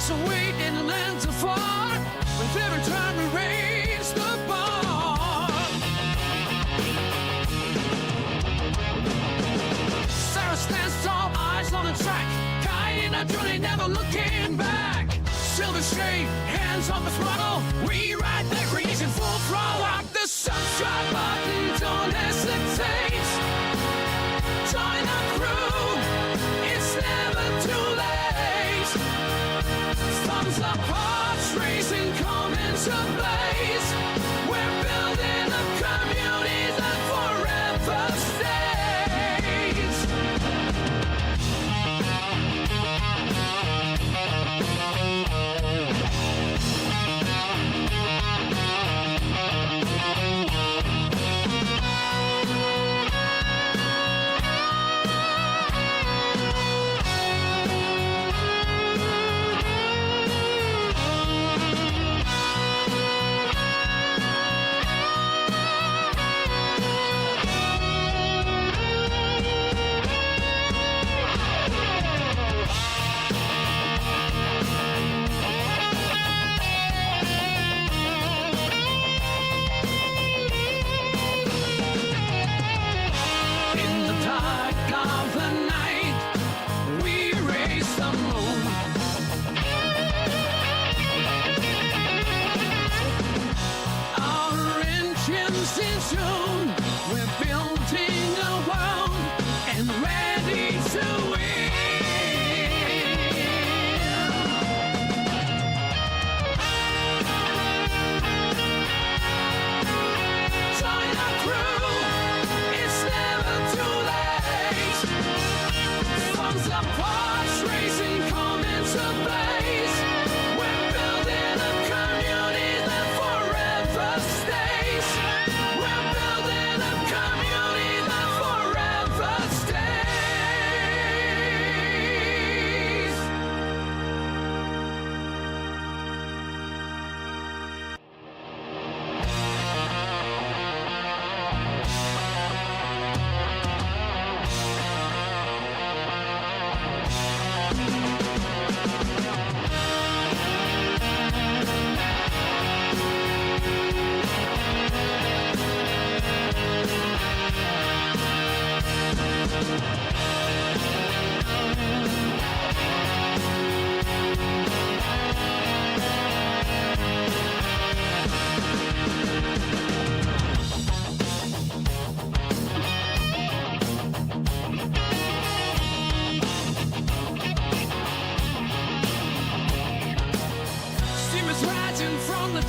lost our way in the lands of far. With every time we raise the bar. Sarah stands tall, eyes on the track, guiding our journey, never looking back. Silver shade, hands on the throttle, we ride the creation full throttle. Rock the subscribe button, don't hesitate. Join the crew, it's never too late. Thumbs up, hearts racing, come into blaze. We're building a community that forever stays.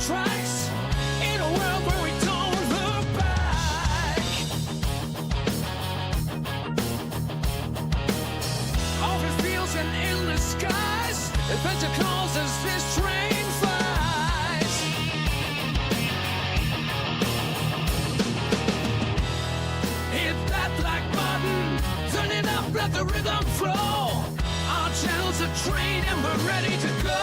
Tracks in a world where we don't look back. Open fields and endless skies, adventure calls as this train flies. Hit that black button, turn it up, let the rhythm flow. Our channel's a train and we're ready to go.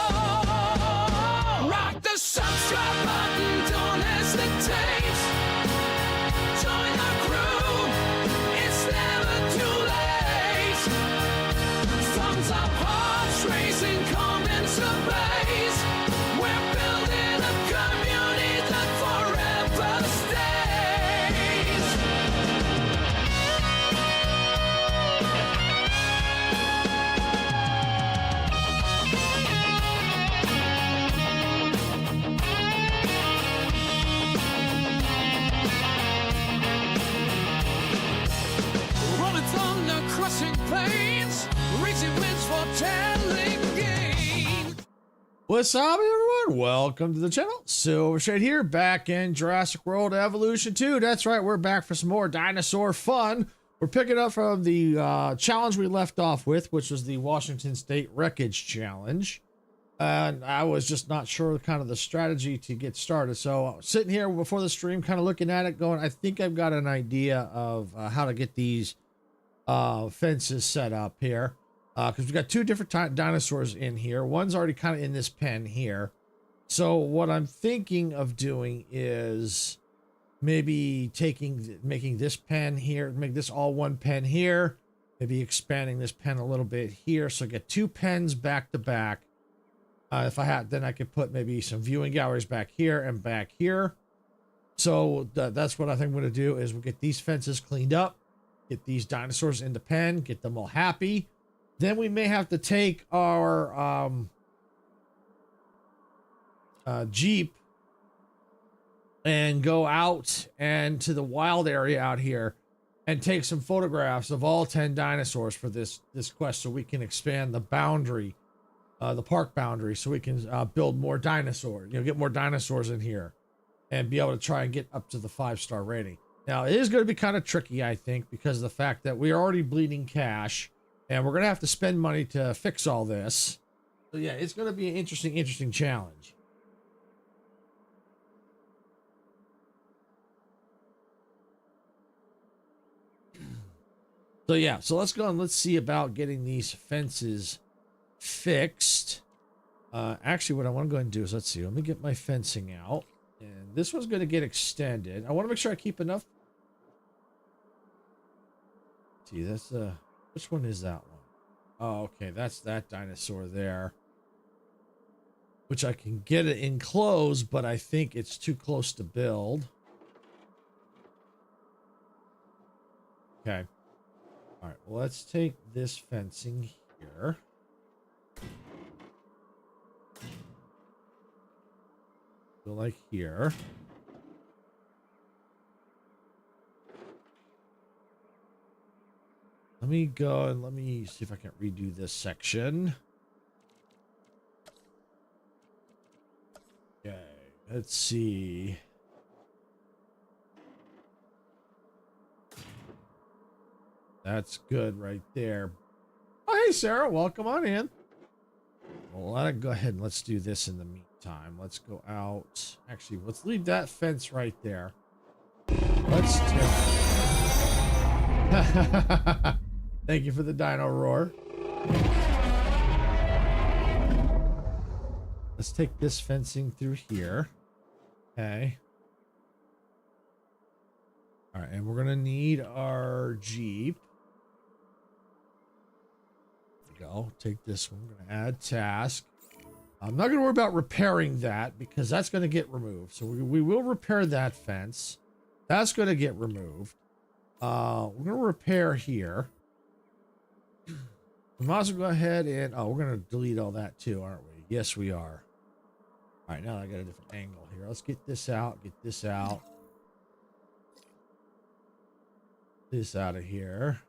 Rock the subscribe button, don't hesitate. Join the crew, it's never too late. Thumbs up, hearts racing, come into blaze. We're building a community that forever stays. Thunder crushing plains, reaching winds for telling gain. What's up, everyone? Welcome to the channel. Silver Shade here, back in Jurassic World Evolution 2. That's right, we're back for some more dinosaur fun. We're picking up from the challenge we left off with, which was the Washington State Wreckage Challenge. And I was just not sure kind of the strategy to get started. So sitting here before the stream, kind of looking at it, going, I think I've got an idea of how to get these fences set up here, because we've got two different dinosaurs in here. One's already kind of in this pen here. So what I'm thinking of doing is maybe making this pen here, make this all one pen here, maybe expanding this pen a little bit here, so I get two pens back to back, If I had, then I could put maybe some viewing galleries back here and back here. So that's what I think I'm going to do is we'll get these fences cleaned up, get these dinosaurs in the pen, get them all happy. Then we may have to take our Jeep and go out and to the wild area out here and take some photographs of all 10 dinosaurs for this quest so we can expand the boundary, the park boundary, so we can build more dinosaurs, get more dinosaurs in here and be able to try and get up to the 5-star rating. Now, it is going to be kind of tricky, I think, because of the fact that we are already bleeding cash and we're going to have to spend money to fix all this. So yeah, it's going to be an interesting challenge. So yeah, so let's go and let's see about getting these fences fixed. Actually, what I want to go and do is, let's see, let me get my fencing out. And this one's going to get extended. I want to make sure I keep enough. See, that's which one is that one? Oh, okay, that's that dinosaur there. Which I can get it enclosed, but I think it's too close to build. Okay. All right, well, let's take this fencing here. Go like here. Let me go and let me see if I can redo this section. Okay, let's see. That's good right there. Oh, hey, Sarah, welcome on in. Well, let it go ahead and let's do this in the meantime. Let's go out. Actually, let's leave that fence right there. Let's Thank you for the dino roar. Let's take this fencing through here. Okay. All right, and we're going to need our Jeep. There we go. Take this one. I'm going to add task. I'm not going to worry about repairing that because that's going to get removed. So we will repair that fence. That's going to get removed. We're going to repair here. We might as well go ahead and, oh, we're going to delete all that too, aren't we? Yes, we are. All right, now I got a different angle here. Let's get this out, get this out. This out of here.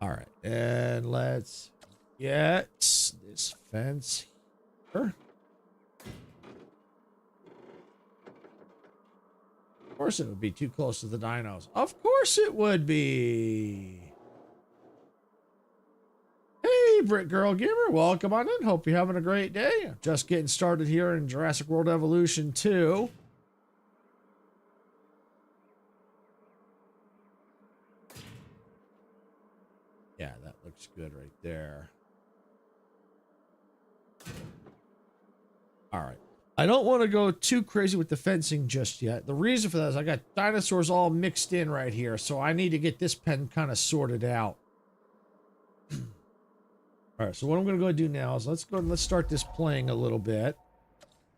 All right, and let's get this fence here. Of course it would be too close to the dinos. Of course it would be. Hey, Brit Girl Gamer, welcome on in. Hope you're having a great day. Just getting started here in Jurassic World Evolution 2. Yeah, that looks good right there. All right. I don't want to go too crazy with the fencing just yet. The reason for that is I got dinosaurs all mixed in right here, so I need to get this pen kind of sorted out. All right, so what I'm going to go do now is let's go and let's start this playing a little bit.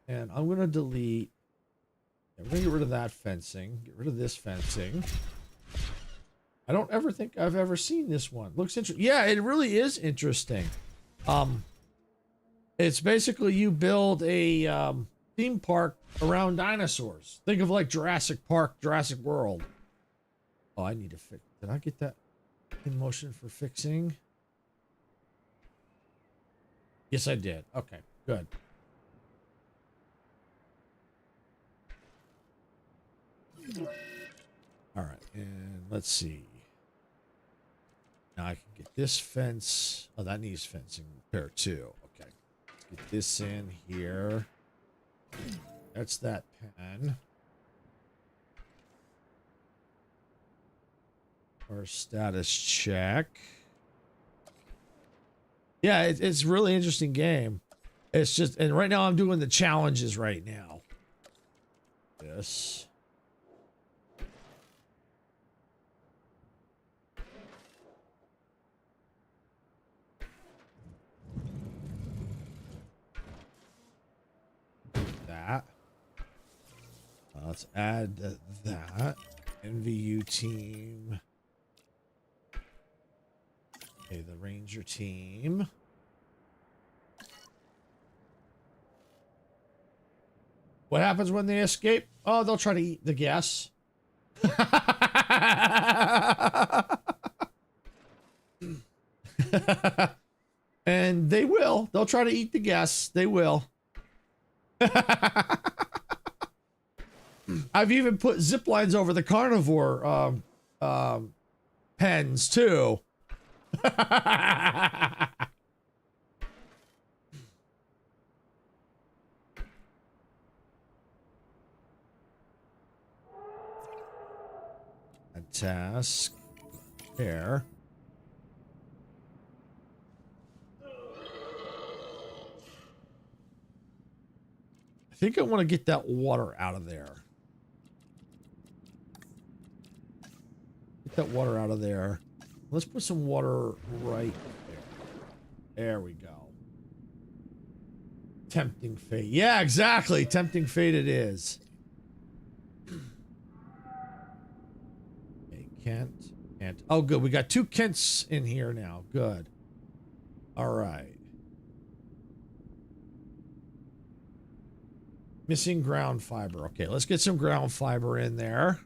And I'm going to delete. I'm going to get rid of that fencing. Get rid of this fencing. I don't ever think I've ever seen this one. Looks interesting. Yeah, it really is interesting. It's basically you build a theme park around dinosaurs. Think of like Jurassic Park, Jurassic World. Oh, I need to fix. Did I get that in motion for fixing? Yes, I did. Okay, good. All right, and let's see. Now I can get this fence. Oh, that needs fencing repair too. Okay, let's get this in here. That's that pen. Or status check. Yeah, it's a really interesting game. It's just, and right now I'm doing the challenges right now. This. let's add that. NVU team. Okay, the Ranger team. What happens when they escape? Oh, they'll try to eat the gas. And they will. They'll try to eat the gas. They will. I've even put zip lines over the carnivore pens too. A task here. I think I want to get that water out of there. Get that water out of there. Let's put some water right there. There we go. Tempting fate. Yeah, exactly. Tempting fate it is. Okay, Kent. Oh, good. We got 2 Kents in here now. Good. All right. Missing ground fiber. Okay, let's get some ground fiber in there.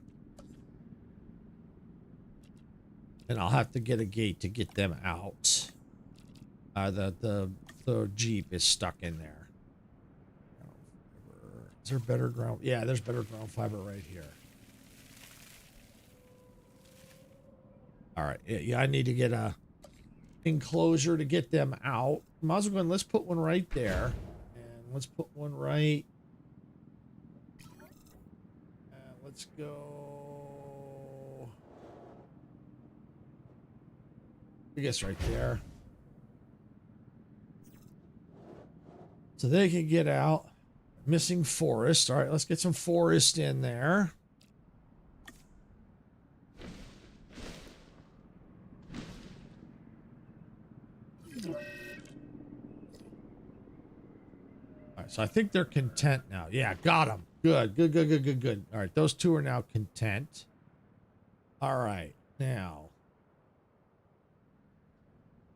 And I'll have to get a gate to get them out. The Jeep is stuck in there. Is there better ground? Yeah, there's better ground fiber right here. All right. Yeah, I need to get a enclosure to get them out. Might as well go. Let's put one right there. And let's put one right. Let's go. I guess right there. So they can get out. Missing forest. All right, let's get some forest in there. All right, so I think they're content now. Yeah, got them. Good. All right, those 2 are now content. All right, now.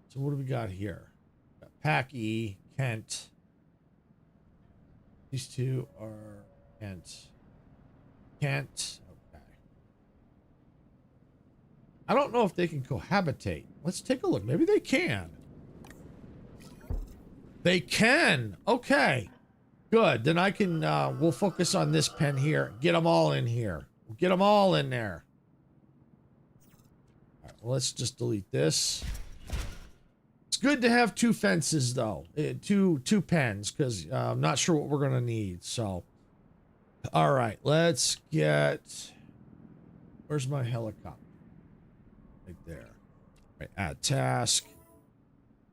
So what do we got here? Got Packy, Kent. These 2 are Kent. Okay. I don't know if they can cohabitate. Let's take a look. Maybe they can. They can. Okay. Good. Then I can, we'll focus on this pen here. Get them all in here. We'll get them all in there. All right, well, let's just delete this. It's good to have 2 fences, though. Two pens, because I'm not sure what we're going to need. So, all right, let's get... Where's my helicopter? Right there. All right, add task.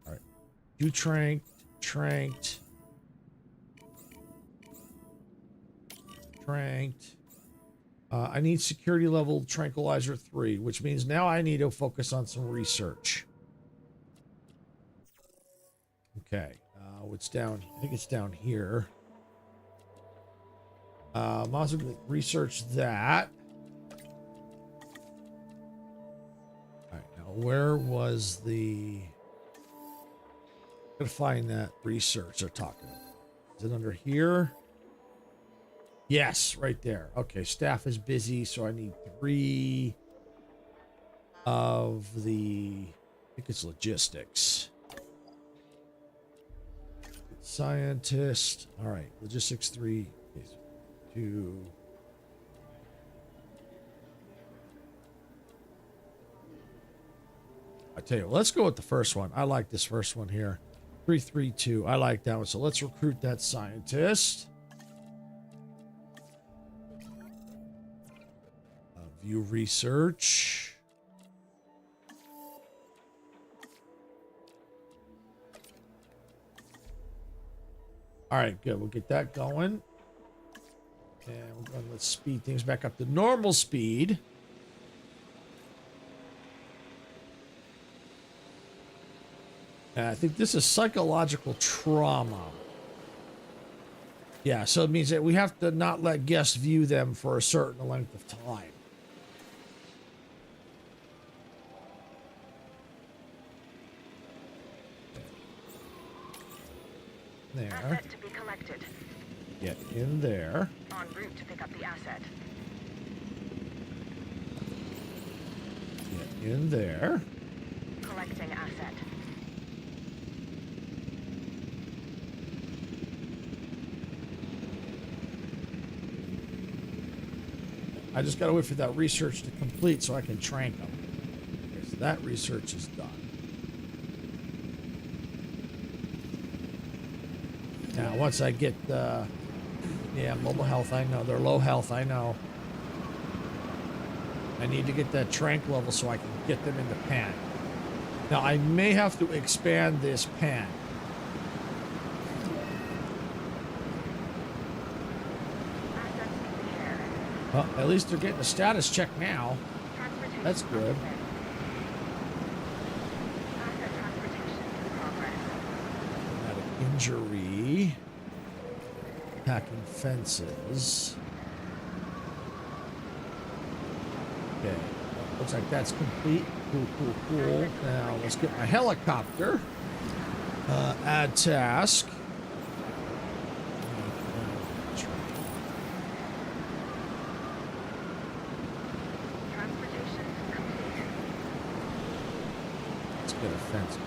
All right. Do tranked. I need security level tranquilizer 3, which means now I need to focus on some research. Okay, what's down? I think it's down here. Might as well research that. All right, now where was the? Gotta find that research they're talking about. Is it under here? Yes, right there. Okay, staff is busy, so I need 3 of the, I think it's logistics. Scientist. All right, logistics 3. 2. I tell you, let's go with the first one. I like this first one here. 332. I like that one. So let's recruit that scientist. View research. All right, good. We'll get that going. And we're going to let's speed things back up to normal speed. And I think this is psychological trauma. Yeah, so it means that we have to not let guests view them for a certain length of time. There. Asset to be collected. Get in there. En route to pick up the asset. Get in there. Collecting asset. I just gotta wait for that research to complete so I can trank them. Okay, so that research is done. Now, once I get yeah, mobile health, I know. They're low health, I know. I need to get that trank level so I can get them in the pen. Now, I may have to expand this pen. Assets in the air. Well, at least they're getting a status check now. Transportation. That's good. Asset transportation in progress. Traumatic injury. Hacking fences. Okay. Looks like that's complete. Cool, cool, cool. Now let's get my helicopter. Add task. Transportation complete. Let's get a fence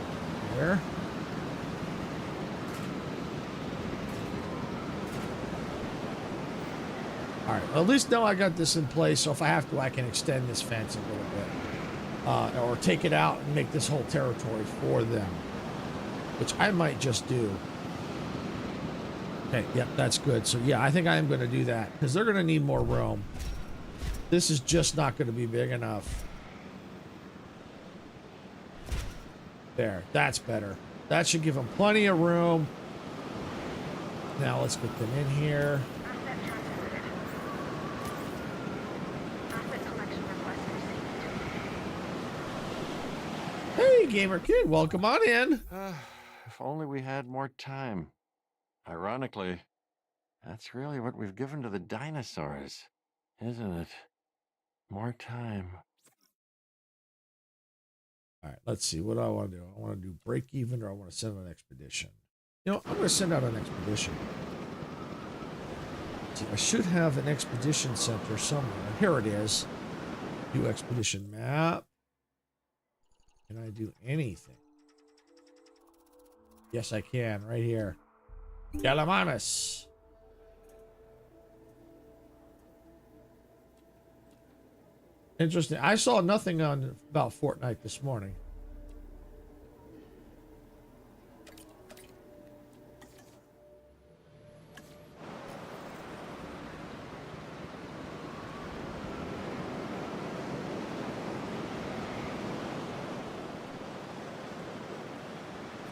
there. All right. Well, at least now I got this in place, so if I have to, I can extend this fence a little bit, or take it out and make this whole territory for them, which I might just do. Okay. Yep. That's good. So yeah, I think I am going to do that because they're going to need more room. This is just not going to be big enough. There. That's better. That should give them plenty of room. Now let's get them in here. Asset transported. Asset collection request received. Hey, Gamer Kid, welcome on in. If only we had more time. Ironically, that's really what we've given to the dinosaurs, isn't it? More time. All right, let's see. What do I want to do? I want to do break even or I want to send an expedition? You know, I'm going to send out an expedition. See, I should have an expedition center somewhere. Here it is. Do expedition map. Can I do anything? Yes, I can. Right here. Gallimanis. Interesting. I saw nothing on about Fortnite this morning.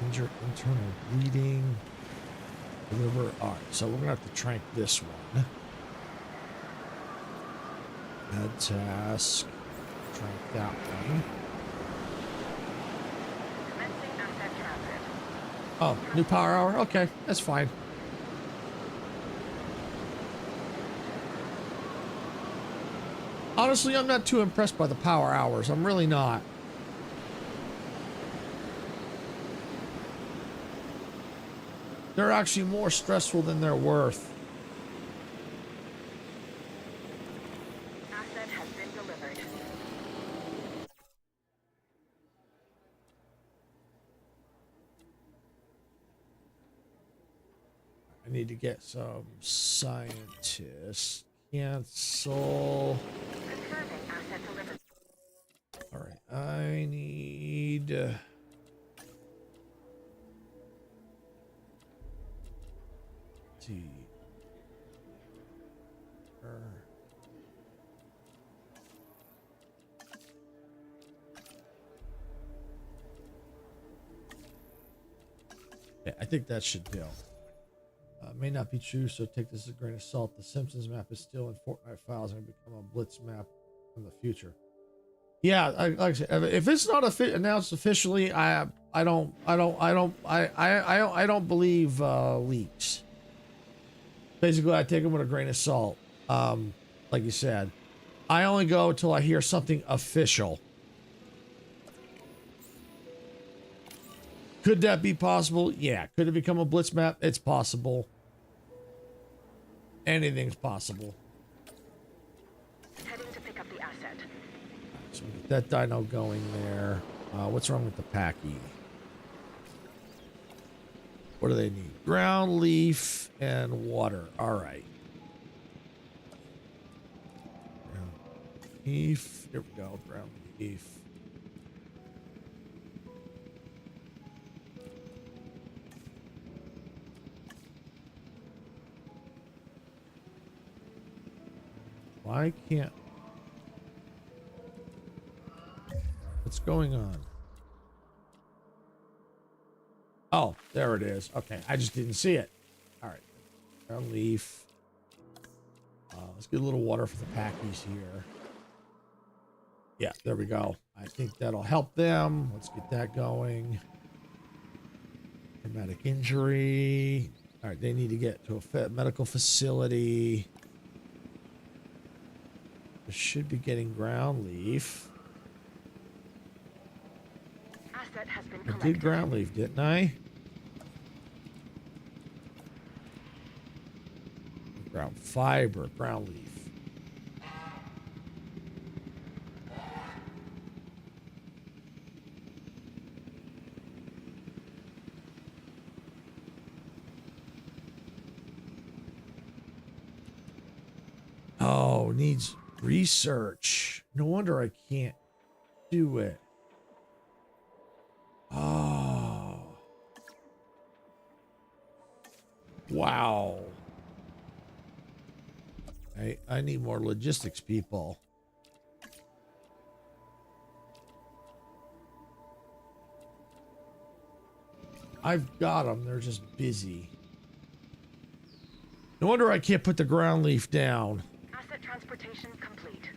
Injure internal bleeding. Deliver. All right, so we're gonna have to trank this one. Add task. Trank that one. Commencing asset transit. Oh, new power hour. Okay, that's fine. Honestly, I'm not too impressed by the power hours. I'm really not. They're actually more stressful than they're worth. Asset has been delivered. I need to get some scientists. Cancel. Confirming asset delivered. All right, I need. See. Yeah, I think that should do. May not be true, so take this as a grain of salt. The Simpsons map is still in Fortnite files and become a Blitz map in the future. Yeah, like I said, if it's not announced officially, I don't believe leaks. Basically, I take them with a grain of salt. Like you said, I only go until I hear something official. Could that be possible? Yeah. Could it become a blitz map? It's possible. Anything's possible. Heading to pick up the asset. So we get that dino going there. What's wrong with the Packy? What do they need? Ground leaf and water. All right. Ground leaf. Here we go. Ground leaf. Why can't... What's going on? Oh, there it is. Okay, I just didn't see it. All right. Ground leaf. Let's get a little water for the Packies here. Yeah, there we go. I think that'll help them. Let's get that going. Traumatic injury. All right, they need to get to a medical facility. They should be getting ground leaf. Asset has been I collected. did ground leaf, didn't I? Ground fiber, ground leaf. Oh, needs research. No wonder I can't do it. Oh. Wow. I need more logistics people. I've got them. They're just busy. No wonder I can't put the ground leaf down. Asset transportation complete.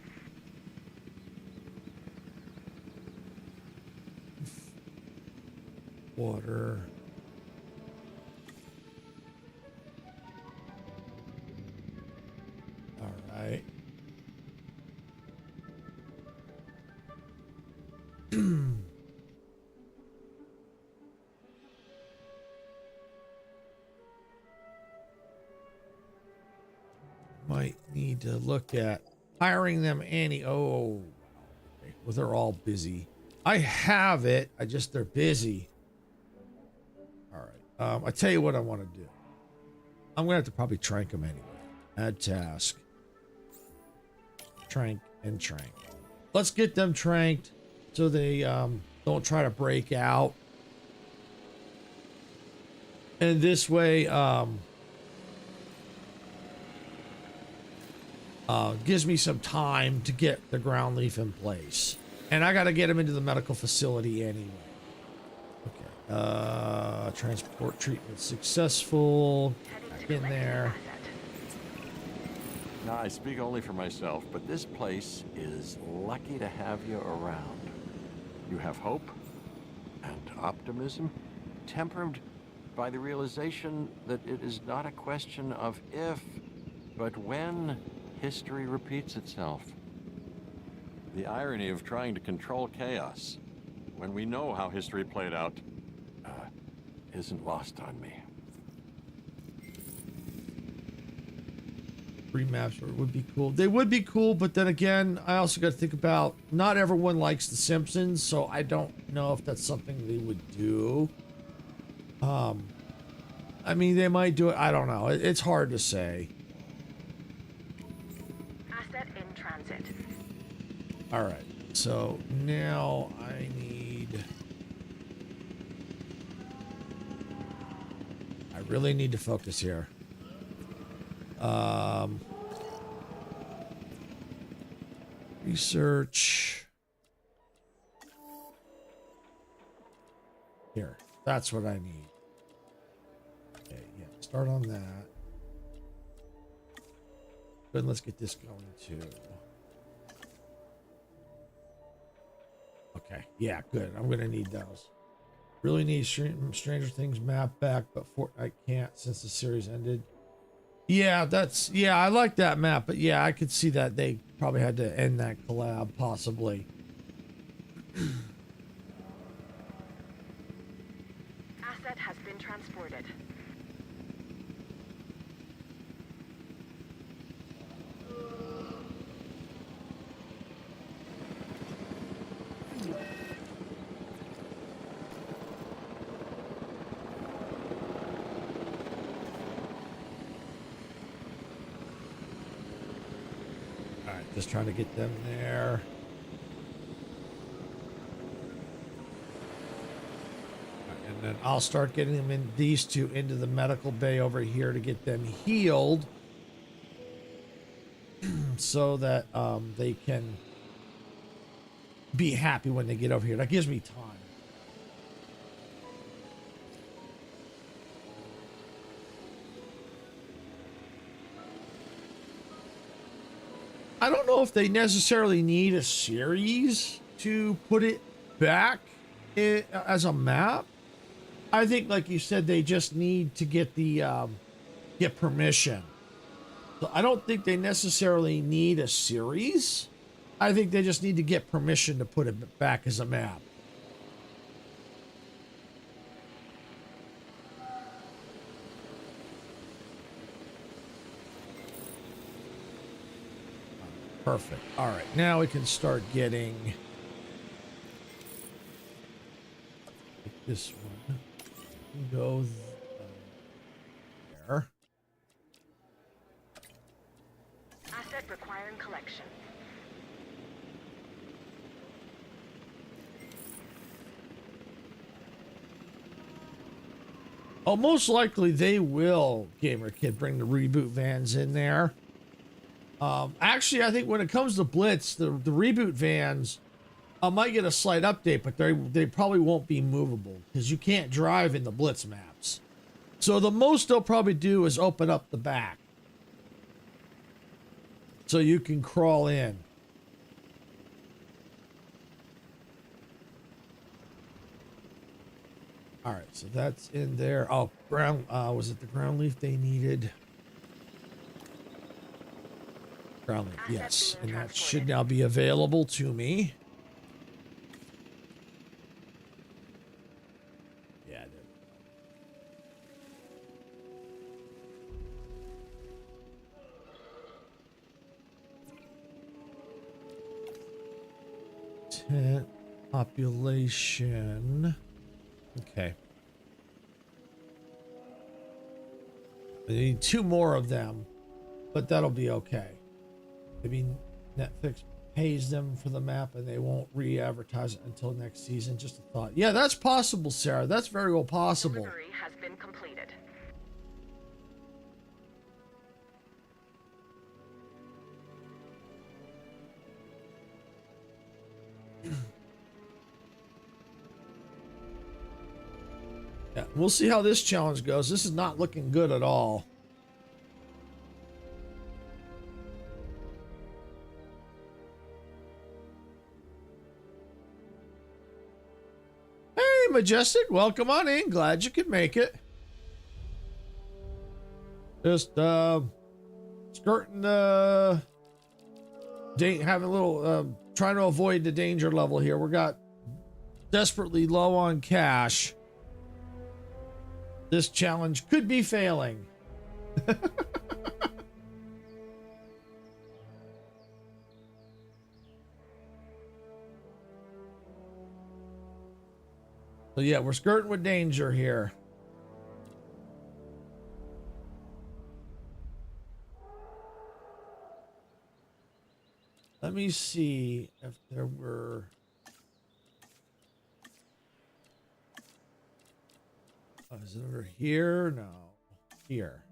Water. All right. Might need to look at hiring them oh, okay. Well, they're all busy. I have it. They're busy. All right. I tell you what I want to do. I'm gonna have to probably trank them anyway. Add task. Trank and trank. Let's get them tranked so they don't try to break out. And this way, gives me some time to get the ground leaf in place. And I got to get him into the medical facility anyway. Okay. Transport treatment successful. Back in there. Now, I speak only for myself, but this place is lucky to have you around. You have hope and optimism, tempered by the realization that it is not a question of if, but when history repeats itself. The irony of trying to control chaos when we know how history played out isn't lost on me. Free maps would be cool. They would be cool, but then again, I also got to think about not everyone likes The Simpsons, so I don't know if that's something they would do. I mean, they might do it. I don't know. It's hard to say. Asset in transit. All right. So now I really need to focus here. Research. Here. That's what I need. Okay, yeah. Start on that. Good, let's get this going too. Okay, yeah, good. I'm gonna need those. Really need Stranger Things map back, but I can't since the series ended. Yeah, yeah, I like that map, but yeah, I could see that they probably had to end that collab, possibly. Asset has been transported. All right, just trying to get them there. And then I'll start getting them in, these two into the medical bay over here to get them healed so that they can be happy when they get over here. That gives me time. I don't know if they necessarily need a series to put it back as a map. I think, like you said, they just need to get the get permission. So I don't think they necessarily need a series. I think they just need to get permission to put it back as a map. Perfect. All right, now we can start getting this one. Go there. Asset requiring collection. Oh, most likely they will, Gamer Kid, bring the reboot vans in there. Actually, I think when it comes to Blitz, the reboot vans might get a slight update, but they probably won't be movable because you can't drive in the Blitz maps. So the most they'll probably do is open up the back so you can crawl in. All right, so that's in there. Oh, ground, was it the ground leaf they needed? Ground leaf, yes. And that should now be available to me. Yeah, there we go. Tent population. Okay. I need 2 more of them, but that'll be okay. Maybe Netflix pays them for the map and they won't re-advertise it until next season. Just a thought. Yeah, that's possible, Sarah. That's very well possible. Delivery has been completed. Yeah, we'll see how this challenge goes. This is not looking good at all. Hey, Majestic, welcome on in. Glad you could make it. Just skirting the having a little trying to avoid the danger level here. We got desperately low on cash. This challenge could be failing. So yeah, we're skirting with danger here. Let me see if there were... Oh, is it over here? No. Here.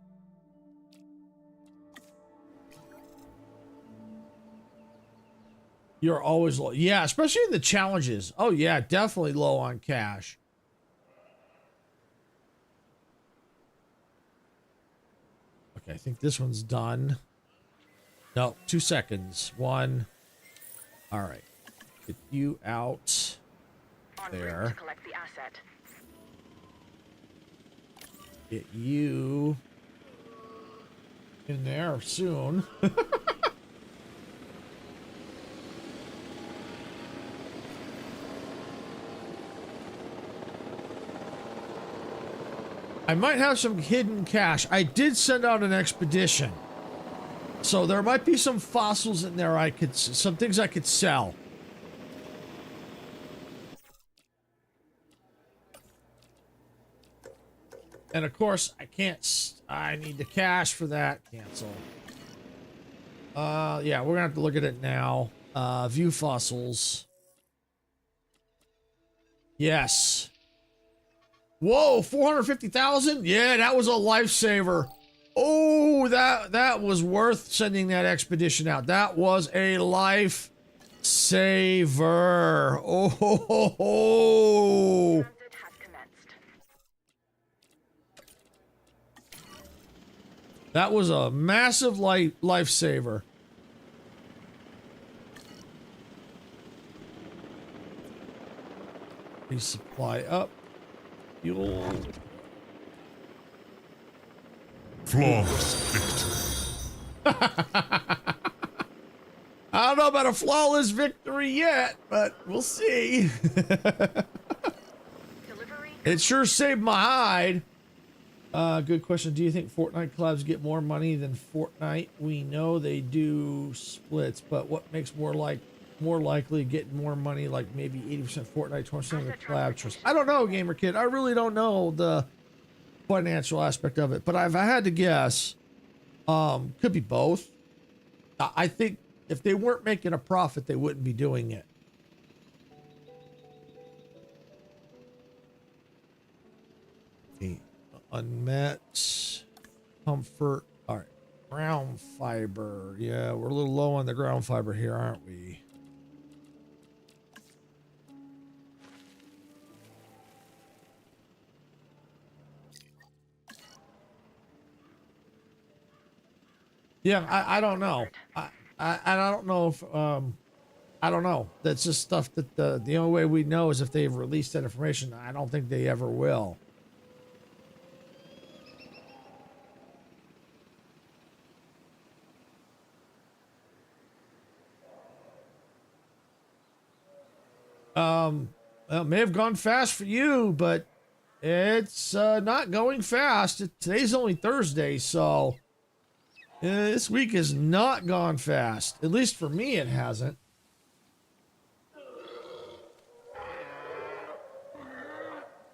You're always low. Yeah, especially in the challenges. Oh, yeah, definitely low on cash. Okay, I think this one's done. No, 2 seconds. 1. All right. Get you out there. To collect the asset. Get you in there soon. I might have some hidden cash. I did send out an expedition, so there might be some fossils in there. Some things I could sell. And of course, I need the cash for that. Cancel. Yeah, we're gonna have to look at it now. View fossils. Yes. Whoa, 450,000? Yeah, that was a lifesaver. Oh, that was worth sending that expedition out. That was a lifesaver. Oh, ho, ho, ho. Transit has commenced. That was a massive lifesaver. Resupply up. Fuel. Flawless victory. I don't know about a flawless victory yet, but we'll see. Delivery. It sure saved my hide. Good question. Do you think Fortnite collabs get more money than Fortnite? We know they do splits, but what makes more likely getting more money, like maybe 80% Fortnite, 20% of the collab trust? I don't know, Gamer Kid. I really don't know the financial aspect of it, but if I had to guess, could be both. I think if they weren't making a profit, they wouldn't be doing it. Unmet comfort. All right, ground fiber. Yeah, we're a little low on the ground fiber here, aren't we? Yeah, I don't know. I don't know if I don't know. That's just stuff that the only way we know is if they've released that information. I don't think they ever will. Well, it may have gone fast for you, but it's not going fast. Today's only Thursday, so this week has not gone fast. At least for me, it hasn't.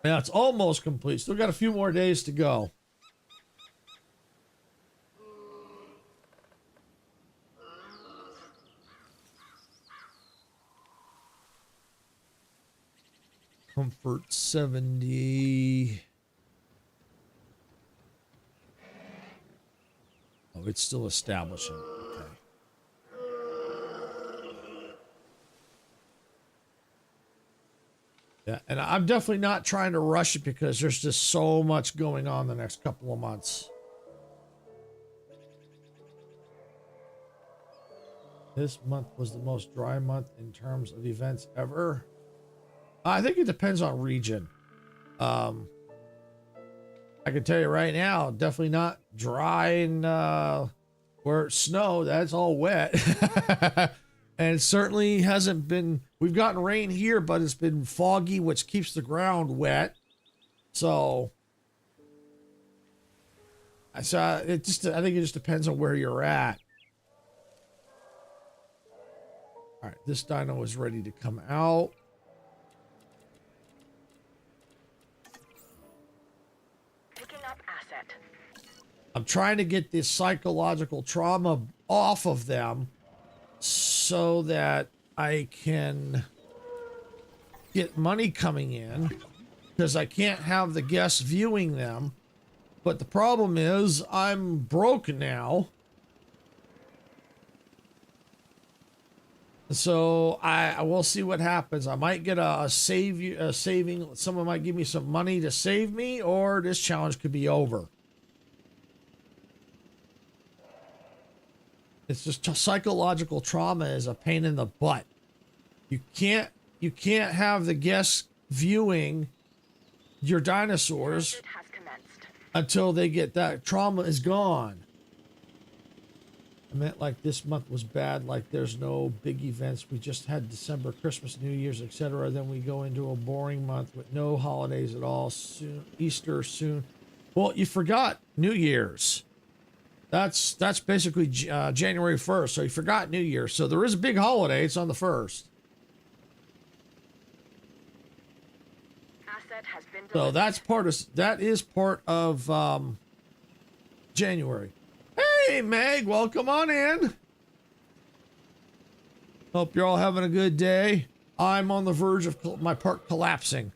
Yeah, it's almost complete. Still got a few more days to go. Comfort 70. Oh, it's still establishing. Okay. Yeah, and I'm definitely not trying to rush it because there's just so much going on the next couple of months. This month was the most dry month in terms of events ever. I think it depends on region. I can tell you right now, definitely not dry and where it snowed. That's all wet. And it certainly hasn't been, we've gotten rain here, but it's been foggy, which keeps the ground wet. So I think it just depends on where you're at. All right, this dino is ready to come out. I'm trying to get this psychological trauma off of them so that I can get money coming in, because I can't have the guests viewing them. But the problem is I'm broke now. So I will see what happens. I might get a saving. Someone might give me some money to save me, or this challenge could be over. It's just psychological trauma is a pain in the butt. You can't have the guests viewing your dinosaurs until they get that trauma is gone. I meant like this month was bad, like there's no big events. We just had December, Christmas, New Year's, etc. Then we go into a boring month with no holidays at all. Soon, Easter soon. Well, you forgot New Year's. That's basically January 1st. So you forgot New Year's. So there is a big holiday. It's on the 1st. Asset has been So delivered. that is part of January. Hey, Meg, welcome on in. Hope you're all having a good day. I'm on the verge of my park collapsing.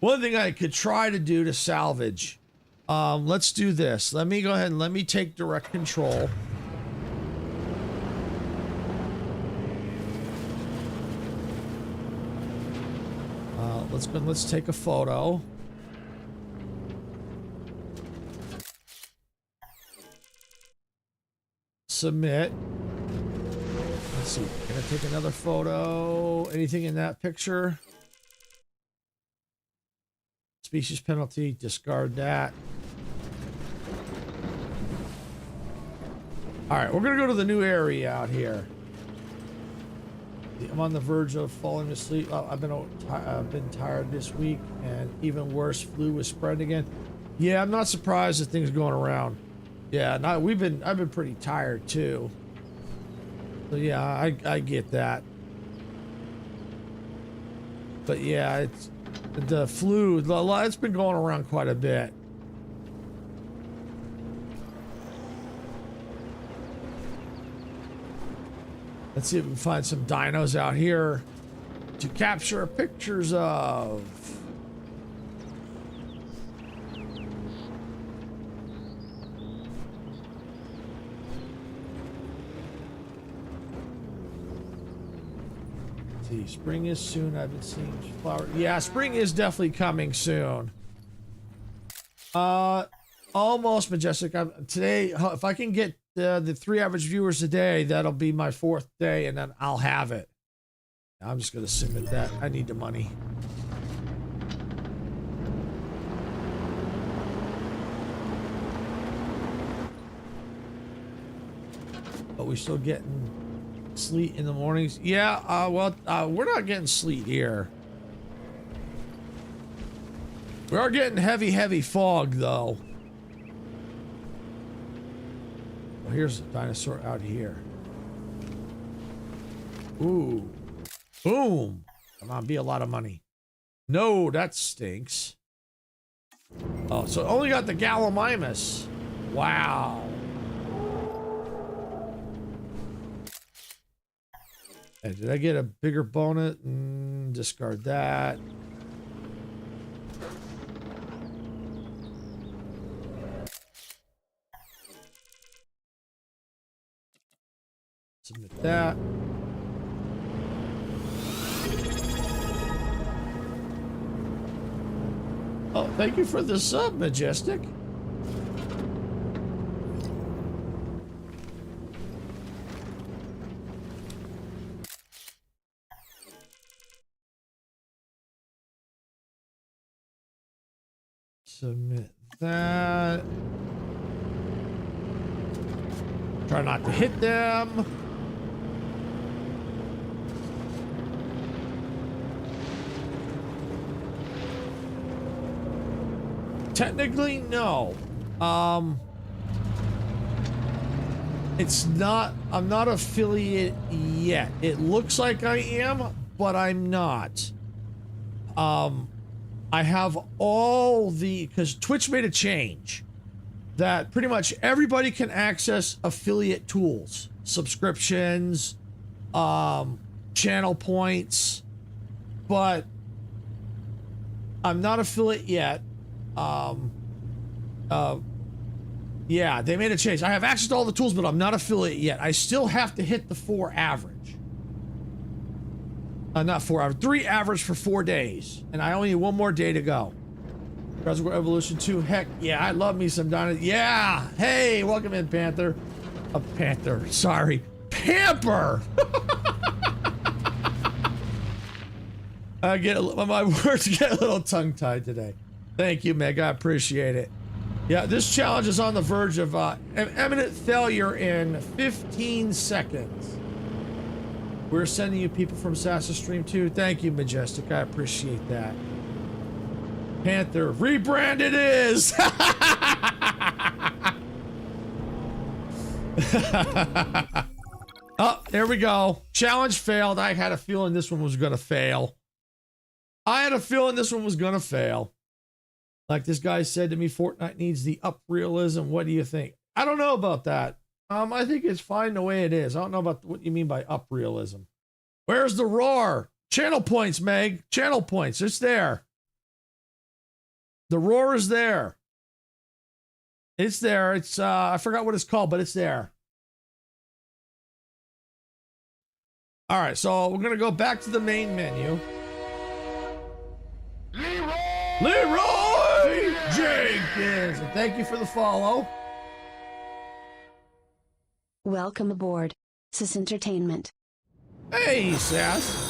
One thing I could try to do to salvage. Let's do this. Let me go ahead and let me take direct control. Let's take a photo. Submit. Let's see. Gonna take another photo. Anything in that picture? Species penalty. Discard that. All right, we're gonna go to the new area out here. I'm on the verge of falling asleep. I've been tired this week, and even worse, flu was spreading again. Yeah, I'm not surprised that things going around. Yeah, I've been pretty tired too. So yeah, I get that. But yeah, it's the flu. It's been going around quite a bit. Let's see if we can find some dinos out here to capture pictures of. Let's see, spring is soon. I've been seeing flowers. Yeah, spring is definitely coming soon. Almost Majestic. Today, if I can get the 3 average viewers a day, that'll be my 4th day, and then I'll have it. I'm just gonna submit that. I need the money. But we still getting sleet in the mornings. Yeah, we're not getting sleet here. We are getting heavy fog though. Well, here's a dinosaur out here. Ooh. Boom. Come on, be a lot of money. No, that stinks. Oh, so only got the Gallimimus. Wow. Hey, did I get a bigger bonus? Discard that. Submit that. Oh, thank you for the sub, Majestic. Submit that. Try not to hit them. Technically, no. It's not, I'm not affiliate yet. It looks like I am, but I'm not. I have all the, because Twitch made a change that pretty much everybody can access affiliate tools, subscriptions, channel points, but I'm not affiliate yet. Yeah, they made a change. I have access to all the tools, but I'm not affiliate yet. I still have to hit the 4 average. Not 4 average, 3 average for 4 days. And I only need 1 more day to go. Jurassic World Evolution 2, heck yeah, I love me some Dino. Yeah, hey, welcome in, Panther. Panther, sorry. Pamper! My words get a little tongue-tied today. Thank you, Meg, I appreciate it. Yeah, this challenge is on the verge of imminent failure in 15 seconds. We're sending you people from Sassa Stream 2. Thank you, Majestic. I appreciate that. Panther, rebranded is! Oh, there we go. Challenge failed. I had a feeling this one was going to fail. Like this guy said to me, Fortnite needs the up realism. What do you think? I don't know about that. I think it's fine the way it is. I don't know about what you mean by up realism. Where's the roar? Channel points, Meg. Channel points. It's there. The roar is there. It's there. It's I forgot what it's called, but it's there. All right, so we're gonna go back to the main menu. Leroy Jenkins. And thank you for the follow. Welcome aboard, Sis Entertainment. Hey, Sass.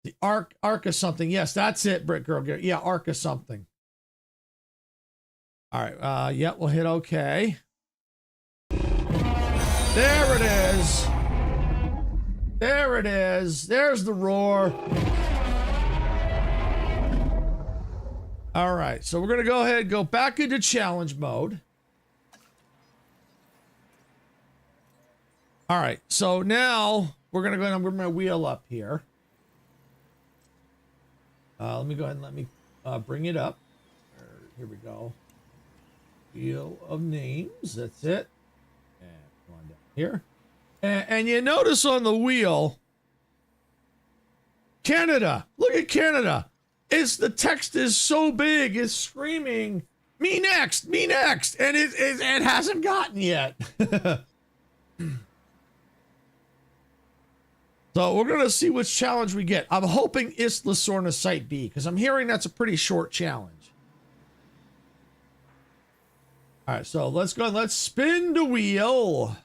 The arc of something. Yes, that's it, Brick Girl. Yeah, arc of something. All right. Yeah, we'll hit OK. There it is. There it is. There's the roar. All right. So we're going to go ahead and go back into challenge mode. All right. So now we're going to go ahead and bring my wheel up here. Let me go ahead and let me bring it up. Here we go. Wheel of names. That's it. And come on down here. And you notice on the wheel, Canada. Look at Canada. It's the text is so big. It's screaming, "Me next, me next," and it hasn't gotten yet. So we're gonna see which challenge we get. I'm hoping Isla Sorna Site B because I'm hearing that's a pretty short challenge. All right, so let's go and let's spin the wheel.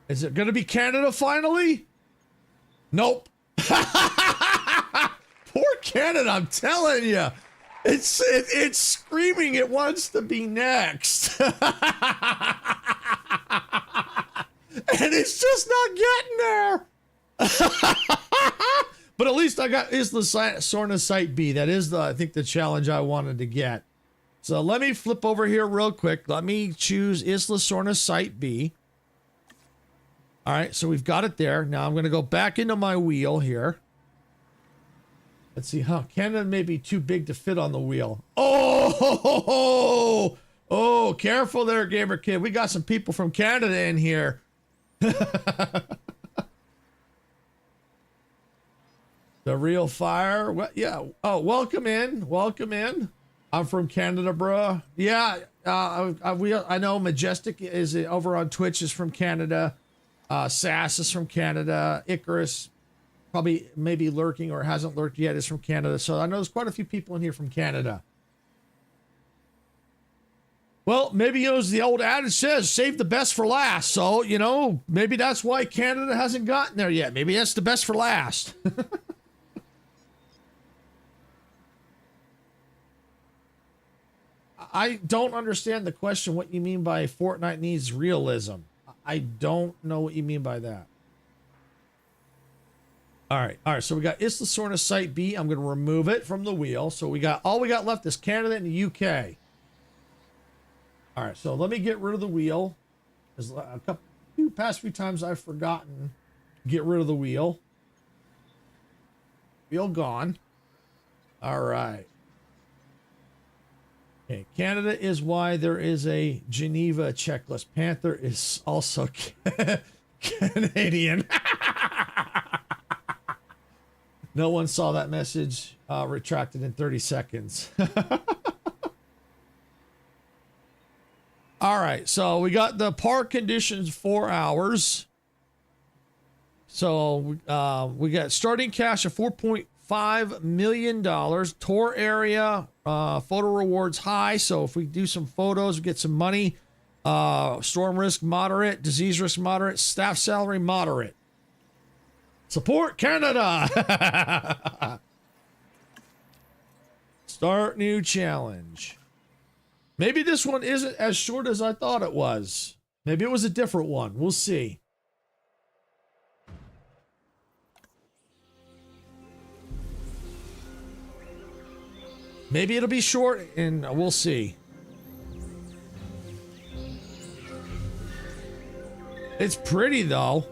Is it going to be Canada finally? Nope. Poor Canada, I'm telling you. It's screaming it wants to be next. And it's just not getting there. But at least I got Isla Sorna Site B. That is, I think, the challenge I wanted to get. So let me flip over here real quick. Let me choose Isla Sorna Site B. All right, so we've got it there. Now I'm going to go back into my wheel here. Let's see. Canada may be too big to fit on the wheel. Oh, careful there, Gamer Kid. We got some people from Canada in here. The real fire. Yeah. Oh, welcome in. Welcome in. I'm from Canada, bro. Yeah. I know Majestic is over on Twitch is from Canada. Sass is from Canada. Icarus, probably maybe lurking or hasn't lurked yet, is from Canada. So I know there's quite a few people in here from Canada. Well, maybe as the old adage says, save the best for last. So, you know, maybe that's why Canada hasn't gotten there yet. Maybe that's the best for last. I don't understand the question, what you mean by Fortnite needs realism. I don't know what you mean by that. All right. So we got Isla Sorna Site B. I'm going to remove it from the wheel. So all we got left is Canada and the UK. All right. So let me get rid of the wheel. There's past few times I've forgotten to get rid of the wheel. Wheel gone. All right. Okay, Canada is why there is a Geneva checklist. Panther is also Canadian. No one saw that message. Retracted in 30 seconds. All right, so we got the park conditions 4 hours. So we got starting cash of $5 million. Tour area, photo rewards high. So if we do some photos, we get some money. Storm risk moderate, disease risk moderate, staff salary moderate. Support Canada. Start new challenge. Maybe this one isn't as short as I thought it was. Maybe it was a different one. We'll see. Maybe it'll be short, and we'll see. It's pretty, though.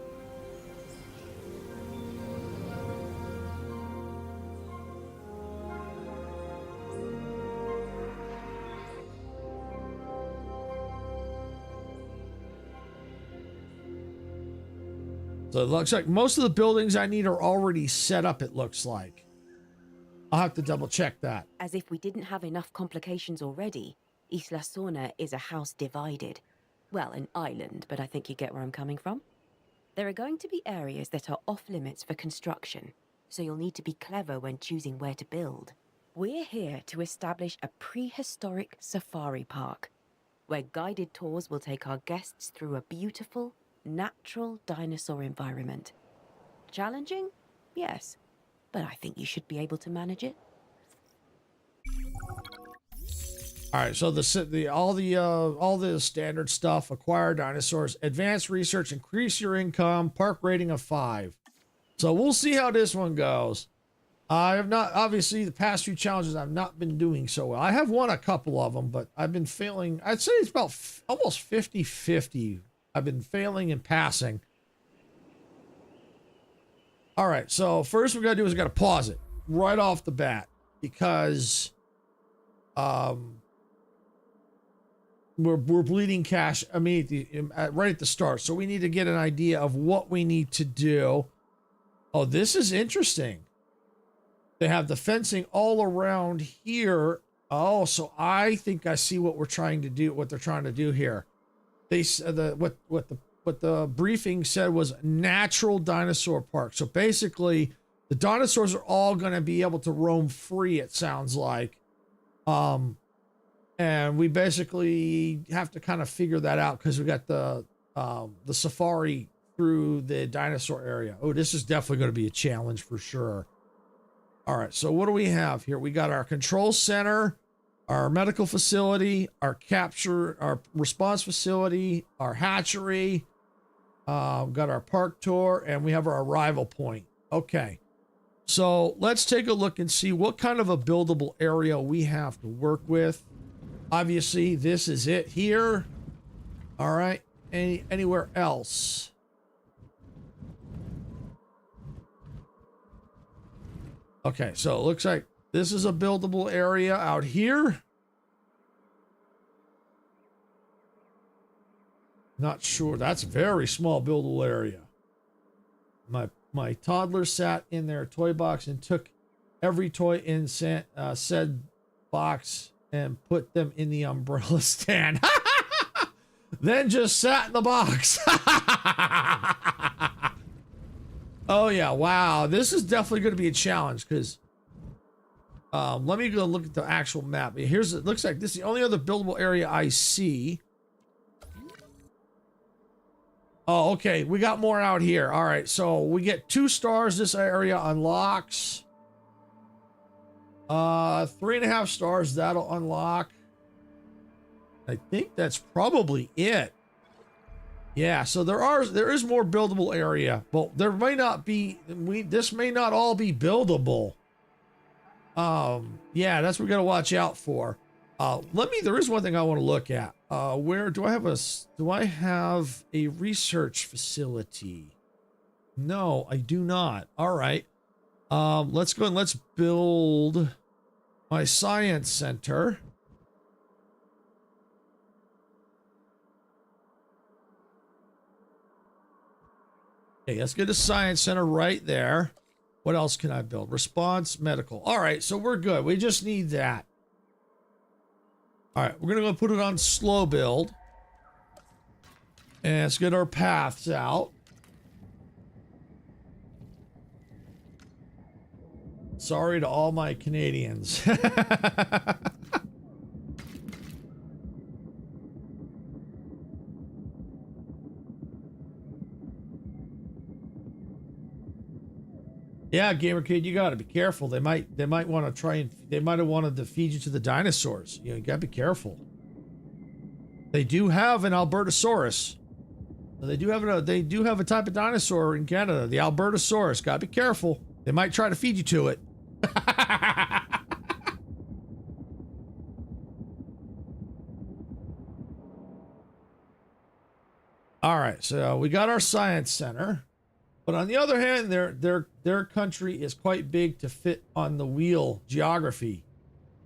So it looks like most of the buildings I need are already set up, it looks like. I'll have to double check that. As if we didn't have enough complications already, Isla Sorna is a house divided. Well, an island, but I think you get where I'm coming from. There are going to be areas that are off limits for construction, so you'll need to be clever when choosing where to build. We're here to establish a prehistoric safari park, where guided tours will take our guests through a beautiful, natural dinosaur environment. Challenging? Yes. But I think you should be able to manage it. All right, so all the standard stuff: acquire dinosaurs, advanced research, increase your income, park rating of 5. So we'll see how this one goes. I have not, obviously, the past few challenges I've not been doing so well. I have won a couple of them, but I've been failing. I'd say it's about almost 50-50. I've been failing and passing. All right, so first we gotta do is we gotta pause it right off the bat because we're bleeding cash immediately right at the start. So we need to get an idea of what we need to do. Oh, this is interesting. They have the fencing all around here. Oh, so I think I see what we're trying to do. What they're trying to do here. They what the briefing said was natural dinosaur park. So basically, the dinosaurs are all going to be able to roam free. It sounds like, and we basically have to kind of figure that out because we got the safari through the dinosaur area. Oh, this is definitely going to be a challenge for sure. All right, so what do we have here? We got our control center, our medical facility, our response facility, our hatchery, got our park tour, and we have our arrival point. Okay, so let's take a look and see what kind of a buildable area we have to work with. Obviously, this is it here. All right, anywhere else? Okay, so it looks like this is a buildable area out here. Not sure. That's a very small buildable area. My toddler sat in their toy box and took every toy in said box and put them in the umbrella stand. Then just sat in the box. Oh yeah, wow. This is definitely going to be a challenge because let me go look at the actual map. Here's it looks like this is the only other buildable area I see. Oh, okay. We got more out here. All right, so we get 2 stars. This area unlocks. 3.5 stars. That'll unlock. I think that's probably it. Yeah, so there is more buildable area, but there may not be. This may not all be buildable. Yeah, that's what we got to watch out for. There is one thing I want to look at. Where do I have a research facility? No, I do not. All right. Let's go and let's build my science center. Okay, let's get a science center right there. What else can I build? Response medical. All right, so we're good. We just need that. All right, we're gonna go put it on slow build. And let's get our paths out. Sorry to all my Canadians. Yeah, Gamer Kid, you got to be careful. They might want to try and they might have wanted to feed you to the dinosaurs. You got to be careful. They do have an Albertosaurus. They do have a type of dinosaur in Canada, the Albertosaurus. Got to be careful. They might try to feed you to it. All right, so we got our science center. But on the other hand, their country is quite big to fit on the wheel geography.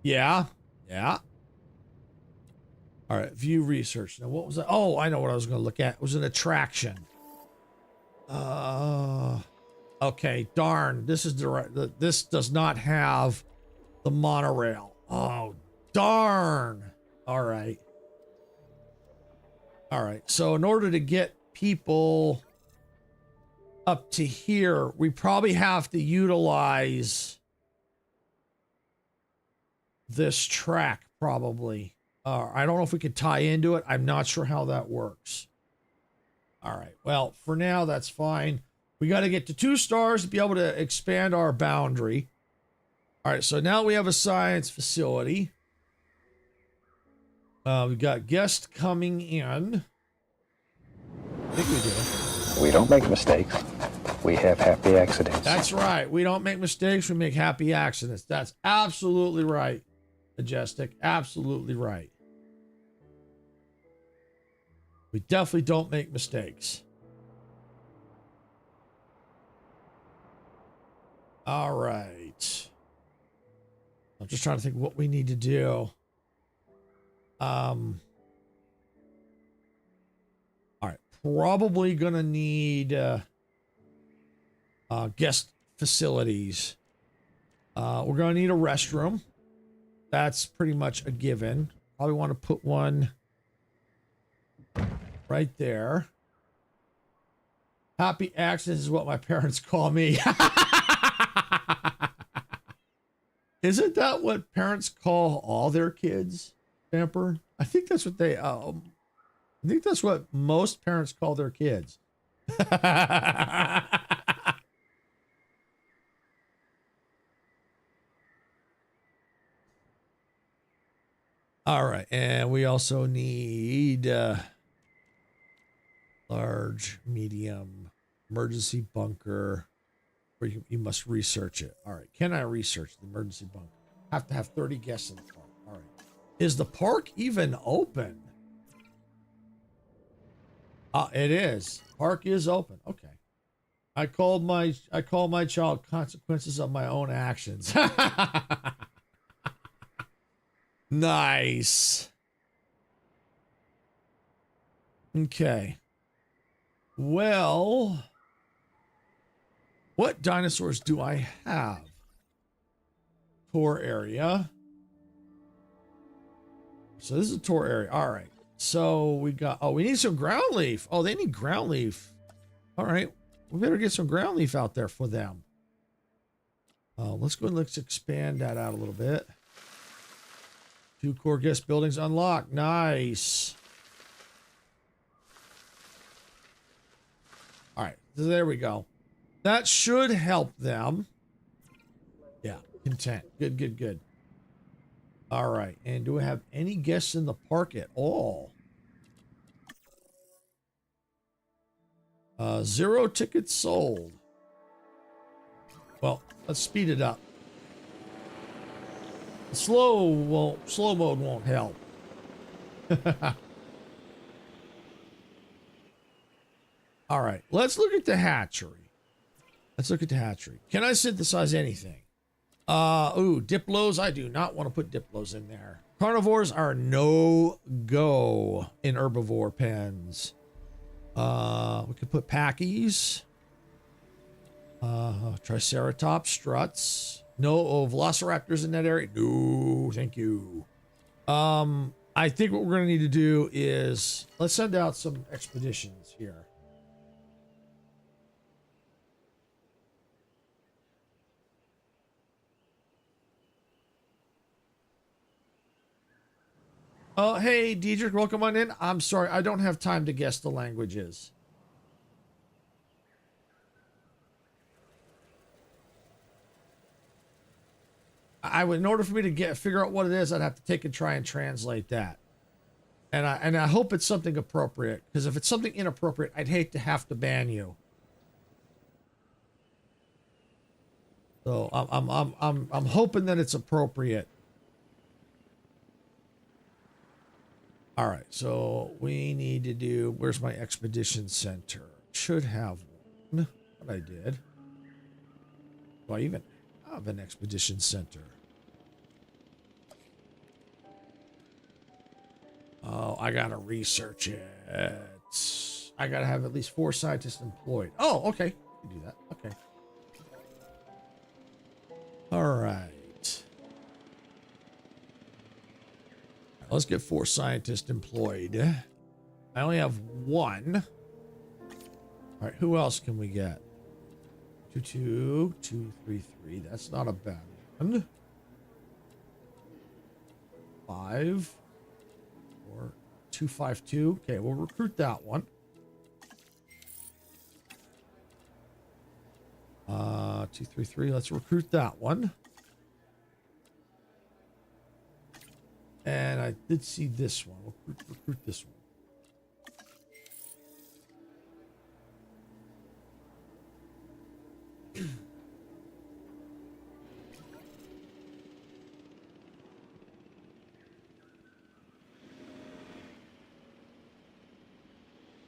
Yeah. All right, view research. Now, what was that? Oh, I know what I was going to look at. It was an attraction. Okay, darn. This is this does not have the monorail. Oh, darn. All right. So in order to get people up to here, we probably have to utilize this track probably. I don't know if we could tie into it. I'm not sure how that works. All right. Well, for now, that's fine. We got to get to 2 stars to be able to expand our boundary. All right. So now we have a science facility. We've got guests coming in. I think we do. We don't make mistakes. We have happy accidents. That's right. We don't make mistakes. We make happy accidents. That's absolutely right, Majestic. Absolutely right. We definitely don't make mistakes. All right. I'm just trying to think what we need to do. All right. Probably going to need guest facilities. We're going to need a restroom. That's pretty much a given. Probably want to put one right there. Happy accidents is what my parents call me. Isn't that what parents call all their kids, Vamper? I think that's what they I think that's what most parents call their kids. All right, and we also need large, medium, emergency bunker, where you must research it. All right, can I research the emergency bunker? Have to have 30 guests in the park. All right, is the park even open? It is. Park is open. Okay. I call my child consequences of my own actions. Nice. Okay. Well, what dinosaurs do I have? Tour area. So this is a tour area. All right. So we got, oh, we need some ground leaf. Oh, they need ground leaf. All right. We better get some ground leaf out there for them. Let's go and let's expand that out a little bit. 2 core guest buildings unlocked. Nice. All right. So there we go. That should help them. Yeah. Content. Good, good, good. All right. And do we have any guests in the park at all? 0 tickets sold. Well, let's speed it up. Slow mode won't help. All right, let's look at the hatchery. Can I synthesize anything? Ooh, Diplos. I do not want to put Diplos in there. Carnivores are no go in herbivore pens. We could put Packies. Triceratops, struts. No velociraptors in that area. No, thank you. I think what we're going to need to do is let's send out some expeditions here. Oh, hey, Diedrich, welcome on in. I'm sorry, I don't have time to guess the languages. I would, in order for me to figure out what it is, I'd have to take and try and translate that. And I hope it's something appropriate, because if it's something inappropriate, I'd hate to have to ban you. So I'm hoping that it's appropriate. All right, so we need to do, where's my expedition center? Should have one, but I did. Do I even have an expedition center? Oh, I gotta research it. I gotta have at least 4 scientists employed. Oh, okay. We can do that. Okay. All right. Let's get 4 scientists employed. I only have 1. All right, who else can we get? 2, 2, 2, 3, 3. That's not a bad one. 5, 4, 2, 5, 2. Okay, we'll recruit that one. 2, 3, 3. Let's recruit that one. And I did see this one. We'll recruit this one.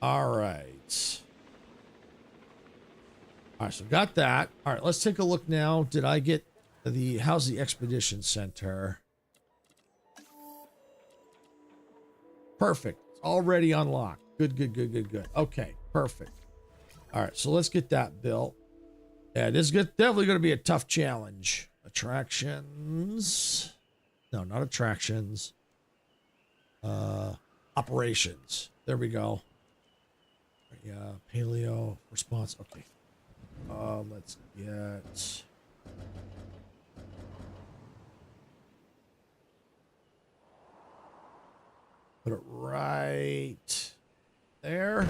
All right. All right, so got that. All right, let's take a look now. Did I get the, how's the expedition center? Perfect. It's already unlocked. Good, good, good, good, good. Okay, perfect. All right, so let's get that built. Yeah, this is definitely going to be a tough challenge. Attractions. No, not attractions. Operations. There we go. Yeah, paleo response. Okay. Let's get... Put it right there.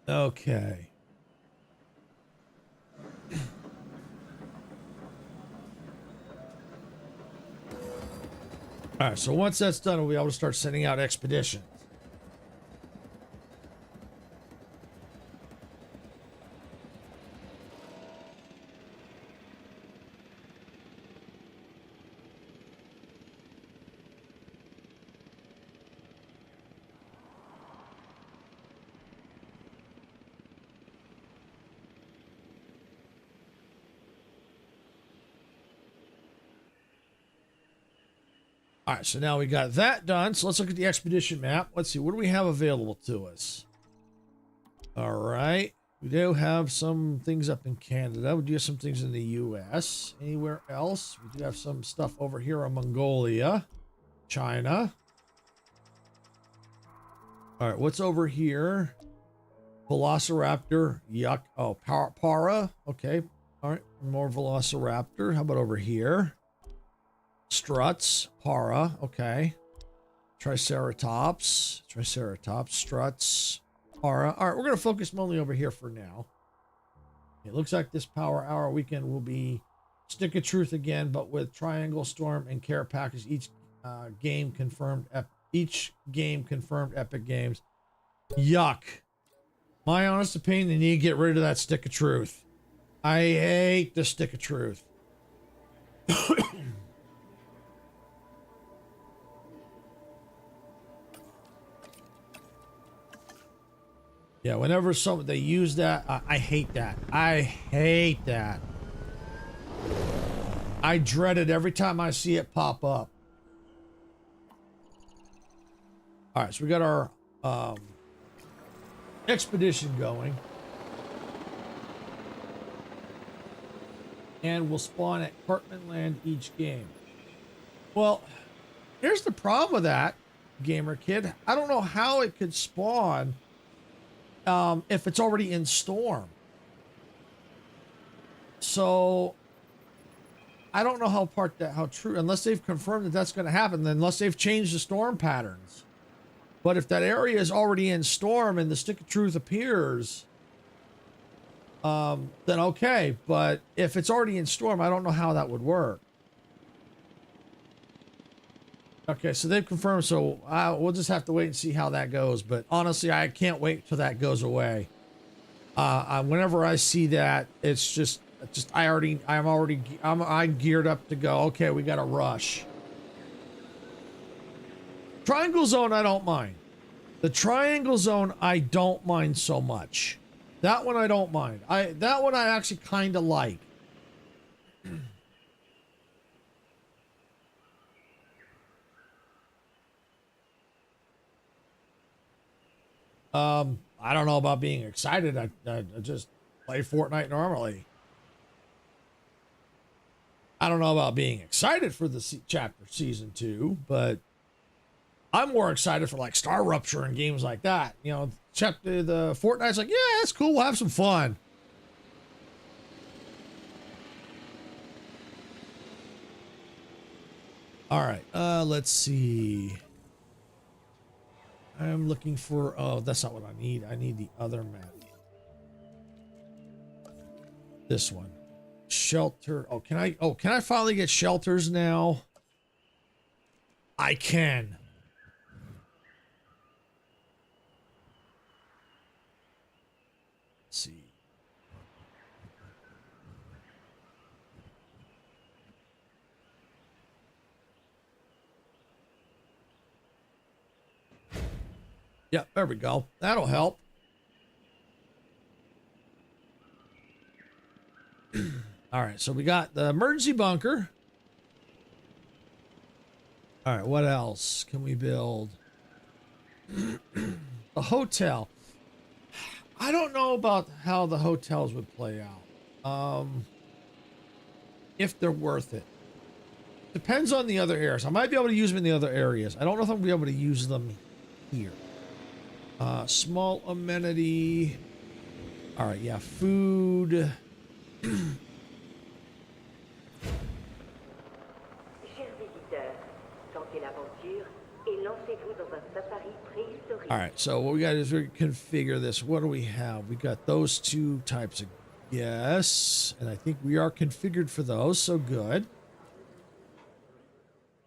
Okay. All right, so once that's done, we'll be able to start sending out expeditions. All right, so now we got that done. So let's look at the expedition map. Let's see, what do we have available to us? All right, we do have some things up in Canada. We do have some things in the U.S. Anywhere else? We do have some stuff over here in Mongolia, China. All right, what's over here? Velociraptor, yuck. Oh, para. Okay, all right, more Velociraptor. How about over here? Struts, para, okay. Triceratops, struts, para. All right, we're going to focus mainly over here for now. It looks like this Power Hour weekend will be Stick of Truth again, but with Triangle Storm and Care Package. Each game confirmed Epic Games. Yuck. My honest opinion, they need to get rid of that Stick of Truth. I hate the Stick of Truth. Yeah, whenever they use that, I hate that. I hate that. I dread it every time I see it pop up. All right, so we got our expedition going. And we'll spawn at Cartman Land each game. Well, here's the problem with that, Gamer Kid. I don't know how it could spawn if it's already in storm. So I don't know how true, unless they've confirmed that that's going to happen, unless they've changed the storm patterns. But if that area is already in storm and the stick of truth appears, then okay. But if it's already in storm, I don't know how that would work. Okay, so they've confirmed, so we'll just have to wait and see how that goes. But honestly, I can't wait till that goes away. Whenever I see that, it's just I'm geared up to go. Okay, we got to rush. Triangle zone, I don't mind. The triangle zone, I don't mind so much. That one I don't mind. That one I actually kind of like. I don't know about being excited. I just play Fortnite normally. I don't know about being excited for the chapter season 2, but I'm more excited for like Star Rupture and games like that. You know, the Fortnite's like, yeah, that's cool. We'll have some fun. All right. Let's see. I'm looking for, oh, that's not what I need. I need the other map. This one. Shelter. Oh, can I finally get shelters now? I can. Let's see. Yeah, there we go. That'll help. All right, so we got the emergency bunker. All right, what else can we build? The hotel. I don't know about how the hotels would play out. If they're worth it. Depends on the other areas. I might be able to use them in the other areas. I don't know if I'm going to be able to use them here. Small amenity. All right, yeah, food. All right, so what we got is we configure this. What do we have? We got those two types of yes, and I think we are configured for those, so good.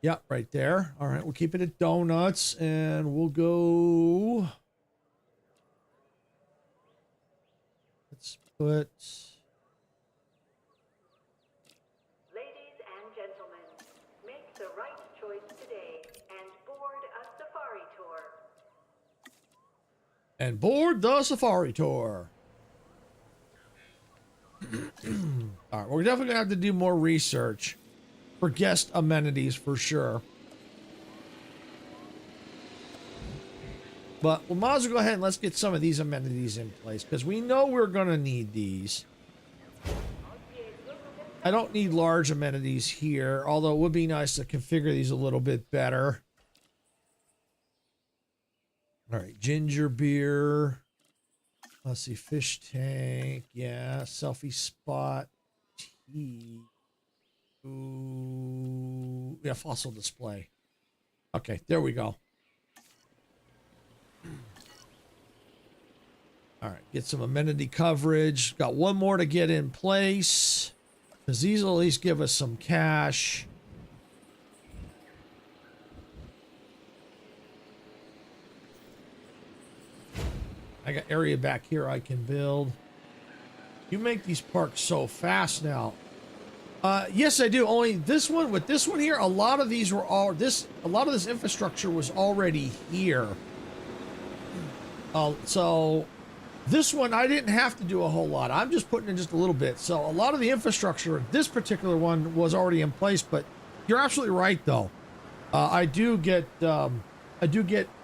Yep, right there. All right, we'll keep it at donuts, and we'll go. Let's put. Ladies and gentlemen, make the right choice today and board a safari tour. And board the safari tour. All right, we're definitely gonna have to do more research for guest amenities for sure. But we might as well go ahead and let's get some of these amenities in place because we know we're gonna need these. I don't need large amenities here, although it would be nice to configure these a little bit better. All right, ginger beer. Let's see, fish tank. Yeah, selfie spot. Tea. Ooh, yeah, fossil display. Okay, there we go. All right, get some amenity coverage. Got one more to get in place because these will at least give us some cash. I got area back here I can build. You make these parks so fast now. Yes, I do. Only this one, with this one here, a lot of these were all a lot of this infrastructure was already here. So this one I didn't have to do a whole lot. I'm just putting in just a little bit. So a lot of the infrastructure, this particular one was already in place, but you're absolutely right though. I do get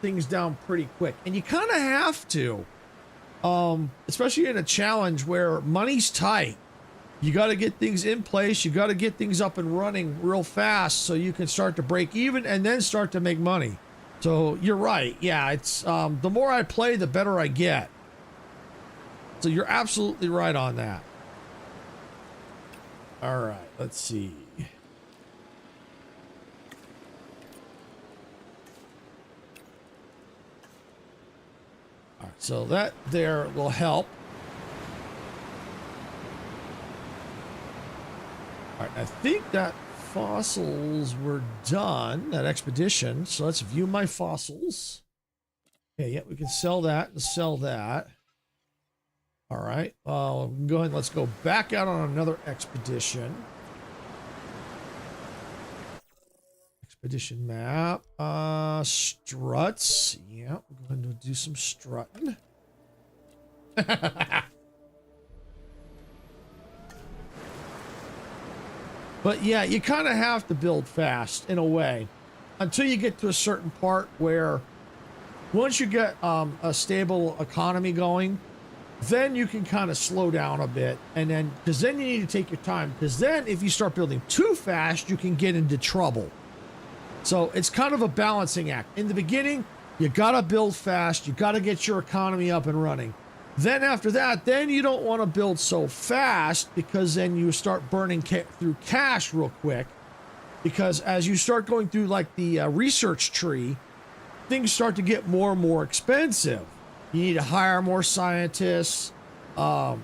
things down pretty quick, and you kind of have to, especially in a challenge where money's tight. You got to get things in place. You got to get things up and running real fast so you can start to break even and then start to make money. So you're right. Yeah, it's the more I play, the better I get. So you're absolutely right on that. All right, let's see. All right, so that there will help. All right, I think that fossils were done, that expedition. So let's view my fossils. Okay, yeah, we can sell that and sell that. All right, go ahead. Let's go back out on another expedition. Expedition map. Struts. Yeah, we're going to do some strutting. But yeah, you kind of have to build fast in a way until you get to a certain part where once you get a stable economy going, then you can kind of slow down a bit. And then, because then you need to take your time, because then if you start building too fast, you can get into trouble. So it's kind of a balancing act. In the beginning, you got to build fast. You got to get your economy up and running. Then after that, then you don't want to build so fast because then you start burning through cash real quick. Because as you start going through like the research tree, things start to get more and more expensive. You need to hire more scientists, getting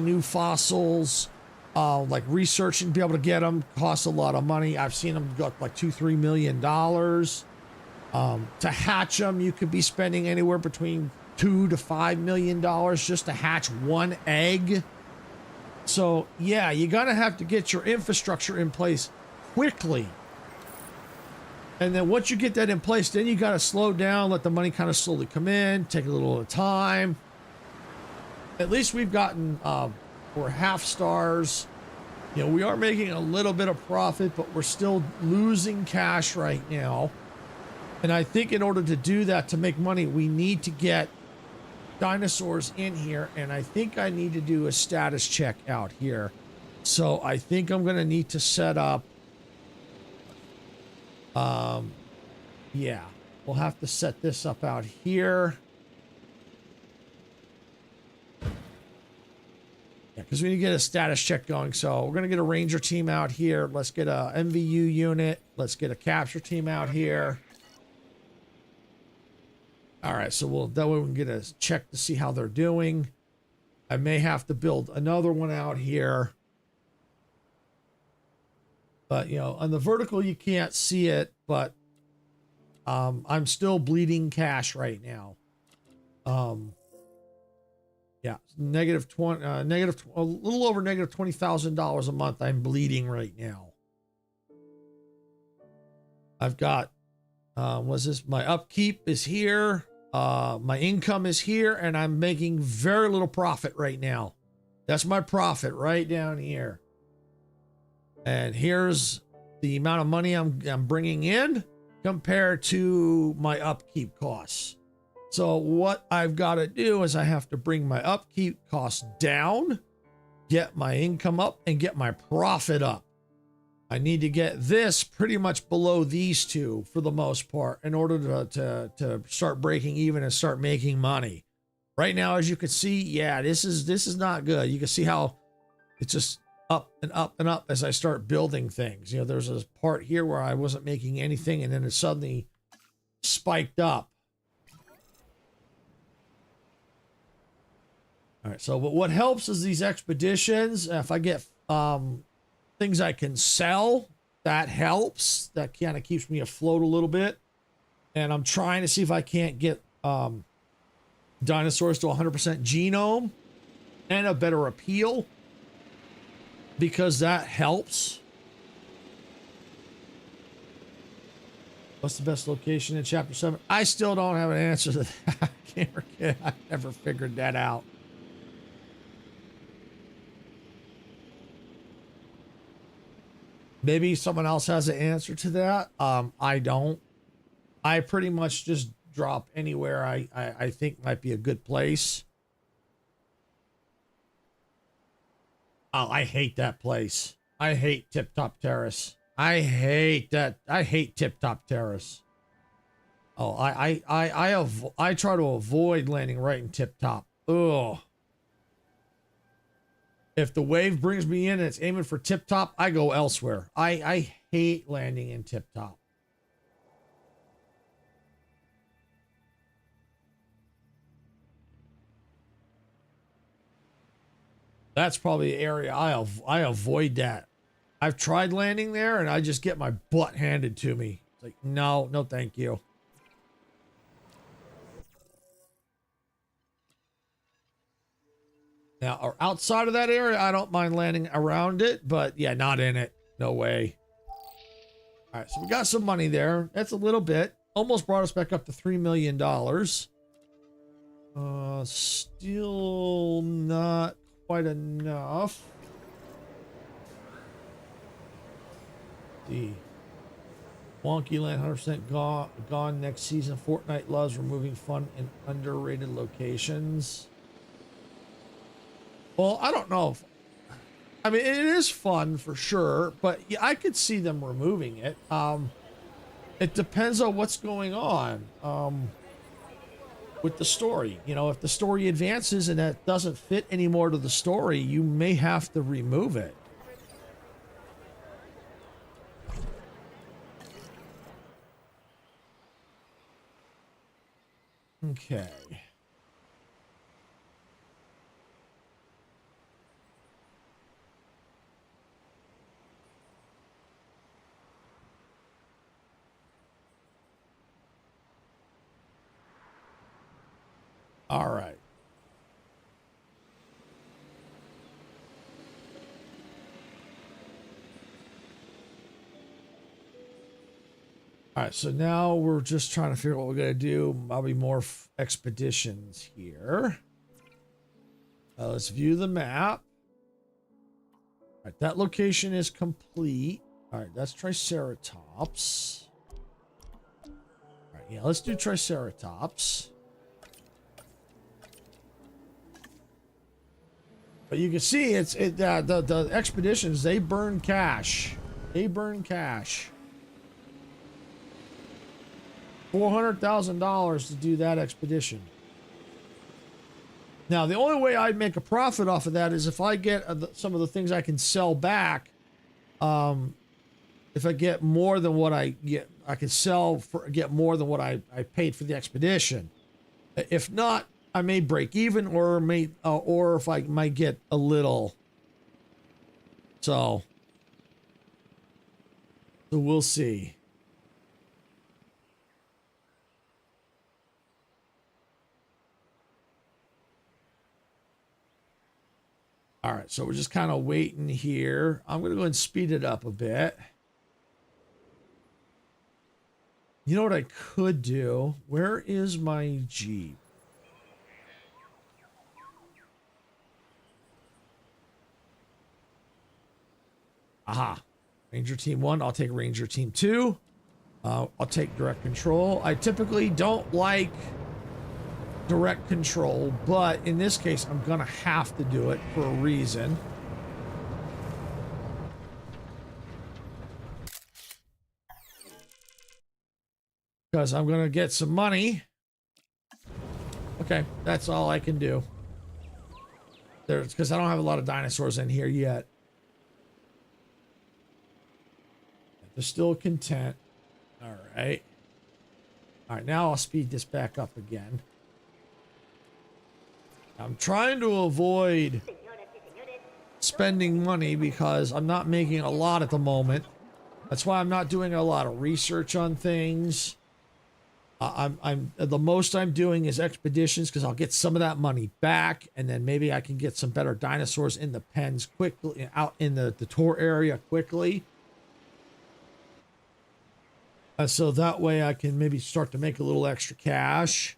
new fossils, like researching, be able to get them costs a lot of money. I've seen them go up like $2-3 million. To hatch them, you could be spending anywhere between $2 to $5 million just to hatch one egg. So yeah, you're gonna have to get your infrastructure in place quickly. And then once you get that in place, then you got to slow down, let the money kind of slowly come in, take a little time. At least we've gotten, we're half stars. You know, we are making a little bit of profit, but we're still losing cash right now. And I think in order to do that, to make money, we need to get dinosaurs in here. And I think I need to do a status check out here. So I think I'm going to need to set up, yeah, we'll have to set this up out here. Yeah, because we need to get a status check going. So we're going to get a ranger team out here. Let's get a MVU unit. Let's get a capture team out here. All right, so that way we can get a check to see how they're doing. I may have to build another one out here. But, you know, on the vertical, you can't see it, but I'm still bleeding cash right now. Yeah, a little over negative $20,000 a month. I'm bleeding right now. I've got, my upkeep is here. My income is here, and I'm making very little profit right now. That's my profit right down here. And here's the amount of money I'm bringing in compared to my upkeep costs. So what I've got to do is I have to bring my upkeep costs down, get my income up, and get my profit up. I need to get this pretty much below these two for the most part in order to start breaking even and start making money. Right now, as you can see, yeah, this is not good. You can see how it's just up and up and up as I start building things. You know, there's this part here where I wasn't making anything, and then it suddenly spiked up. All right, so what helps is these expeditions. If I get things I can sell, that helps. That kind of keeps me afloat a little bit. And I'm trying to see if I can't get dinosaurs to 100% genome and a better appeal, because that helps. What's the best location in Chapter 7? I still don't have an answer to that. I never figured that out. Maybe someone else has an answer to that. I don't. I pretty much just drop anywhere I think might be a good place. Oh, I hate that place. I hate Tip Top Terrace. I hate that. I hate Tip Top Terrace. Oh, I try to avoid landing right in tip top. Ugh. If the wave brings me in and it's aiming for tip top, I go elsewhere. I hate landing in tip top. That's probably the area I avoid that. I've tried landing there and I just get my butt handed to me. It's like, no, no, thank you. Now, or outside of that area, I don't mind landing around it, but yeah, not in it. No way. All right, so we got some money there. That's a little bit. Almost brought us back up to $3 million. Still not quite enough. The Wonky Land 100% gone next season. Fortnite loves removing fun in underrated locations. Well, I don't know. I mean, it is fun for sure, but yeah, I could see them removing it. It depends on what's going on with the story. You know, if the story advances and that doesn't fit anymore to the story, you may have to remove it. Okay. All right. All right, so now we're just trying to figure out what we're going to do. Probably more expeditions here. Let's view the map. All right, that location is complete. All right, that's Triceratops. All right, yeah, let's do Triceratops. But you can see the expeditions, they burn cash. They burn cash. $400,000 to do that expedition. Now, the only way I'd make a profit off of that is if I get some of the things I can sell back. If I get more than what I get, I can sell for get more than what I paid for the expedition. If not, I may break even, or if I might get a little. So we'll see. All right, so we're just kind of waiting here. I'm going to go and speed it up a bit. You know what I could do? Where is my Jeep? Aha. Ranger Team 1. I'll take Ranger Team 2. I'll take direct control. I typically don't like direct control, but in this case, I'm going to have to do it for a reason. Because I'm going to get some money. Okay, that's all I can do. There's because I don't have a lot of dinosaurs in here yet. They're still content. All right. All right, now I'll speed this back up again. I'm trying to avoid spending money because I'm not making a lot at the moment. That's why I'm not doing a lot of research on things. I'm the most I'm doing is expeditions because I'll get some of that money back, and then maybe I can get some better dinosaurs in the pens quickly, out in the tour area quickly. So that way I can maybe start to make a little extra cash.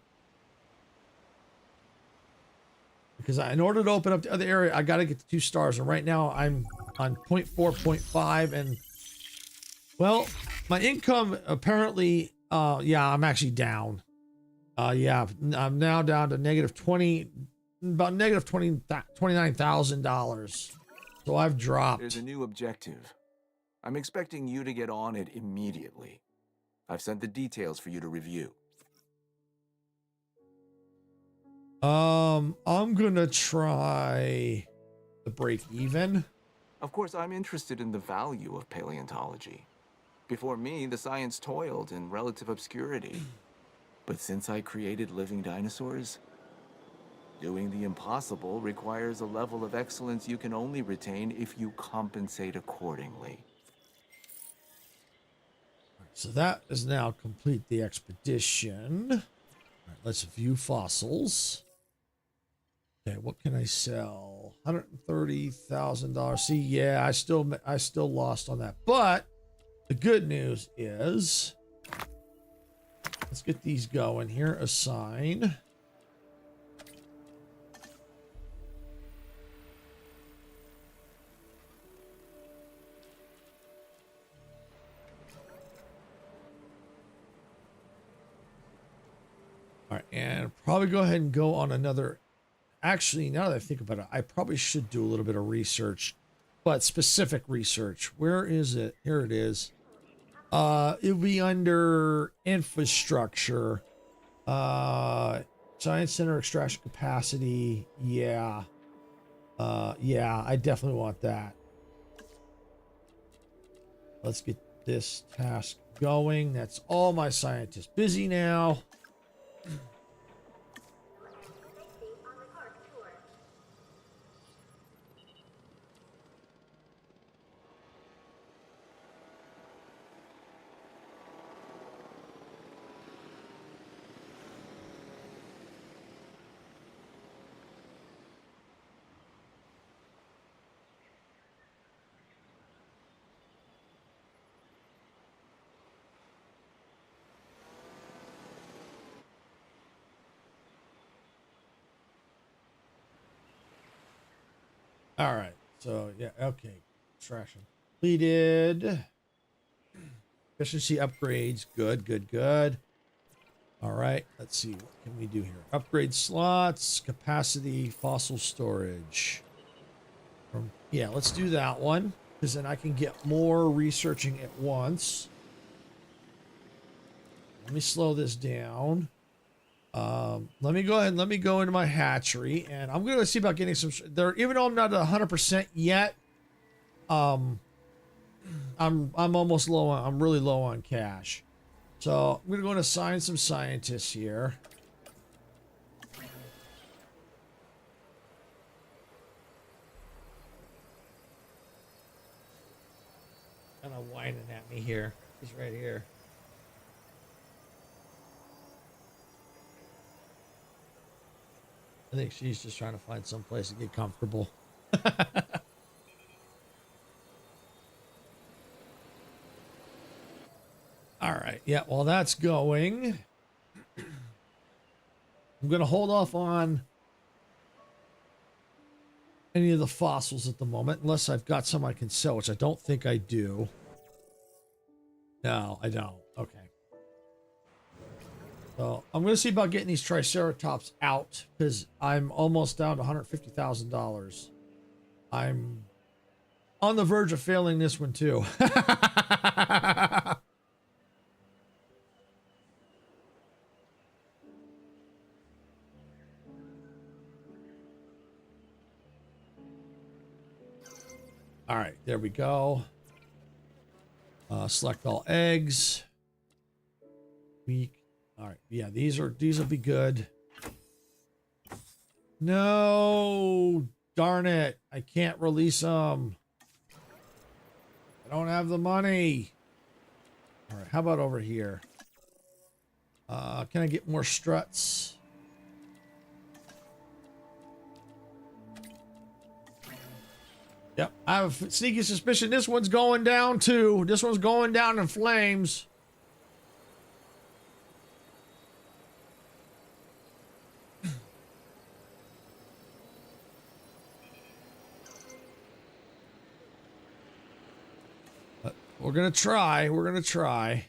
Because in order to open up the other area, I got to get to 2 stars. And right now I'm on 0.4, 0.5. And, well, my income apparently, yeah, I'm actually down. Yeah, I'm now down to negative 20, about negative $29,000. So I've dropped. There's a new objective. I'm expecting you to get on it immediately. I've sent the details for you to review. I'm gonna try the break even. Of course, I'm interested in the value of paleontology. Before me, the science toiled in relative obscurity. But since I created living dinosaurs, doing the impossible requires a level of excellence you can only retain if you compensate accordingly. So that is now complete the expedition. All right, let's view fossils. Okay, what can I sell? $130,000. See, yeah, I still lost on that. But the good news is, let's get these going here. Assign. All right, and probably go ahead and go on another. Actually, now that I think about it, I probably should do a little bit of research, but specific research. Where is it? Here it is. It'll be under infrastructure. Science center extraction capacity. Yeah. Yeah, I definitely want that. Let's get this task going. That's all my scientists busy now. All right. So, yeah, okay. Extraction completed. Efficiency upgrades. Good, good, good. All right. Let's see. What can we do here? Upgrade slots, capacity, fossil storage. Yeah, let's do that one, because then I can get more researching at once. Let me slow this down. Let me go ahead and let me go into my hatchery, and I'm gonna see about getting some there. Even though I'm not 100% yet, I'm almost low on. I'm really low on cash, so I'm gonna go and assign some scientists here. Kind of whining at me here. He's right here. I think she's just trying to find some place to get comfortable. All right. Yeah, while that's going, I'm going to hold off on any of the fossils at the moment, unless I've got some I can sell, which I don't think I do. No, I don't. Okay. So I'm going to see about getting these Triceratops out, because I'm almost down to $150,000. I'm on the verge of failing this one too. All right, there we go. Select all eggs. Weak. All right, yeah, these will be good. No, darn it. I can't release them. I don't have the money. All right, how about over here? Can I get more struts? Yep, I have a sneaky suspicion this one's going down too. This one's going down in flames. We're gonna try. We're gonna try.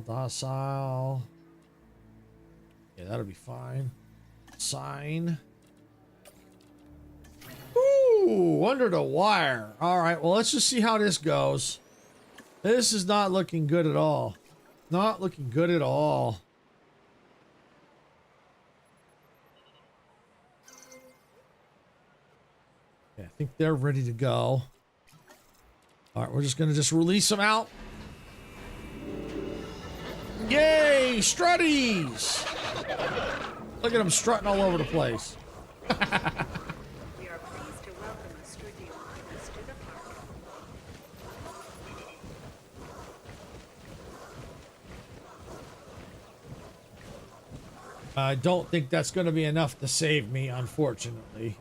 Docile. Yeah, Okay, that'll be fine. Sign. Ooh, under the wire. All right, well, let's just see how this goes. This is not looking good at all. Not looking good at all. Okay, I think they're ready to go. All right, we're just going to just release them out. Yay, strutties! Look at them strutting all over the place. We are pleased to welcome the Struthi Lions to the park. I don't think that's going to be enough to save me, unfortunately.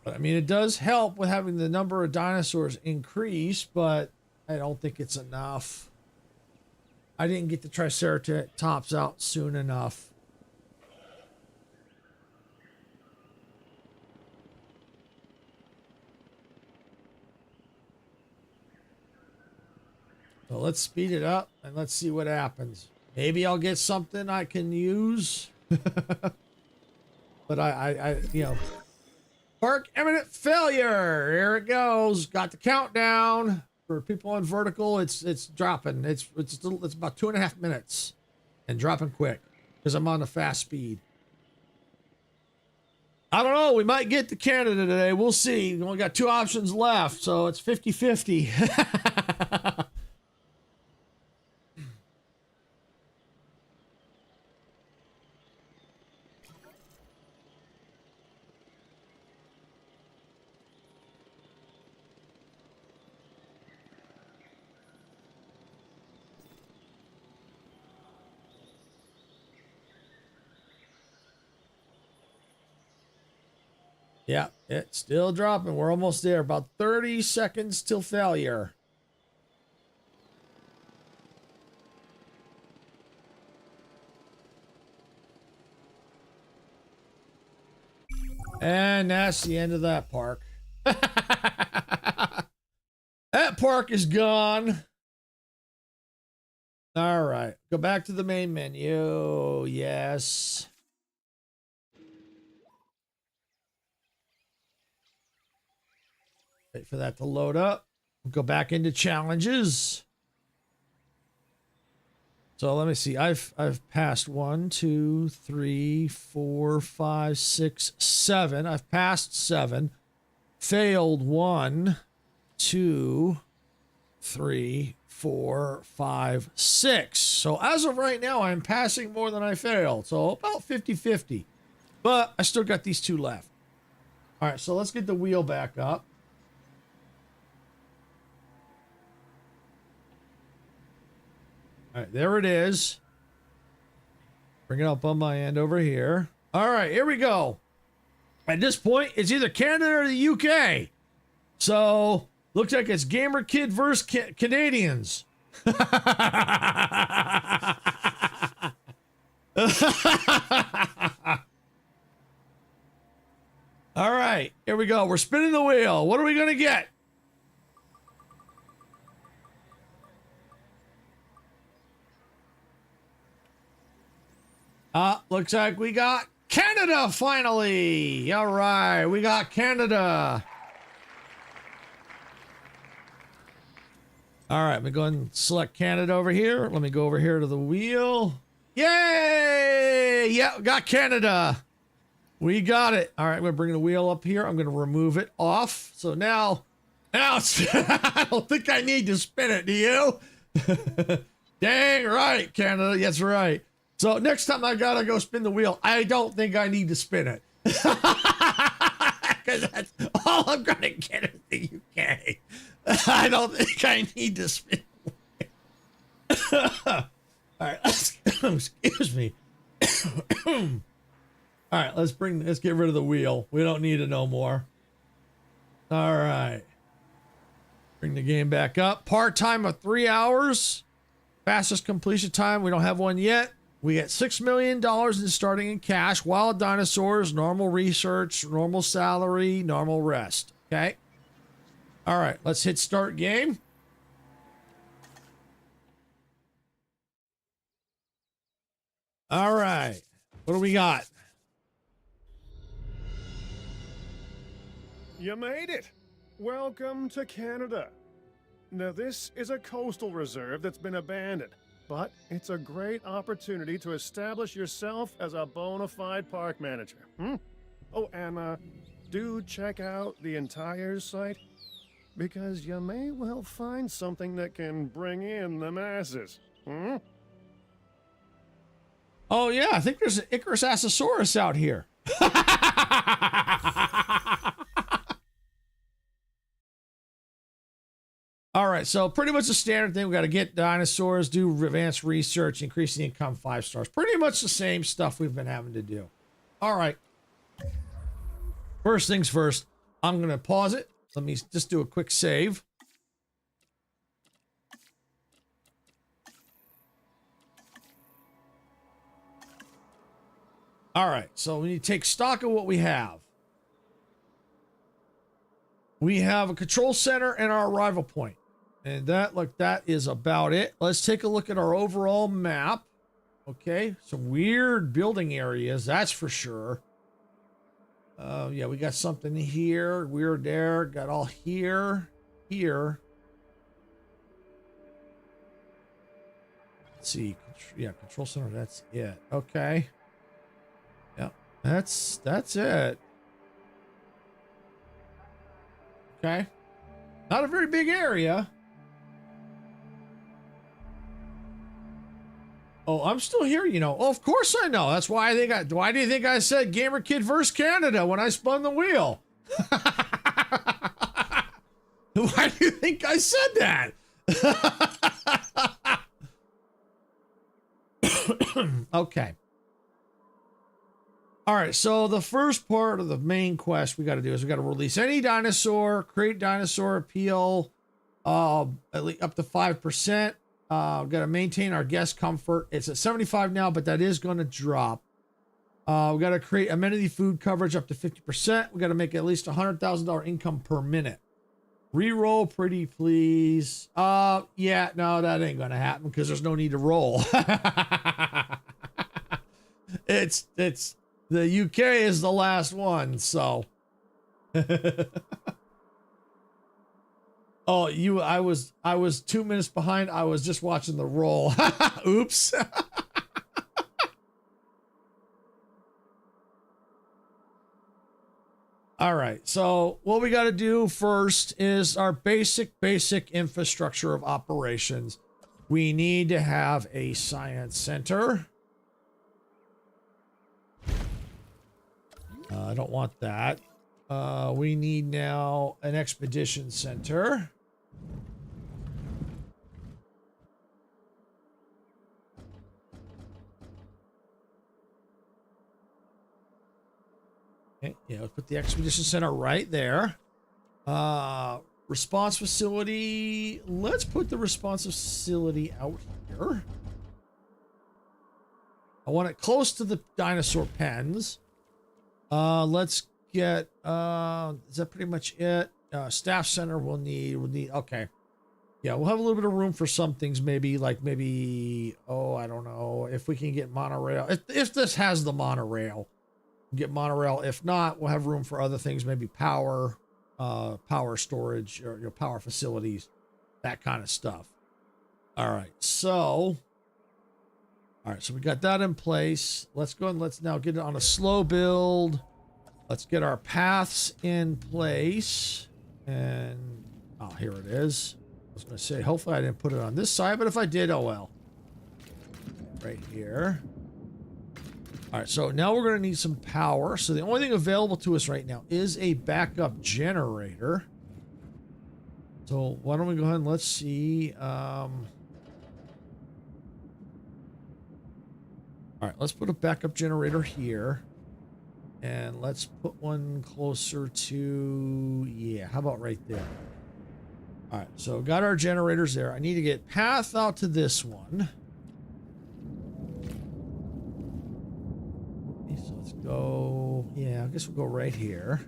But I mean, it does help with having the number of dinosaurs increase, but I don't think it's enough. I didn't get the Triceratops out soon enough. So let's speed it up and let's see what happens. Maybe I'll get something I can use. But I, you know, park imminent failure. Here it goes. Got the countdown for people on vertical. It's dropping. It's about 2.5 minutes and dropping quick because I'm on the fast speed. I don't know. We might get to Canada today. We'll see. We only got 2 options left, so it's 50-50. Yeah, it's still dropping. We're almost there. About 30 seconds till failure. And that's the end of that park. That park is gone. All right, go back to the main menu. Yes. Wait for that to load up. Go back into challenges. So let me see. I've passed 1, 2, 3, 4, 5, 6, 7. I've passed 7. Failed 1, 2, 3, 4, 5, 6. So as of right now, I'm passing more than I failed. So about 50-50. But I still got these 2 left. All right, so let's get the wheel back up. All right, there it is. Bring it up on my end over here. All right, here we go. At this point, it's either Canada or the UK. So, looks like it's Gamer Kid versus Canadians. All right, here we go. We're spinning the wheel. What are we going to get? Looks like we got Canada finally. All right, we got Canada. All right, let me go ahead and select Canada over here. Let me go over here to the wheel. Yay! Yeah, got Canada. We got it. All right, I'm gonna bring the wheel up here. I'm gonna remove it off. So now it's, I don't think I need to spin it, do you? Dang right, Canada. That's right. So next time I gotta go spin the wheel, I don't think I need to spin it. Because that's all I'm gonna get is the UK. I don't think I need to spin the wheel. All right, excuse me. All right, let's get rid of the wheel. We don't need it no more. All right. Bring the game back up. Part time of 3 hours. Fastest completion time. We don't have one yet. We get $6 million in starting in cash, wild dinosaurs, normal research, normal salary, normal rest. Okay. All right, let's hit start game. All right. What do we got? You made it! Welcome to Canada. Now this is a coastal reserve that's been abandoned, but it's a great opportunity to establish yourself as a bona fide park manager. Oh, and do check out the entire site, because you may well find something that can bring in the masses. Oh yeah, I think there's an Icarus Assasaurus out here. All right, so pretty much the standard thing. We got to get dinosaurs, do advanced research, increase the income 5 stars. Pretty much the same stuff we've been having to do. All right. First things first, I'm going to pause it. Let me just do a quick save. All right, so we need to take stock of what we have. We have a control center and our arrival point. And that is about it. Let's take a look at our overall map. Okay, some weird building areas, that's for sure. Yeah, we got something here, weird there, got all here, here. Let's see, yeah, control center, that's it. Okay. Yeah, that's it. Okay. Not a very big area. Oh, I'm still here, you know. Oh, of course I know. That's why why do you think I said Gamer Kid vs. Canada when I spun the wheel? Why do you think I said that? Okay. All right, so the first part of the main quest we got to do is we got to release any dinosaur, create dinosaur appeal, at least up to 5%. We got to maintain our guest comfort. It's at 75 now, but that is going to drop. We got to create amenity food coverage up to 50%. We got to make at least $100,000 income per minute. Reroll, pretty please. Yeah, no, that ain't going to happen because there's no need to roll. It's the UK is the last one, so. Oh, I was 2 minutes behind. I was just watching the roll. Oops. All right. So what we got to do first is our basic infrastructure of operations. We need to have a science center. I don't want that. We need now an expedition center. Okay, yeah, let's put the expedition center right there. Response facility. Let's put the response facility out here. I want it close to the dinosaur pens. Let's get, is that pretty much it? Staff center we'll need, okay. Yeah, we'll have a little bit of room for some things, maybe, oh, I don't know, if we can get monorail. If this has the monorail, get monorail. If not, we'll have room for other things, maybe power storage, or power facilities, that kind of stuff. All right, so we got that in place. Let's go and let's now get it on a slow build. Let's get our paths in place. And, oh, here it is. I was going to say, hopefully I didn't put it on this side, but if I did, oh well. Right here. All right, so now we're going to need some power. So the only thing available to us right now is a backup generator. So why don't we go ahead and let's see. All right, let's put a backup generator here. And let's put one closer to, yeah, how about right there? All right, so got our generators there. I need to get path out to this one. go, yeah, I guess we'll go right here.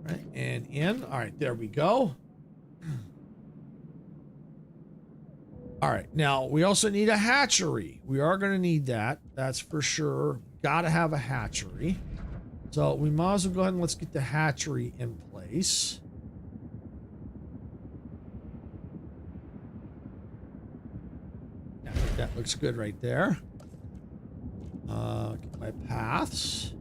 Right, and in. All right, there we go. All right, now we also need a hatchery. We are going to need that. That's for sure. Got to have a hatchery. So we might as well go ahead and let's get the hatchery in place. I think that looks good right there. Get my paths.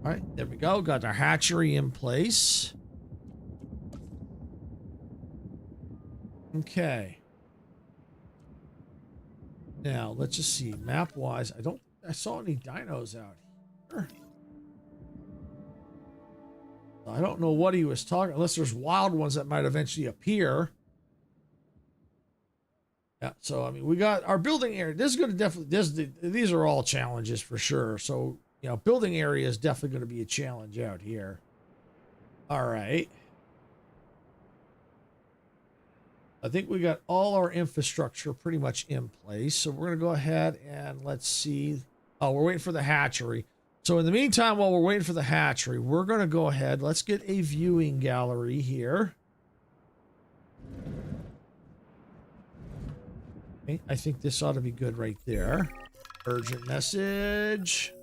All right, there we go. Got our hatchery in place. Okay. Now, let's just see. Map-wise, I saw any dinos out here. I don't know what he was talking, unless there's wild ones that might eventually appear. Yeah, so, I mean, we got our building area. This is going to definitely, these are all challenges for sure. So, you know, building area is definitely going to be a challenge out here. All right. I think we got all our infrastructure pretty much in place. So we're going to go ahead and let's see. Oh, we're waiting for the hatchery. So in the meantime, while we're waiting for the hatchery, we're going to go ahead. Let's get a viewing gallery here. Okay, I think this ought to be good right there. Urgent message.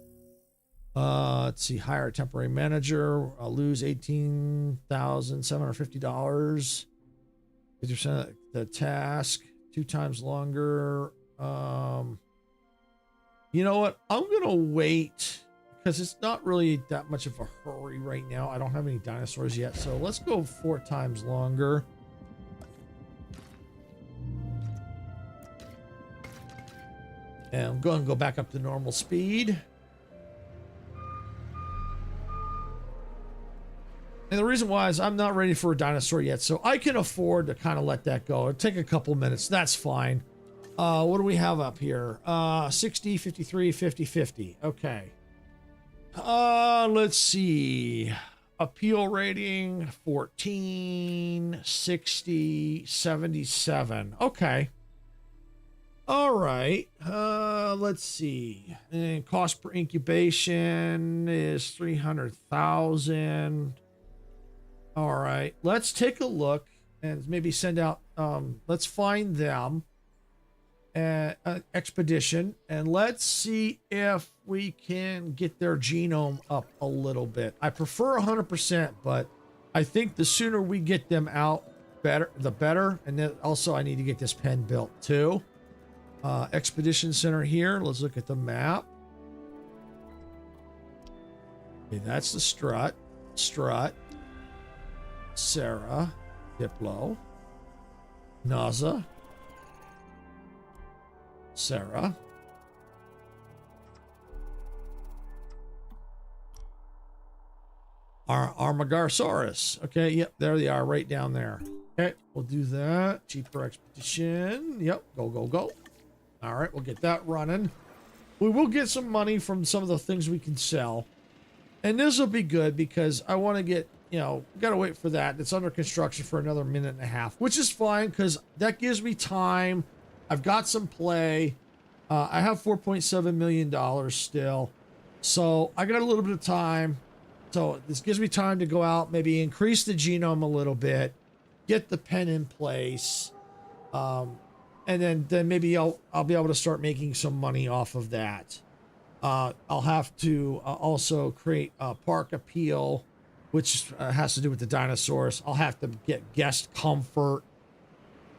Let's see. Hire a temporary manager. I'll lose $18,750. 50% of the task, 2 times longer. You know what? I'm going to wait because it's not really that much of a hurry right now. I don't have any dinosaurs yet. So let's go 4 times longer. And I'm going to go back up to normal speed. And the reason why is I'm not ready for a dinosaur yet, so I can afford to kind of let that go. It'll take a couple minutes. That's fine. What do we have up here? 60, 53, 50, 50. Okay. Let's see. Appeal rating, 14, 60, 77. Okay. All right. Let's see. And cost per incubation is 300,000. All right, let's take a look and maybe send out, let's find them an expedition and let's see if we can get their genome up a little bit. I prefer 100%, but I think the sooner we get them out, the better. And then also I need to get this pen built too. Expedition center here. Let's look at the map. Okay, that's the strut. Sarah, Diplo, Naza, Sarah, Armagarsaurus. Okay, yep, there they are, right down there. Okay, we'll do that. Cheaper expedition. Yep, go. All right, we'll get that running. We will get some money from some of the things we can sell. And this will be good because I want to get, you know, got to wait for that. It's under construction for another minute and a half, which is fine because that gives me time. I've got some play. I have $4.7 million still. So I got a little bit of time. So this gives me time to go out, maybe increase the genome a little bit, get the pen in place. And then maybe I'll be able to start making some money off of that. I'll have to also create a park appeal, which has to do with the dinosaurs. I'll have to get guest comfort.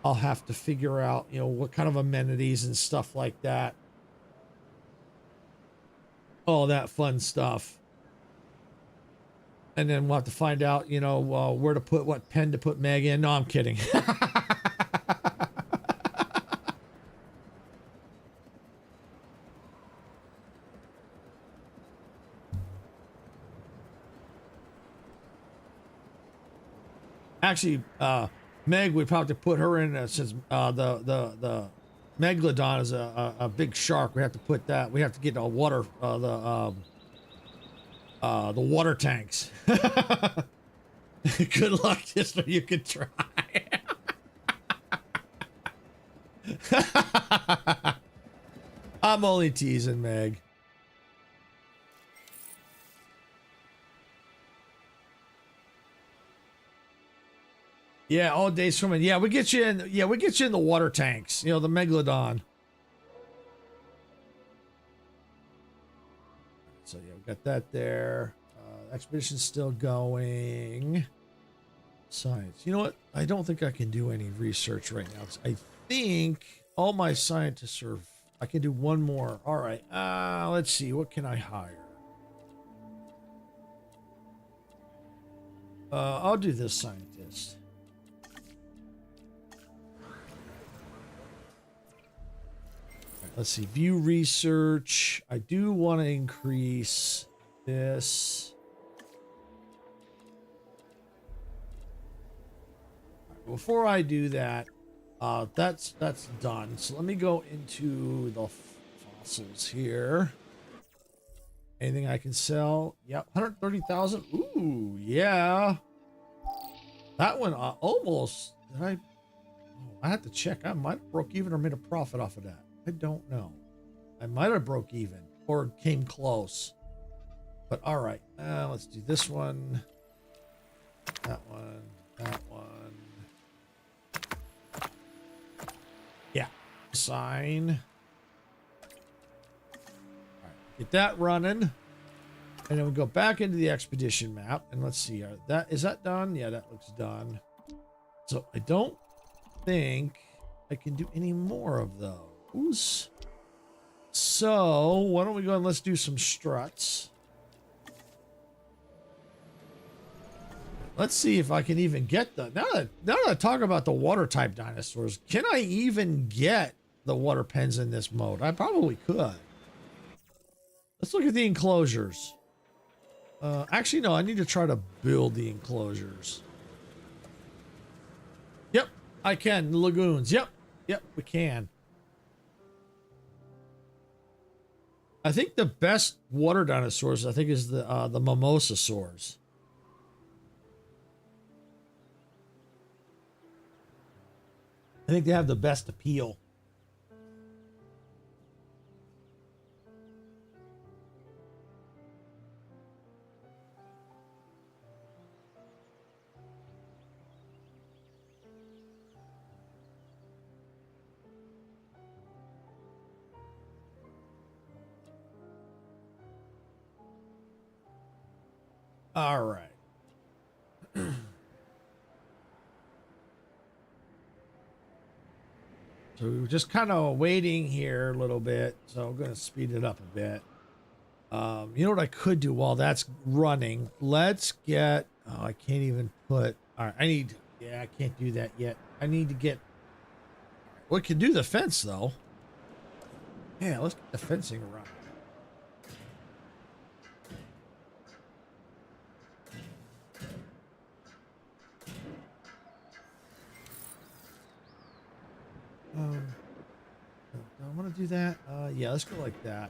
I'll have to figure out, you know, what kind of amenities and stuff like that. All that fun stuff. And then we'll have to find out, you know, where to put, what pen to put Meg in. No, I'm kidding. Actually, Meg, we probably put her in since the Megalodon is a big shark. We have to put that. We have to get the water, the water tanks. Good luck, just so you can try. I'm only teasing, Meg. Yeah, all day swimming. Yeah, we get you in. Yeah, we get you in the water tanks. You know, the megalodon. So yeah, we got that there. Expedition's still going. Science. You know what? I don't think I can do any research right now. I think all my scientists are. I can do one more. All right. Let's see. What can I hire? I'll do this scientist. Let's see, view research. I do want to increase this. Before I do that, that's done. So let me go into the fossils here. Anything I can sell? Yep, 130,000. Ooh, yeah. That one almost. Did I? Oh, I have to check. I might have broke even or made a profit off of that. I don't know. I might have broke even or came close. But all right, let's do this one. That one. That one. Yeah. Sign. All right, get that running. And then we go back into the expedition map. And let's see. Is that done? Yeah, that looks done. So I don't think I can do any more of those. So why don't we go and let's do some struts. Let's see if I can even get the now that I talk about the water type dinosaurs, can I even get the water pens in this mode? I probably could. Let's look at the enclosures. Actually no, I need to try to build the enclosures. Yep, I can. The lagoons. Yep, we can. I think the best water dinosaurs, I think, is the mimosasaurs. I think they have the best appeal. All right. So we were just kind of waiting here a little bit. So I'm going to speed it up a bit. You know what I could do while that's running? Let's get... Oh, I can't even put... All right, I need... Yeah, I can't do that yet. I need to get... We can do the fence, though. Yeah, let's get the fencing around. I want to do that. Yeah, let's go like that.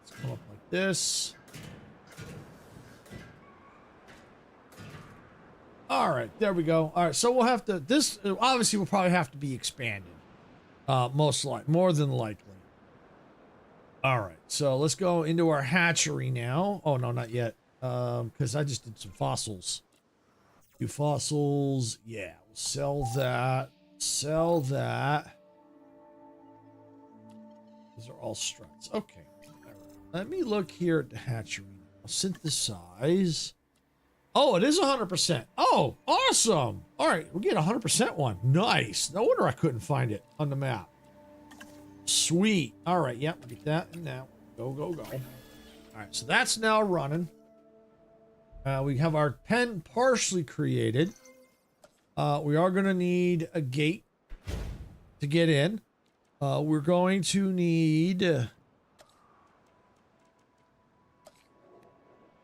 Let's come up like this. All right, there we go. All right, so we'll have to. This obviously will probably have to be expanded. More than likely. All right, so let's go into our hatchery now. Oh no, not yet. Because I just did some fossils. Do fossils. Yeah, we'll sell that. Sell that. These are all struts. Okay. All right. Let me look here at the hatchery. I'll synthesize. Oh, it is 100%. Oh, awesome. All right, we get 100% one. Nice. No wonder I couldn't find it on the map. Sweet. All right, yep, get that and now. Go, go, go. All right, so that's now running. We have our pen partially created. We are going to need a gate to get in. We're going to need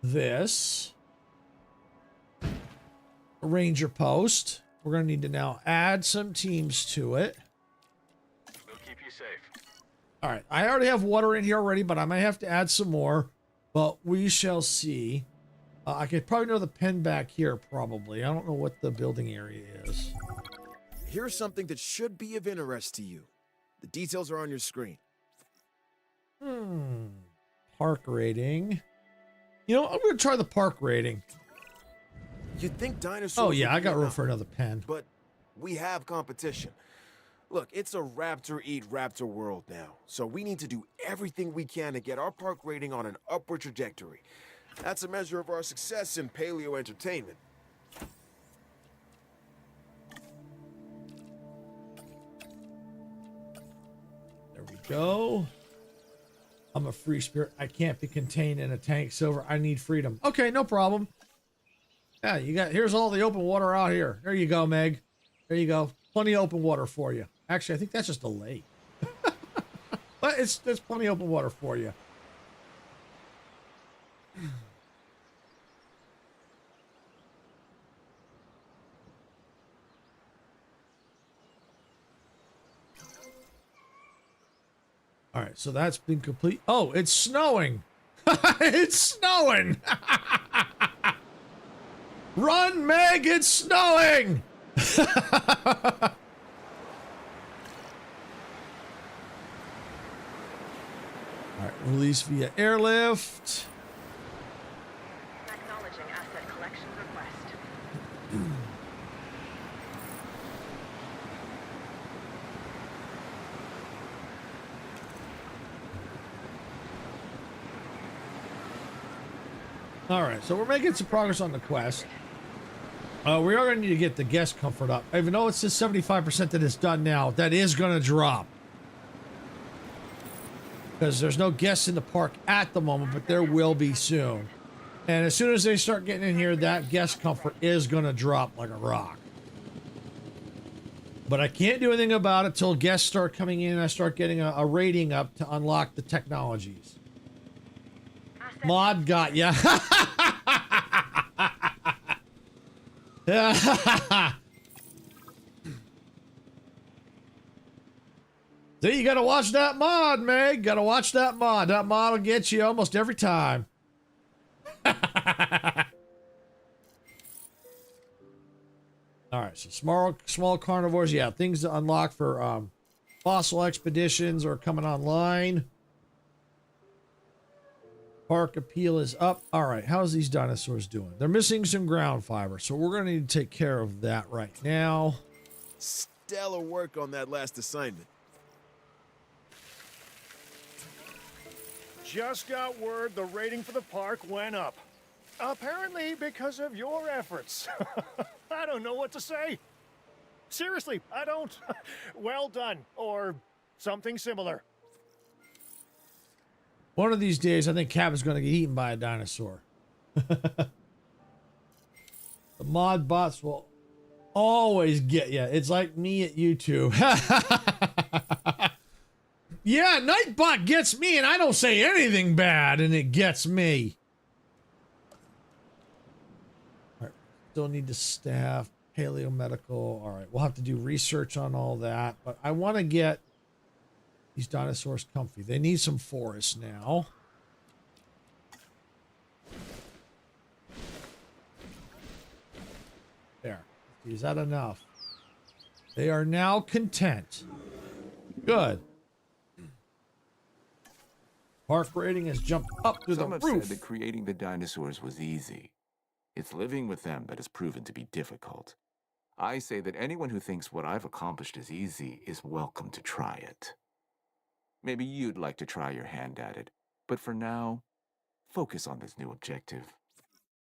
this. A ranger post. We're going to need to now add some teams to it. We'll keep you All right, I already have water in here already, but I might have to add some more. But we shall see. I could probably know the pen back here, probably. I don't know what the building area is. Here's something that should be of interest to you. The details are on your screen. Park rating. You know, I'm going to try the park rating. You'd think dinosaurs. Oh, yeah, would I be got room enough, for another pen. But we have competition. Look, it's a raptor eat raptor world now, so we need to do everything we can to get our park rating on an upward trajectory. That's a measure of our success in paleo entertainment. There we go. I'm a free spirit. I can't be contained in a tank silver. I need freedom. Okay, no problem. Yeah, you got, here's all the open water out here. There you go, Meg. There you go. Plenty of open water for you. Actually, I think that's just a lake. But there's plenty of open water for you. All right, so that's been complete. Oh, it's snowing. It's snowing. Run, Meg, it's snowing. All right, release via airlift. Acknowledging asset collection request. All right, so we're making some progress on the quest. We are going to need to get the guest comfort up. Even though it says 75% that it's done now, that is going to drop. Because there's no guests in the park at the moment, but there will be soon. And as soon as they start getting in here, that guest comfort is going to drop like a rock. But I can't do anything about it till guests start coming in and I start getting a rating up to unlock the technologies. Mod got ya. See, you gotta watch that mod, Meg. Gotta watch that mod. That mod will get you almost every time. All right, so small carnivores. Yeah, things to unlock for fossil expeditions are coming online. Park appeal is up. All right, how's these dinosaurs doing? They're missing some ground fiber, so we're going to need to take care of that right now. Stellar work on that last assignment. Just got word the rating for the park went up. Apparently because of your efforts. I don't know what to say. Seriously, I don't. Well done, or something similar. One of these days, I think Cap is going to get eaten by a dinosaur. The mod bots will always get you. It's like me at YouTube. Yeah, Nightbot gets me, and I don't say anything bad, and it gets me. All right, still need to staff paleomedical. All right, we'll have to do research on all that, but I want to get these dinosaurs comfy. They need some forest now. There. Is that enough? They are now content. Good. Park rating has jumped up to the Some have roof. said that creating the dinosaurs was easy. It's living with them that has proven to be difficult. I say that anyone who thinks what I've accomplished is easy is welcome to try it. Maybe you'd like to try your hand at it, but for now, focus on this new objective.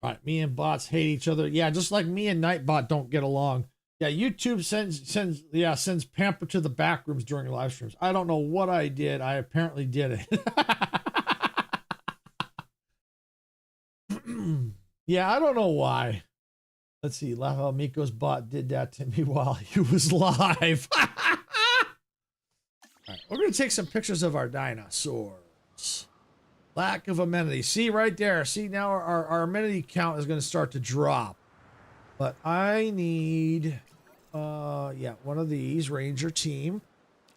All right, me and bots hate each other. Yeah, just like me and Nightbot don't get along. Yeah, YouTube sends Pamper to the back rooms during live streams. I don't know what I did. I apparently did it. Yeah, I don't know why. Let's see. Miko's bot did that to me while he was live. All right, we're going to take some pictures of our dinosaurs. Lack of amenities. See right there. See now our amenity count is going to start to drop. But I need, one of these. Ranger team.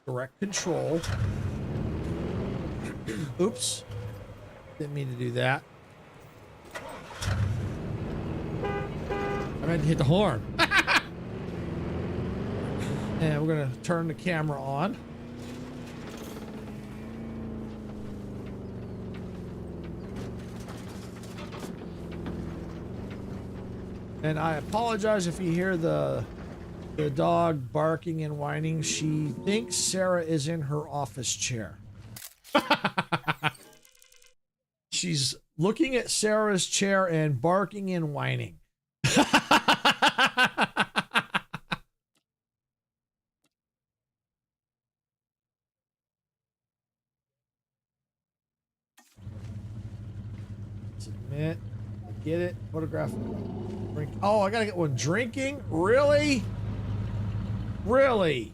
Direct control. Oops. Didn't mean to do that. I meant to hit the horn. And we're going to turn the camera on. And I apologize if you hear the dog barking and whining. She thinks Sarah is in her office chair. She's looking at Sarah's chair and barking and whining. Submit. I get it. Photograph. Drink. Oh, I gotta get one. Drinking? Really? Really?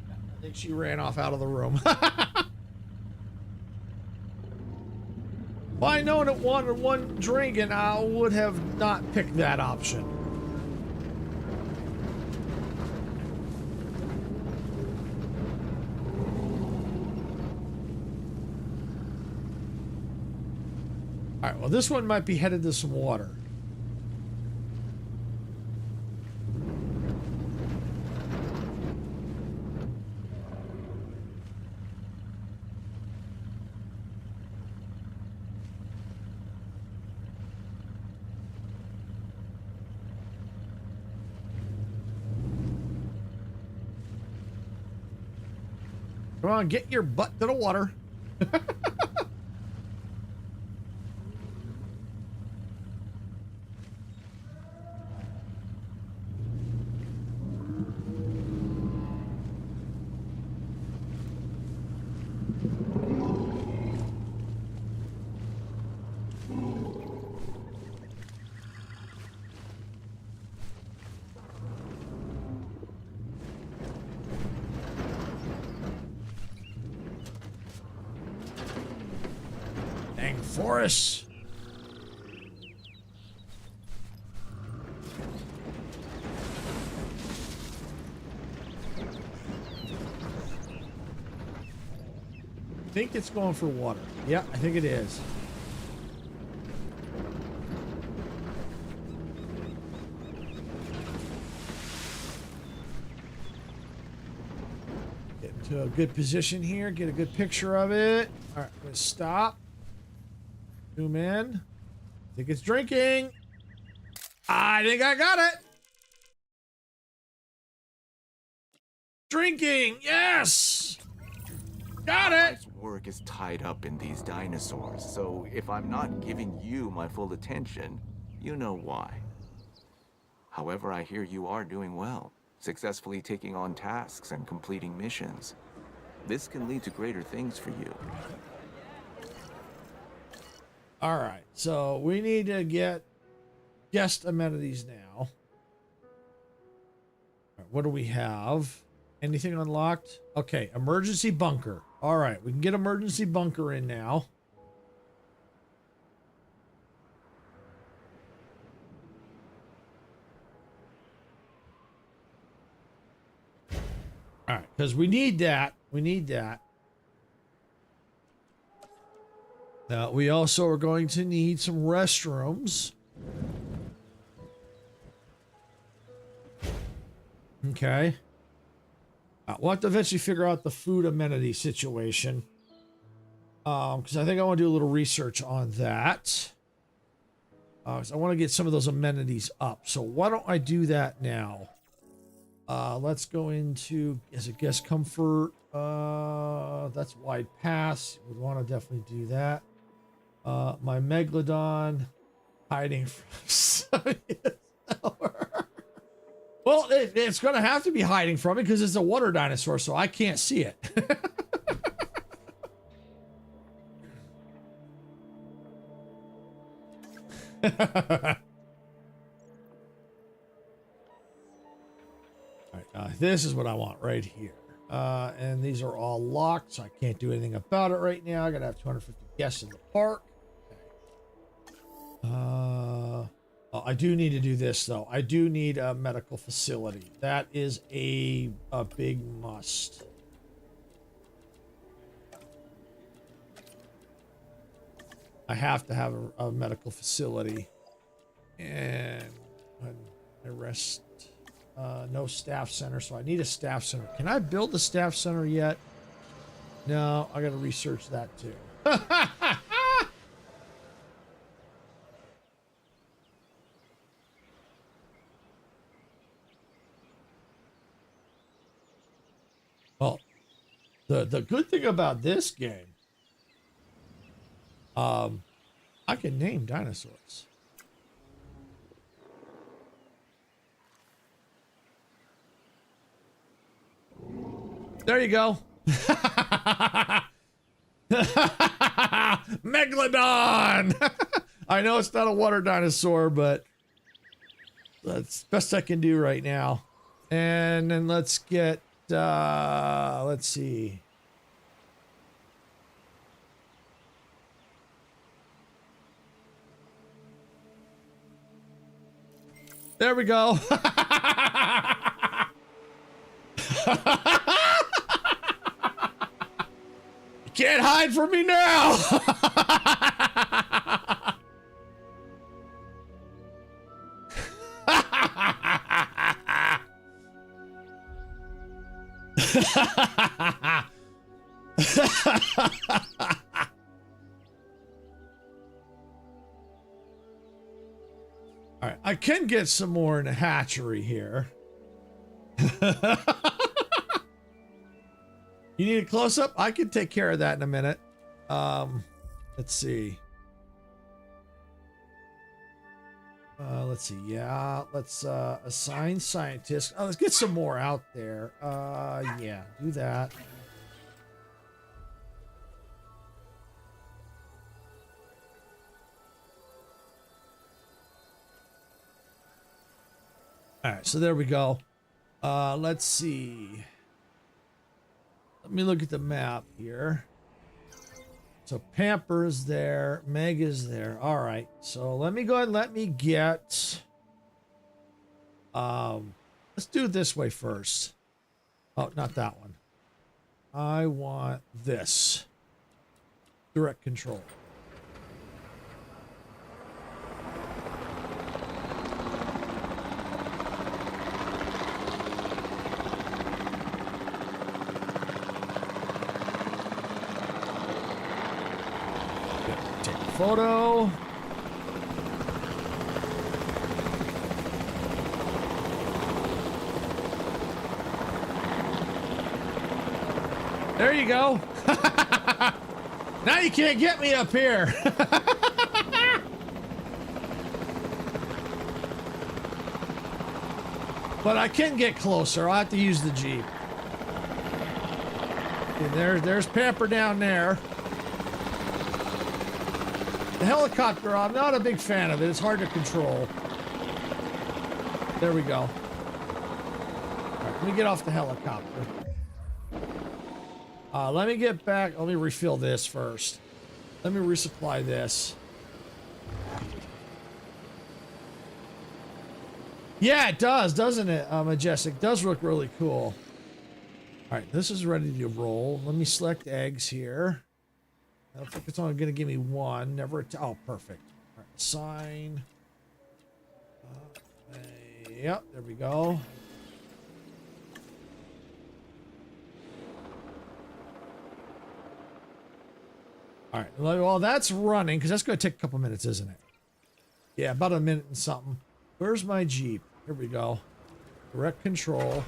I think she ran off out of the room. If I known it wanted one drink, and I would have not picked that option. All right, well, this one might be headed to some water. Come on, get your butt to the water. Forest. I think it's going for water. Yeah, I think it is. Get into a good position here. Get a good picture of it. All right, let's stop. Zoom in. I think it's drinking. I think I got it. Drinking. Yes. Got it. Life's work is tied up in these dinosaurs, so if I'm not giving you my full attention, you know why. However, I hear you are doing well, successfully taking on tasks and completing missions. This can lead to greater things for you. All right, so we need to get guest amenities now. All right, what do we have? Anything unlocked? Okay, emergency bunker. All right, we can get emergency bunker in now. All right, because we need that. We need that. Now, we also are going to need some restrooms. Okay. We'll have to eventually figure out the food amenity situation. Because I think I want to do a little research on that. 'Cause I want to get some of those amenities up. So why don't I do that now? Let's go into, as a guest comfort. That's wide pass. Would want to definitely do that. My Megalodon hiding from Well, it's going to have to be hiding from it because it's a water dinosaur, so I can't see it. All right, this is what I want right here. And these are all locked, so I can't do anything about it right now. I got to have 250 guests in the park. Okay. I do need to do this though. I do need a medical facility. That is a big must. I have to have a medical facility. And I rest. No staff center, so I need a staff center. Can I build the staff center yet? No, I gotta research that too. Well, the good thing about this game, I can name dinosaurs. There you go. Megalodon. I know it's not a water dinosaur, but that's best I can do right now. And then let's get let's see. There we go. You can't hide from me now. All right, I can get some more in a hatchery here. You need a close-up? I can take care of that in a minute. Let's see. Let's see. Yeah, let's assign scientists. Oh, let's get some more out there. Yeah, do that. All right, so there we go. Let's see. Let me look at the map here. So Pamper is there, Meg is there. All right, so let me go ahead and let me get. Let's do it this way first. Oh, not that one. I want this. Direct control. Photo. There you go. Now you can't get me up here. But I can get closer. I'll have to use the Jeep. Okay, there's Pamper down there. The helicopter, I'm not a big fan of it. It's hard to control. There we go. All right, let me get off the helicopter. Let me get back. Let me refill this first. Let me resupply this. Yeah, it does, doesn't it, Majestic? It does look really cool. All right, this is ready to roll. Let me select eggs here. I don't think it's only going to give me one. Never. Oh, perfect. All right, sign. Yep, there we go. All right. Well, that's running because that's going to take a couple minutes, isn't it? Yeah, about a minute and something. Where's my Jeep? Here we go. Direct control.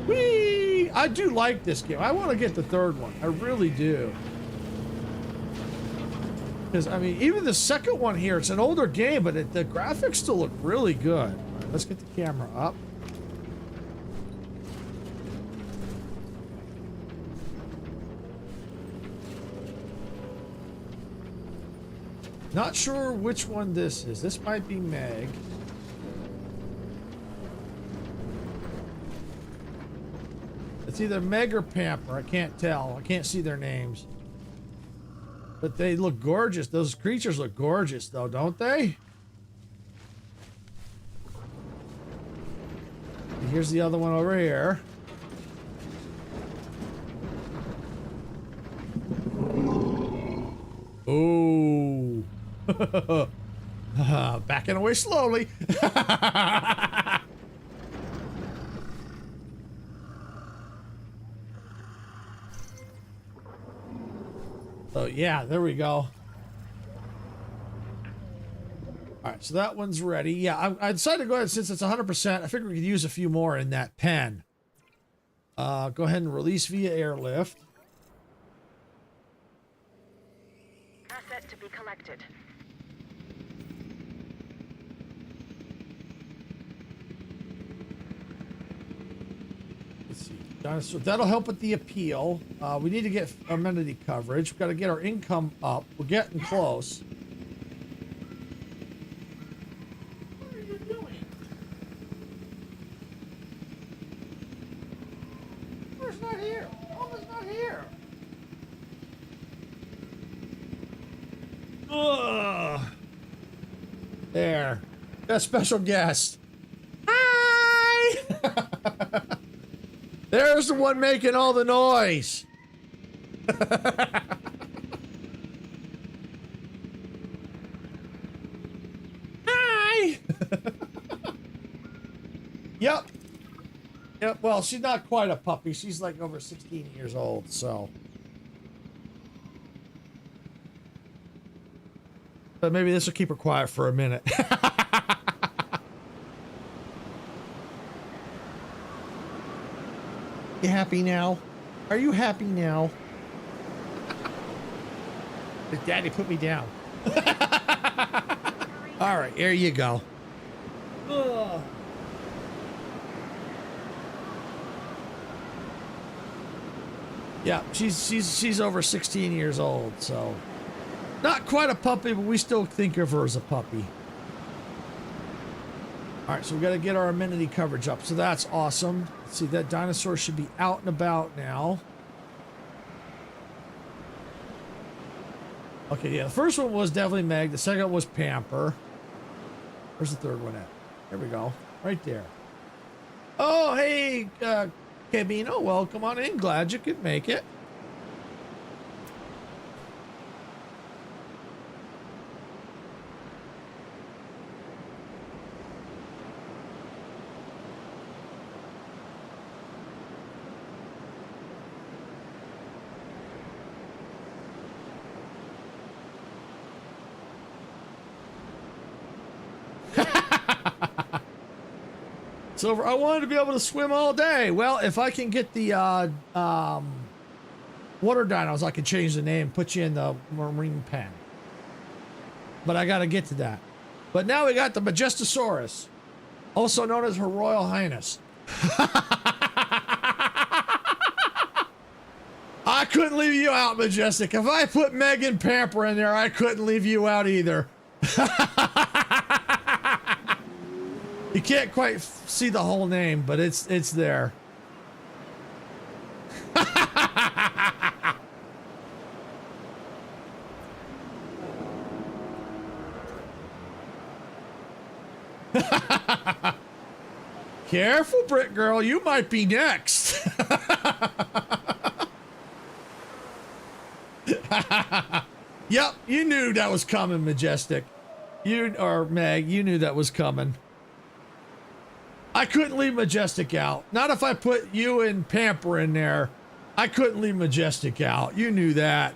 Whee! I do like this game. I want to get the third one. I really do. Because, I mean, even the second one here, it's an older game, but the graphics still look really good. All right, let's get the camera up. Not sure which one this is. This might be Meg. It's either Meg or Pamper. I can't tell. I can't see their names. But they look gorgeous. Those creatures look gorgeous, though, don't they? And here's the other one over here. Ooh. Backing away slowly. So yeah, there we go. All right, so that one's ready. Yeah, I decided to go ahead since it's 100%. I figured we could use a few more in that pen. Go ahead and release via airlift. Asset to be collected. Let's see. Dinosaur, that'll help with the appeal. We need to get amenity coverage. We've got to get our income up. We're getting close. What are you doing? Where's not here? Mama's not here. Ugh. There. Got a special guest. Hi! There's the one making all the noise. Hi. Yep. Yep. Well, she's not quite a puppy. She's like over 16 years old, so. But maybe this will keep her quiet for a minute. You happy now? Are you happy now? Did Daddy put me down? All right, here you go. Ugh. Yeah, she's over 16 years old, so not quite a puppy, but we still think of her as a puppy. All right, so we got to get our amenity coverage up, so that's awesome. Let's see, that dinosaur should be out and about now. Okay, yeah, the first one was definitely Meg. The second one was Pamper. Where's the third one at? There we go, right there. Oh, hey, Cabino, welcome on in. Glad you could make it. So I wanted to be able to swim all day. Well, if I can get the water dinos, I can change the name, put you in the marine pen. But I got to get to that. But now we got the Majestosaurus, also known as Her Royal Highness. I couldn't leave you out, Majestic. If I put Megan Pamper in there, I couldn't leave you out either. You can't quite see the whole name, but it's there. Careful, Brick Girl, you might be next. Yep, you knew that was coming, Majestic. You, or Meg, you knew that was coming. I couldn't leave Majestic out. Not if I put you and Pamper in there. I couldn't leave Majestic out. You knew that.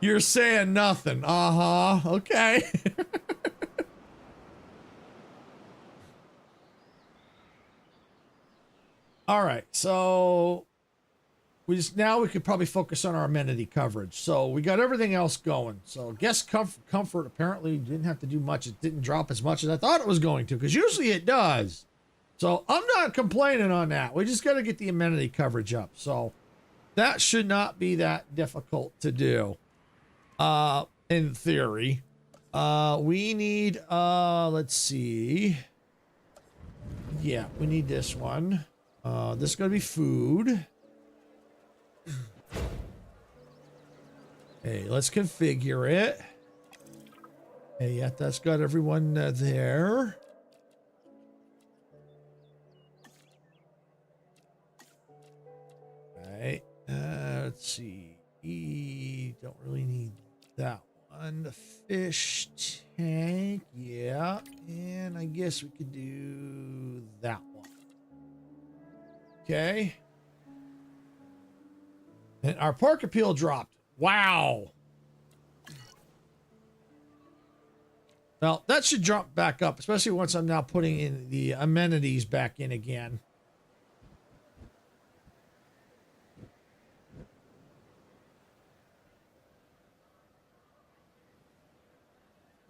You're saying nothing. Uh-huh. Okay. All right. So now we could probably focus on our amenity coverage. So we got everything else going. So guest comfort apparently didn't have to do much. It didn't drop as much as I thought it was going to, because usually it does. So I'm not complaining on that. We just got to get the amenity coverage up. So that should not be that difficult to do. In theory. We need, let's see. Yeah, we need this one. This is gonna be food. Hey, let's configure it. Hey, yeah, that's got everyone there. Right. Let's see. Don't really need that one. The fish tank. Yeah. And I guess we could do that one. Okay. And our park appeal dropped. Wow. Well, that should jump back up, especially once I'm now putting in the amenities back in again.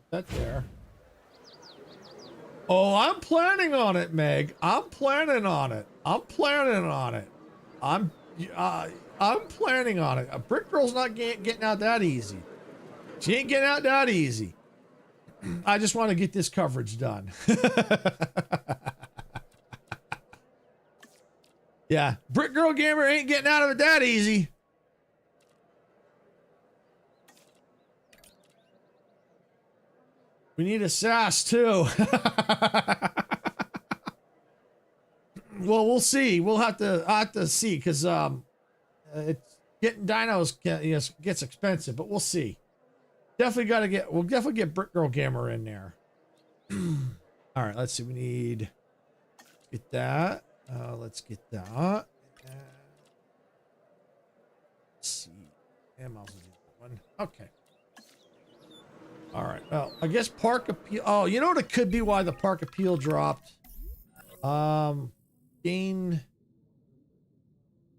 Put that there. Oh, I'm planning on it, Meg. I'm planning on it. I'm planning on it. I'm planning on it. Brick Girl's not getting out that easy. She ain't getting out that easy. I just want to get this coverage done. Yeah, Brick Girl Gamer ain't getting out of it that easy. We need a sass too. Well, we'll see. I'll have to see because it's getting dinos gets expensive, but we'll see. We'll definitely get Brick Girl Gamer in there. All right, let's see. We need get that. Let's get that. Let's see. And I'll do that one. Okay. All right. Well, I guess park appeal. Oh, you know what? It could be why the park appeal dropped. Gain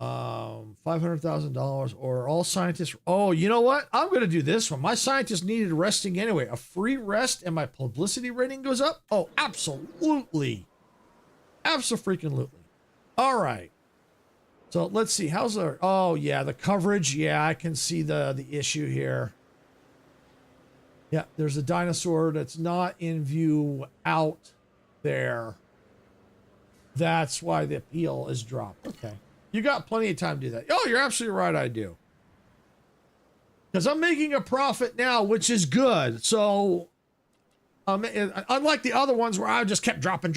$500,000 or all scientists. Oh, you know what? I'm going to do this one. My scientists needed resting anyway. A free rest and my publicity rating goes up. Oh, absolutely. Abso-freaking-lutely. All right. So let's see. How's our, oh yeah, the coverage. Yeah, I can see the issue here. Yeah, there's a dinosaur that's not in view out there. That's why the appeal is dropped. Okay. You got plenty of time to do that. Oh, you're absolutely right, I do. Because I'm making a profit now, which is good. So, unlike the other ones where I just kept dropping.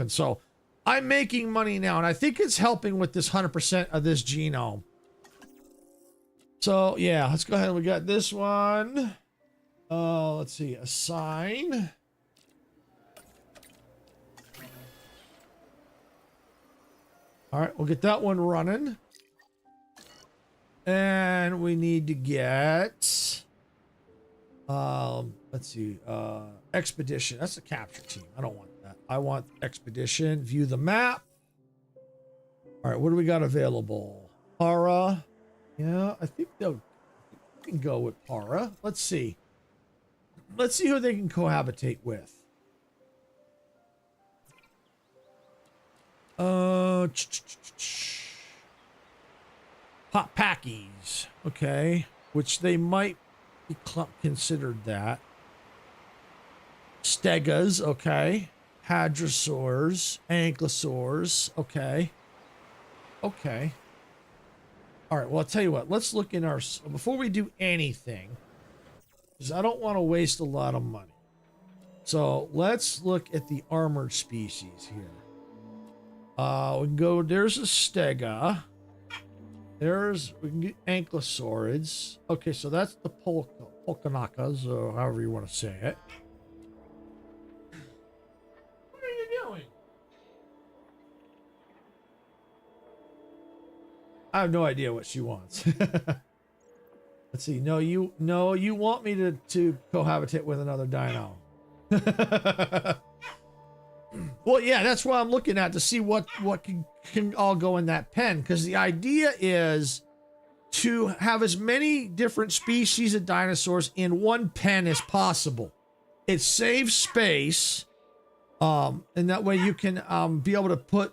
So, I'm making money now, and I think it's helping with this 100% of this genome. So, yeah, let's go ahead. We got this one. Let's see. Assign. All right, we'll get that one running. And we need to get, let's see, expedition. That's a capture team. I don't want that. I want expedition. View the map. All right, what do we got available? Para. Yeah, I think we can go with Para. Let's see. Let's see who they can cohabitate with. Hot Packies. Okay. Which they might be considered that. Stegas. Okay. Hadrosaurs. Ankylosaurs. Okay. Okay. All right. Well, I'll tell you what. Let's look in our... Before we do anything, because I don't want to waste a lot of money. So let's look at the armored species here. We can go, there's a Stega. We can get Ankylosaurids. Okay, so that's the Polkanakas, or however you want to say it. What are you doing? I have no idea what she wants. Let's see. No, you want me to cohabitate with another dino. Well, yeah, that's what I'm looking at to see what can all go in that pen. Because the idea is to have as many different species of dinosaurs in one pen as possible. It saves space, and that way you can be able to put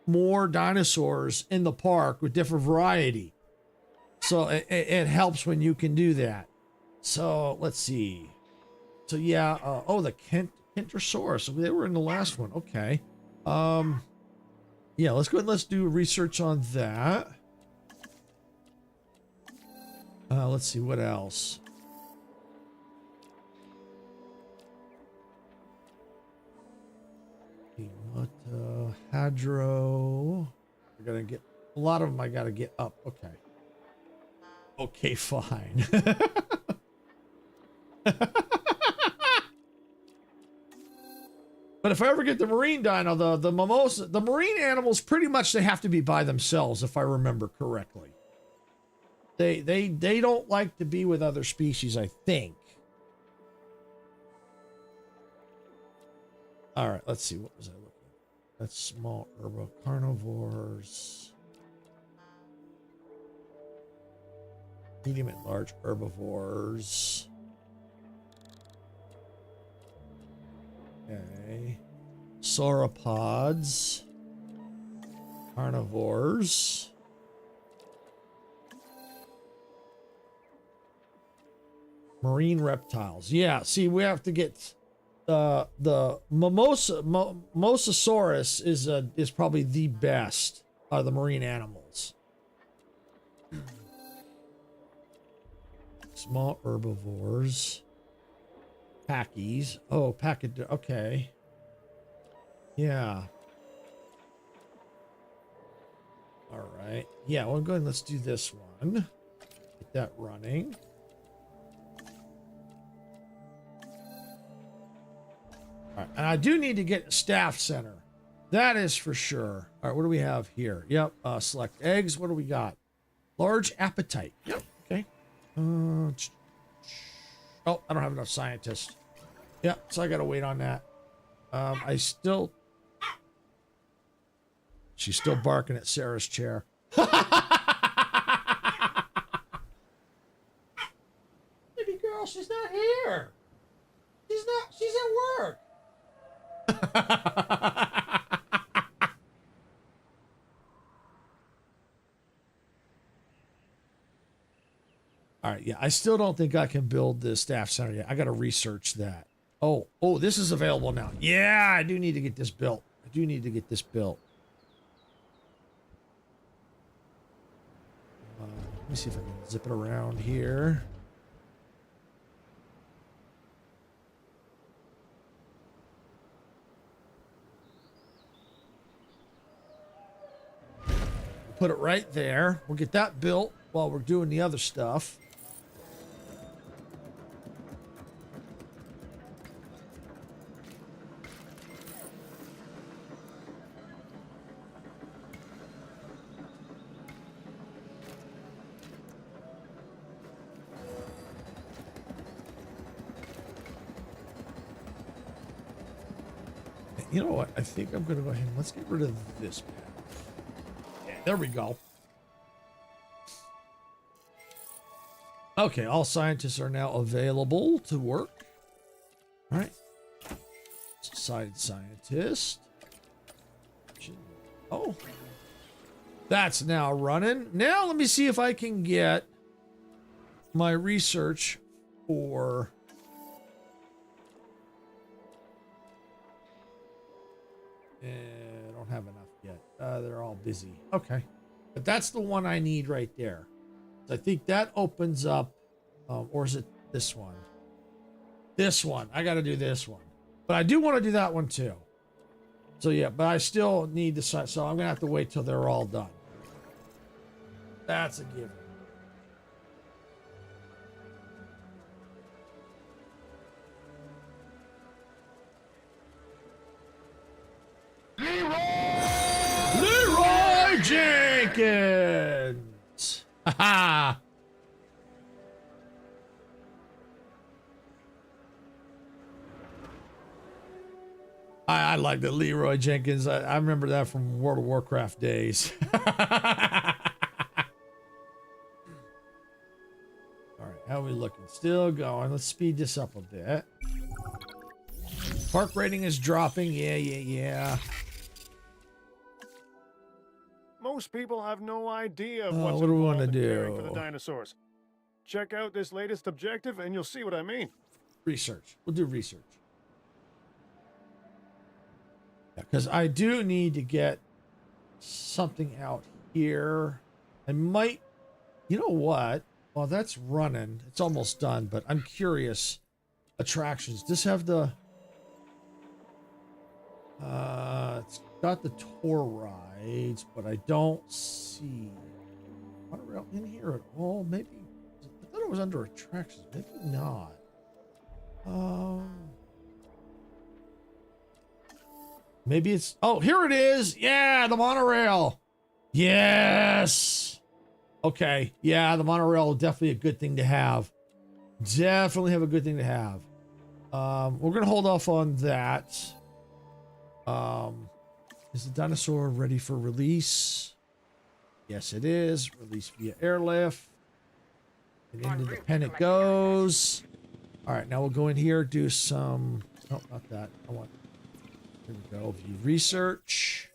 more dinosaurs in the park with different variety. So it helps when you can do that. So let's see. So yeah, oh, the Kentrosaurus. They were in the last one. Okay. Yeah, let's go ahead and let's do research on that. Let's see what else. Modica, Hadro. We're gonna get a lot of them. I gotta get up. Okay. Okay, fine. But if I ever get the marine dino, the mimosa, the marine animals, pretty much they have to be by themselves, if I remember correctly. They don't like to be with other species, I think. All right, let's see. What was I looking at? That's small herbo carnivores. Medium and large herbivores. Okay. Sauropods. Carnivores. Marine reptiles. Yeah, see, we have to get the Mosasaurus is probably the best of the marine animals. Small herbivores. Packies. Oh, package. Okay. Yeah. All right. Yeah, well, go ahead and let's do this one. Get that running. All right, and I do need to get a staff center. That is for sure. All right, what do we have here? Yep, select eggs. What do we got? Large appetite. Yep, okay. Oh, I don't have enough scientists. Yeah, so I got to wait on that. She's still barking at Sarah's chair. Baby girl, she's not here. She's at work. All right, yeah, I still don't think I can build the staff center yet. I got to research that. Oh, this is available now. Yeah, I do need to get this built. Let me see if I can zip it around here. Put it right there. We'll get that built while we're doing the other stuff. You know what? I think I'm going to go ahead and let's get rid of this path. Yeah, there we go. Okay, all scientists are now available to work. All right. Side scientist. Oh. That's now running. Now let me see if I can get my research for... I don't have enough yet. They're all busy. Okay. But that's the one I need right there. I think that opens up, or is it this one? This one. I got to do this one. But I do want to do that one too. So yeah, but I still need the site. So I'm going to have to wait till they're all done. That's a given. Leroy Jenkins. Ha I like the Leroy Jenkins. I remember that from World of Warcraft days. All right, how are we looking? Still going. Let's speed this up a bit. Park rating is dropping. Yeah. Most people have no idea of What what's do we involved wanna in caring do? for the dinosaurs. Check out this latest objective and you'll see what I mean. Research. We'll do research. Because I do need to get something out here. I might, you know what? Well, that's running. It's almost done, but I'm curious. Attractions. Does this have the... it's got the tour rides, but I don't see monorail in here at all. Maybe I thought it was under attractions. Maybe not. Maybe it's... Oh, here it is. Yeah, the monorail. Yes. Okay. Yeah, the monorail definitely a good thing to have. Definitely have a good thing to have. We're gonna hold off on that. Is the dinosaur ready for release? Yes, it is. Release via airlift. And into the pen it goes. All right, now we'll go in here, do some... No, not that. I want... Here we go. View research.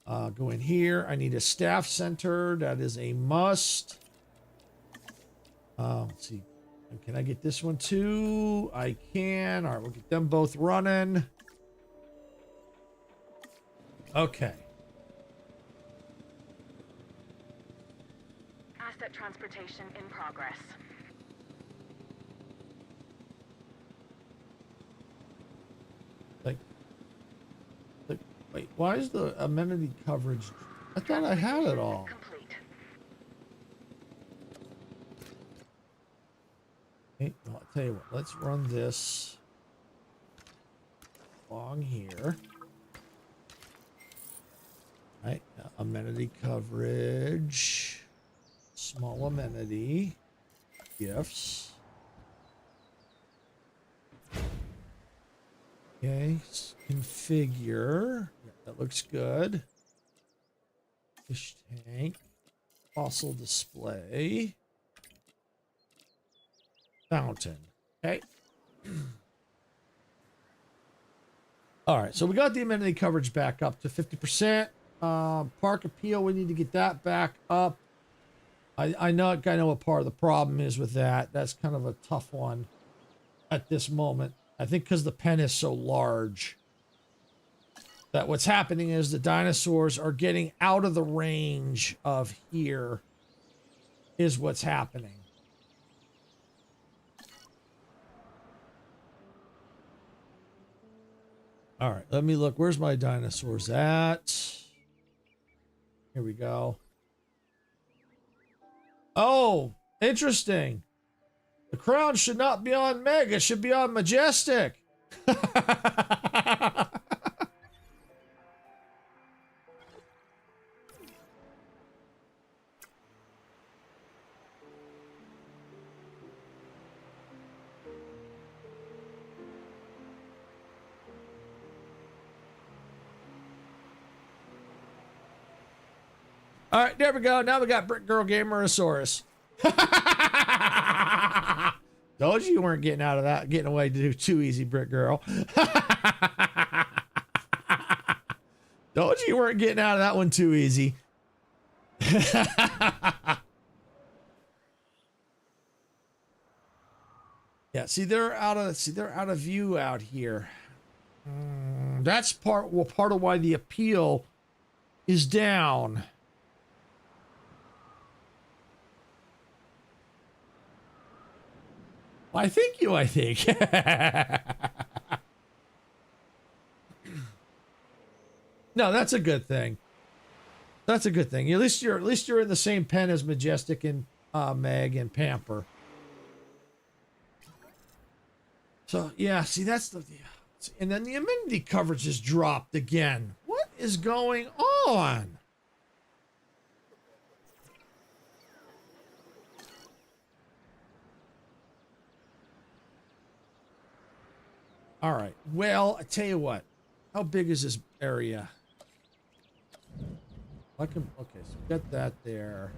Go in here. I need a staff center. That is a must. Let's see. Can I get this one too? I can. All right, we'll get them both running. Okay. Asset transportation in progress. Wait, why is the amenity coverage? I thought I had it all. Complete. Okay, well, I'll tell you what. Let's run this along here. All right, amenity coverage, small amenity, gifts. Okay, configure. Yeah, that looks good. Fish tank, fossil display, fountain. Okay. All right, so we got the amenity coverage back up to 50%. Park appeal, we need to get that back up. I know what part of the problem is with that. That's kind of a tough one at this moment. I think because the pen is so large that what's happening is the dinosaurs are getting out of the range of here is what's happening. All right, let me look. Where's my dinosaurs at? Here we go. Oh, interesting. The crown should not be on Meg. It should be on Majestic. All right, there we go. Now we got Brick Girl Gamerosaurus. Told you weren't getting out of that, getting away to do too easy, Brick Girl. Told you weren't getting out of that one too easy. Yeah, they're out of view out here. That's part of why the appeal is down. I think. No, that's a good thing. That's a good thing. At least you're in the same pen as Majestic and Meg and Pamper. So yeah, see that's the and then the amenity coverage is dropped again. What is going on? All right. Well, I tell you what. How big is this area? Okay, so we got that there.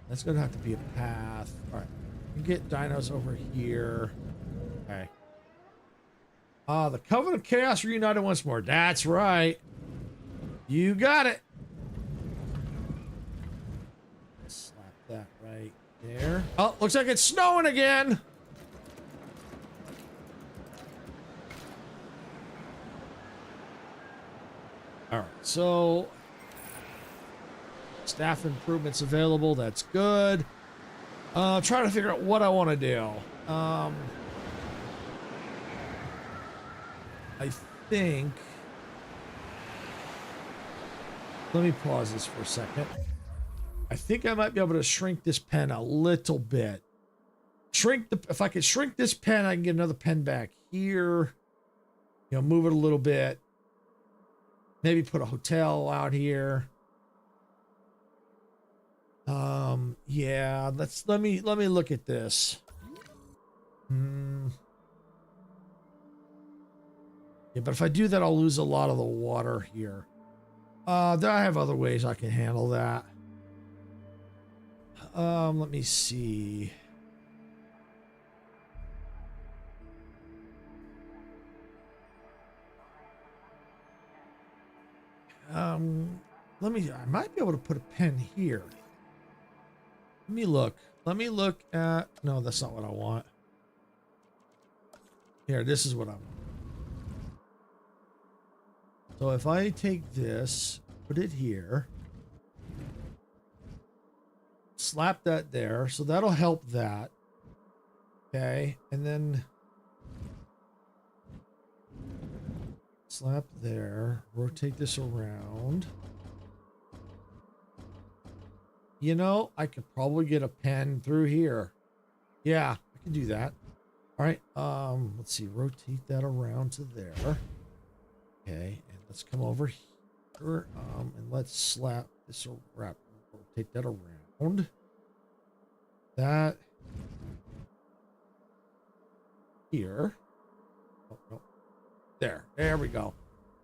That's gonna have to be a path. All right. We can get dinos over here. Okay. The Covenant of Chaos reunited once more. That's right. You got it. Slap that right there. Oh, looks like it's snowing again. so staff improvements available. That's good. Trying to figure out what I want to do. I think. Let me pause this for a second. I think I might be able to shrink this pen a little bit. If I could shrink this pen, I can get another pen back here. You know, move it a little bit. Maybe put a hotel out here. Yeah, let me look at this. Yeah, but if I do that, I'll lose a lot of the water here. There I have other ways I can handle that. Let me see. I might be able to put a pen here. Let me look. Let me look at, no, that's not what I want. Here, this is what I want. So if I take this, put it here, slap that there, so that'll help that. Okay, and then slap there, rotate this around. You know, I could probably get a pen through here. Yeah, I can do that. All right, let's see, rotate that around to there. Okay, and let's come over here, and let's slap this around, rotate that around. That here. Oh, no. There we go.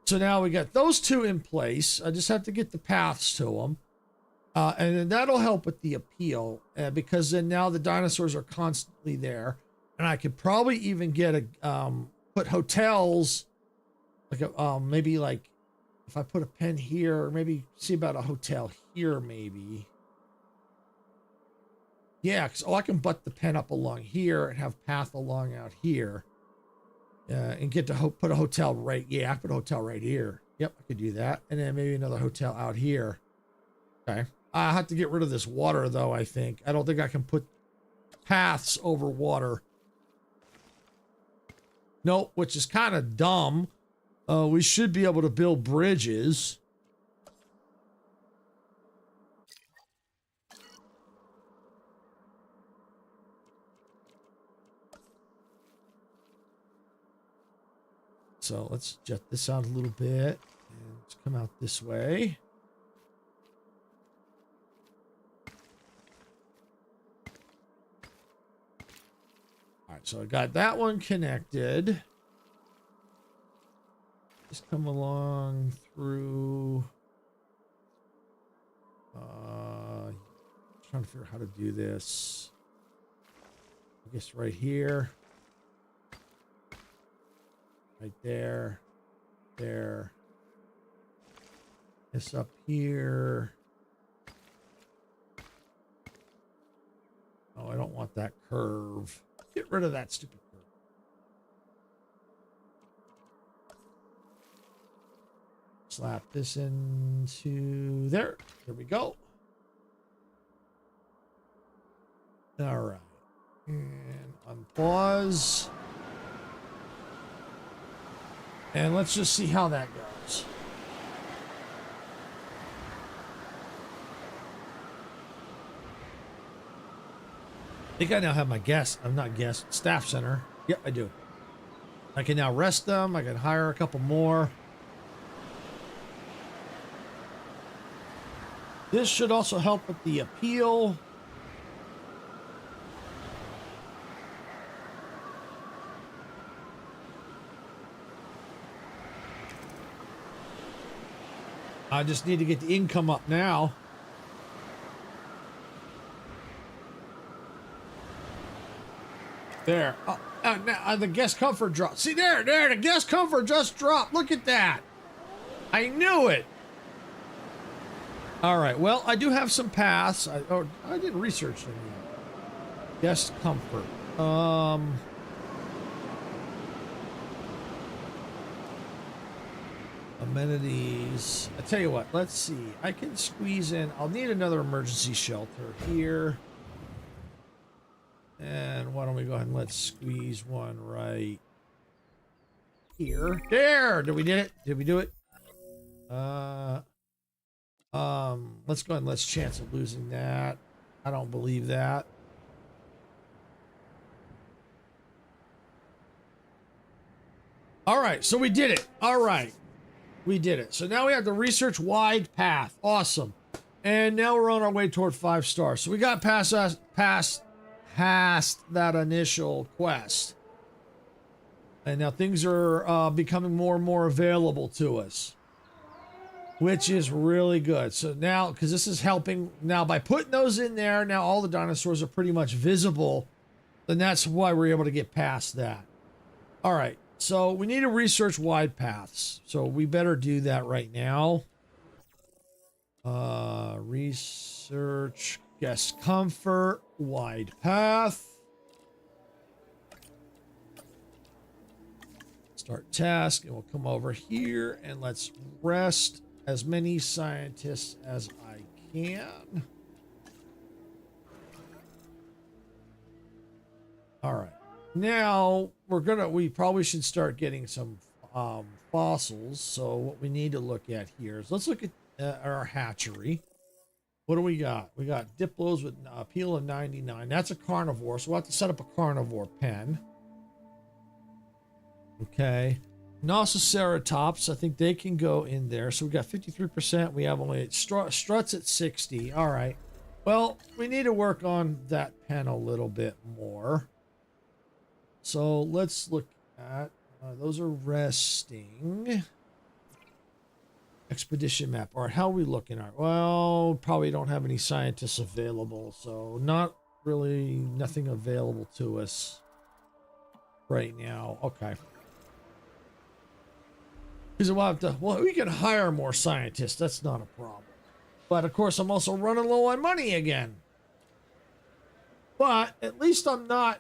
So now we got those two in place. I just have to get the paths to them. And then that'll help with the appeal, because then now the dinosaurs are constantly there. And I could probably even get put hotels, like maybe like if I put a pen here, maybe see about a hotel here, maybe. Yeah, because I can butt the pen up along here and have path along out here. And get to put a hotel right. Yeah, I put a hotel right here. Yep, I could do that. And then maybe another hotel out here. Okay. I have to get rid of this water, though, I think. I don't think I can put paths over water. Nope, which is kind of dumb. We should be able to build bridges. So let's jet this out a little bit. And let's come out this way. All right, so I got that one connected. Just come along through. Trying to figure out how to do this. I guess right here. Right there. There. This up here. Oh, I don't want that curve. Get rid of that stupid curve. Slap this into there. There we go. All right. And unpause. And let's just see how that goes. I think I now have my staff center. Yep, I do. I can now rest them. I can hire a couple more. This should also help with the appeal. I just need to get the income up now. There. Oh, now the guest comfort dropped. See there, the guest comfort just dropped. Look at that. I knew it. All right. Well, I do have some paths. I didn't research them yet. Guest comfort. Amenities. I tell you what, let's see. I can squeeze in. I'll need another emergency shelter here. And why don't we go ahead and let's squeeze one right here. There! Did we do it? Did we do it? Let's go ahead and let's chance of losing that. I don't believe that. All right, so we did it. All right. We did it. So now we have the research wide path. Awesome. And now we're on our way toward 5 stars. So we got past that initial quest. And now things are becoming more and more available to us, which is really good. So now, because this is helping, now by putting those in there, now all the dinosaurs are pretty much visible. Then that's why we're able to get past that. All right. So we need to research wide paths. So we better do that right now. Research guest comfort, wide path. Start task, and we'll come over here and let's rest as many scientists as I can. All right. Now we probably should start getting some fossils. So what we need to look at here is let's look at our hatchery. What do we got? We got Diplos with appeal of 99. That's a carnivore, so we'll have to set up a carnivore pen. Okay. Nociceratops, I think they can go in there. So we got 53%. We have only struts at 60. All right. Well, we need to work on that pen a little bit more. So let's look at those are resting. Expedition map. All right, how are we looking at? Well, probably don't have any scientists available, so not really nothing available to us right now. Okay. Because we'll have to, well, we can hire more scientists. That's not a problem. But of course, I'm also running low on money again. But at least I'm not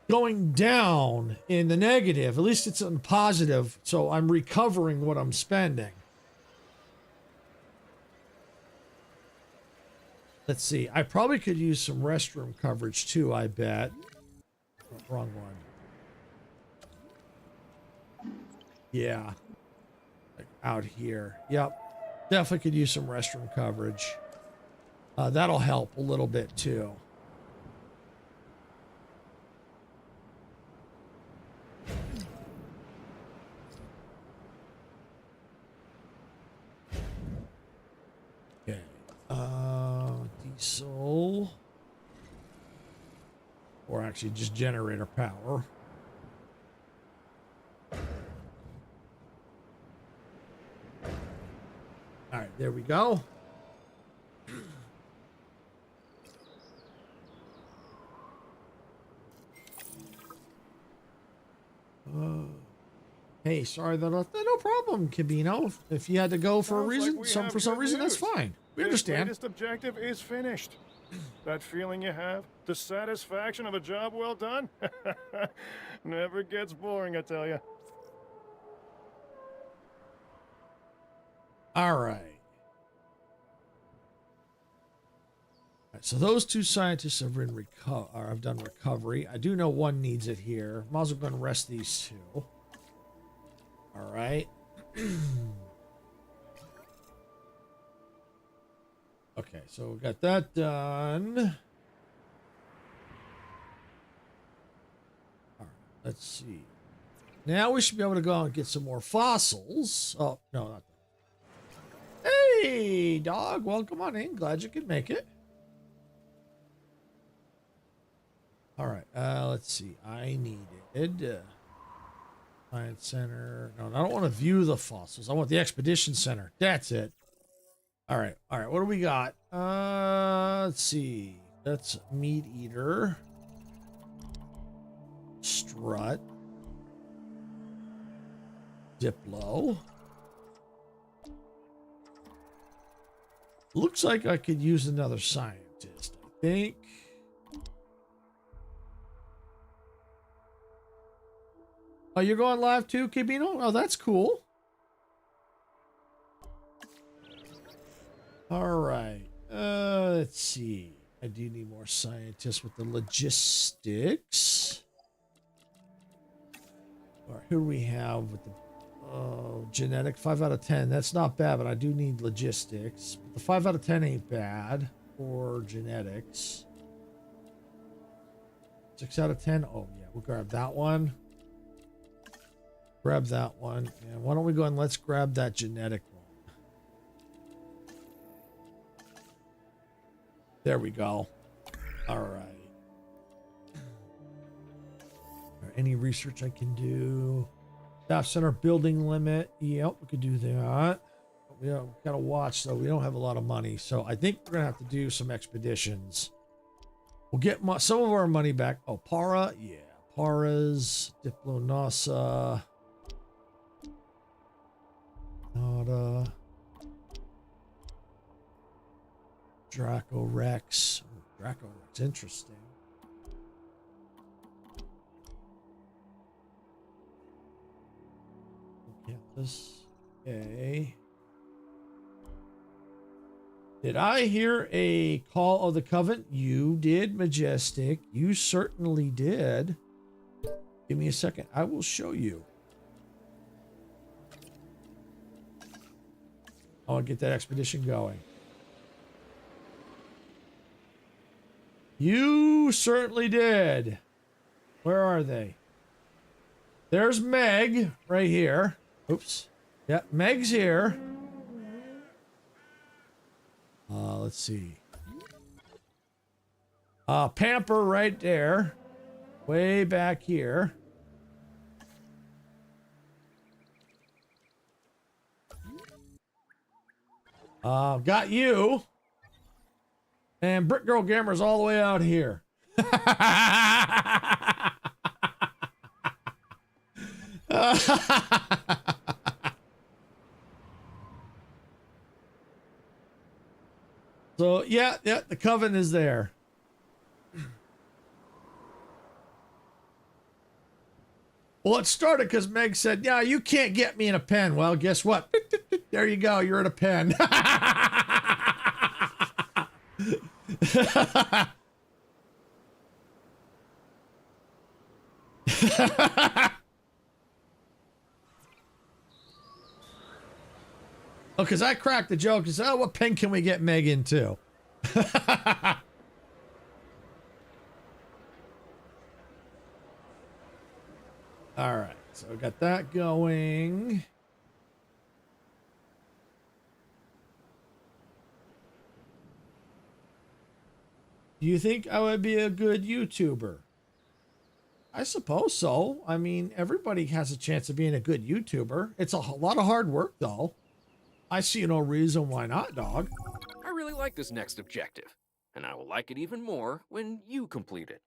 going down in the negative. At least it's in positive, so I'm recovering what I'm spending. Let's see. I probably could use some restroom coverage too, I bet. Oh, wrong one. Yeah. Like out here. Yep. Definitely could use some restroom coverage. That'll help a little bit too. Okay. Diesel. Or actually just generator power. All right, there we go. Hey, sorry that no problem, Cabino. If you had to go for a reason, Like for some reason, that's fine. We understand. Latest objective is finished. That feeling you have, the satisfaction of a job well done, never gets boring, I tell you. All right. So those 2 scientists have been have done recovery. I do know one needs it here. Might as well go and rest these 2. All right. Okay, so we got that done. All right, let's see. Now we should be able to go out and get some more fossils. Oh, no, not that. Hey, dog. Welcome on in. Glad you could make it. All right, let's see. I needed Science Center. No, I don't want to view the fossils. I want the Expedition Center. That's it. All right, what do we got? Let's see. That's Meat Eater. Strut. Diplo. Looks like I could use another scientist, I think. Oh, you're going live too, Cabino? Oh, that's cool. All right. Let's see. I do need more scientists with the logistics. All right, who do we have with the genetic? 5 out of 10. That's not bad, but I do need logistics. The 5 out of 10 ain't bad for genetics. 6 out of 10. Oh, yeah. We'll grab that one. Grab that one. And why don't we go and let's grab that genetic one. There we go. All right. Any research I can do? Staff center building limit. Yep, we could do that. We gotta watch though. We don't have a lot of money, so I think we're gonna have to do some expeditions. We'll get some of our money back. Oh, Para, yeah, Paras, Diplonasa, Nada, Draco Rex. Oh, Draco Rex, interesting. Campus. Okay. Did I hear a call of the Covenant? You did, Majestic. You certainly did. Give me a second. I will show you. I'll get that expedition going. You certainly did. Where are they? There's Meg right here. Oops. Yep, Meg's here. Let's see. Pamper right there. Way back here. Got you. And Brick Girl Gamer's all the way out here. So, yeah, the Coven is there. Well, it started because Meg said, yeah, you can't get me in a pen. Well, guess what? There you go. You're in a pen. Oh, because I cracked the joke and said, oh, what pen can we get Meg into? All right, so we got that going. Do you think I would be a good YouTuber? I suppose so. I mean, everybody has a chance of being a good YouTuber. It's a lot of hard work, though. I see no reason why not, dog. I really like this next objective, and I will like it even more when you complete it.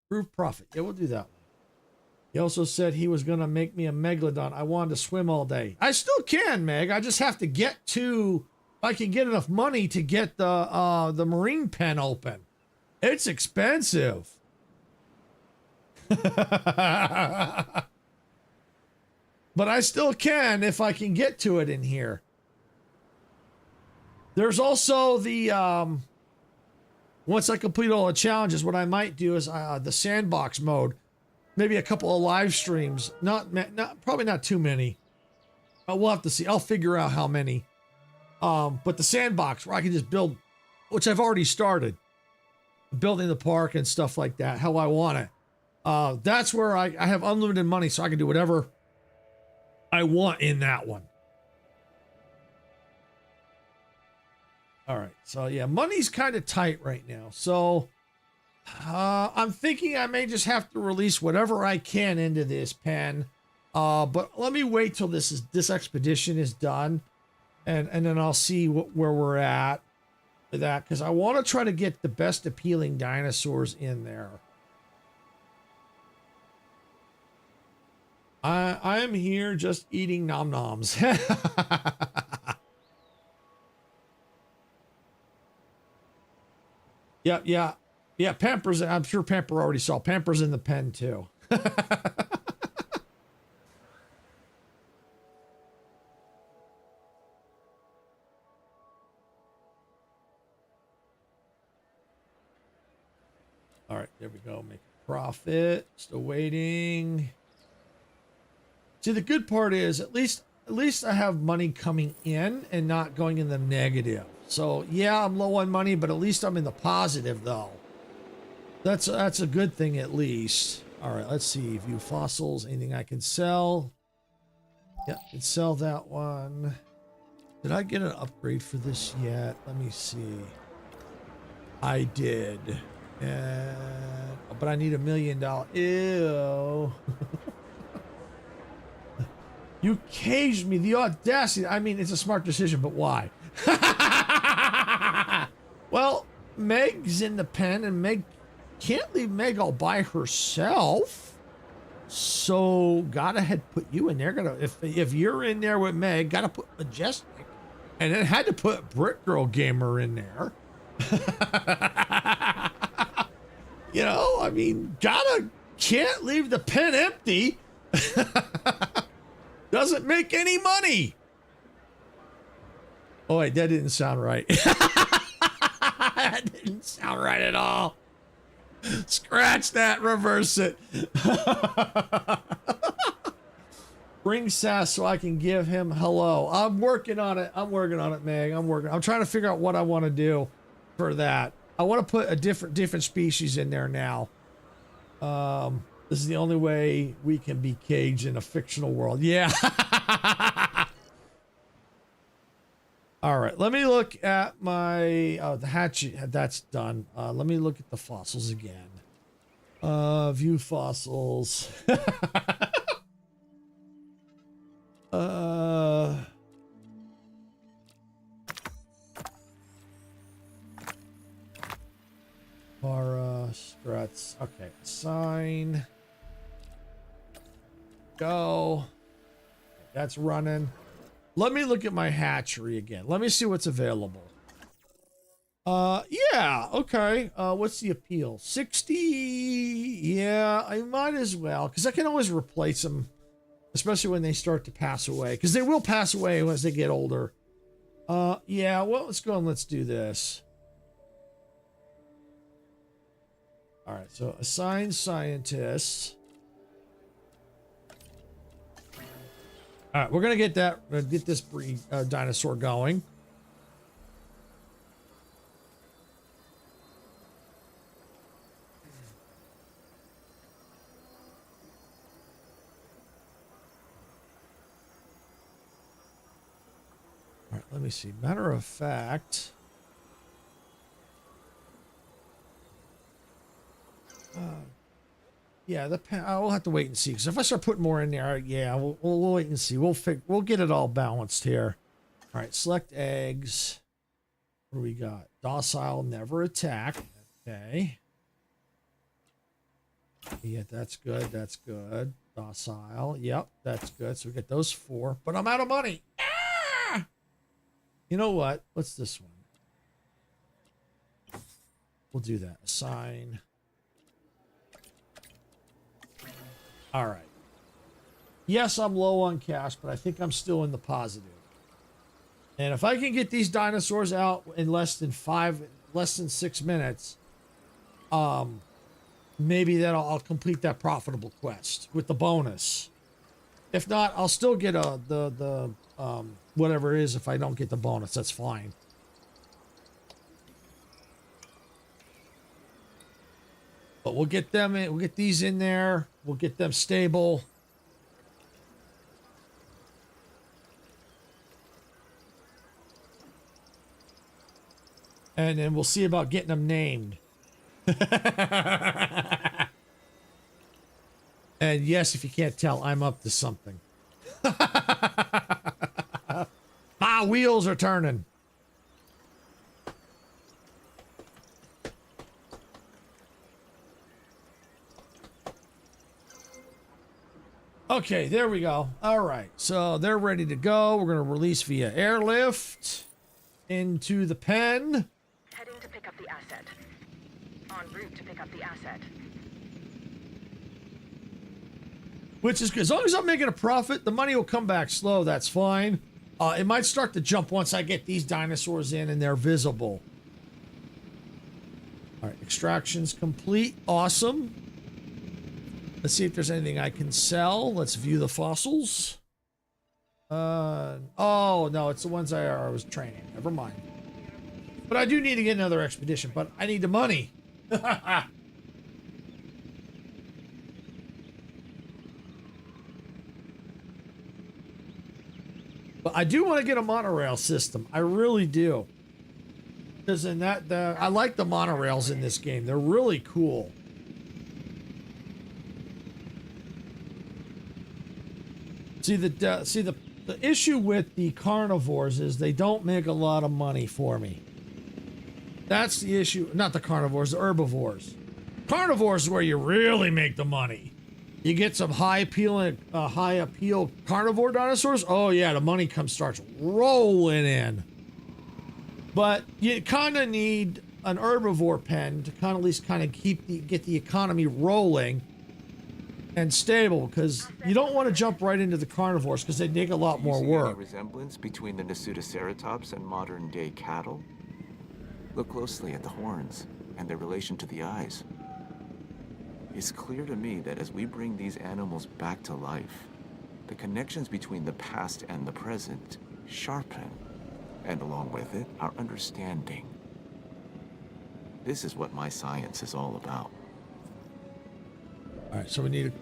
Proof profit. Yeah, we'll do that one. He also said he was going to make me a megalodon. I wanted to swim all day. I still can, Meg. I just have to get to... I can get enough money to get the marine pen open. It's expensive. But I still can if I can get to it in here. There's also the, once I complete all the challenges, what I might do is the sandbox mode. Maybe a couple of live streams. Probably not too many. We'll have to see. I'll figure out how many. But the sandbox where I can just build, which I've already started. Building the park and stuff like that, how I want it. That's where I have unlimited money, so I can do whatever I want in that one. All right, so yeah, money's kind of tight right now. So I'm thinking I may just have to release whatever I can into this pen. But let me wait till this expedition is done, and then I'll see where we're at with that, because I want to try to get the best appealing dinosaurs in there. I am here just eating nom noms. Yeah. Pamper's. I'm sure Pamper already saw. Pamper's in the pen too. All right, there we go. Make a profit. Still waiting. See, the good part is at least I have money coming in and not going in the negative. So yeah, I'm low on money, but at least I'm in the positive though. That's a good thing at least. All right, let's see. View fossils. Anything I can sell? Yeah, I can sell that one. Did I get an upgrade for this yet? Let me see. I did. But I need $1 million. Ew. You caged me. The audacity. I mean, it's a smart decision, but why? Well, Meg's in the pen, and Meg can't leave Meg all by herself. So gotta had put you in there. Gotta if you're in there with Meg, gotta put Majestic, and then had to put Brick Girl Gamer in there. You know, I mean, can't leave the pen empty. Doesn't make any money. Oh wait, that didn't sound right. That didn't sound right at all. Scratch that, reverse it. Bring Sass so I can give him hello. I'm working on it. I'm working on it, Meg. I'm trying to figure out what I want to do for that. I want to put a different species in there now. This is the only way we can be caged in a fictional world. Yeah. All right, let me look at my the hatchet. That's done. Let me look at the fossils again. View fossils. Para struts. Okay, sign. Go. That's running. Let me look at my hatchery again. Let me see what's available. Yeah, okay. What's the appeal? 60. Yeah, I might as well, because I can always replace them, especially when they start to pass away, because they will pass away as they get older. Yeah, well, let's go and let's do this. All right, so assign scientists. All right, we're gonna get this breed dinosaur going. All right, let me see. Matter of fact, yeah, I'll have to wait and see, because if I start putting more in there, yeah, we'll wait and see. We'll get it all balanced here. All right, select eggs. What do we got? Docile, never attack. Okay. Yeah, that's good. That's good. Docile. Yep, that's good. So we get those 4, but I'm out of money. Ah! You know what? What's this one? We'll do that. Assign. All right. Yes, I'm low on cash, but I think I'm still in the positive. And if I can get these dinosaurs out in less than 6 minutes, maybe I'll complete that profitable quest with the bonus. If not, I'll still get the whatever it is. If I don't get the bonus, that's fine. But we'll get them in. We'll get these in there. We'll get them stable. And then we'll see about getting them named. And yes, if you can't tell, I'm up to something. My wheels are turning. Okay, there we go. All right, so they're ready to go. We're going to release via airlift into the pen. Heading to pick up the asset. En route to pick up the asset. Which is good. As long as I'm making a profit, the money will come back slow. That's fine. It might start to jump once I get these dinosaurs in and they're visible. All right, extraction's complete. Awesome. Let's see if there's anything I can sell. Let's view the fossils. Oh, no, it's the ones I was training. Never mind. But I do need to get another expedition, but I need the money. But I do want to get a monorail system. I really do. Because in I like the monorails in this game. They're really cool. See the issue with the carnivores is they don't make a lot of money for me. That's the issue. Not the carnivores, the herbivores. Carnivores is where you really make the money. You get some high appeal carnivore dinosaurs. Oh yeah, the money starts rolling in. But you kind of need an herbivore pen to kind of at least kind of get the economy rolling and stable, because you don't want to jump right into the carnivores because they take a lot more work. Any resemblance between the Nasutoceratops and modern-day cattle? Look closely at the horns and their relation to the eyes. It's clear to me that as we bring these animals back to life, the connections between the past and the present sharpen, and along with it, our understanding. This is what my science is all about. All right, so we need a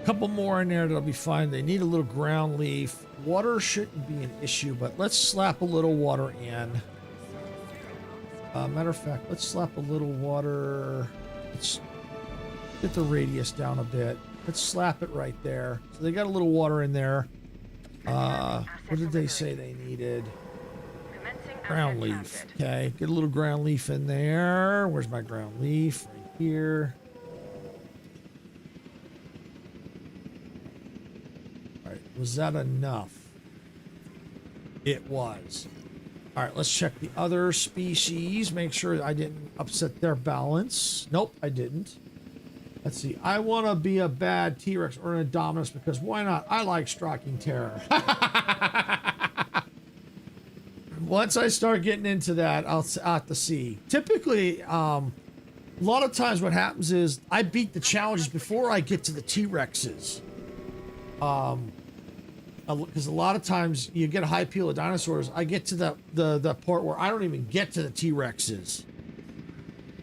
couple more in there. That'll be fine. They need a little ground leaf. Water shouldn't be an issue, but let's slap a little water in. Matter of fact, let's slap a little water. Let's get the radius down a bit. Let's slap it right there. So they got a little water in there. What did they say they needed? Ground leaf. Okay, get a little ground leaf in there. Where's my ground leaf? Right here. All right, was that enough? It was. All right, let's check the other species. Make sure I didn't upset their balance. Nope, I didn't. Let's see. I want to be a bad T-Rex or an Indominus because why not? I like striking terror. Once I start getting into that, I'll have to see. Typically, a lot of times what happens is I beat the challenges before I get to the T-Rexes. Because a lot of times you get a high peel of dinosaurs, I get to the part where I don't even get to the T-Rexes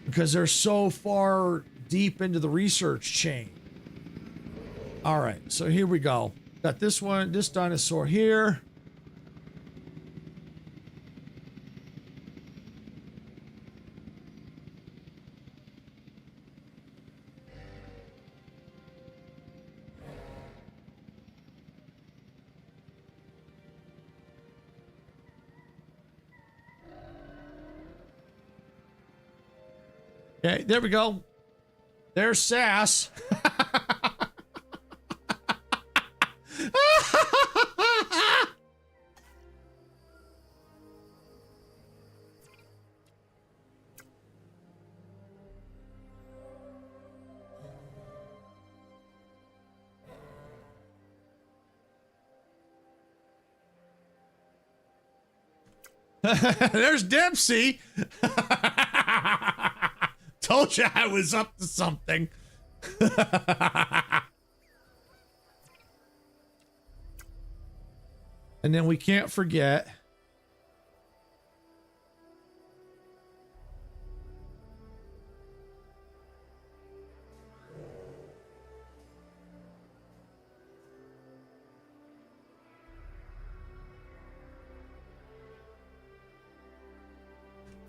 because they're so far deep into the research chain. All right, so here we go. Got this one, this dinosaur here. Okay, there we go. There's Sass. There's Dempsey. Told you I was up to something. And then we can't forget.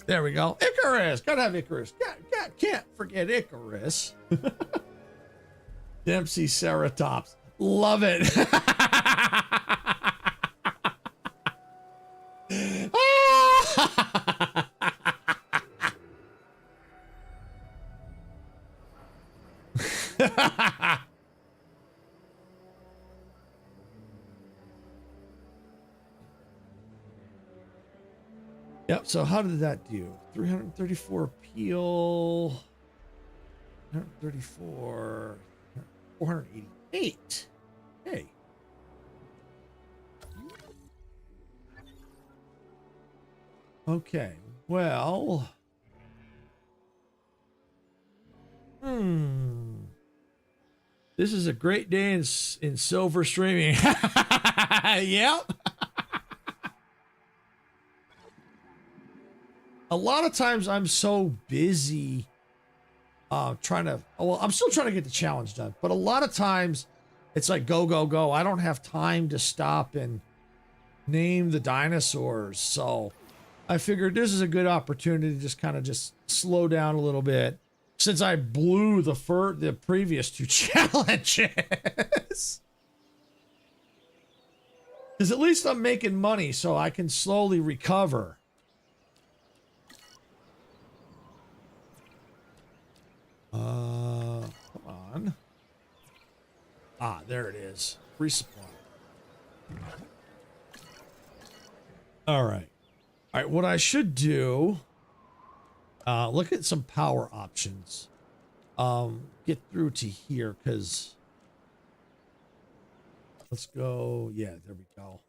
There we go. Icarus. Gotta have Icarus. Can't forget Icarus. Dempsey Ceratops. Love it. Yep, so how did that do? 334 appeal. 134. 488. Hey. Okay, well. This is a great day in silver streaming. Yep. A lot of times I'm so busy trying to, well, I'm still trying to get the challenge done, but a lot of times it's like go, go, go. I don't have time to stop and name the dinosaurs. So I figured this is a good opportunity to just kind of just slow down a little bit since I blew the previous 2 challenges. Because at least I'm making money so I can slowly recover. Come on. Ah, there it is. Resupply. All right. All right, what I should do, look at some power options. Get through to here, because let's go. Yeah, there we go.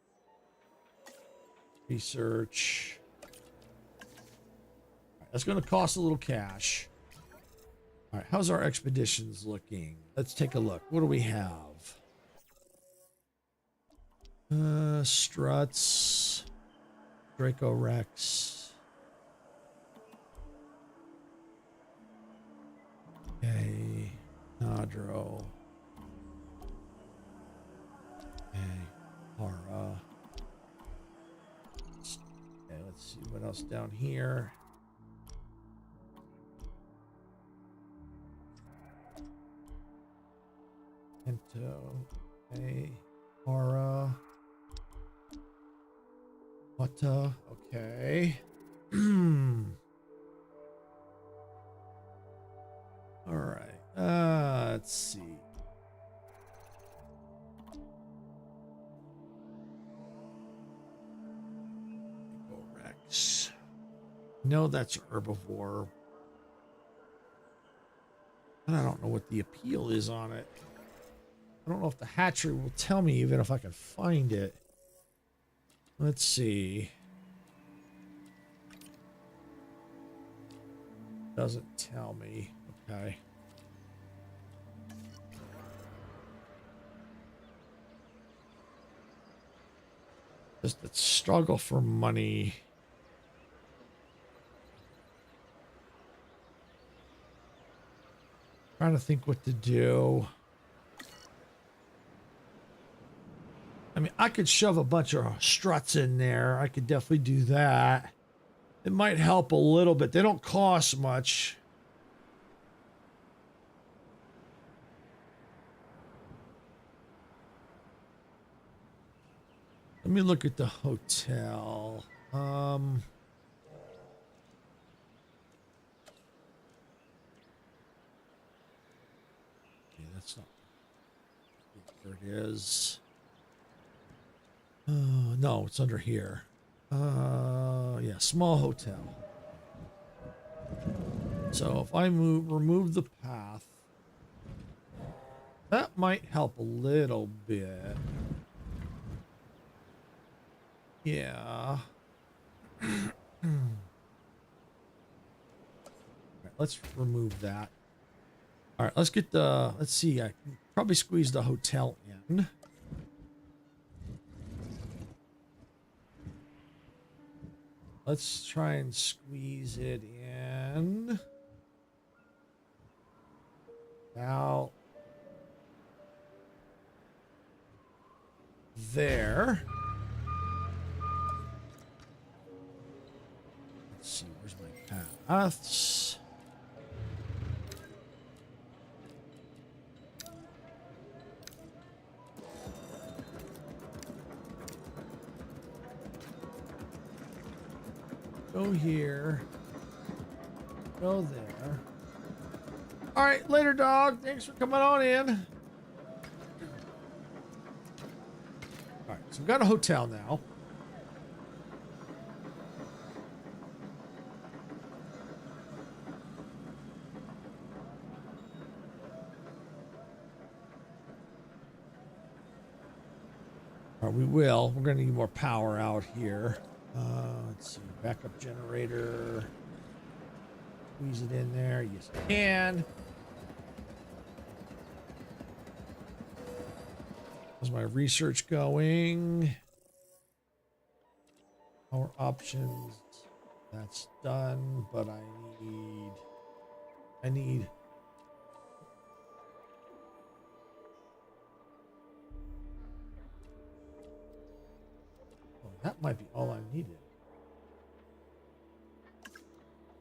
Research. All right, that's going to cost a little cash. All right, how's our expeditions looking? Let's take a look. What do we have? Struts. Draco Rex. Okay. Nadro. Okay. Hara. Okay, let's see what else down here. Ento. Okay. Hara. Modica. Okay. All right. Let's see. Rex. No, that's herbivore. And I don't know what the appeal is on it. I don't know if the hatchery will tell me even if I can find it. Let's see. Doesn't tell me. Okay. Just that struggle for money. Trying to think what to do. I mean, I could shove a bunch of struts in there. I could definitely do that. It might help a little bit. They don't cost much. Let me look at the hotel. Okay, that's not. There it is. No, it's under here. Yeah, small hotel. So if I remove the path, that might help a little bit. Yeah. Right, let's remove that. All right, let's get the, let's see, I can probably squeeze the hotel in. Let's try and squeeze it in. Now, there. Let's see, where's my paths? Go here. Go there. All right, later, dog. Thanks for coming on in. All right, so we've got a hotel now. All right, we will. We're going to need more power out here. Let's see, backup generator. Squeeze it in there. Yes, I can. How's my research going? Our options. That's done, but I need. Oh, that might be all I needed.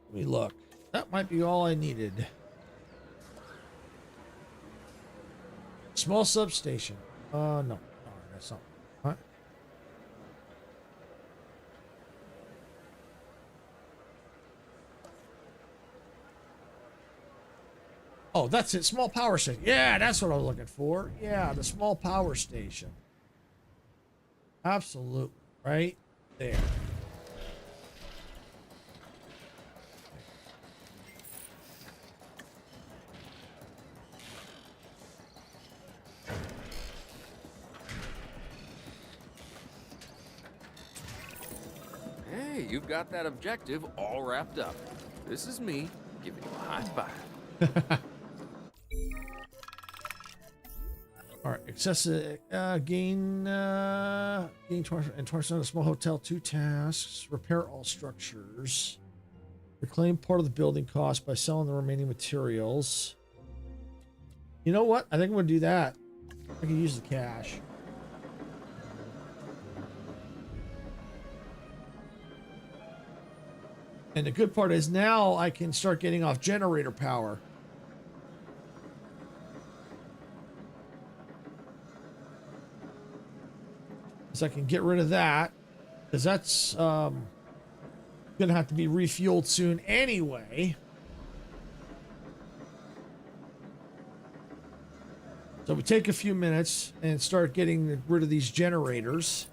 Let me look. That might be all I needed. Small substation. No, that's not. What? Oh, that's it. Small power station. Yeah, that's what I was looking for. Yeah, the small power station. Absolutely. Right there. Hey, you've got that objective all wrapped up. This is me giving you a high five. All right, excessive gain 20% of small hotel, 2 tasks. Repair all structures. Reclaim part of the building cost by selling the remaining materials. You know what? I think I'm gonna do that. I can use the cash. And the good part is now I can start getting off generator power. So I can get rid of that, because that's gonna have to be refueled soon anyway. So we take a few minutes and start getting rid of these generators.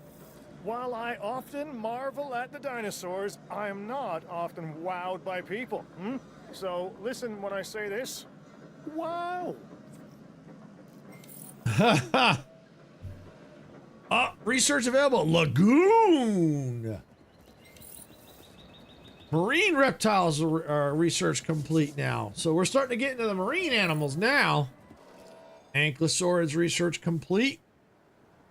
While I often marvel at the dinosaurs, I am not often wowed by people. So listen when I say this. Wow. Research available. Lagoon. Marine reptiles are research complete now. So we're starting to get into the marine animals now. Ankylosaurids research complete,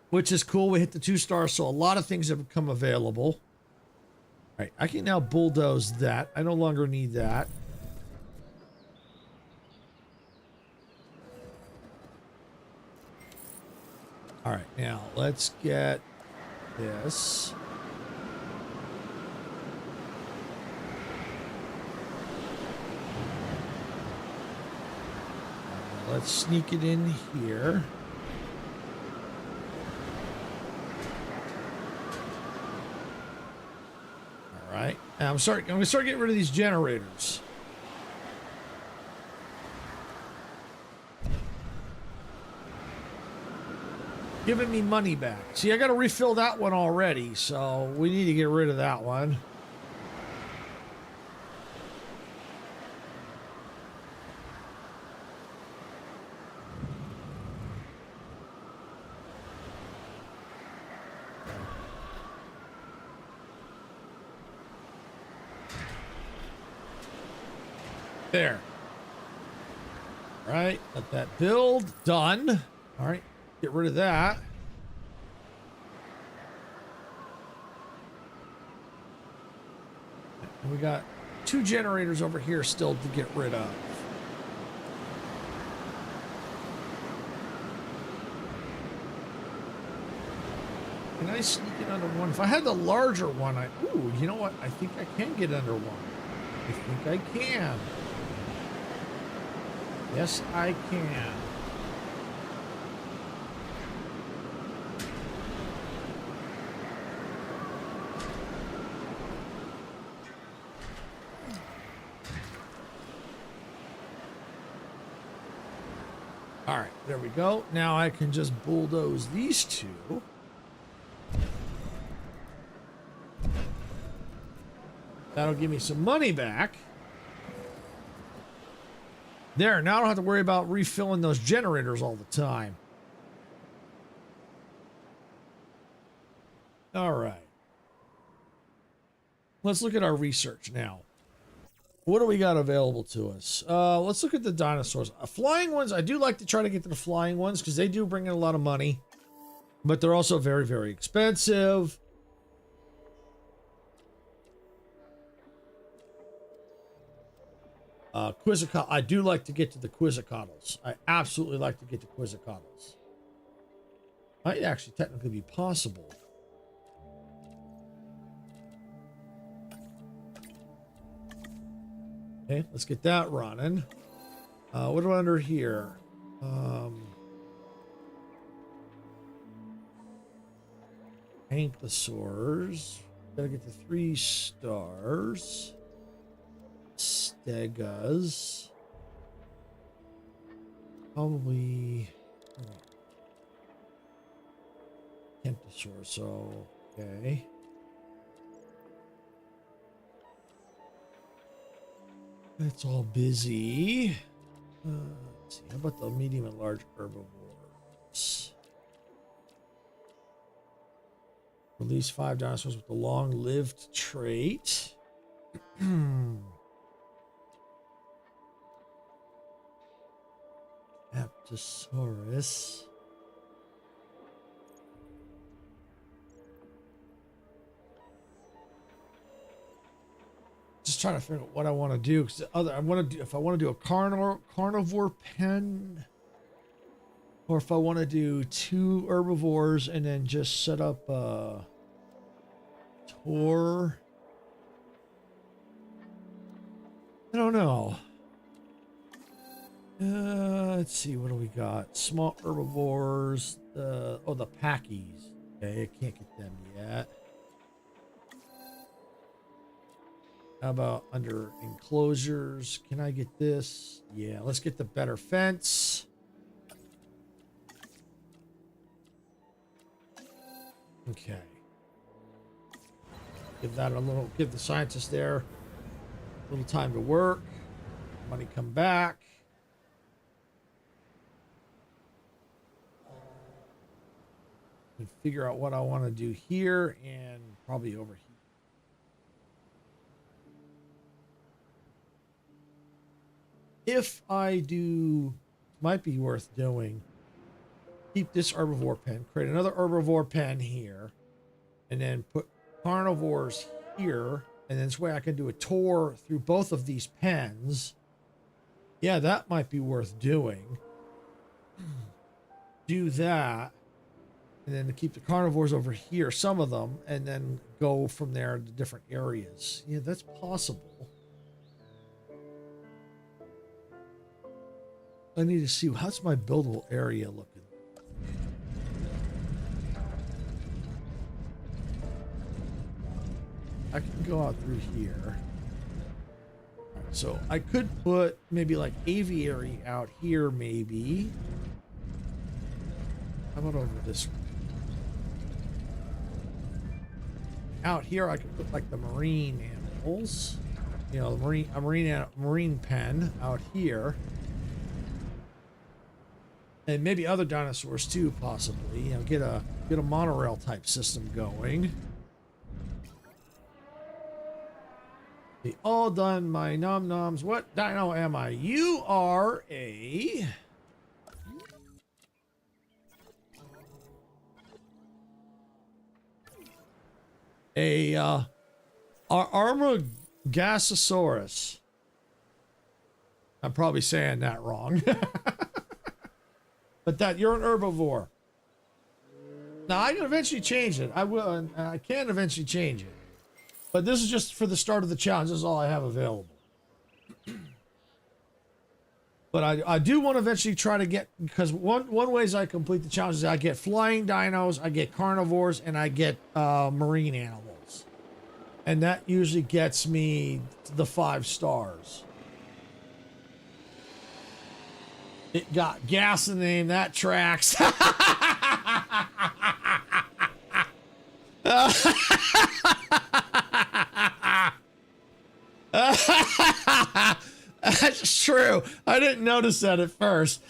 which is cool. We hit the 2 stars, so a lot of things have become available. All right, I can now bulldoze that. I no longer need that. All right, now let's get this. Let's sneak it in here. All right, and I'm going to start getting rid of these generators. Giving me money back. See, I got to refill that one already, so we need to get rid of that one. There. All right, let that build. Done. All right. Get rid of that. And we got 2 generators over here still to get rid of. Can I sneak it under one? If I had the larger one, ooh, you know what? I think I can get under one. I think I can. Yes, I can. All right, there we go. Now I can just bulldoze these 2. That'll give me some money back. There, now I don't have to worry about refilling those generators all the time. All right. Let's look at our research now. What do we got available to us? Let's look at the dinosaurs. Flying ones, I do like to try to get to the flying ones because they do bring in a lot of money. but they're also very, very expensive. Quizzical. I do like to get to the Quizzicatls. I absolutely like to get to Quizzicatls. Might actually technically be possible. Okay, let's get that running. What do I under here? Ankylosaurs. Gotta get to 3 stars. Stegas. Probably. Kentosaur, so okay. It's all busy. Let's see. How about the medium and large herbivores? Release 5 dinosaurs with the long-lived trait. Apatosaurus. Just trying to figure out what I want to do. Because I want to do, if I want to do a carnivore pen, or if I want to do 2 herbivores and then just set up a tour. I don't know. Let's see, what do we got? Small herbivores. The packies. Okay, I can't get them yet. How about under enclosures? Can I get this? Yeah, let's get the better fence. Okay. Give the scientists there a little time to work. Money come back. And figure out what I want to do here and probably over here. If I do, might be worth doing, keep this herbivore pen, create another herbivore pen here, and then put carnivores here, and then this way I can do a tour through both of these pens. Yeah, that might be worth doing. Do that, and then to keep the carnivores over here, some of them, and then go from there to different areas. Yeah, that's possible. I need to see, how's my buildable area looking? I can go out through here. All right, so I could put maybe like aviary out here, maybe. How about over this one? Out here, I could put like the marine animals. You know, the marine pen out here. And maybe other dinosaurs too, possibly. You know, get a monorail type system going. Okay, all done, my nom noms. What dino am I? You are a Armogasaurus. I'm probably saying that wrong. But that you're an herbivore. Now I can eventually change it. I will, and I can eventually change it. But this is just for the start of the challenge. This is all I have available. But I do want to eventually try to get, because one ways I complete the challenge is I get flying dinos, I get carnivores, and I get marine animals. And that usually gets me the 5 stars. It got gas in the name, that tracks. That's true. I didn't notice that at first.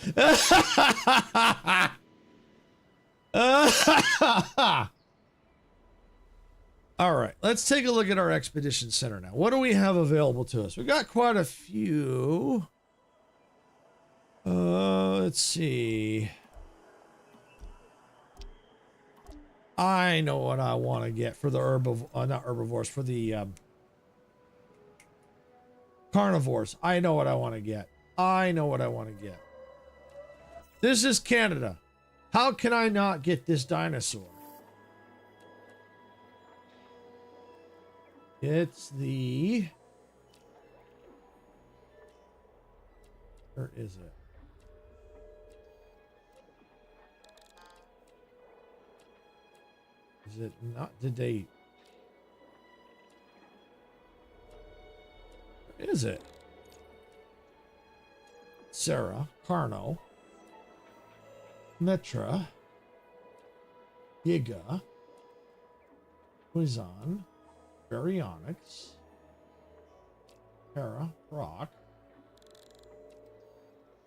All right, let's take a look at our expedition center now. What do we have available to us? We've got quite a few. Let's see. I know what I want to get for the not herbivores, for the carnivores. I know what I want to get. I know what I want to get. This is Canada. How can I not get this dinosaur? It's the... Where is it? Is it not? Did they... Where is it? Sarah, Carno, Metra, Giga, Quizon, Baryonyx, Hera, Rock,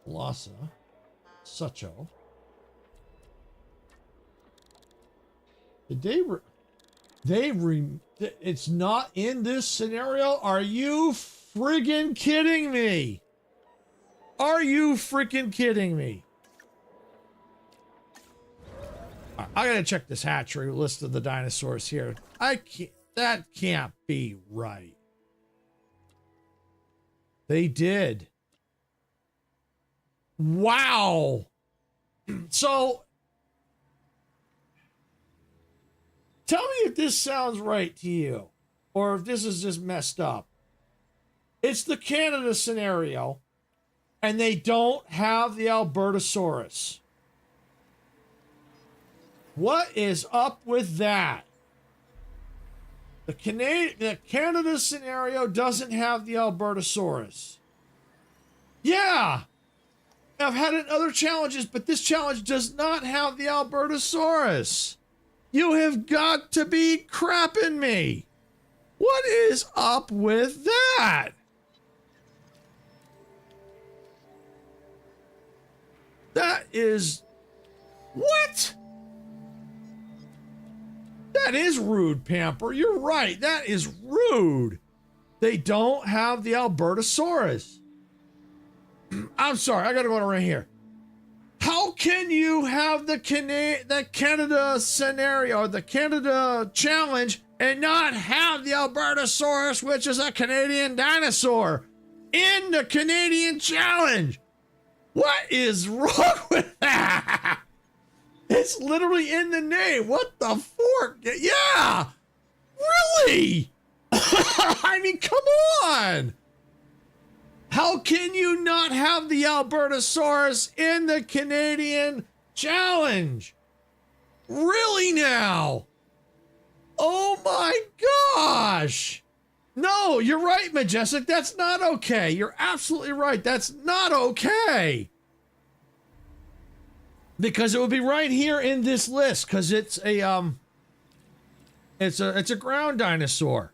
Lhasa, Sucho. Did it's not in this scenario? Are you friggin' kidding me? Are you freaking kidding me? I gotta check this hatchery list of the dinosaurs here. I can't, that can't be right. They did. Wow. So, tell me if this sounds right to you, or if this is just messed up. It's the Canada scenario, and they don't have the Albertosaurus. What is up with that? The Canada scenario doesn't have the Albertosaurus. Yeah, I've had it in other challenges, but this challenge does not have the Albertosaurus. You have got to be crapping me. What is up with that? That is... What? That is rude, Pamper. You're right. That is rude. They don't have the Albertosaurus. I'm sorry. I got to go right here. How can you have the Canada scenario, the Canada challenge, and not have the Albertosaurus, which is a Canadian dinosaur, in the Canadian challenge? What is wrong with that? It's literally in the name. What the fork? Yeah. Really? I mean, come on. How can you not have the Albertosaurus in the Canadian challenge? Really now? Oh my gosh. No, you're right, Majestic. That's not okay. You're absolutely right. That's not okay. Because it would be right here in this list, because it's a ground dinosaur.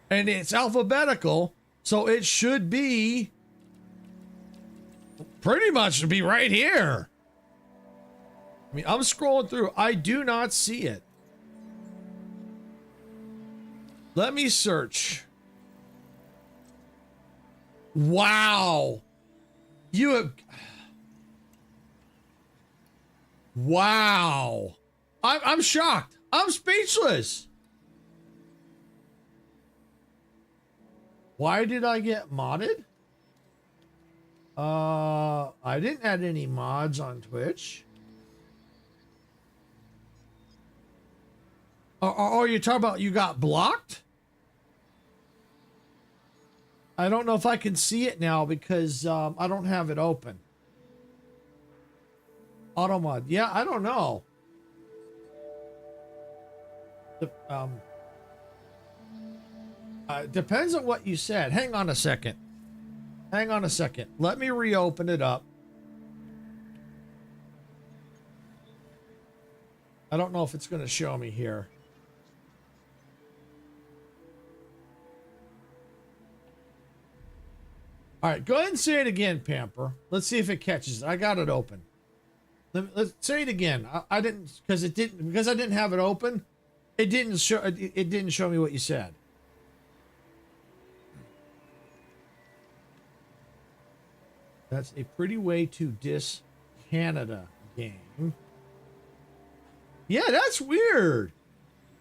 And it's alphabetical, so it should be pretty much be right here. I mean, I'm scrolling through. I do not see it. Let me search. Wow. You have... Wow. I'm shocked. I'm speechless. Why did I get modded? I didn't add any mods on Twitch. Oh, you're talking about you got blocked? I don't know if I can see it now because I don't have it open. Automod. Yeah, I don't know. Depends on what you said. Hang on a second. Hang on a second. Let me reopen it up. I don't know if it's going to show me here. All right, go ahead and say it again, Pamper. Let's see if it catches. I got it open. Let's say it again. I didn't because I didn't have it open. It didn't show me what you said. That's a pretty way to diss Canada game. Yeah, that's weird.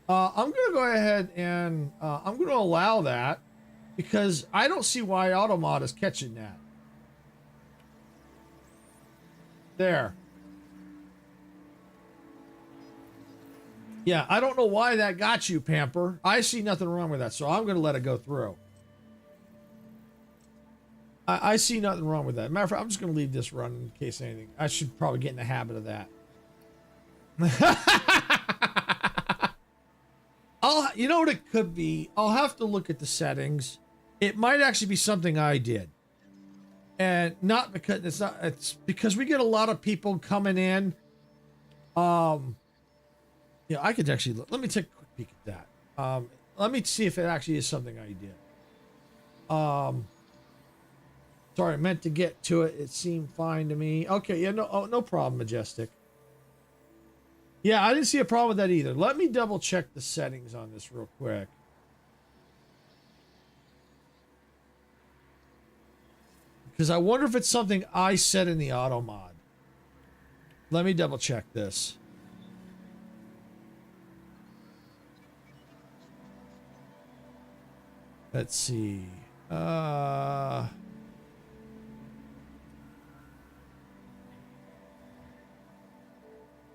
I'm going to go ahead and I'm going to allow that because I don't see why Automod is catching that. There. Yeah, I don't know why that got you, Pamper. I see nothing wrong with that, so I'm going to let it go through. I see nothing wrong with that. Matter of fact, I'm just going to leave this run in case anything. I should probably get in the habit of that. You know what it could be? I'll have to look at the settings. It might actually be something I did. And not because it's because we get a lot of people coming in. Yeah, I could actually look. Let me take a quick peek at that. Let me see if it actually is something I did. Sorry, I meant to get to it. It seemed fine to me. Okay, yeah, no problem, Majestic. Yeah, I didn't see a problem with that either. Let me double check the settings on this real quick. Because I wonder if it's something I set in the auto mod. Let me double check this. Let's see.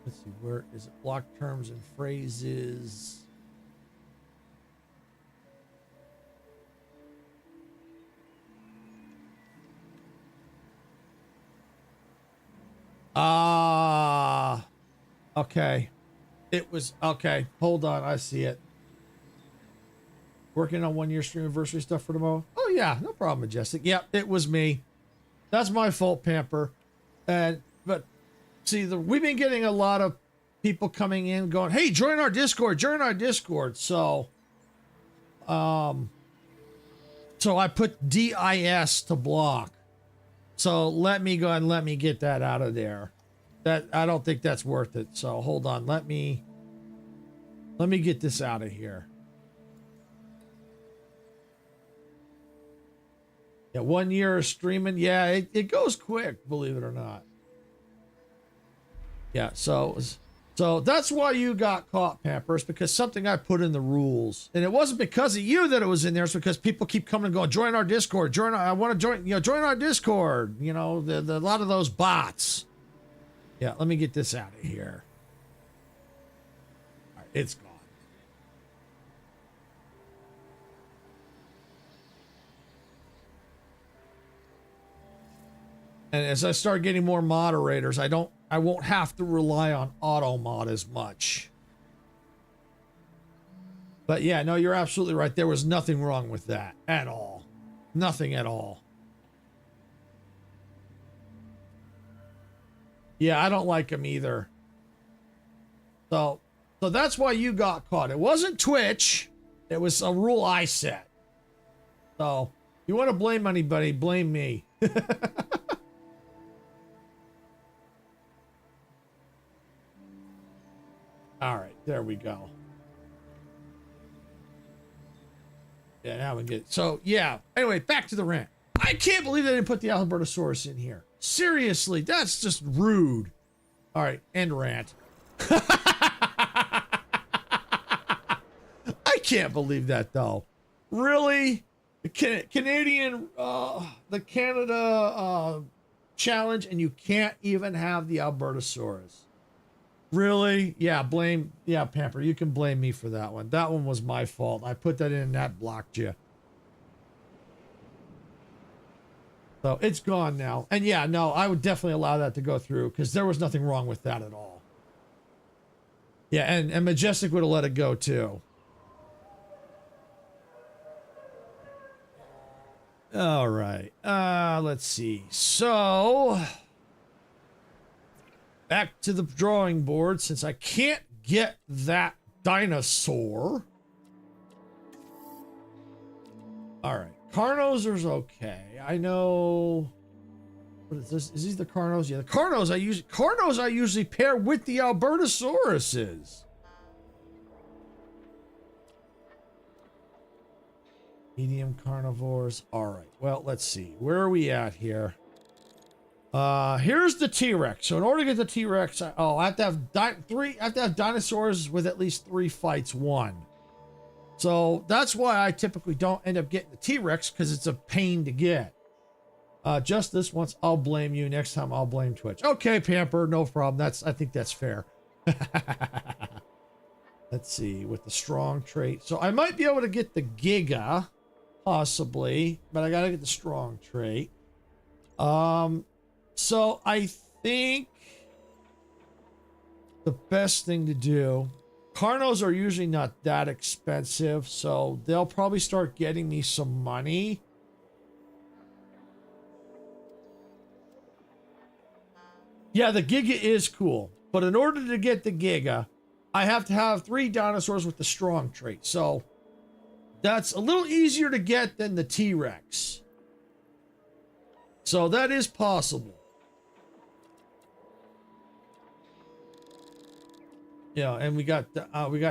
Let's see, where is it? Block terms and phrases. Okay. It was, okay, hold on, I see it. Working on 1 year stream anniversary stuff for tomorrow. Oh yeah, no problem, Majestic. Yep, it was me. That's my fault, Pamper. But see, we've been getting a lot of people coming in going, hey, join our Discord, join our Discord. So I put DIS to block. So let me go and let me get that out of there. That I don't think that's worth it. So hold on, let me get this out of here. Yeah, 1 year of streaming. Yeah, it goes quick, believe it or not. Yeah, so that's why you got caught, Pampers, because something I put in the rules. And it wasn't because of you that it was in there. It's because people keep coming and going, join our Discord. I want to join, join our Discord. You know, a lot of those bots. Yeah, let me get this out of here. All right, it's gone. And as I start getting more moderators, I won't have to rely on auto mod as much. But yeah, no, you're absolutely right. There was nothing wrong with that at all. Nothing at all. Yeah, I don't like him either. So that's why you got caught. It wasn't Twitch. It was a rule I set. So if you want to blame anybody, blame me. All right, there we go. Yeah, now we get it. So yeah, anyway, back to the rant. I can't believe they didn't put the Albertosaurus in here. Seriously, that's just rude. All right, end rant. I can't believe that though. Really? The Canadian, the Canada challenge, and you can't even have the Albertosaurus. Really? Yeah, Pamper, you can blame me for that one. That one was my fault. I put that in and that blocked you. So it's gone now. And yeah, no, I would definitely allow that to go through because there was nothing wrong with that at all. Yeah, and Majestic would have let it go too. All right. Let's see. So back to the drawing board since I can't get that dinosaur. All right. Carnosaur's okay. I know. What is this? Is these the Carnos? Yeah, the Carnos I usually pair with the Albertosauruses. Medium carnivores. All right. Well, let's see. Where are we at here? Here's the T-Rex. So in order to get the T-Rex, I have to have I have to have dinosaurs with at least 3 fights won. So that's why I typically don't end up getting the T-Rex, because it's a pain to get. Just this once, I'll blame you. Next time, I'll blame Twitch. Okay, Pamper, no problem. I think that's fair. Let's see, with the strong trait. So I might be able to get the Giga, possibly, but I gotta get the strong trait. So I think the best thing to do, Carnos are usually not that expensive, so they'll probably start getting me some money. Yeah, the Giga is cool, but in order to get the Giga, I have to have 3 dinosaurs with the strong trait. So that's a little easier to get than the T-Rex. So that is possible. Yeah, and we got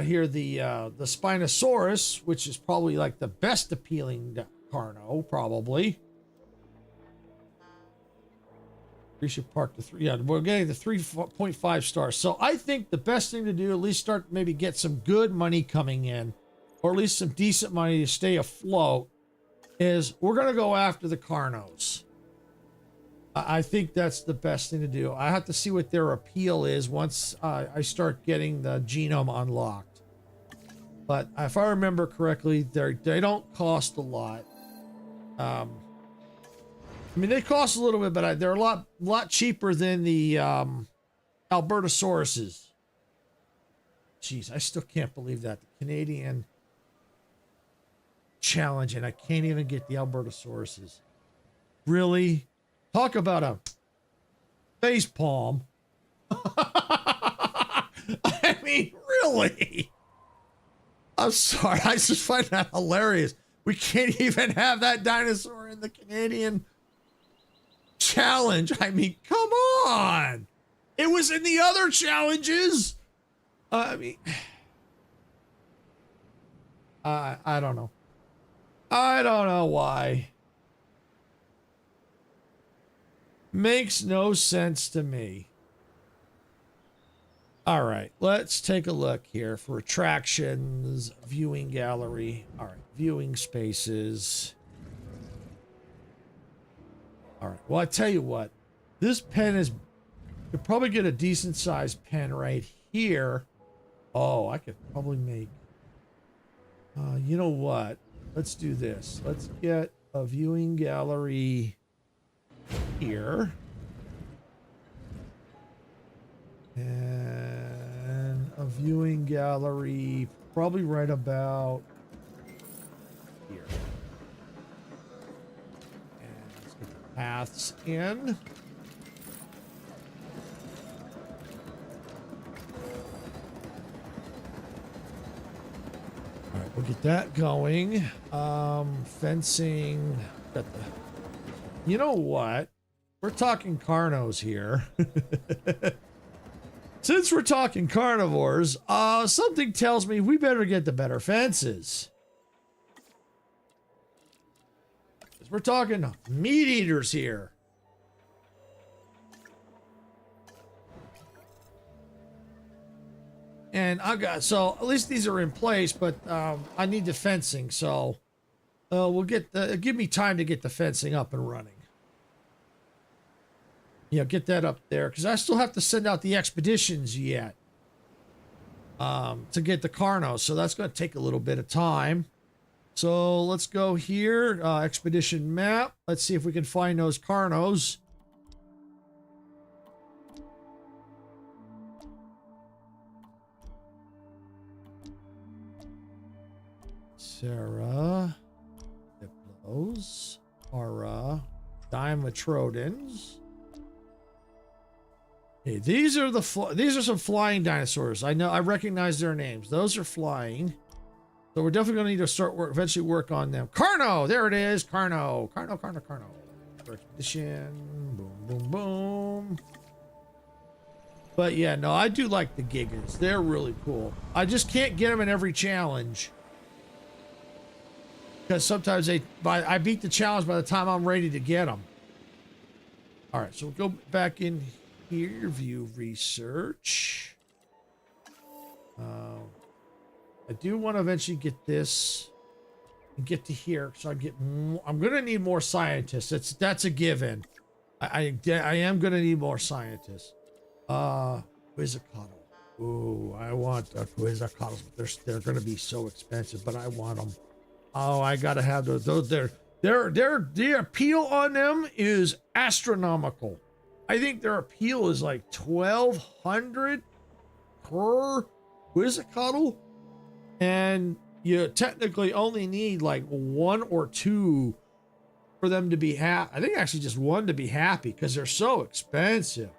here the Spinosaurus, which is probably like the best appealing Carno, probably. We should park the 3. Yeah, we're getting the 3.5 stars. So I think the best thing to do, at least start maybe get some good money coming in, or at least some decent money to stay afloat, is we're gonna go after the Carnos. I think that's the best thing to do. I have to see what their appeal is once I start getting the genome unlocked. But if I remember correctly, they don't cost a lot. I mean, they cost a little bit, but they're a lot cheaper than the Albertosauruses. Jeez, I still can't believe that. The Canadian challenge, and I can't even get the Albertosauruses. Really? Talk about a face palm. I mean, really? I'm sorry. I just find that hilarious. We can't even have that dinosaur in the Canadian challenge. I mean, come on. It was in the other challenges. I mean, I don't know. I don't know why. Makes no sense to me. All right, let's take a look here for attractions, viewing gallery. All right, viewing spaces. All right, well, I tell you what, this pen is, could probably get a decent sized pen right here. Oh, I could probably make, you know what? Let's do this. Let's get a viewing gallery here. And a viewing gallery probably right about here. And let's get the paths in. All right, we'll get that going. Fencing. Got the, you know what? We're talking Carnos here. Since we're talking carnivores, something tells me we better get the better fences. Because we're talking meat eaters here. And I got, so at least these are in place, but I need the fencing, so we'll get the, give me time to get the fencing up and running. Yeah, get that up there, because I still have to send out the expeditions yet to get the Carnos, so that's going to take a little bit of time. So let's go here, expedition map. Let's see if we can find those Carnos. Sarah, Diplos, Ara, Dimetrodons. Hey, these are some flying dinosaurs. I know, I recognize their names. Those are flying. So we're definitely going to need to start eventually work on them. Carno, there it is. Carno. Expedition. Boom, boom, boom. But yeah, no, I do like the Gigas. They're really cool. I just can't get them in every challenge. Because sometimes I beat the challenge by the time I'm ready to get them. All right, so we'll go back in here, view research. I do want to eventually get this and get to here, so I get more. I'm gonna need more scientists. That's a given. I am gonna need more scientists. Quizzicato. Ooh, I want Quizzicatos, but they're gonna be so expensive, but I want them. Oh, I gotta have those. Their appeal on them is astronomical. I think their appeal is like 1,200 per Quizzicato, and you technically only need like 1 or 2 for them to be happy. I think actually just 1 to be happy because they're so expensive.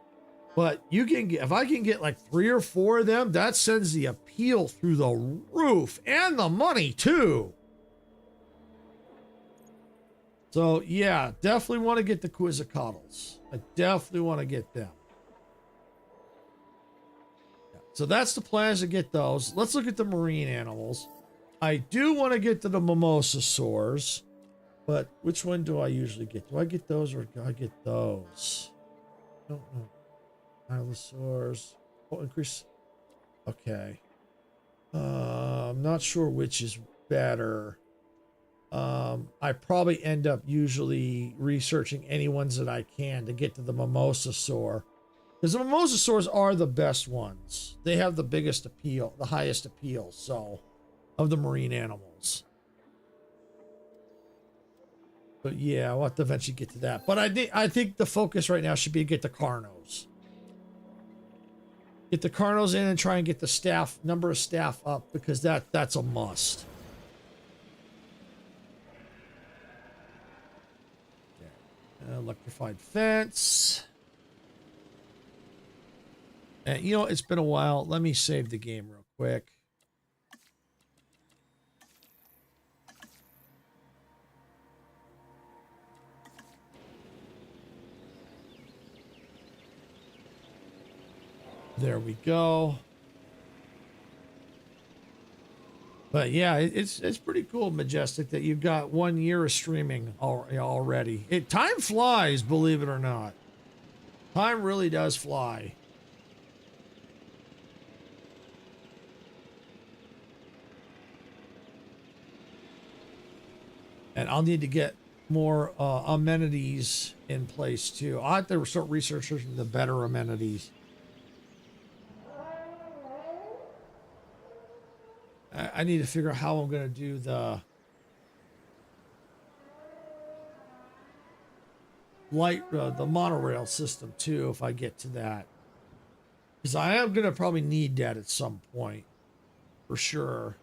But you can get, if I can get like 3 or 4 of them, that sends the appeal through the roof, and the money too. So yeah, definitely want to get the Quizzicatls. I definitely want to get them. So that's the plans to get those. Let's look at the marine animals. I do want to get to the mimosasaurs, but which one do I usually get? Do I get those or do I get those? I don't know. Allosaurs. Oh, increase. Okay. I'm not sure which is better. I probably end up usually researching any ones that I can to get to the mimosasaur. Because the mimosasaurs are the best ones. They have the biggest appeal, the highest appeal, so, of the marine animals. But yeah, I'll have to eventually get to that. But I think the focus right now should be to get the Carnos. Get the Carnos in and try and get the number of staff up, because that's a must. Electrified fence. And you know, it's been a while. Let me save the game real quick. There we go. But yeah, it's pretty cool, Majestic, that you've got 1 year of streaming already. Time flies, believe it or not. Time really does fly. And I'll need to get more amenities in place too. I'll have to start researching the better amenities. I need to figure out how I'm going to do the the monorail system too, if I get to that. Because I am going to probably need that at some point, for sure.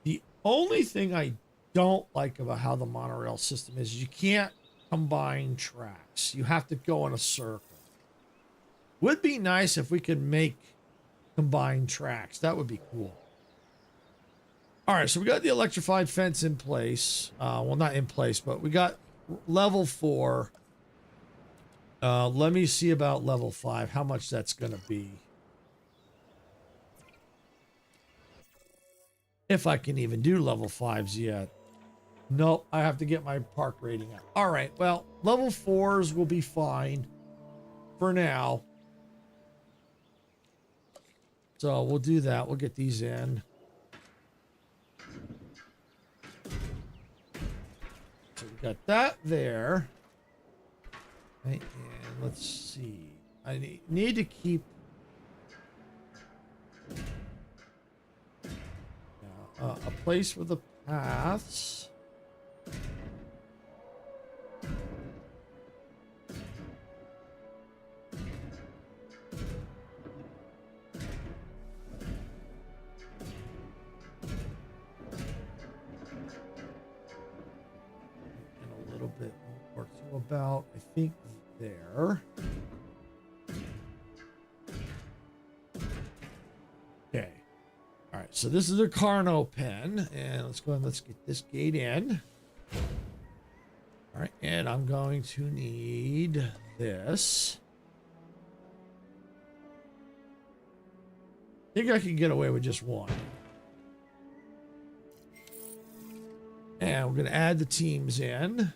The only thing I don't like about how the monorail system is you can't combine tracks. You have to go in a circle. Would be nice if we could make combined tracks. That would be cool. All right, so we got the electrified fence in place. Well, not in place, but we got level 4. Let me see about level 5, how much that's going to be. If I can even do level 5s yet. Nope, I have to get my park rating up. All right, well, level 4s will be fine for now. So we'll do that. We'll get these in. So we got that there. Right, and let's see. I need to keep a place for the paths. Bit more to about, I think, there. Okay. All right, so this is a Carno pen, and let's go and let's get this gate in. All right, and I'm going to need this. I think I can get away with just one. And we're going to add the teams in.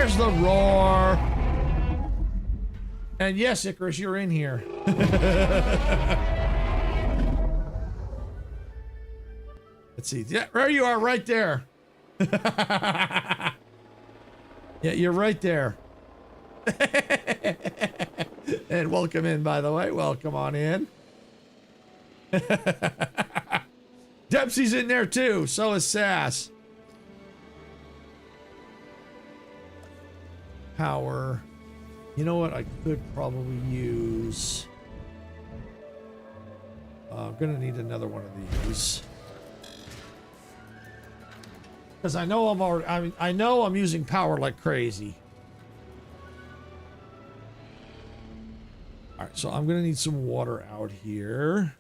there's the roar. And yes, Icarus, you're in here. Let's see. Yeah, there you are, right there. Yeah, you're right there. And welcome in, by the way. Welcome on in. Dempsey's in there too. So is Sass. Power. You know what? I could probably use. I'm gonna need another one of these. Because I know I'm already. I know I'm using power like crazy. All right, so I'm gonna need some water out here.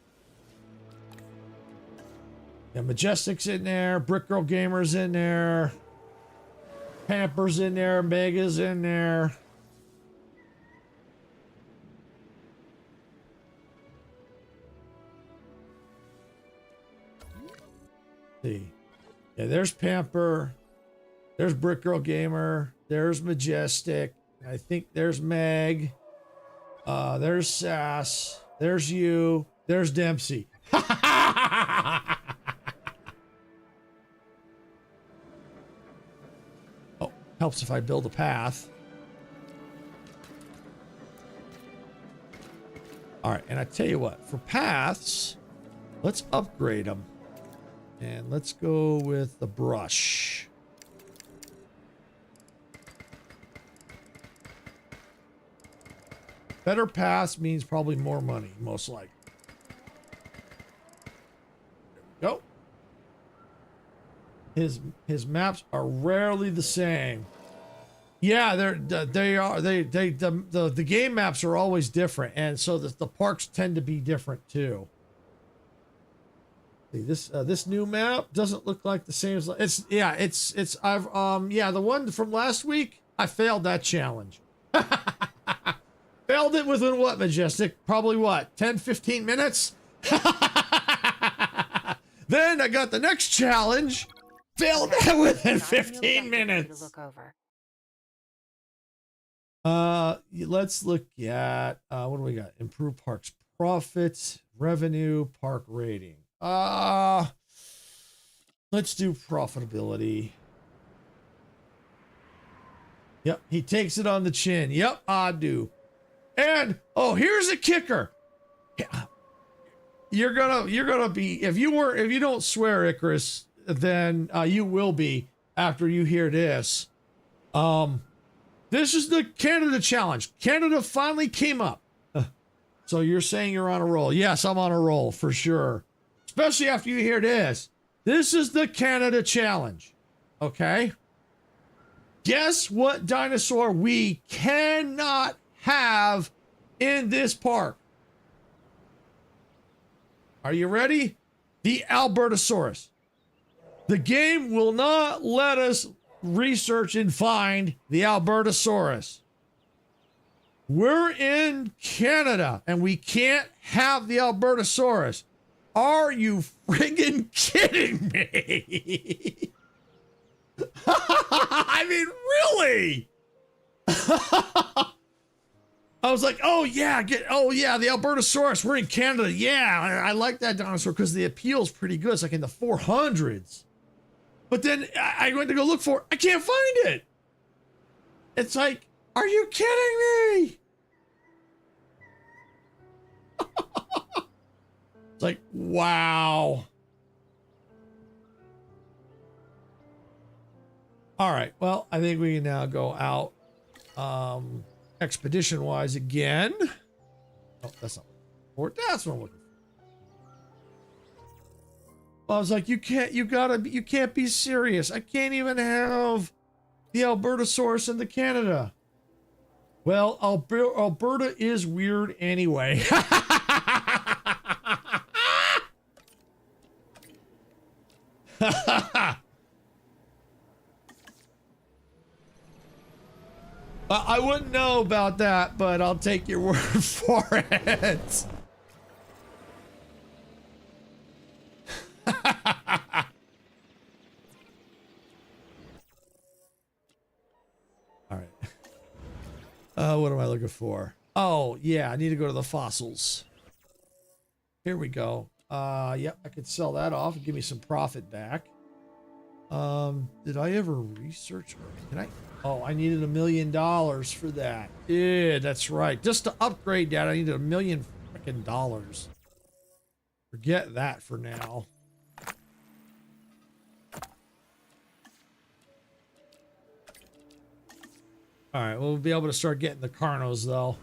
Yeah, Majestic's in there. Brick Girl Gamer's in there. Pamper's in there. Mega's in there. See. Yeah, there's Pamper. There's Brick Girl Gamer. There's Majestic. I think there's Meg. There's Sass. There's you. There's Dempsey. Oh, helps if I build a path. All right, and I tell you what, for paths, let's upgrade them. And let's go with the brush. Better paths means probably more money, most likely. There we go. His maps are rarely the same. Yeah, the game maps are always different, and so the parks tend to be different too. See, this new map doesn't look like the same as the one from last week. I failed that challenge. Failed it within what, Majestic? Probably what, 10-15 minutes? Then I got the next challenge. Failed that within 15 minutes. Let's look at what do we got? Improve parks profits, revenue, park rating. Let's do profitability. Yep, he takes it on the chin. Yep, I do. And oh, here's a kicker. Yeah. You're gonna be, if you don't swear, Icarus, then you will be after you hear this. This is the Canada challenge. Canada finally came up. So you're saying you're on a roll? Yes, I'm on a roll for sure. Especially after you hear this. This is the Canada challenge. Okay? Guess what dinosaur we cannot have in this park? Are you ready? The Albertosaurus. The game will not let us research and find the Albertosaurus. We're in Canada and we can't have the Albertosaurus. Are you friggin' kidding me? I mean, really? I was like, oh yeah, the Albertosaurus. We're in Canada. Yeah, I like that dinosaur because the appeal's pretty good. It's like in the 400s. But then I went to go look for it. I can't find it. It's like, are you kidding me? It's like, wow. All right. Well, I think we can now go out expedition wise again. Oh, that's not what that's what I'm looking for. I was like, you can't be serious. I can't even have the Albertosaurus in the Canada. Well, Alberta is weird anyway. I wouldn't know about that, but I'll take your word for it. All right. What am I looking for? Oh, yeah, I need to go to the fossils. Here we go. Yep, I could sell that off and give me some profit back. Did I ever research? Can I? Oh, I needed $1 million for that. Yeah, that's right. Just to upgrade that, I needed $1 million freaking dollars. Forget that for now. All right, we'll be able to start getting the Carnos though.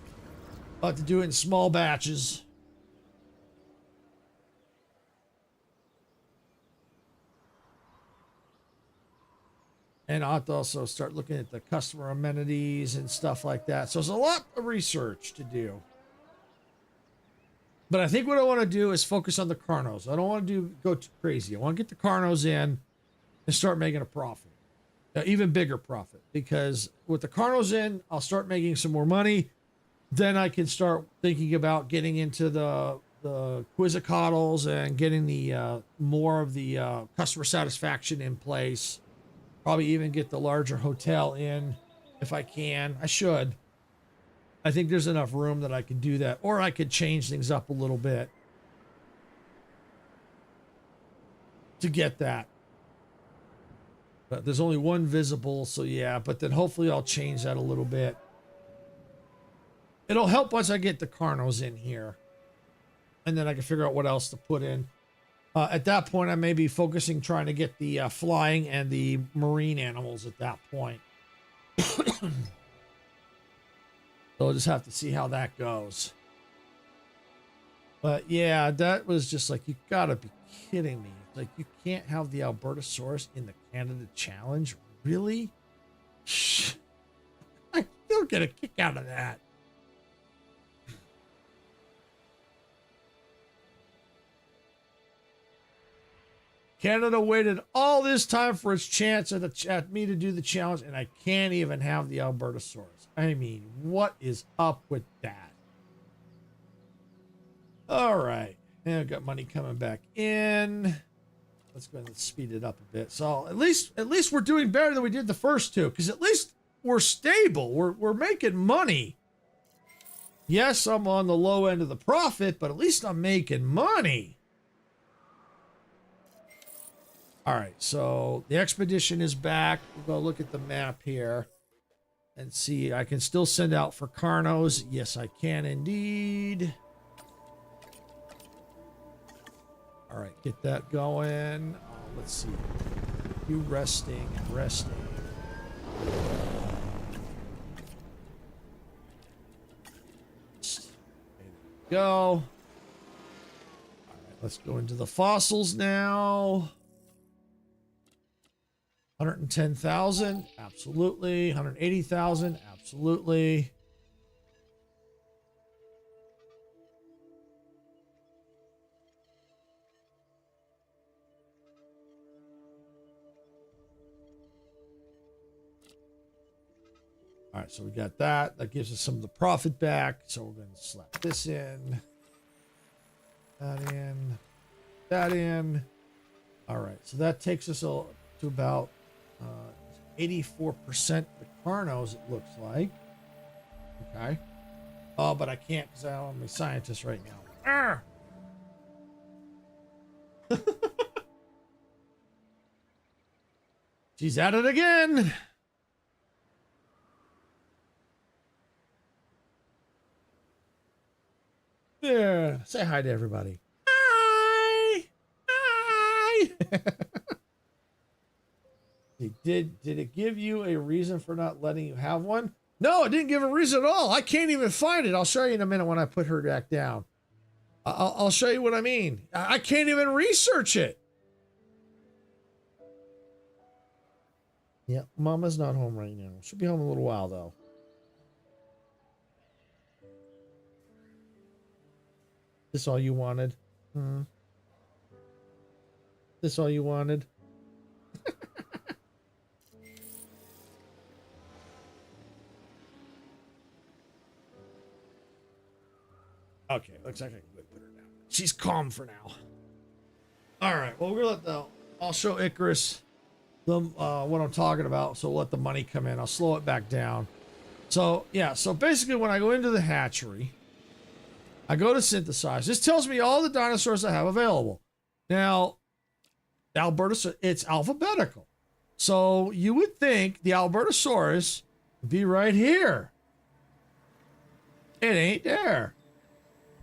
I'll have to do it in small batches. And I'll have to also start looking at the customer amenities and stuff like that. So there's a lot of research to do. But I think what I want to do is focus on the Carnos. I don't want to go too crazy. I want to get the Carnos in and start making a profit. Even bigger profit. Because with the Carnos in, I'll start making some more money. Then I can start thinking about getting into the Quizzicottles and getting the more of the customer satisfaction in place. Probably even get the larger hotel in if I can. I should. I think there's enough room that I can do that. Or I could change things up a little bit to get that. But there's only one visible, so yeah. But then hopefully I'll change that a little bit. It'll help once I get the Carnos in here. And then I can figure out what else to put in. At that point, I may be focusing trying to get the flying and the marine animals at that point. So I'll just have to see how that goes. But yeah, that was just like, you gotta be kidding me. Like, you can't have the Albertosaurus in the Canada Challenge? Really? I still get a kick out of that. Canada waited all this time for its chance at me to do the challenge, and I can't even have the Albertosaurus. I mean, what is up with that? All right. And I've got money coming back in. Let's go ahead and speed it up a bit. So at least we're doing better than we did the first two, because at least we're stable. We're making money. Yes, I'm on the low end of the profit, but at least I'm making money. All right, so the expedition is back. We'll go look at the map here and see. I can still send out for Carnos. Yes, I can indeed. All right, get that going. Let's see. You resting and resting. There we go. All right, let's go into the fossils now. 110,000, absolutely. 180,000, absolutely. All right, so we got that. That gives us some of the profit back. So we're going to slap this in, that in, that in. All right, so that takes us to about 84% the Carnos, it looks like. Okay. Oh, but I can't because I'm a scientist right now. She's at it again. There. Say hi to everybody. Hi. Hi. Did it give you a reason for not letting you have one? No, it didn't give a reason at all. I can't even find it. I'll show you in a minute when I put her back down. I'll show you what I mean. I can't even research it. Yeah, Mama's not home right now. She'll be home in a little while, though. This all you wanted? This all you wanted? Okay, looks like I can put her down. She's calm for now. All right, well, we're gonna let I'll show Icarus what I'm talking about. So let the money come in. I'll slow it back down. So yeah, so basically when I go into the hatchery, I go to synthesize. This tells me all the dinosaurs I have available. Now, Albertosaurus, it's alphabetical. So you would think the Albertosaurus would be right here. It ain't there.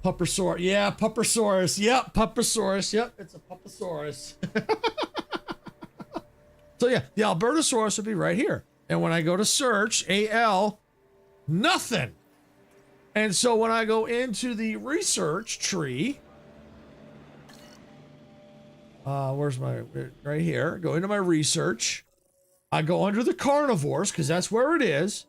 Puppersaurus. Yeah, Puppersaurus. Yep, Puppersaurus. Yep, it's a Puppersaurus. So yeah, the Albertosaurus would be right here. And when I go to search, AL, nothing. And so when I go into the research tree, where's my, right here, go into my research. I go under the carnivores because that's where it is.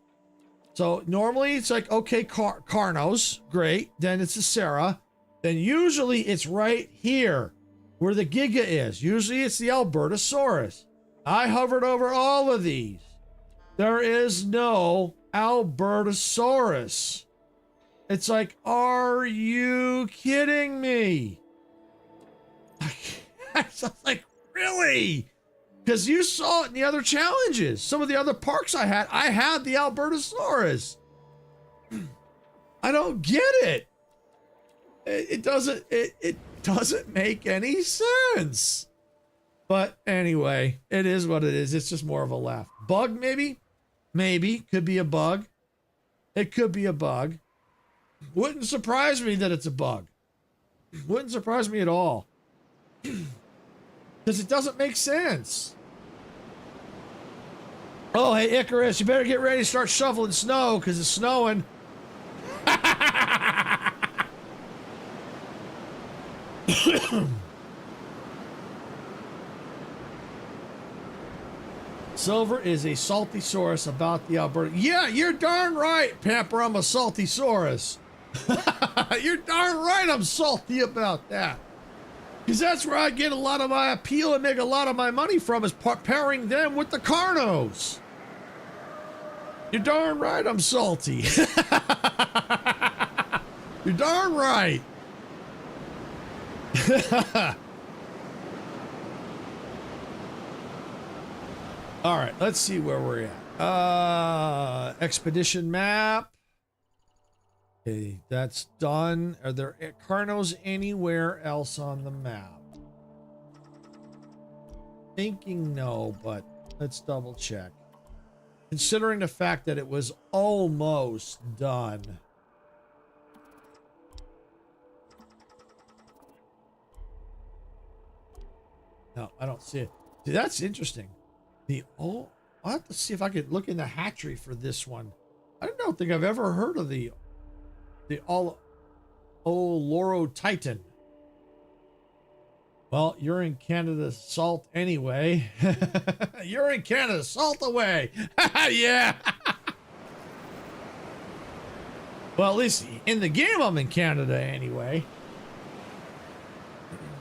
So normally it's like, okay, carnos, great. Then it's a Sarah. Then usually it's right here where the Giga is. Usually it's the Albertosaurus. I hovered over all of these. There is no Albertosaurus. It's like, are you kidding me? I was like, really? Because you saw it in the other challenges. Some of the other parks I had the Albertosaurus. I don't get it. It doesn't make any sense. But anyway, it is what it is. It's just more of a laugh. Bug, maybe? Maybe. Could be a bug. It could be a bug. Wouldn't surprise me that it's a bug. Wouldn't surprise me at all. Because it doesn't make sense. Oh, hey, Icarus, you better get ready to start shoveling snow because it's snowing. Silver is a salty saurus about the Alberta. Yeah, you're darn right, Pamper. I'm a salty saurus. You're darn right I'm salty about that. Because that's where I get a lot of my appeal and make a lot of my money from, is pairing them with the Carnos. You're darn right I'm salty. You're darn right. All right, let's see where we're at. Expedition map. Okay, that's done. Are there Carnos anywhere else on the map? Thinking no, but let's double check. Considering the fact that it was almost done. No, I don't see it. See, that's interesting. I'll have to see if I could look in the hatchery for this one. I don't think I've ever heard of the Loro Titan. Well, you're in Canada, salt anyway. You're in Canada, salt away. Yeah. Well, at least in the game, I'm in Canada anyway.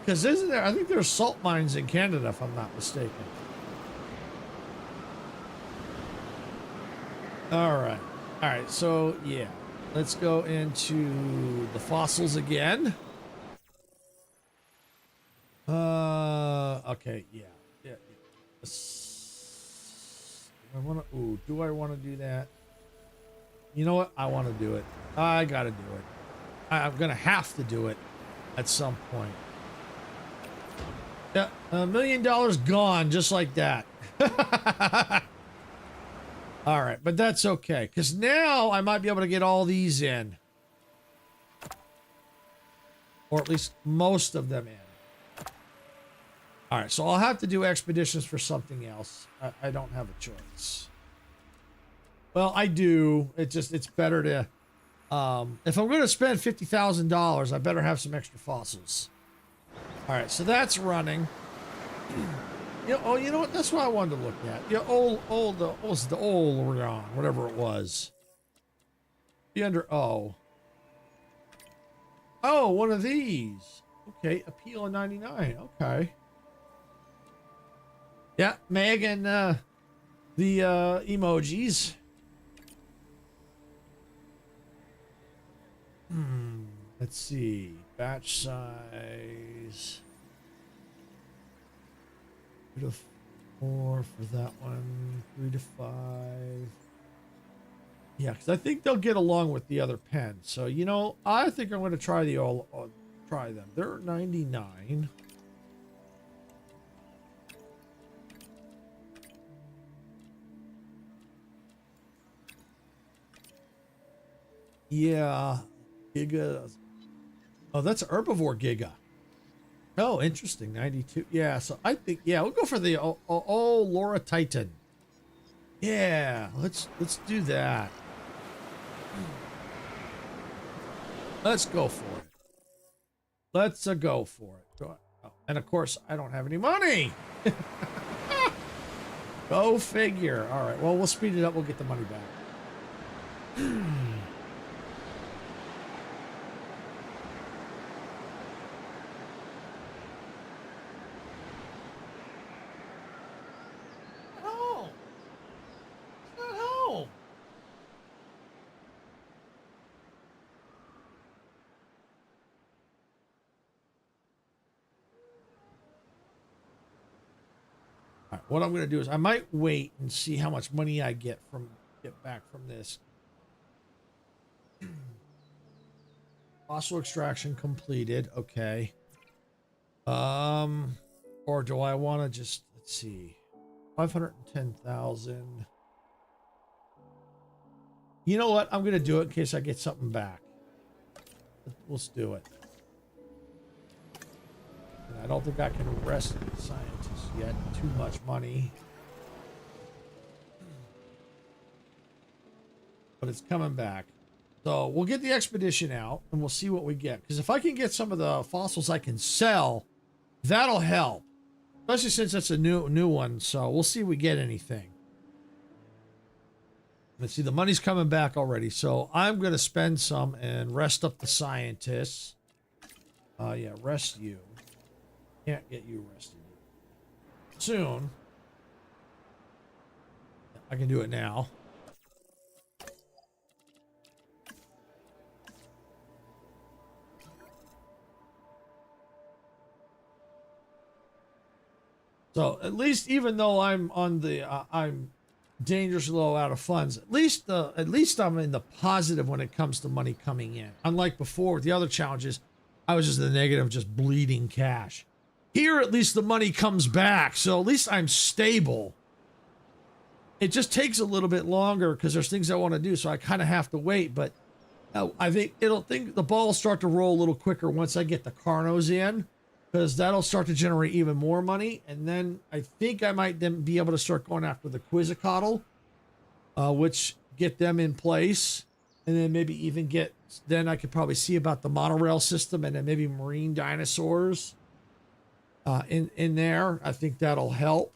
Because isn't there? I think there's salt mines in Canada, if I'm not mistaken. All right. So yeah, let's go into the fossils again. Okay, yeah. Do I want to do that? You know what? I want to do it. I gotta do it. I'm gonna have to do it at some point. Yeah, $1 million gone just like that. All right, but that's okay, because now I might be able to get all these in. Or at least most of them in. All right, so I'll have to do expeditions for something else. I don't have a choice. Well, I do. It's better to... if I'm going to spend $50,000, I better have some extra fossils. All right, so that's running. You know what? That's what I wanted to look at. Yeah, the old whatever it was. Be under O. Oh, one of these. Okay, appeal of 99. Okay. Yeah, Meg and the emojis. Let's see. Batch size. Or for that one, 3 to 5. Yeah, because I think they'll get along with the other pens. So, you know, I think I'm going to try try them. They're 99. Yeah, Giga. Oh, that's herbivore Giga. Oh, interesting. 92. Yeah, so I think, yeah, we'll go for the Laura Titan. Yeah, let's do that. Let's go for it. Let's go for it. Go. Oh, and of course, I don't have any money. Go figure. All right, well, we'll speed it up. We'll get the money back. What I'm going to do is I might wait and see how much money I get back from this. Fossil extraction completed. Okay. Or do I want to just, let's see, 510,000. You know what? I'm going to do it in case I get something back. Let's do it. And I don't think I can arrest the scientists yet. Too much money. But it's coming back. So we'll get the expedition out and we'll see what we get. Because if I can get some of the fossils I can sell, that'll help. Especially since it's a new one. So we'll see if we get anything. Let's see, the money's coming back already. So I'm going to spend some and rest up the scientists. Yeah, rest you. Can't get you rested. Soon. I can do it now. So at least, even though I'm on the, I'm dangerously low out of funds, at least I'm in the positive when it comes to money coming in. Unlike before with the other challenges, I was just in the negative, just bleeding cash. Here, at least the money comes back, so at least I'm stable. It just takes a little bit longer because there's things I want to do, so I kind of have to wait. But I think the ball will start to roll a little quicker once I get the Carnos in, because that'll start to generate even more money. And then I think I might then be able to start going after the Quetzalcoatl, which get them in place, and then maybe even get. Then I could probably see about the monorail system, and then maybe marine dinosaurs. In there, I think that'll help.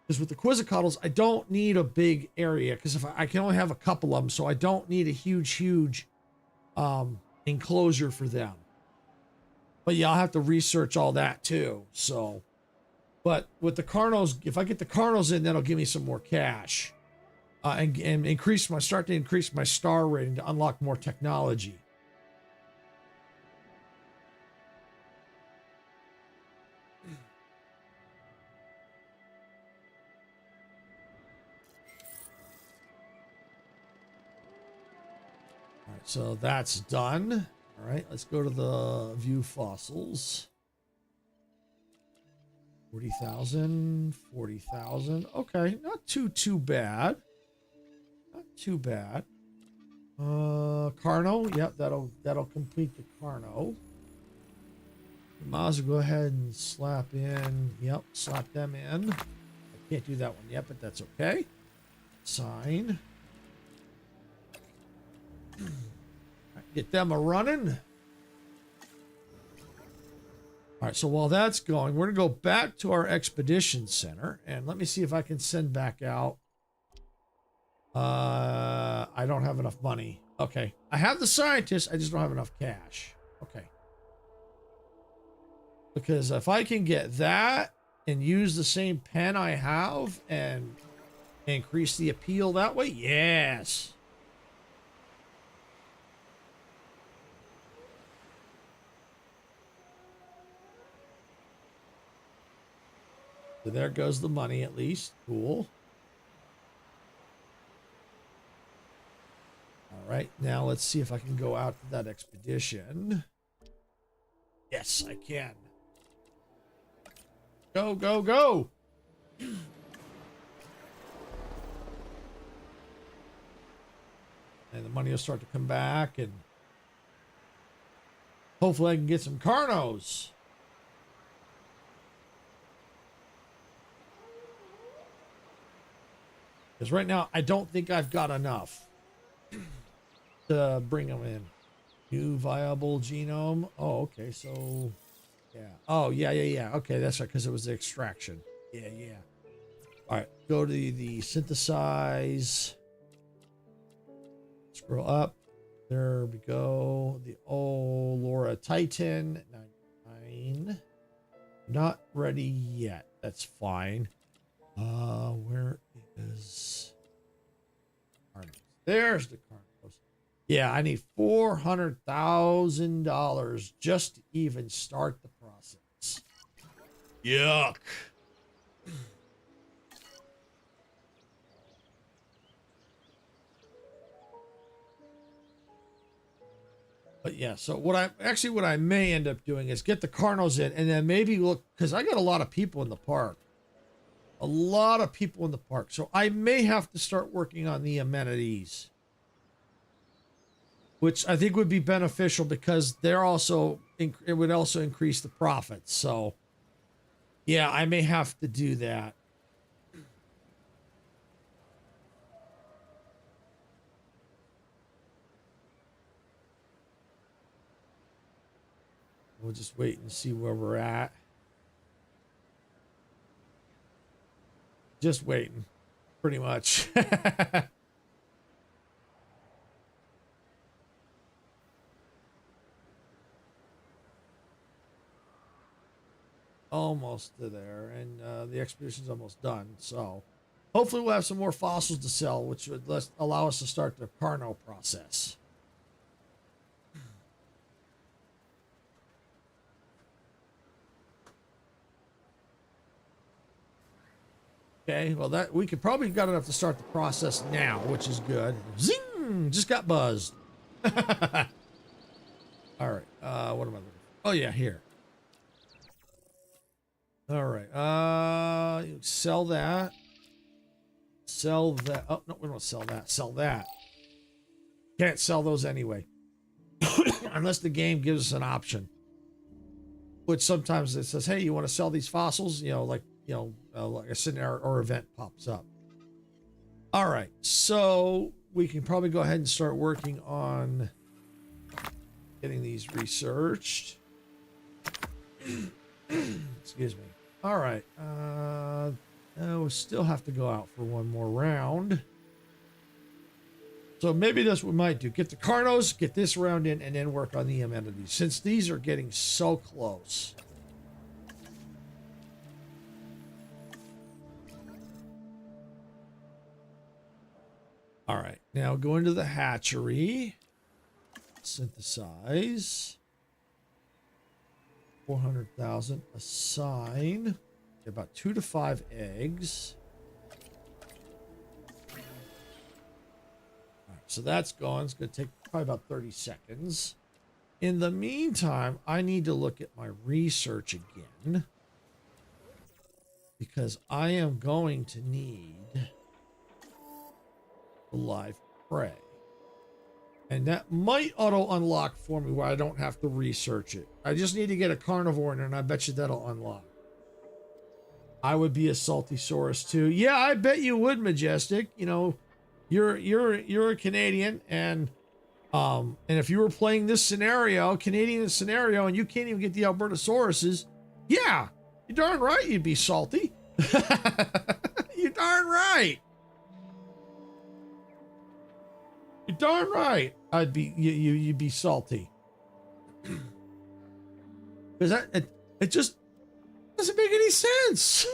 Because with the Quetzalcoatls, I don't need a big area, because if I can only have a couple of them, so I don't need a huge enclosure for them. But yeah, I'll have to research all that too. So, but with the Carnos, if I get the Carnos in, that'll give me some more cash, and start to increase my star rating to unlock more technology. All right, so that's done. All right, let's go to the view fossils. 40,000, 40,000. Okay, not too bad. Not too bad. Carno, yep, that'll complete the Carno. Might as well go ahead and slap in. Yep, slap them in. I can't do that one yet, but that's okay. Sign. Get them a running. All right, so while that's going, we're going to go back to our expedition center, and let me see if I can send back out. I don't have enough money. Okay, I have the scientists, I just don't have enough cash. Okay. Because if I can get that and use the same pen I have and increase the appeal that way, yes. So there goes the money at least. Cool. All right, now let's see if I can go out to that expedition. Yes, I can. Go, go, go! And the money will start to come back, and hopefully I can get some Carnos. Because right now, I don't think I've got enough to bring them in. New viable genome. Oh, okay. So, yeah. Oh, yeah. Okay, that's right, because it was the extraction. Yeah. All right, go to the synthesize. Scroll up. There we go. The Laura Titan 99. Not ready yet. That's fine. Where is Carnos? There's the Carnos. Yeah, I need $400,000 just to even start the process. Yuck. But yeah, so what I may end up doing is get the Carnos in, and then maybe look, because I got a lot of people in the park. A lot of people in the park. So I may have to start working on the amenities, which I think would be beneficial because they're also, it would also increase the profits. So yeah, I may have to do that. We'll just wait and see where we're at. Just waiting, pretty much. Almost to there, and the expedition's almost done. So hopefully we'll have some more fossils to sell, which would allow us to start the Carno process. Okay, well that we could probably got enough to start the process now, which is good. Zing! Just got buzzed. All right, what am I looking for? Oh yeah, here. All right, sell that. Sell that. Oh no, we don't sell that. Sell that. Can't sell those anyway, unless the game gives us an option. Which sometimes it says, "Hey, you want to sell these fossils?" You know, like a scenario or event pops up. All right, so we can probably go ahead and start working on getting these researched. Excuse me. All right, we'll still have to go out for one more round. So maybe that's what we might do. Get the Carnos, get this round in, and then work on the amenities, since these are getting so close. All right, now go into the hatchery. Synthesize. 400,000. Assign. About 2 to 5 eggs. All right, so that's gone. It's going to take probably about 30 seconds. In the meantime, I need to look at my research again, because I am going to need the live prey. And that might auto unlock for me where I don't have to research it. I just need to get a carnivore in there, and I bet you that'll unlock. I would be a Saltysaurus too. Yeah, I bet you would, Majestic. You know, you're a Canadian, and if you were playing this scenario, Canadian scenario, and you can't even get the Albertosauruses, yeah, you're darn right you'd be salty. You're darn right. You're darn right. You'd be salty. Because it just doesn't make any sense.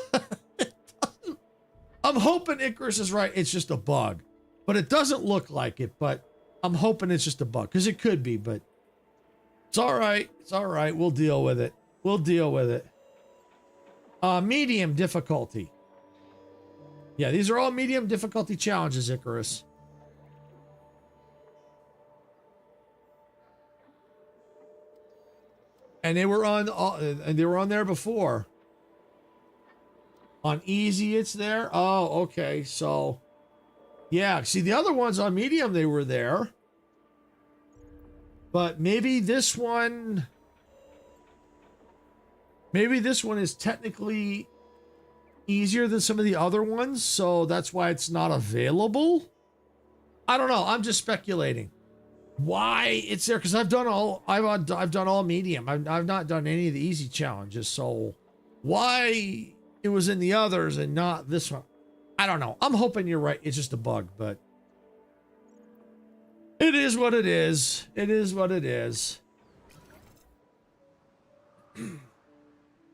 I'm hoping Icarus is right. It's just a bug, but it doesn't look like it. But I'm hoping it's just a bug, because it could be. But it's all right. It's all right. We'll deal with it. We'll deal with it. Medium difficulty. Yeah, these are all medium difficulty challenges, Icarus. And they were on there before. On easy, it's there. Oh, okay. So, yeah. See, the other ones on medium, they were there. But maybe this one is technically easier than some of the other ones, so that's why it's not available. I don't know. I'm just speculating why it's there, because I've done all medium. I've not done any of the easy challenges, so why it was in the others and not this one, I don't know. I'm hoping you're right. It's just a bug, but it is what it is. It is what it is.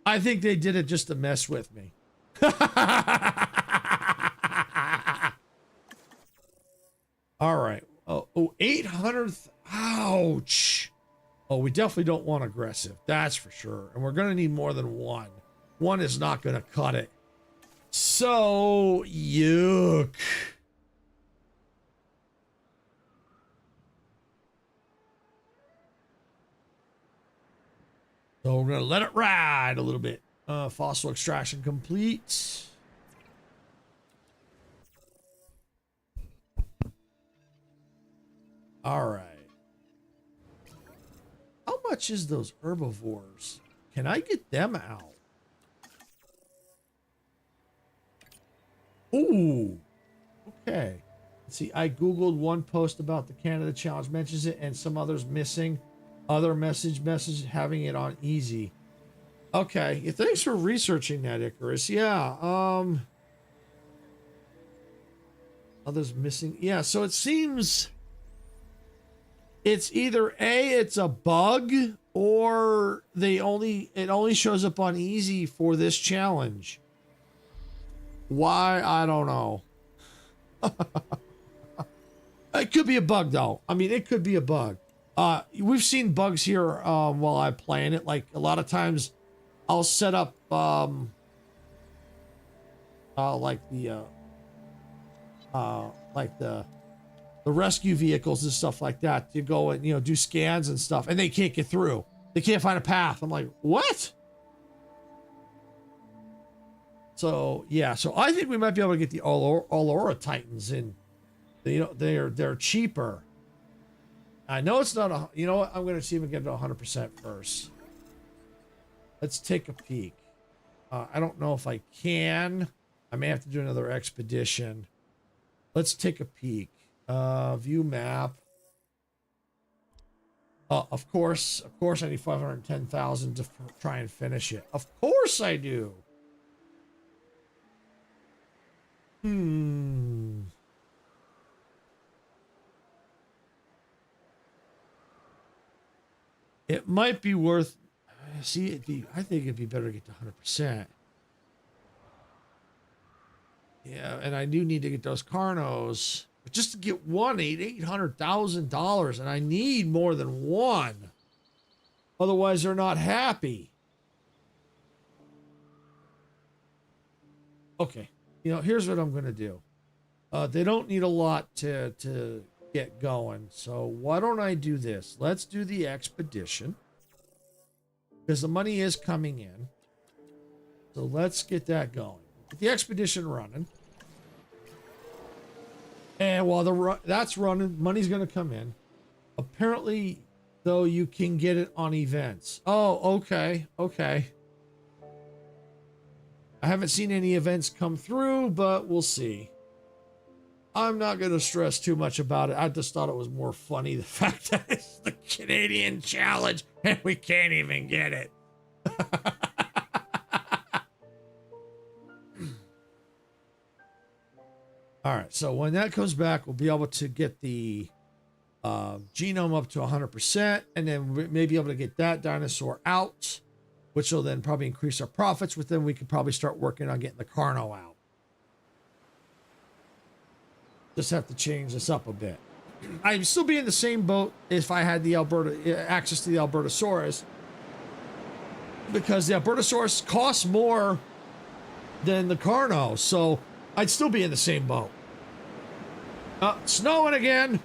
I think they did it just to mess with me. All right. Oh, 800. Ouch. Oh, we definitely don't want aggressive. That's for sure. And we're going to need more than one. One is not going to cut it. So, yuck. So we're going to let it ride a little bit. Fossil extraction complete. All right. How much is those herbivores? Can I get them out? Ooh. Okay. Let's see. I Googled one post about the Canada Challenge, mentions it, and some others missing. Other message having it on easy. Okay. Yeah, thanks for researching that, Icarus. Yeah. Others missing. Yeah. So it seems it's either it's a bug, or it only shows up on easy for this challenge. Why? I don't know. It could be a bug though. I mean, it could be a bug. We've seen bugs here while I'm playing it. Like a lot of times I'll set up like the rescue vehicles and stuff like that to go and, do scans and stuff, and they can't get through. They can't find a path. I'm like, what? So yeah, so I think we might be able to get the Aurora Titans in. They're cheaper. I know it's not you know what? I'm going to see if we can get it to 100% first. Let's take a peek. I don't know if I can. I may have to do another expedition. Let's take a peek. View map. Of course I need 510,000 to try and finish it. Of course I do. It might be worth. I think it'd be better to get to 100%. Yeah, and I do need to get those Carnos. But just to get one, $800,000, and I need more than one. Otherwise, they're not happy. Okay, here's what I'm going to do. They don't need a lot to get going, so why don't I do this? Let's do the expedition, because the money is coming in. So let's get that going. Get the expedition running. And while that's running, money's going to come in. Apparently, though, you can get it on events. Oh, okay. Okay. I haven't seen any events come through, but we'll see. I'm not going to stress too much about it. I just thought it was more funny, the fact that it's the Canadian challenge and we can't even get it. All right, so when that comes back, we'll be able to get the genome up to 100%, and then we may be able to get that dinosaur out, which will then probably increase our profits, but then we could probably start working on getting the Carno out. Just have to change this up a bit. I'd still be in the same boat if I had the access to the Albertosaurus, because the Albertosaurus costs more than the Carno, so I'd still be in the same boat. Snowing again.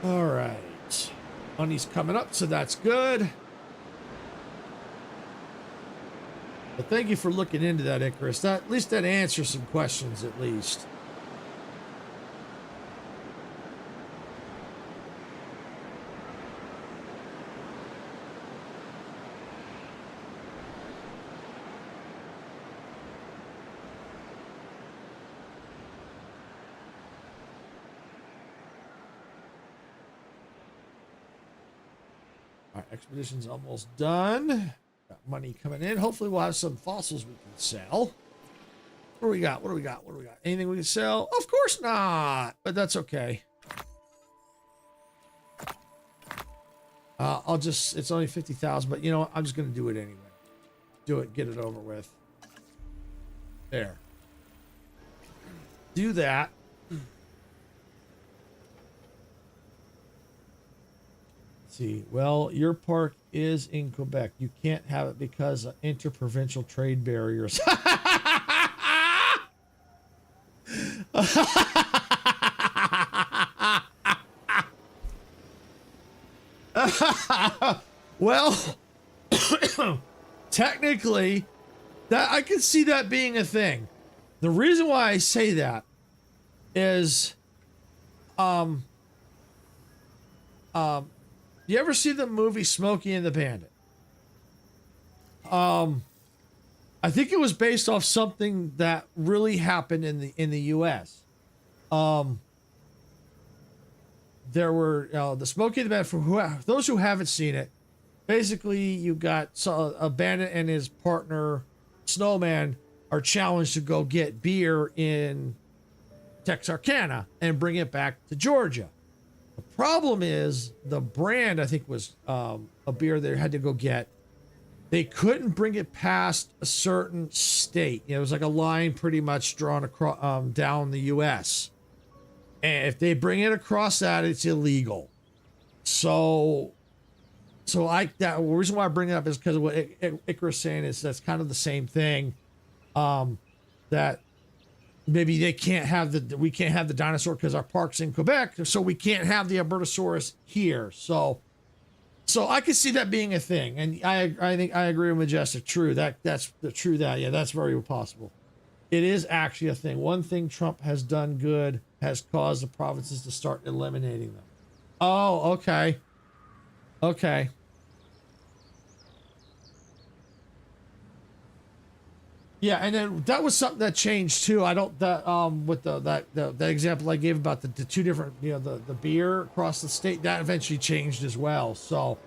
All right. Money's coming up, so that's good. But thank you for looking into that, Icarus. At least that answers some questions, at least. All right, expedition's almost done. Got money coming in. Hopefully we'll have some fossils we can sell. What do we got? What do we got? What do we got? Anything we can sell? Of course not, but that's okay. It's only 50,000, but you know what? I'm just going to do it anyway. Do it, get it over with. There. Do that. See, well, your park is in Quebec. You can't have it because of interprovincial trade barriers. Well, technically, that I can see that being a thing. The reason why I say that is, you ever see the movie Smokey and the Bandit? I think it was based off something that really happened in the U.S. There were the Smokey and the Bandit. For those who haven't seen it, basically you got a bandit and his partner Snowman are challenged to go get beer in Texarkana and bring it back to Georgia. The problem is the brand, I think, was a beer they had to go get. They couldn't bring it past a certain state. You know, it was like a line pretty much drawn across down the U.S. And if they bring it across that, it's illegal. So the reason why I bring it up is because what Icarus is saying is that's kind of the same thing. That maybe we can't have the dinosaur because our park's in Quebec, so we can't have the Albertosaurus here. So I can see that being a thing, and I think I agree with Majestic. True, that's very possible. It is actually a thing. One thing Trump has done good has caused the provinces to start eliminating them. Oh, okay. Okay. Yeah, and then that was something that changed too. With the example I gave about the two different, the beer across the state, that eventually changed as well. So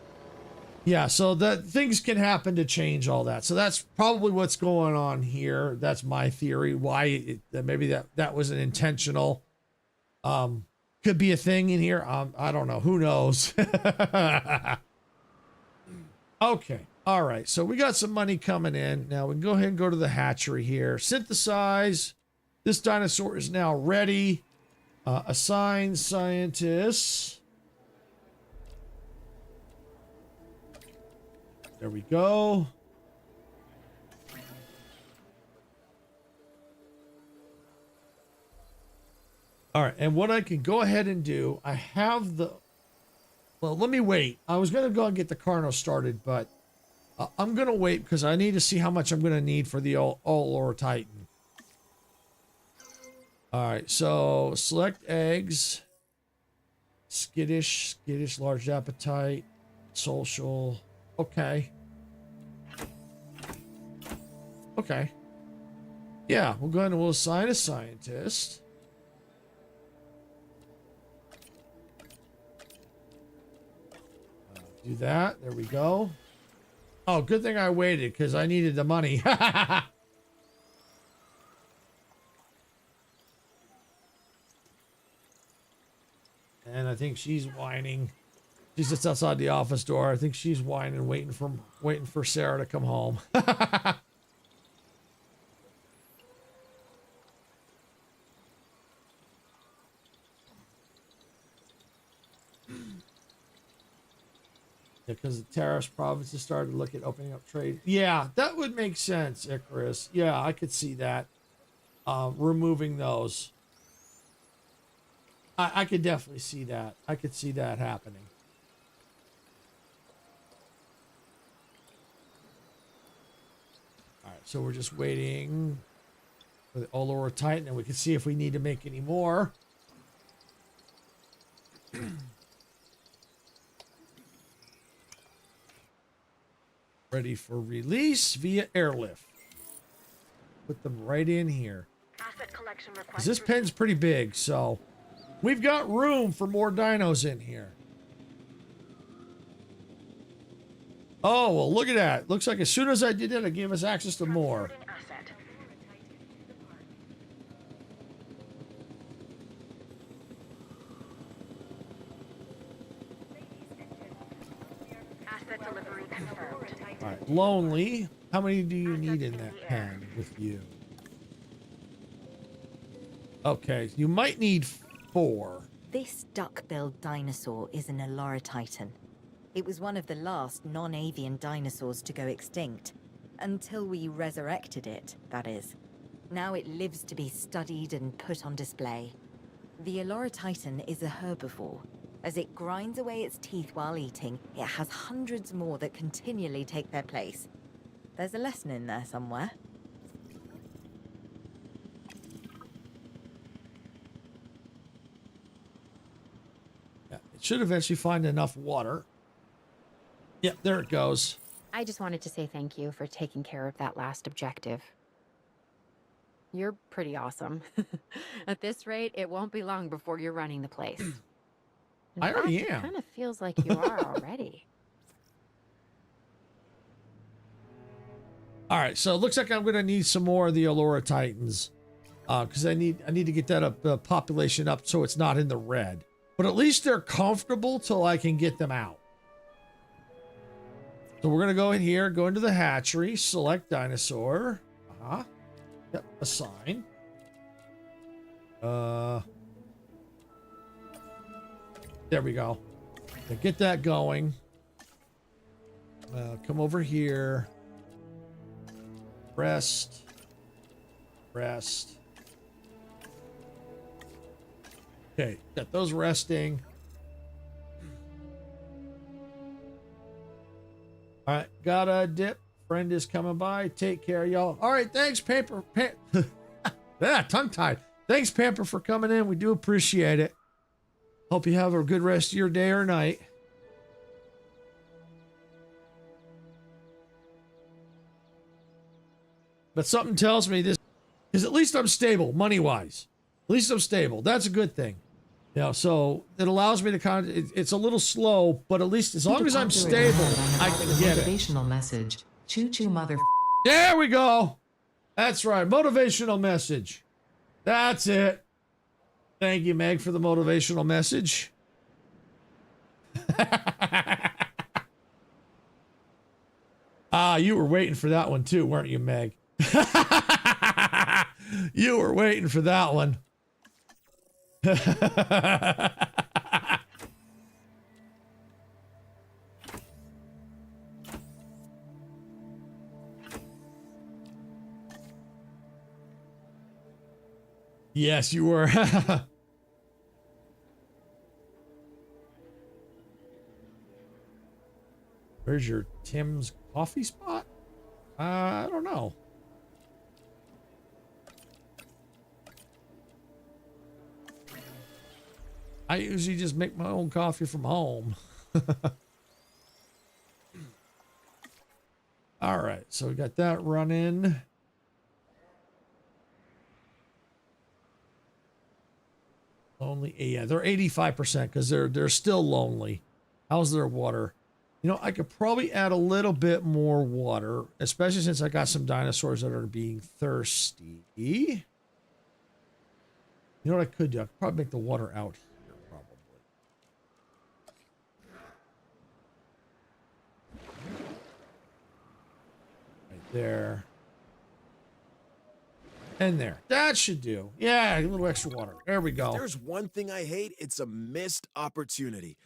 yeah, so the things can happen to change all that. So that's probably what's going on here. That's my theory. Why maybe that was an intentional. Could be a thing in here. I don't know. Who knows? Okay. All right. So we got some money coming in. Now we can go ahead and go to the hatchery here. Synthesize. This dinosaur is now ready. Assign scientists. There we go. All right, and what I can go ahead and do, I have the... Well, let me wait. I was going to go and get the Carno started, but I'm going to wait because I need to see how much I'm going to need for the All-Ore Titan. All right, so select eggs. Skittish, large appetite, social. Okay. Okay. Yeah, we'll go ahead and we'll assign a scientist. Do that. There we go. Oh, good thing I waited because I needed the money. And I think she's whining. She's just outside the office door. I think she's whining, waiting for Sarah to come home. Because the terrorist provinces started to look at opening up trade. Yeah, that would make sense, Icarus. Yeah, I could see that. Removing those. I could definitely see that. I could see that happening. All right, so we're just waiting for the Allura Titan, and we can see if we need to make any more. Ready for release via airlift. Put them right in here. Asset collection 'Cause this pen's pretty big, so we've got room for more dinos in here. Oh, well, look at that. Looks like as soon as I did that, it gave us access to more. Asset. Asset delivery confirmed. All right, Lonely. How many do you need in that pen with you? Okay, you might need 4. This duck-billed dinosaur is an Allura Titan. It was one of the last non-avian dinosaurs to go extinct. Until we resurrected it, that is. Now it lives to be studied and put on display. The Allura Titan is a herbivore. As it grinds away its teeth while eating, it has hundreds more that continually take their place. There's a lesson in there somewhere. Yeah, it should eventually find enough water. Yep, there it goes. I just wanted to say thank you for taking care of that last objective. You're pretty awesome. At this rate, it won't be long before you're running the place. In I already fact, am. It kind of feels like you are already. All right, so it looks like I'm going to need some more of the Allura Titans. Because I need to get that up, population up so it's not in the red. But at least they're comfortable till I can get them out. So we're going to go in here, go into the hatchery, select dinosaur. Yep, assign. There we go. Now get that going. Come over here. Rest. Rest. Okay, got those resting. All right, got a dip. Friend is coming by. Take care, y'all. All right, thanks, Pamper. Tongue tied. Thanks, Pamper, for coming in. We do appreciate it. Hope you have a good rest of your day or night. But something tells me this is at least I'm stable money-wise. At least I'm stable. That's a good thing. You know, so it allows me to it's a little slow, but at least as long as I'm stable, I can get it. Motivational message. Choo choo mother. There we go. That's right. Motivational message. That's it. Thank you, Meg, for the motivational message. You were waiting for that one too, weren't you, Meg? You were waiting for that one. Yes, you were. Where's your Tim's coffee spot? I don't know. I usually just make my own coffee from home. All right, so we got that running. Lonely, yeah, they're 85% because they're still lonely. How's their water? You know, I could probably add a little bit more water, especially since I got some dinosaurs that are being thirsty. You know what I could do? I could probably make the water out here, probably. Right there. And there. That should do. Yeah, a little extra water. There we go. If there's one thing I hate, it's a missed opportunity.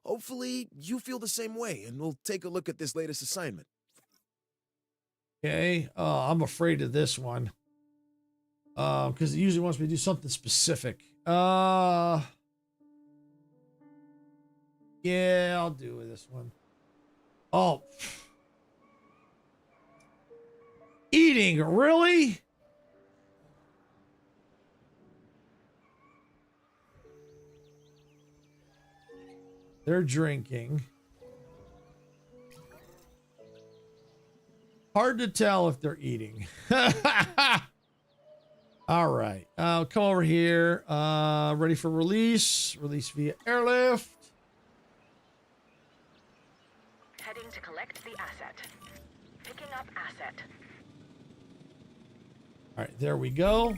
Hopefully, you feel the same way, and we'll take a look at this latest assignment. Okay. I'm afraid of this one. Because it usually wants me to do something specific. Yeah, I'll do this one. Oh. Eating, really? They're drinking. Hard to tell if they're eating. All right. Come over here. Ready for release. Release via airlift. Heading to collect the asset. Picking up asset. All right, there we go.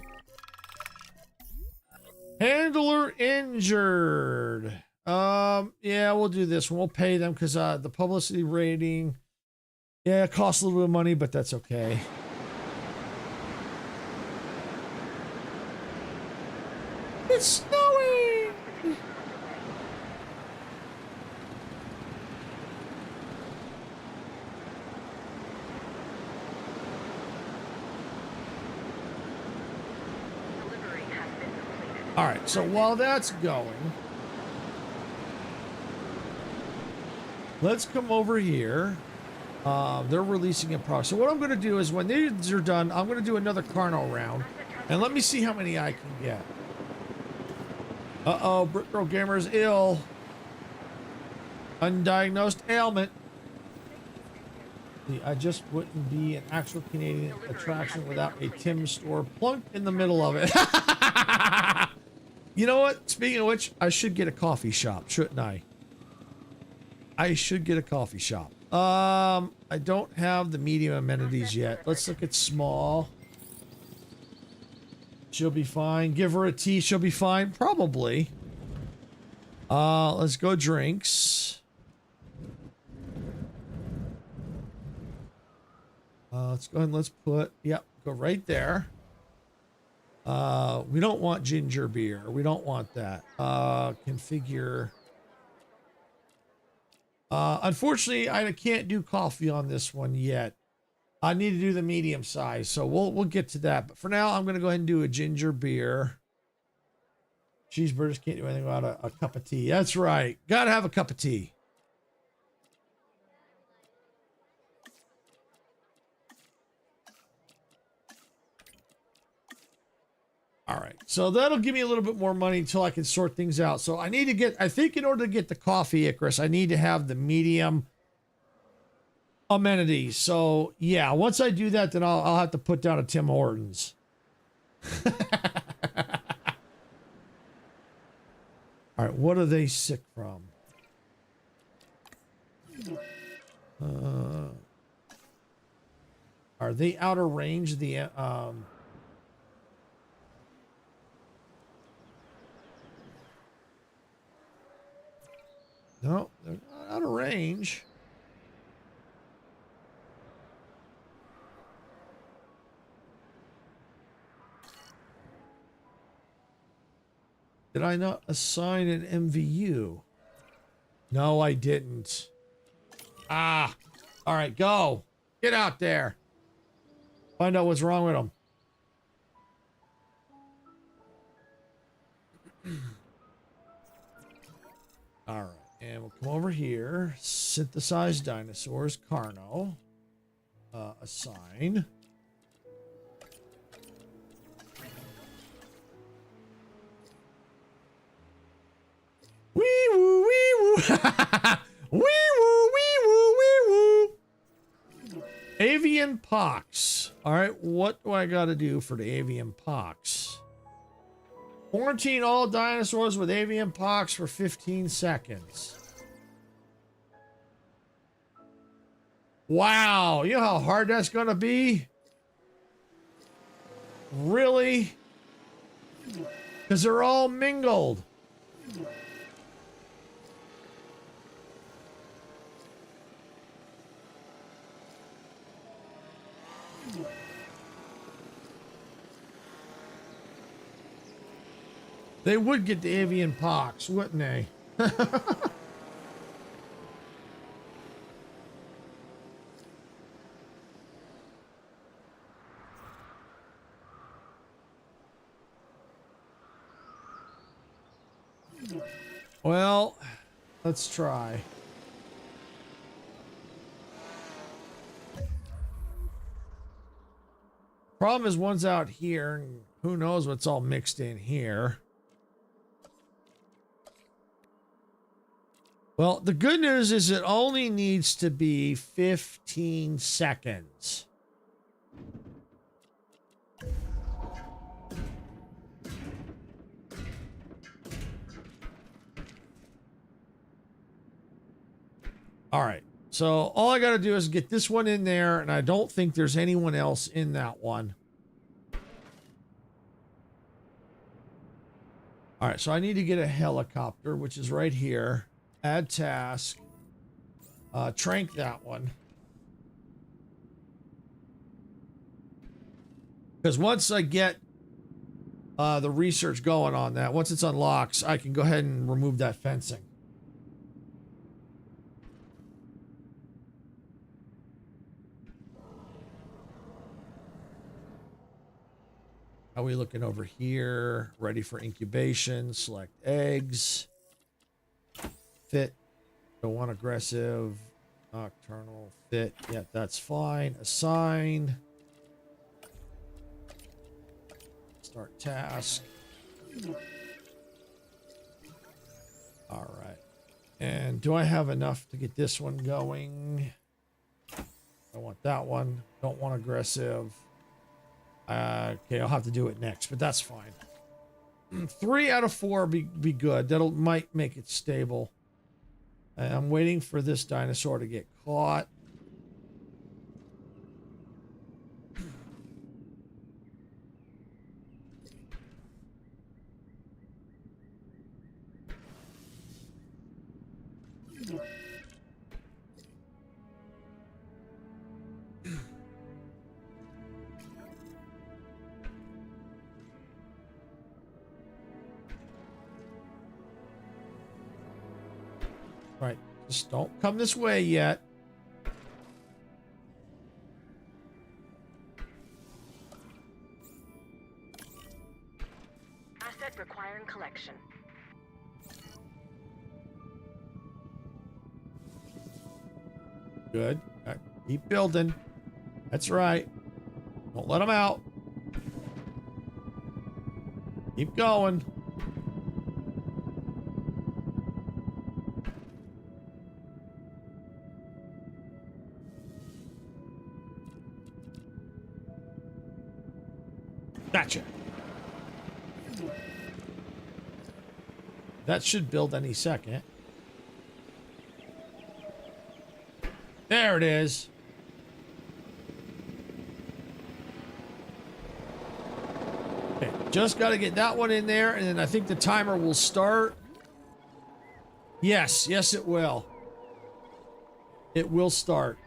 Handler injured. Yeah, we'll do this one. We'll pay them because the publicity rating, yeah, it costs a little bit of money, but that's okay. It's snowing. All right, so while that's going, let's come over here. They're releasing a product. So what I'm going to do is when these are done, I'm going to do another Carno round. And let me see how many I can get. Uh-oh, Brick Girl Gamer is ill. Undiagnosed ailment. See, I just wouldn't be an actual Canadian attraction without a Tim store plunked in the middle of it. You know what? Speaking of which, I should get a coffee shop, shouldn't I? I should get a coffee shop. I don't have the medium amenities yet. Let's look at small. She'll be fine. Give her a tea, she'll be fine. Probably. Let's go drinks. Let's go ahead and let's put, yep, go right there. We don't want ginger beer. We don't want that. Configure. Unfortunately, I can't do coffee on this one yet. I need to do the medium size, so we'll get to that. But for now, I'm going to go ahead and do a ginger beer. Cheeseburgers can't do anything without a cup of tea. That's right. Got to have a cup of tea. All right, so that'll give me a little bit more money until I can sort things out. So I need to get, I think in order to get the coffee, Icarus, I need to have the medium amenities. So yeah, once I do that, then I'll have to put down a Tim Hortons. All right, what are they sick from? Are they out of range? No, they're not out of range. Did I not assign an MVU? No, I didn't. Ah. All right, go. Get out there. Find out what's wrong with them. All right. And we'll come over here, synthesize dinosaurs, Carno, assign. Wee woo, wee woo, wee woo, wee woo, wee woo. Avian pox. All right, what do I got to do for the avian pox? Quarantine all dinosaurs with avian pox for 15 seconds. Wow, you know how hard that's going to be? Really? Because they're all mingled. They would get the avian pox, wouldn't they? Well, let's try. Problem is one's out here, and who knows what's all mixed in here. Well, the good news is it only needs to be 15 seconds. All right. So all I got to do is get this one in there, and I don't think there's anyone else in that one. All right. So I need to get a helicopter, which is right here. Add task. Trank that one. Because once I get the research going on that, once it's unlocked, I can go ahead and remove that fencing. How are we looking over here? Ready for incubation. Select eggs. Fit. Don't want aggressive. Nocturnal. Fit. Yeah, that's fine. Assign. Start task. All right. And do I have enough to get this one going? I want that one. Don't want aggressive. Okay, I'll have to do it next, but that's fine. 3 out of 4 be good. Might make it stable. I'm waiting for this dinosaur to get caught. Right, just don't come this way yet. Asset requiring collection. Good. Keep building. That's right. Don't let them out. Keep going. Gotcha. That should build any second. There it is. Okay, just got to get that one in there, and then I think the timer will start. Yes, yes, it will. It will start.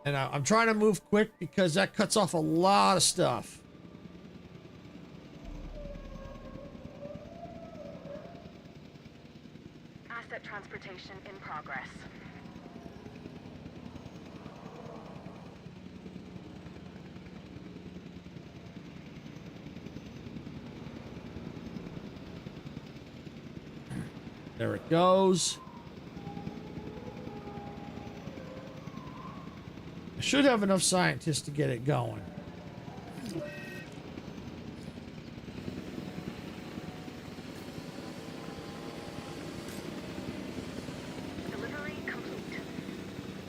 And I'm trying to move quick because that cuts off a lot of stuff. Asset transportation in progress. There it goes. I should have enough scientists to get it going. Delivery complete.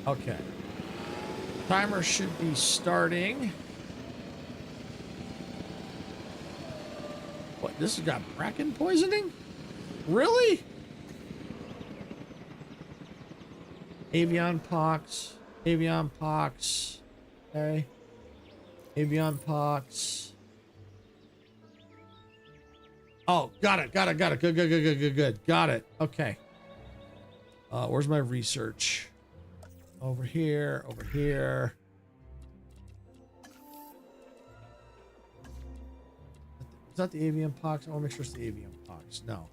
Okay. Timer should be starting. What, this has got bracken poisoning? Really? Avian pox. Avian pox. Okay. Avian pox. Oh, got it. Good. Got it. Okay. Where's my research? Over here. Is that the avian pox? I want to make sure it's the avian pox. No.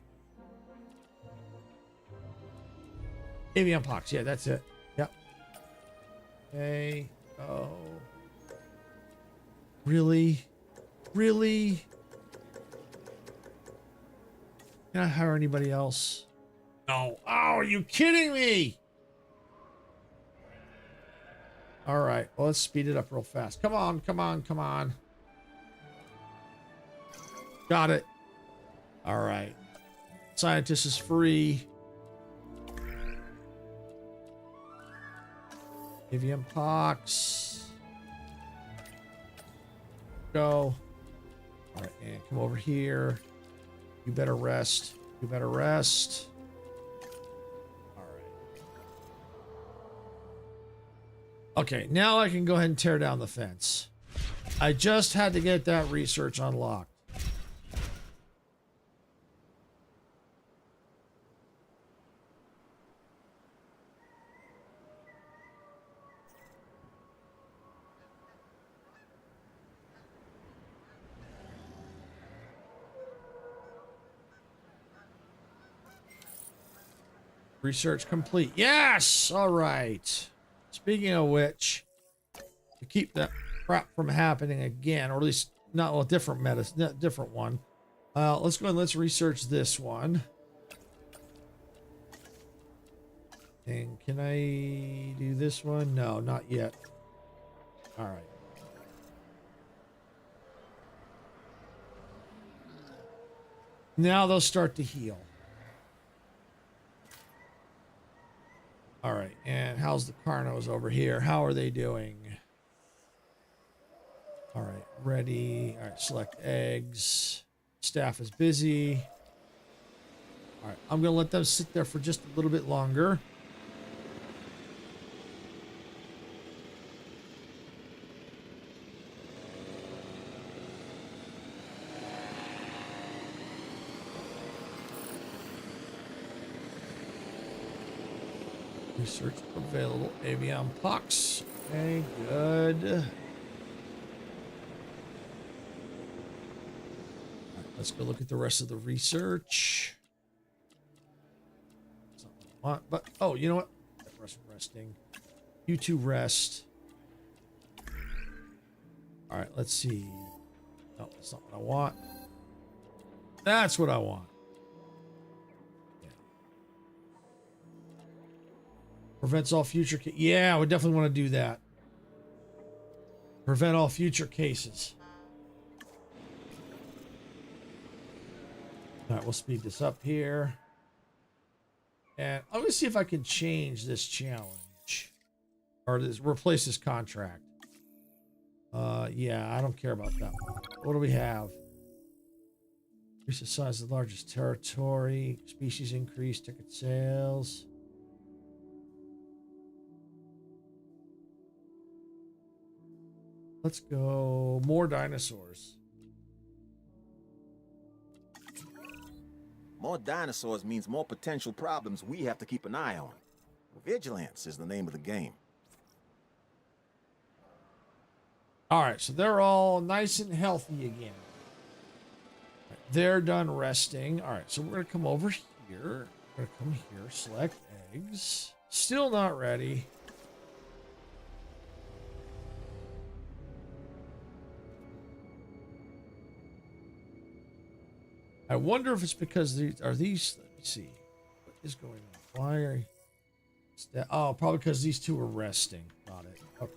Avian pox. Yeah, that's it. Yep. Okay. Oh. Really? Can I hire anybody else? No. Oh, are you kidding me? All right. Well, let's speed it up real fast. Come on, come on, come on. Got it. All right. Scientist is free. Avian pox. Go. All right, and come over here. You better rest. You better rest. All right. Okay, now I can go ahead and tear down the fence. I just had to get that research unlocked. Research complete. Yes! All right. Speaking of which, to keep that crap from happening again, or at least not a different medicine, different one. Let's go and let's research this one. And can I do this one? No, not yet. All right. Now they'll start to heal. All right, and how's the Carnos over here? How are they doing? All right, ready. All right, select eggs. Staff is busy. All right, I'm gonna let them sit there for just a little bit longer. Research available. Avian pox. Okay, good. All right, let's go look at the rest of the research. That's not what I want, but oh, you know what? Resting. You two rest. All right, let's see. No, that's not what I want. That's what I want. Prevents all future yeah, I would definitely want to do that. Prevent all future cases. All right, we'll speed this up here. And I'm going to see if I can change this challenge. Or this, replace this contract. Yeah, I don't care about that one. What do we have? Increase the size of the largest territory. Species increase. Ticket sales. Let's go more dinosaurs. More dinosaurs means more potential problems we have to keep an eye on. Vigilance is the name of the game. All right, so they're all nice and healthy again. They're done resting. All right, so we're going to come over here. We're going to come here, select eggs. Still not ready. I wonder if it's because these are these. Let me see. What is going on? Why are oh, probably because these two are resting. Got it. Okay.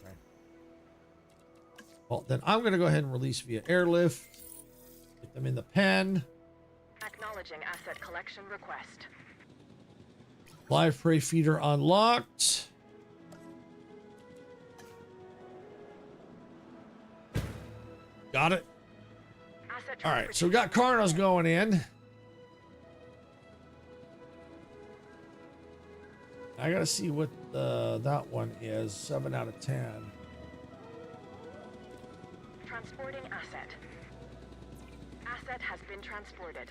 Well, then I'm going to go ahead and release via airlift. Get them in the pen. Acknowledging asset collection request. Live prey feeder unlocked. Got it. All right, so we got Carnos going in. I gotta see what that one is. 7 out of 10. Transporting asset. Asset has been transported.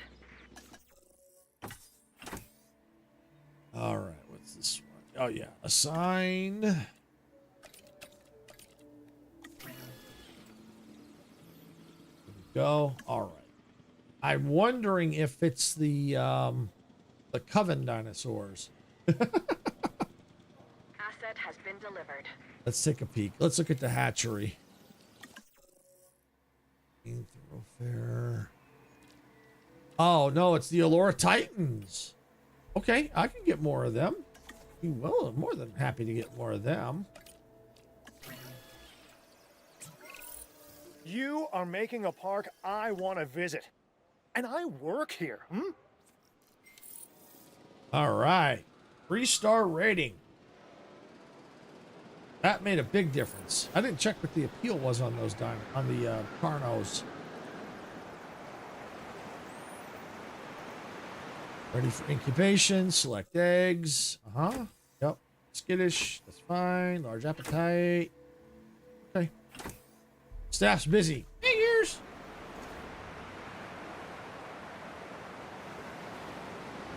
All right, what's this one? Oh yeah, assign. Go. All right. I'm wondering if it's the Coven dinosaurs. Asset has been delivered. Let's take a peek. Let's look at the hatchery. Thoroughfare. Oh, no, it's the Allura Titans. Okay, I can get more of them. Well, I'm more than happy to get more of them. You are making a park I want to visit. And I work here, All right. 3-star rating. That made a big difference. I didn't check what the appeal was on those Carnos. Ready for incubation. Select eggs. Yep. Skittish. That's fine. Large appetite. Okay. Staff's busy. Figures.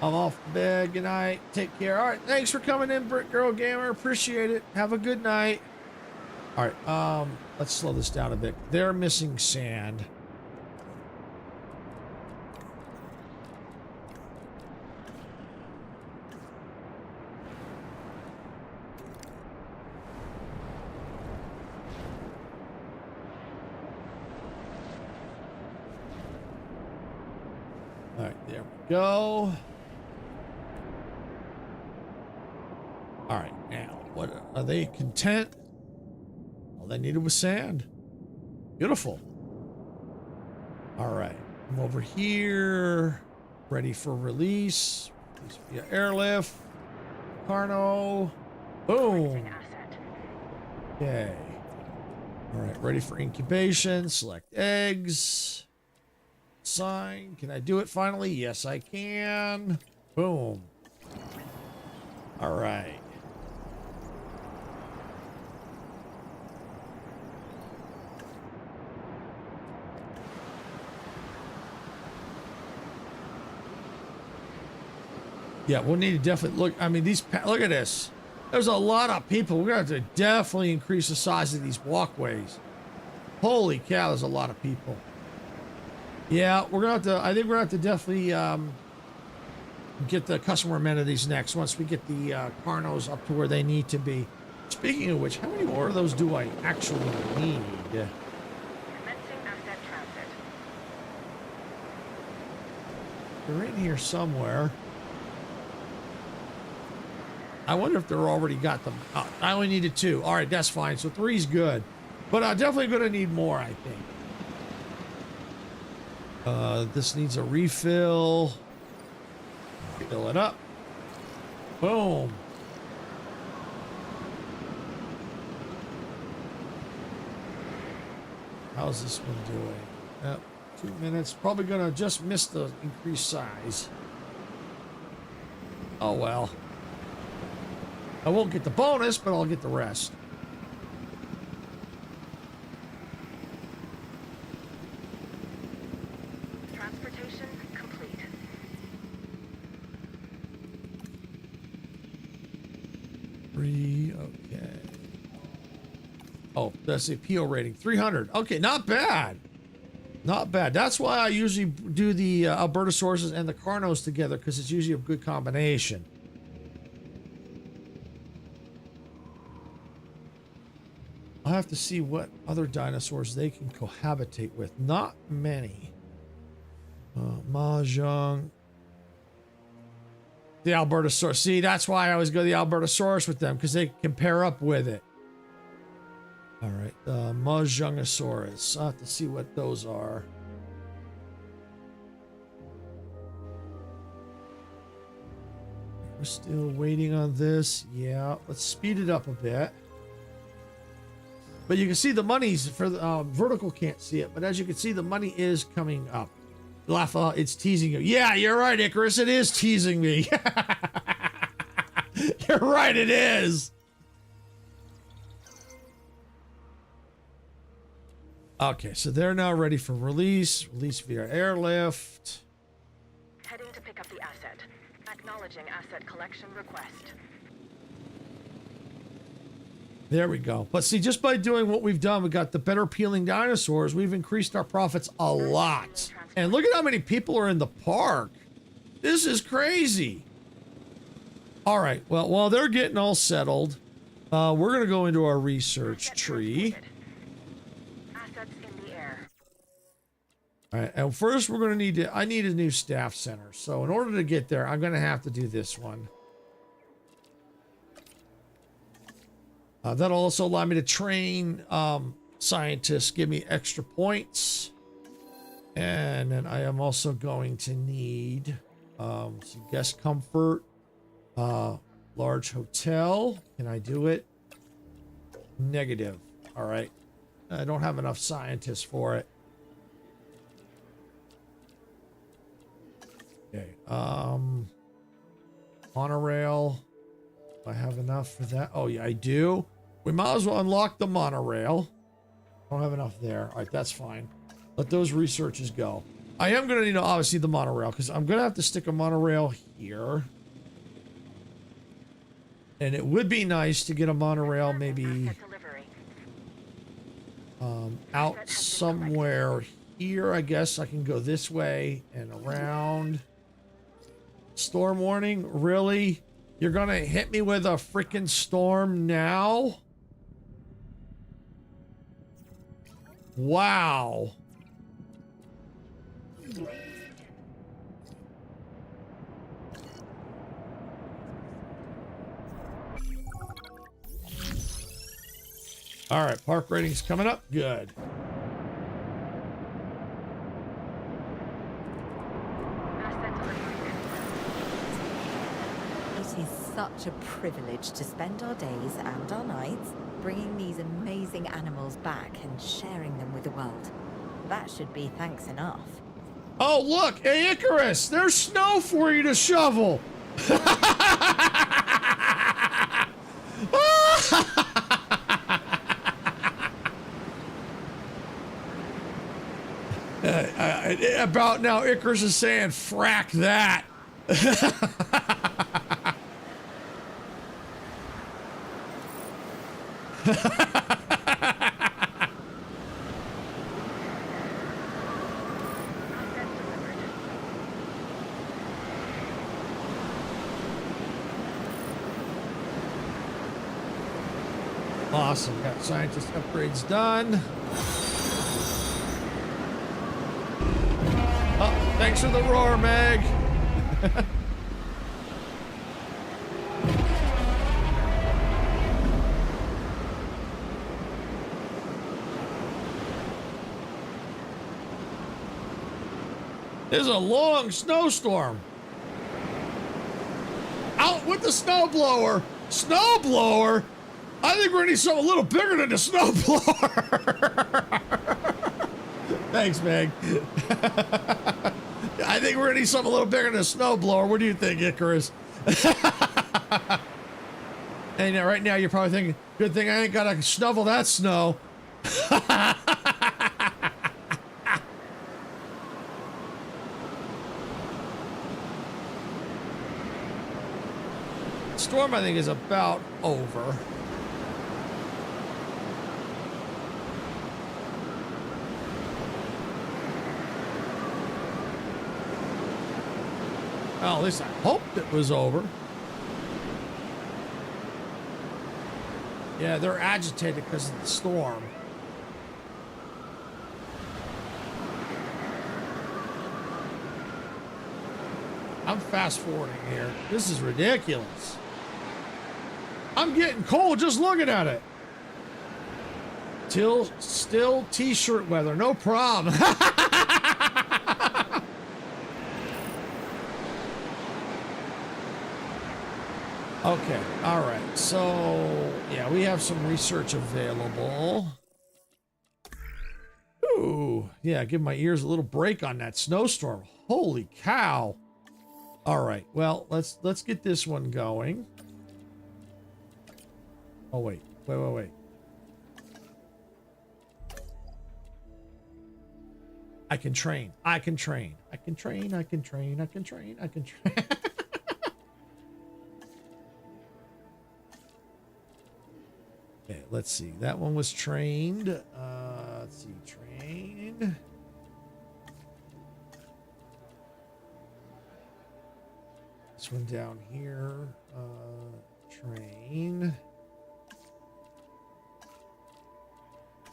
I'm off to bed. Good night. Take care. All right. Thanks for coming in, Brick Girl Gamer. Appreciate it. Have a good night. All right. Let's slow this down a bit. They're missing sand. All right. There we go. All right, now, what are they content? All they needed was sand. Beautiful. All right, I'm over here, ready for release. Release via airlift. Carno. Boom. Okay. All right, ready for incubation. Select eggs. Sign. Can I do it finally? Yes, I can. Boom. All right. Yeah, we'll need to definitely look. I mean, look at this. There's a lot of people. We're going to have to definitely increase the size of these walkways. Holy cow, there's a lot of people. Yeah, we're going to have to, I think we're going to have to definitely get the customer amenities next once we get the Carnos up to where they need to be. Speaking of which, how many more of those do I actually need? Commencing asset transit. They're in here somewhere. I wonder if they're already got them. I only needed 2. All right, that's fine. So 3's good. But I'm definitely going to need more, I think. This needs a refill. Fill it up. Boom. How's this one doing? Yep, 2 minutes. Probably going to just miss the increased size. Oh, well. I won't get the bonus, but I'll get the rest. Transportation complete. Okay. Oh, that's the appeal rating. 300. Okay, not bad. Not bad. That's why I usually do the Albertosaurus and the Carnos together, because it's usually a good combination. I'll have to see what other dinosaurs they can cohabitate with. Not many. Mahjong. The Albertosaurus. See, that's why I always go the Albertosaurus with them, because they can pair up with it. All right, Mahjongosaurus. I'll have to see what those are. We're still waiting on this. Yeah, let's speed it up a bit. But you can see the money's for the vertical can't see it, but as you can see, the money is coming up. Laugh, it's teasing you. Yeah, you're right, Icarus. It is teasing me. You're right, it is. Okay, so they're now ready for release. Release via airlift. Heading to pick up the asset. Acknowledging asset collection request. There we go. But see, just by doing what we've done, we got the better peeling dinosaurs. We've increased our profits a lot. And look at how many people are in the park. This is crazy. All right. Well, while they're getting all settled, we're going to go into our research tree. Assets in the air. All right, and first we're going to need to, I need a new staff center. So in order to get there, I'm going to have to do this one. That'll also allow me to train scientists, give me extra points. And then I am also going to need some guest comfort, large hotel. Can I do it? Negative. All right. I don't have enough scientists for it. Okay. Monorail. Do I have enough for that? Oh, yeah, I do. We might as well unlock the monorail. Don't have enough there. All right, that's fine. Let those researches go. I am going to need, obviously, the monorail, because I'm going to have to stick a monorail here. And it would be nice to get a monorail maybe out somewhere here. I guess I can go this way and around. Storm warning? Really? You're going to hit me with a freaking storm now? Wow. All right, park ratings coming up. Good. It is such a privilege to spend our days and our nights bringing these amazing animals back and sharing them with the world. That should be thanks enough. Oh, look, hey, Icarus, there's snow for you to shovel. About now, Icarus is saying, frack that. Awesome. Got scientist upgrades done. Oh, thanks for the roar, Meg. There's a long snowstorm. Out with the snowblower. Snowblower? I think we're gonna need something a little bigger than the snowblower. Thanks, Meg. I think we're gonna need something a little bigger than a snowblower. What do you think, Icarus? And right now you're probably thinking, good thing I ain't gotta shovel that snow. Storm, I think, is about over. Well, at least I hoped it was over. Yeah, they're agitated because of the storm. I'm fast forwarding here. This is ridiculous. I'm getting cold just looking at it. Still t-shirt weather, no problem. Okay, all right. So, yeah, we have some research available. Ooh, yeah, give my ears a little break on that snowstorm. Holy cow. All right, well, let's get this one going. Oh, wait. I can train. I can train. Okay, let's see. That one was trained. Let's see. Train. This one down here. Train.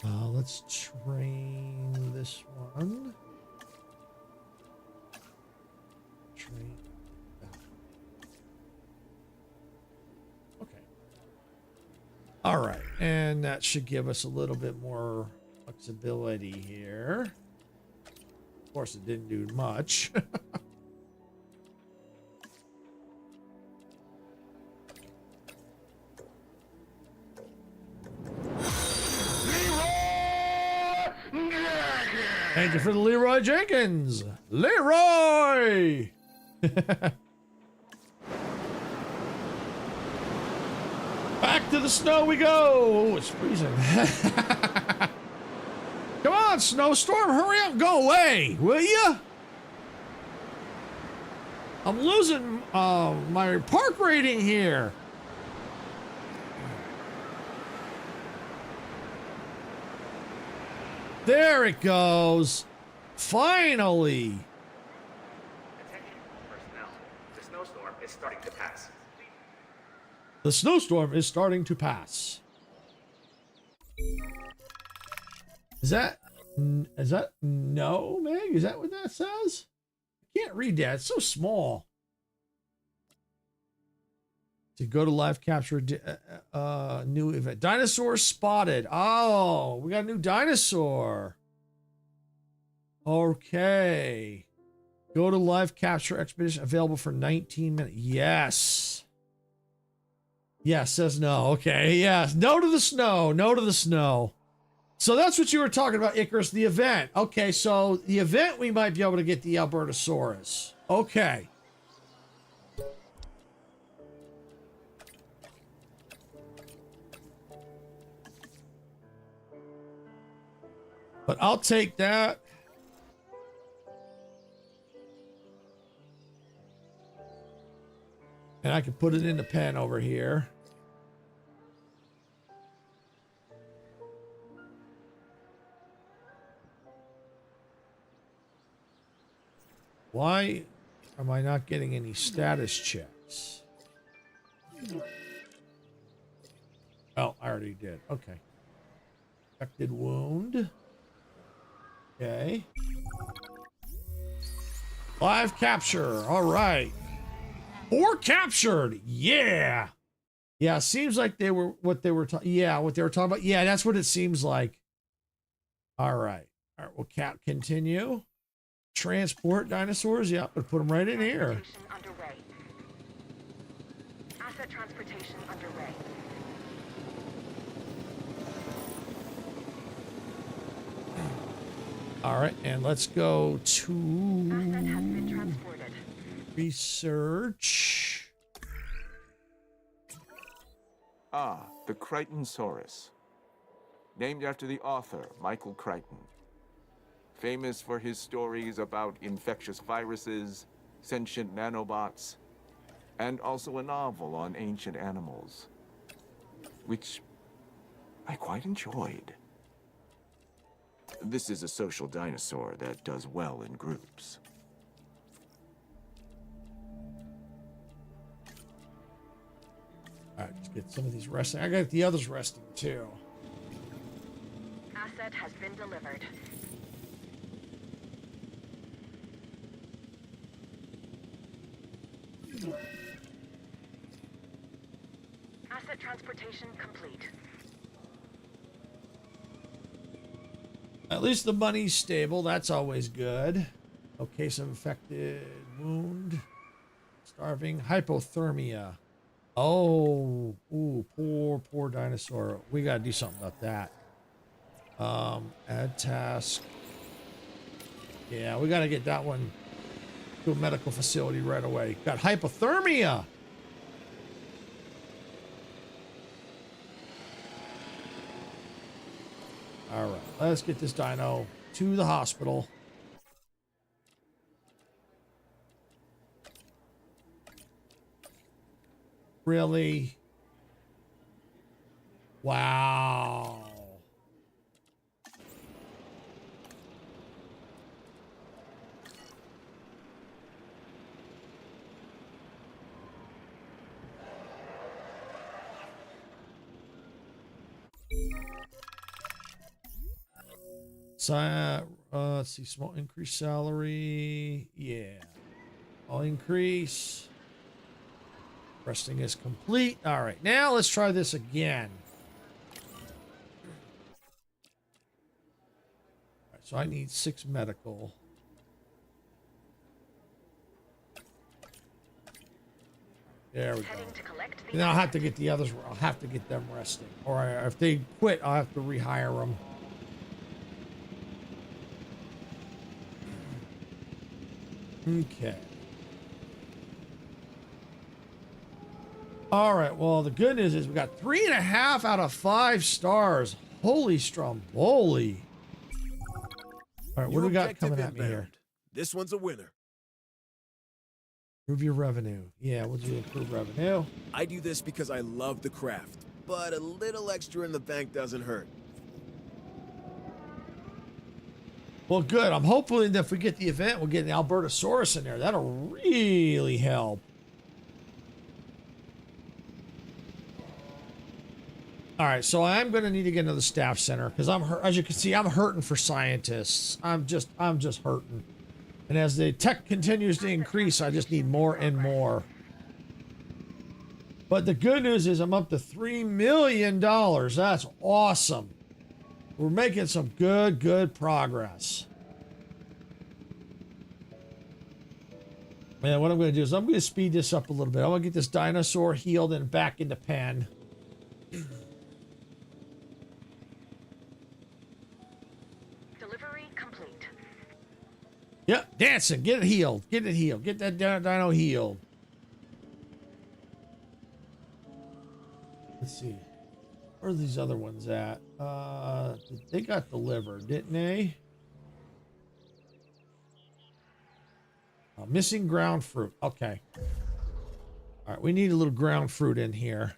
Let's train this one. Okay. All right, and that should give us a little bit more flexibility here. Of course, it didn't do much. Thank you for the Leroy Jenkins. Leroy! Back to the snow we go. Oh, it's freezing. Come on, snowstorm. Hurry up. Go away, will you? I'm losing my park rating here. There it goes. Finally. Attention, personnel. The snowstorm is starting to pass. The snowstorm is starting to pass. Is that no, Meg? Is that what that says? I can't read that. It's so small. To go to live capture new event. Dinosaur spotted. Oh, we got a new dinosaur. Okay. Go to live capture expedition available for 19 minutes. Yes. Yes, says no. Okay, yes. No to the snow. No to the snow. So that's what you were talking about, Icarus, the event. Okay, so the event, we might be able to get the Albertosaurus. Okay. But I'll take that. And I can put it in the pen over here. Why am I not getting any status checks? Oh, I already did. Okay. Affected wound. Okay. Live capture. All right. 4 captured. Yeah. Yeah, seems like they were what they were talking. Yeah, what they were talking about. Yeah, that's what it seems like. All right. All right, we'll continue. Transport dinosaurs. Yeah, but put them right in here. Underway. Asset transportation underway. All right, and let's go to Asset has been transported. Research. Ah, the Crichtonsaurus. Named after the author, Michael Crichton. Famous for his stories about infectious viruses, sentient nanobots, and also a novel on ancient animals, which I quite enjoyed. This is a social dinosaur that does well in groups. All right, let's get some of these resting. I got the others resting too. Asset has been delivered. Asset transportation complete. At least the money's stable. That's always good. No case of infected wound. Starving. Hypothermia. Oh, ooh, poor dinosaur. We gotta do something about that. Add task. Yeah, we gotta get that one to a medical facility right away. Got hypothermia. All right, let's get this dino to the hospital. Really? Wow. So, let's see, small increased salary. Yeah. I'll increase. Resting is complete. All right, now let's try this again. All right, so I need 6 medical. There we go. And then I'll have to get the others. I'll have to get them resting. Or if they quit, I'll have to rehire them. Okay. All right. Well, the good news is we got 3.5 out of 5 stars. Holy stromboli. All right. What do we got coming at me here? This one's a winner. Improve your revenue. Yeah, we'll do improve revenue. I do this because I love the craft, but a little extra in the bank doesn't hurt. Well, good. I'm hoping that if we get the event, we'll get an Albertosaurus in there. That'll really help. All right, so I'm going to need to get another staff center because as you can see, I'm hurting for scientists. I'm just hurting. And as the tech continues to increase, I just need more and more. But the good news is I'm up to $3 million. That's awesome. We're making some good progress. Man, what I'm going to do is I'm going to speed this up a little bit. I'm going to get this dinosaur healed and back into pen. Delivery complete. Yep, dancing. Get it healed. Get it healed. Get that dino healed. Let's see. Where are these other ones at? They got delivered, didn't they? Missing ground fruit. Okay. All right, we need a little ground fruit in here.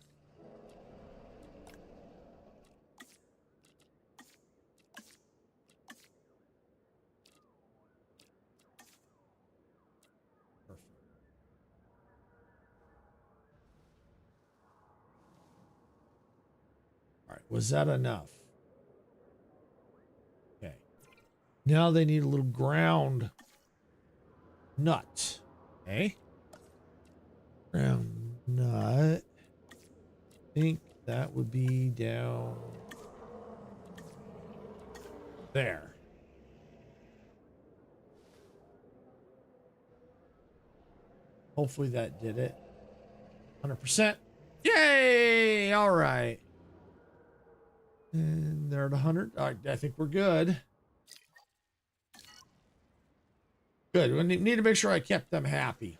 All right, was that enough? Okay. Now they need a little ground nut. Okay. Ground nut. I think that would be down there. Hopefully that did it. 100%. Yay! All right. And they're at 100. All right, I think we're good. Good. We need to make sure I kept them happy.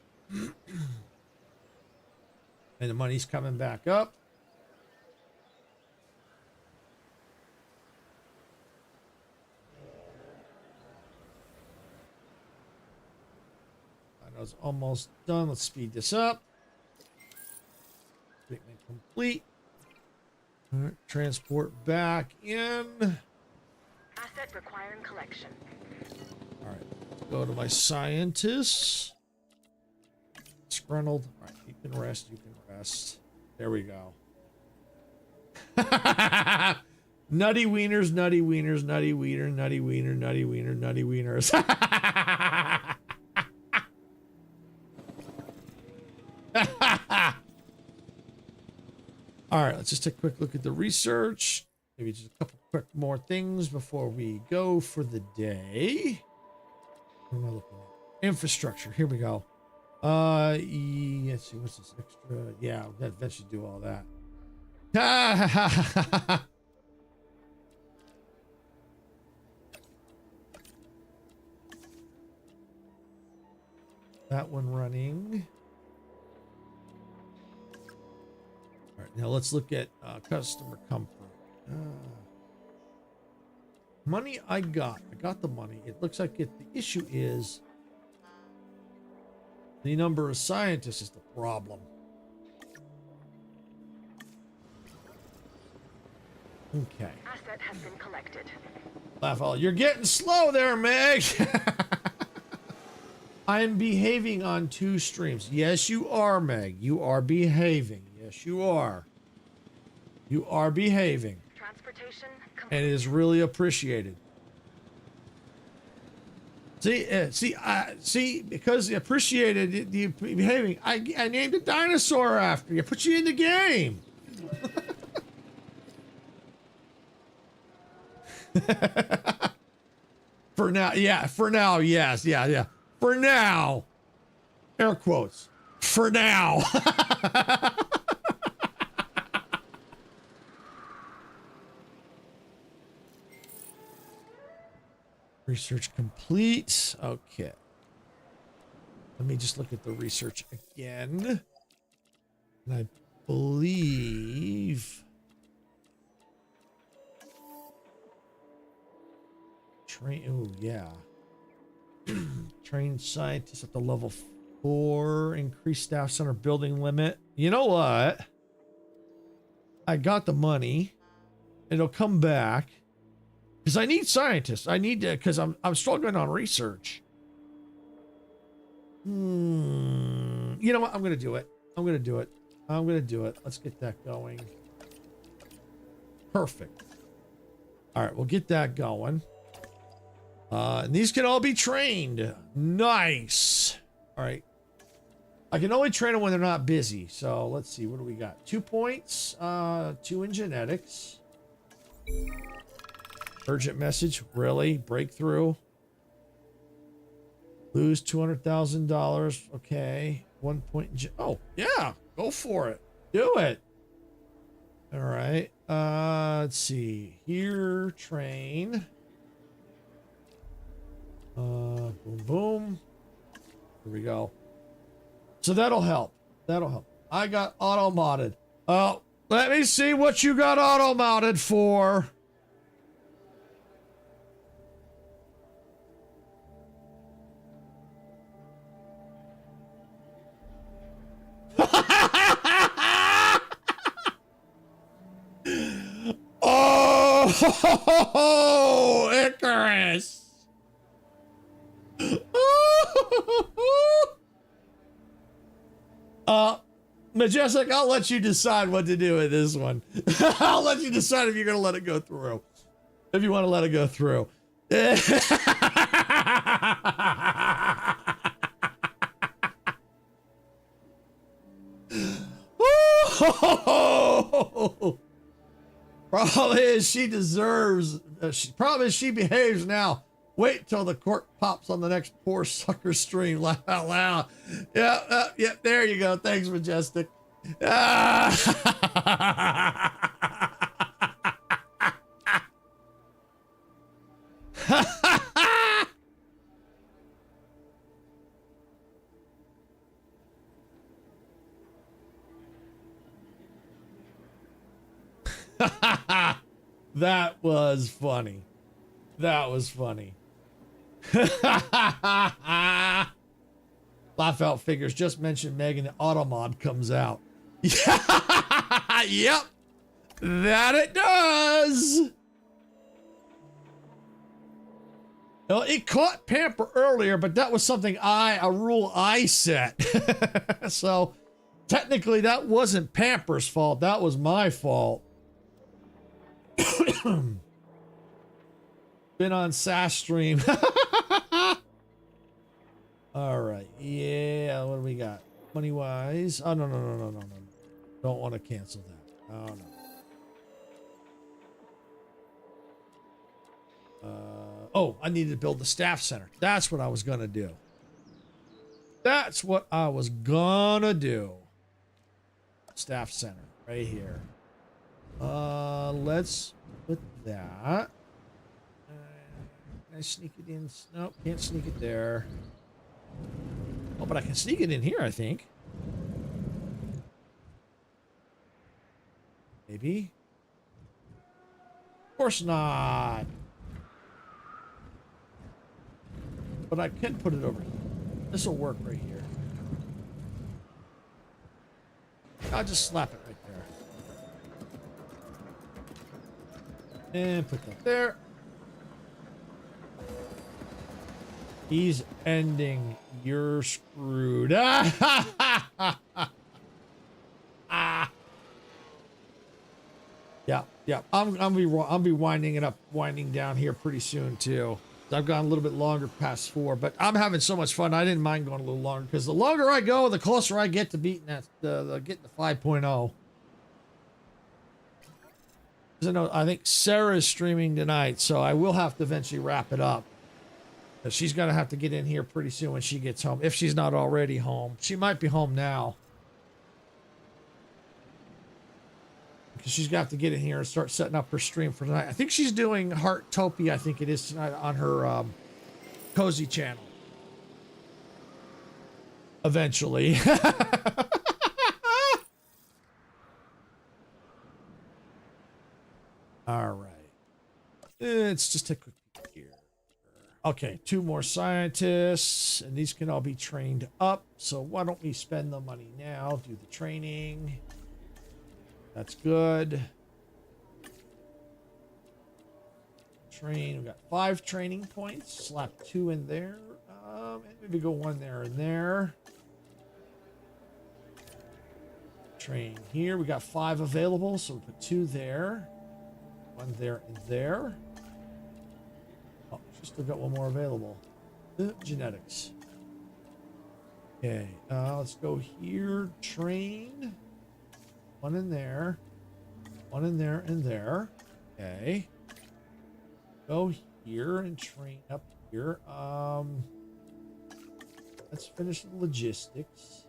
And the money's coming back up. I was almost done. Let's speed this up. Treatment complete. All right, transport back in. Asset requiring collection. All right, go to my scientists. Disgruntled. All right, you can rest. You can rest. There we go. Nutty wieners, nutty wieners, nutty wiener, nutty wiener, nutty wiener, nutty wieners. All right, let's just take a quick look at the research. Maybe just a couple quick more things before we go for the day. What am I looking at? Infrastructure. Here we go. Let's see, what's this extra? Yeah, that should do all that. That one running. All right, now let's look at customer comfort. Money I got the money. It looks like the issue is the number of scientists is the problem. Okay. Asset has been collected. Laugh all. You're getting slow there, Meg. I'm behaving on 2 streams. Yes, you are, Meg. You are behaving. Yes, you are. You are behaving. Transportation complete. And it is really appreciated. See, because you appreciated you behaving. I named a dinosaur after you. Put you in the game. For now, yeah. For now, yes, yeah. For now, air quotes. For now. Research complete. Okay. Let me just look at the research again. And I believe oh yeah. Trained scientists at the level 4, increased staff center building limit. You know what? I got the money. It'll come back. Because I need scientists. I need to, because I'm struggling on research. You know what? I'm going to do it. I'm going to do it. Let's get that going. Perfect. All right, we'll get that going. And these can all be trained. Nice. All right. I can only train them when they're not busy. So let's see. What do we got? 2 points. 2 in genetics. Urgent message. Really? Breakthrough. Lose $200,000. Okay. 1 point. Oh, yeah. Go for it. Do it. All right. Let's see. Here. Train. Boom, boom. Here we go. So that'll help. That'll help. I got auto modded. Oh, let me see what you got auto modded for. Oh, Icarus. Majestic, I'll let you decide what to do with this one. I'll let you decide if you're going to let it go through. If you want to let it go through. Problem is she deserves, problem is she behaves now. Wait till the cork pops on the next poor sucker stream. Laugh out loud. Yeah, there you go. Thanks, Majestic. That was funny. That was funny. Laugh out figures just mentioned Megan. The automod comes out. Yep, that it does. Well, it caught Pamper earlier, but that was something a rule I set. So technically that wasn't Pamper's fault. That was my fault. Been on SAS stream. All right. Yeah. What do we got? Money wise. Oh, no. Don't want to cancel that. Oh, no. Oh, I needed to build the staff center. That's what I was going to do. Staff center right here. Let's put that. Can I sneak it in? Nope, can't sneak it there. Oh, but I can sneak it in here, I think. Maybe. Of course not. But I can put it over here. This will work right here. I'll just slap it right there. And put that there. He's ending. You're screwed. Yeah. I'm be winding down here pretty soon too. I've gone a little bit longer past 4, but I'm having so much fun. I didn't mind going a little longer because the longer I go, the closer I get to beating that, getting the 5.0. I think Sarah's streaming tonight, so I will have to eventually wrap it up. She's going to have to get in here pretty soon when she gets home, if she's not already home. She might be home now. Because she's got to get in here and start setting up her stream for tonight. I think she's doing Heartopia, I think it is tonight, on her Cozy channel. Eventually. All right. Let's just take a quick peek here. Okay, 2 more scientists, and these can all be trained up. So why don't we spend the money now, do the training. That's good. Train, we've got 5 training points. Slap 2 in there. And maybe go 1 there and there. Train here. We got 5 available, so we'll put 2 there. 1 there and there. Oh, she's still got 1 more available. Genetics. Okay, let's go here. Train. 1 in there. 1 in there and there. Okay. Go here and train up here. Let's finish the logistics.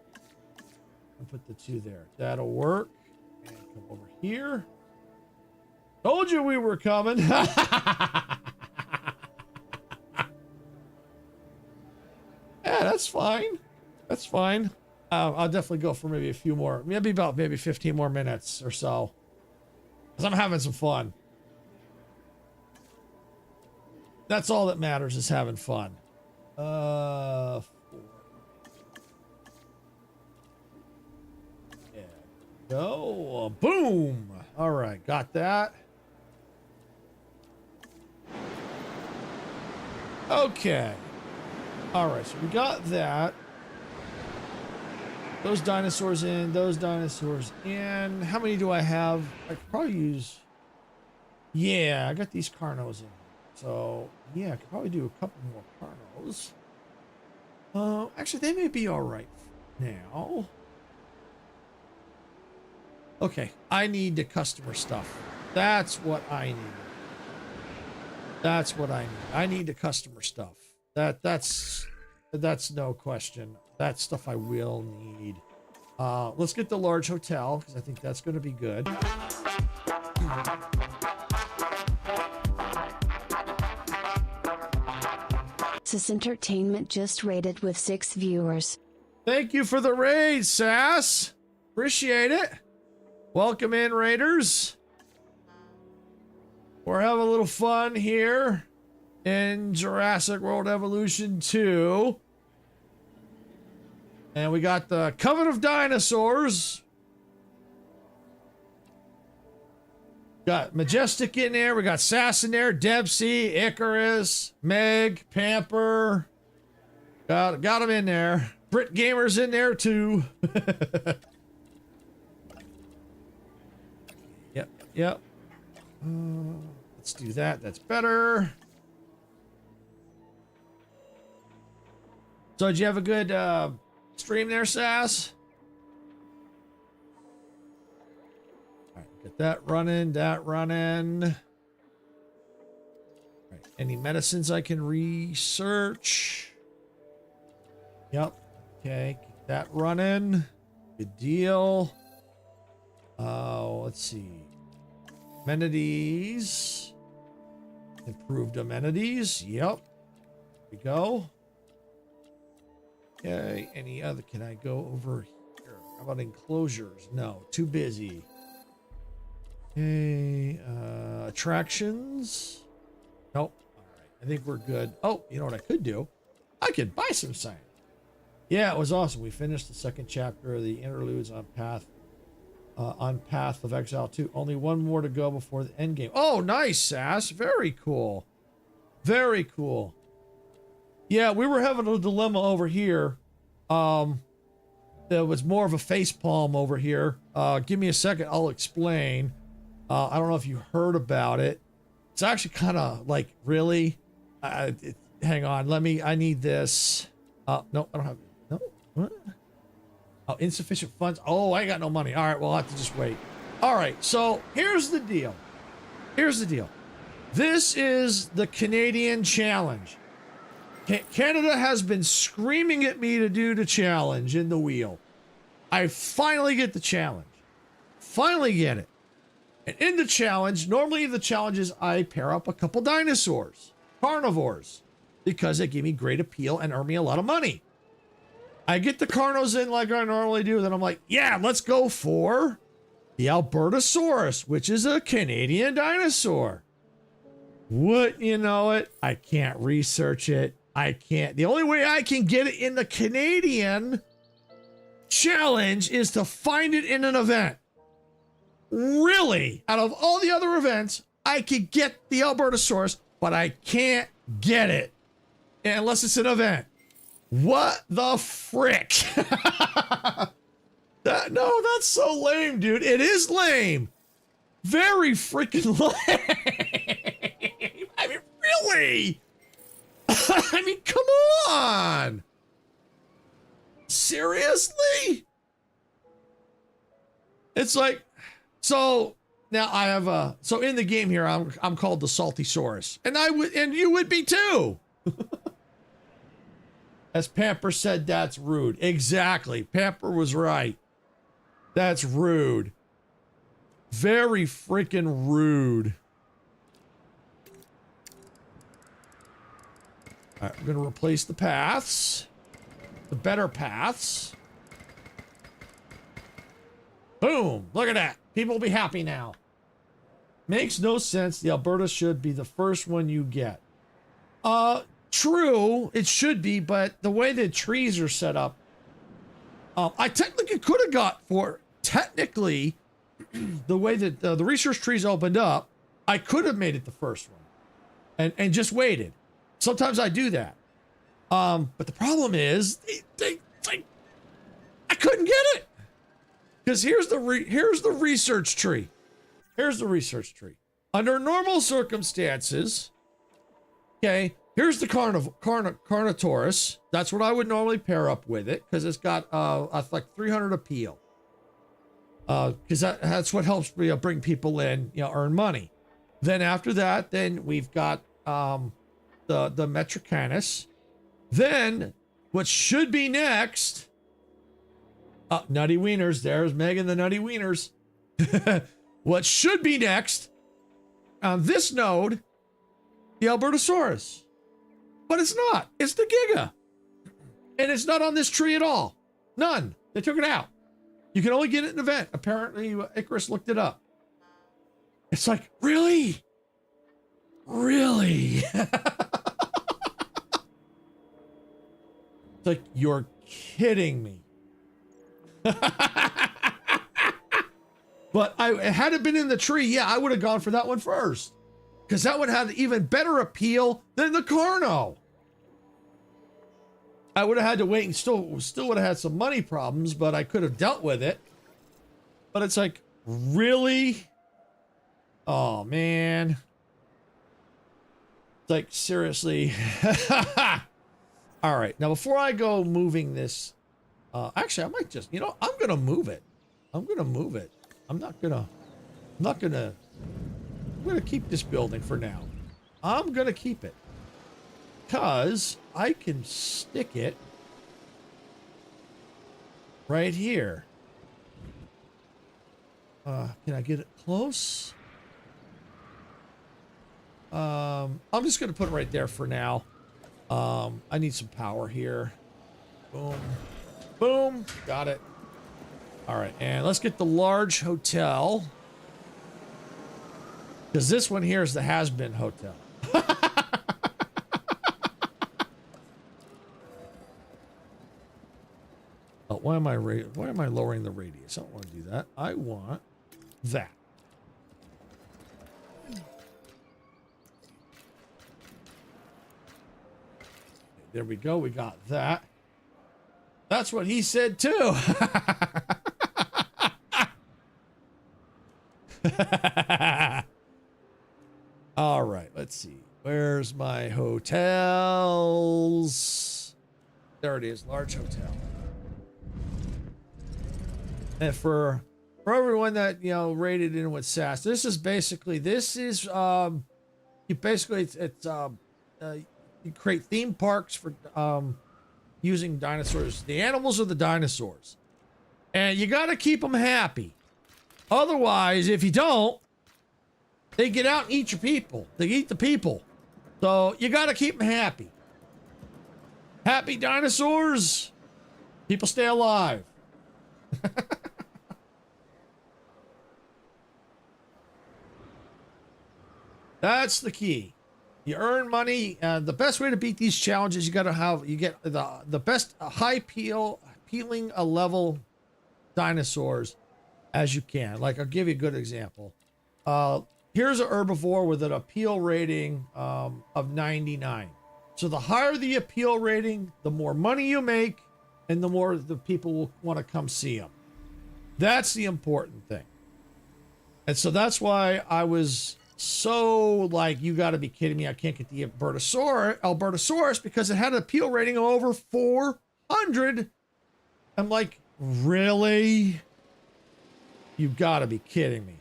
And put the 2 there. That'll work. And come over here. Told you we were coming. Yeah, that's fine. That's fine. I'll definitely go for maybe a few more, maybe 15 more minutes or so. Because I'm having some fun. That's all that matters, is having fun. 4. Yeah. Go. Boom. All right. Got that. Okay. All right. So we got that. Those dinosaurs in, those dinosaurs in. How many do I have? I could probably use... Yeah, I got these Carnos in. So, yeah, I could probably do a couple more Carnos. Actually, they may be all right now. Okay, I need the customer stuff. That's what I need. That's what I need. I need the customer stuff. That's no question. That stuff I will need. Let's get the large hotel, because I think that's going to be good. Sis Entertainment just rated with 6 viewers. Thank you for the raid, Sass. Appreciate it. Welcome in, Raiders. We're having a little fun here in Jurassic World Evolution 2. And we got the Coven of Dinosaurs. Got Majestic in there. We got Sass in there. Dempsey, Icarus, Meg, Pamper. Got them in there. Brit Gamer's in there too. Yep. Let's do that. That's better. So did you have a good stream there, Sass? All right, get that running, All right, any medicines I can research? Yep. Okay, keep that running. Good deal. Let's see. Amenities. Improved amenities. Yep. Here we go. Okay, any other? Can I go over here? How about enclosures? No, too busy. Okay, attractions. Nope. All right, I think we're good. Oh, you know what I could do? I could buy some science. Yeah, it was awesome. We finished the 2nd chapter of the interludes on Path of Exile 2. Only 1 more to go before the end game. Oh, nice, Sass. Very cool. Very cool. Yeah, we were having a dilemma over here. There was more of a facepalm over here. Give me a second. I'll explain. I don't know if you heard about it. It's actually kind of like, really? Hang on. I need this. No, I don't have. No. What? Oh, insufficient funds. Oh, I ain't got no money. All right, well, I'll have to just wait. All right, so here's the deal. This is the Canadian challenge. Canada has been screaming at me to do the challenge in the wheel. I finally get the challenge. Finally get it. And in the challenge, normally the challenges, I pair up a couple dinosaurs, carnivores, because they give me great appeal and earn me a lot of money. I get the carnos in like I normally do, then I'm like, yeah, let's go for the Albertosaurus, which is a Canadian dinosaur. What, you know it? I can't research it. I can't. The only way I can get it in the Canadian challenge is to find it in an event. Really, out of all the other events, I could get the Albertosaurus, but I can't get it unless it's an event. What the frick? No, that's so lame, dude. It is lame. Very freaking lame. I mean, really? I mean, come on. Seriously? It's like, so now I have so in the game here, I'm called the Saltysaurus, and you would be too. As Pamper said, that's rude. Exactly. Pamper was right. That's rude. Very freaking rude. All right, we're going to replace the paths. The better paths. Boom. Look at that. People will be happy now. Makes no sense. The Alberta should be the first one you get. True, it should be, but the way the trees are set up, I technically could have got technically, the way that the research trees opened up, I could have made it the first one and just waited. Sometimes I do that. But the problem is, I couldn't get it. Because here's the research tree. Here's the research tree. Under normal circumstances, okay, here's the Carnotaurus. That's what I would normally pair up with it because it's got like 300 appeal. Because that's what helps me bring people in, earn money. Then after that, then we've got the Metricanus. Then what should be next? Nutty Wieners. There's Megan the Nutty Wieners. What should be next on this node? The Albertosaurus. But it's not. It's the Giga. And it's not on this tree at all. None. They took it out. You can only get it in an event. Apparently, Icarus looked it up. It's like, really? Really? It's like, you're kidding me. But had it been in the tree, yeah, I would have gone for that one first. Because that one had even better appeal than the Carno. I would have had to wait and still would have had some money problems, but I could have dealt with it. But it's like, really? Oh, man. It's like, seriously. All right. Now, before I go moving this, actually, I might just, I'm going to move it. I'm going to move it. I'm going to keep this building for now. I'm going to keep it. Because I can stick it right here. Can I get it close? I'm just going to put it right there for now. I need some power here. Boom. Boom. Got it. All right. And let's get the large hotel. Because this one here is the has-been hotel. Oh, why am I lowering the radius? I don't want to do that. I want that. There we go. We got that. That's what he said too. All right. Let's see. Where's my hotels? There it is, large hotel. And for everyone that, you know, rated in with SAS, you create theme parks for using dinosaurs. The animals are the dinosaurs, and you got to keep them happy. Otherwise, if you don't, they get out and eat your people. They eat the people. So you got to keep them happy. Happy dinosaurs, people stay alive. That's the key. You earn money. The best way to beat these challenges, you get the best appealing level dinosaurs as you can. Like, I'll give you a good example. Here's an herbivore with an appeal rating of 99. So the higher the appeal rating, the more money you make, and the more the people will want to come see them. That's the important thing. And so that's why I was so like, you got to be kidding me. I can't get the Albertosaurus because it had an appeal rating of over 400. I'm like, really? You got to be kidding me.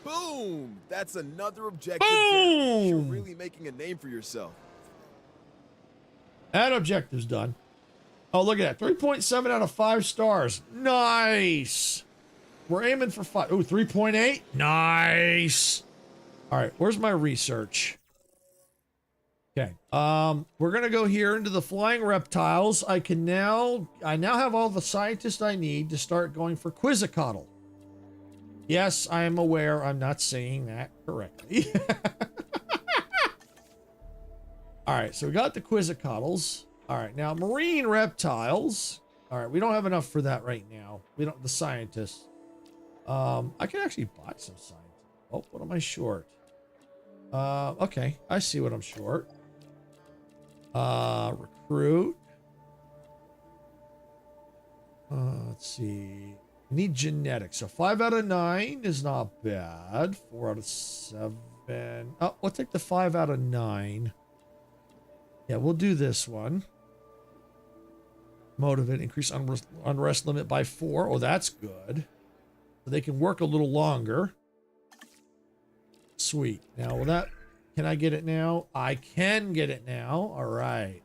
Boom! That's another objective. Boom! You're really making a name for yourself. That objective's done. Oh, look at that. 3.7 out of 5 stars. Nice. We're aiming for 5. Ooh, 3.8. Nice. All right, where's my research? Okay. We're gonna go here into the flying reptiles. I now have all the scientists I need to start going for Quetzalcoatl. Yes, I am aware I'm not saying that correctly. All right, so we got the Quetzalcoatls. All right, now marine reptiles. All right, we don't have enough for that right now. We don't, the scientists. I can actually buy some scientists. Oh, what am I short? Okay, I see what I'm short. Recruit. Let's see. Need genetics. So 5 out of 9 is not bad. 4 out of 7. Oh, we'll take the 5 out of 9. Yeah, we'll do this one. Motivate, increase unrest limit by 4. Oh, that's good. So they can work a little longer. Sweet. Now, will that... Can I get it now? I can get it now. All right.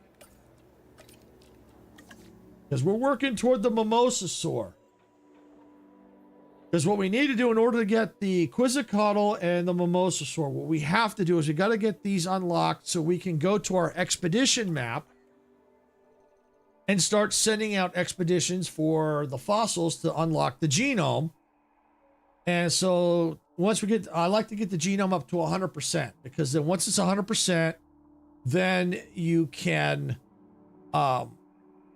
Because we're working toward the Mimosasaur. Because what we need to do in order to get the Quetzalcoatl and the Mimosasaur, what we have to do is we got to get these unlocked so we can go to our expedition map and start sending out expeditions for the fossils to unlock the genome. And so once we get, I like to get the genome up to 100%, because then once it's 100%, then you can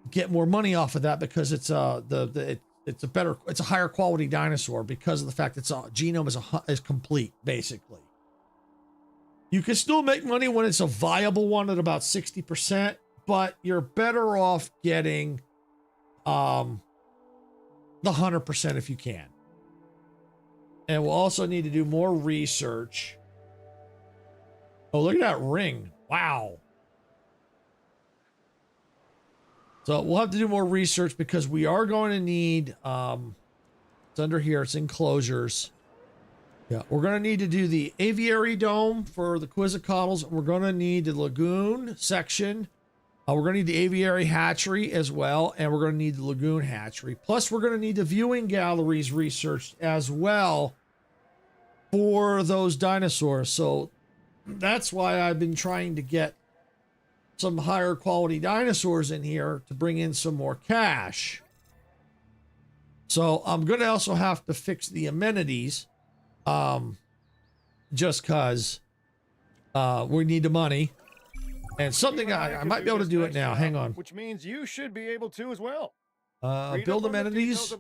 get more money off of that, because it's it's a higher quality dinosaur because of the fact that its genome is complete, basically. You can still make money when it's a viable one at about 60%, but you're better off getting the 100% if you can. And we'll also need to do more research. Oh, look at that ring. Wow. So we'll have to do more research, because we are going to need, it's under here, it's enclosures. Yeah, we're going to need to do the aviary dome for the Quetzalcoatls. We're going to need the lagoon section. We're going to need the aviary hatchery as well, and we're going to need the lagoon hatchery. Plus, we're going to need the viewing galleries researched as well for those dinosaurs. So that's why I've been trying to get some higher quality dinosaurs in here to bring in some more cash. So I'm going to also have to fix the amenities, just because we need the money. And something I might be able to do it now. Hang on. Which means you should be able to as well. Build amenities.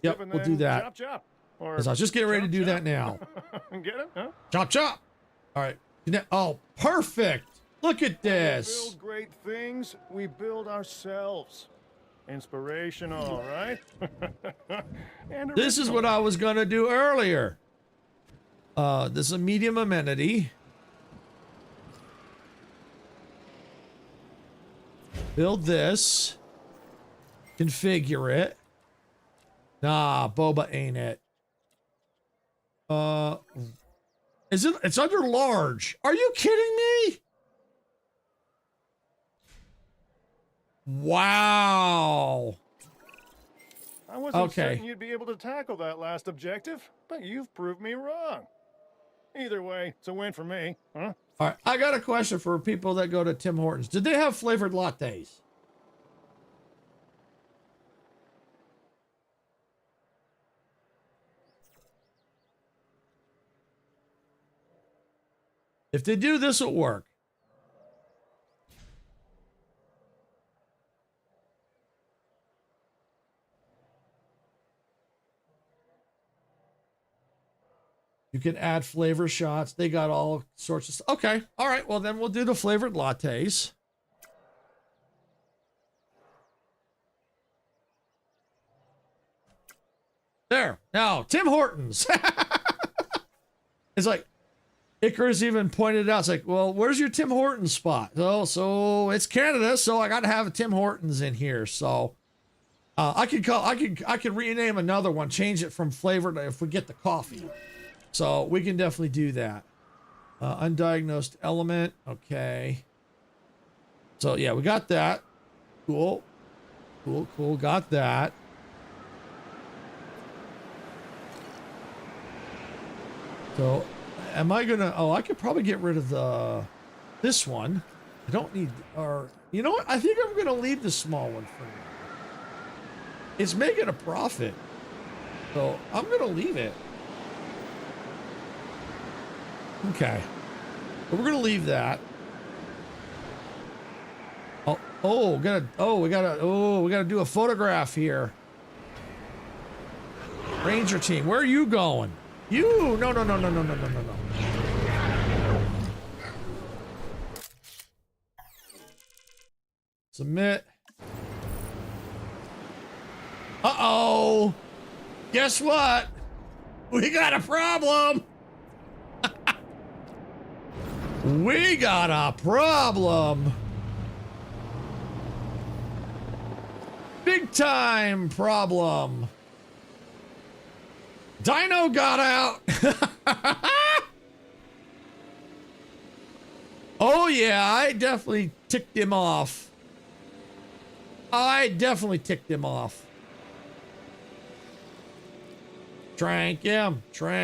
Yep, we'll do that. Chop, chop. Because I was just getting ready to do that now. Get it? Huh? Chop, chop. All right. Oh, perfect. Look at this. We build great things. We build ourselves. Inspirational, right? This is what I was going to do earlier. This is a medium amenity. Build this. Configure it. Nah, boba ain't it. Is it? It's under large. Are you kidding me? Wow. I wasn't Okay. certain you'd be able to tackle that last objective, but you've proved me wrong. Either way, it's a win for me, huh? All right, I got a question for people that go to Tim Hortons. Did they have flavored lattes? If they do, this will work. You can add flavor shots. They got all sorts of stuff. Okay. All right. Well, then we'll do the flavored lattes. There. Now, Tim Hortons. It's like, Icarus even pointed out, it's like, well, where's your Tim Hortons spot? Oh, so it's Canada, so I got to have a Tim Hortons in here. So I could rename another one, change it from flavored if we get the coffee. So we can definitely do that. Undiagnosed element. Okay. So yeah, we got that. Cool. Cool, cool. Got that. So am I gonna, oh, I could probably get rid of this one. I don't need, or you know what? I think I'm gonna leave the small one for now. It's making a profit. So I'm gonna leave it. Okay. But we're gonna leave that. We gotta do a photograph here. Ranger team, where are you going? You, no. Submit. Uh-oh. Guess what? We got a problem. We got a problem. Big time problem. Dino got out. Oh yeah, I definitely ticked him off. Trank him. Where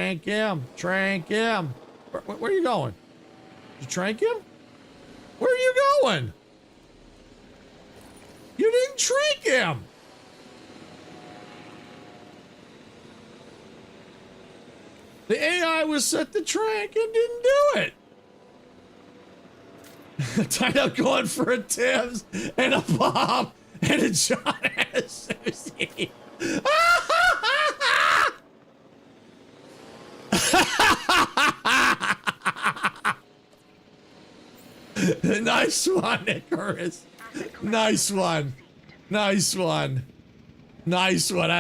are you going? You trank him? Where are you going? You didn't trank him. The AI was set to trank and didn't do it. Dino going for a Tim's and a Bob and a John and a Susie. Nice one, Icarus. Nice one. I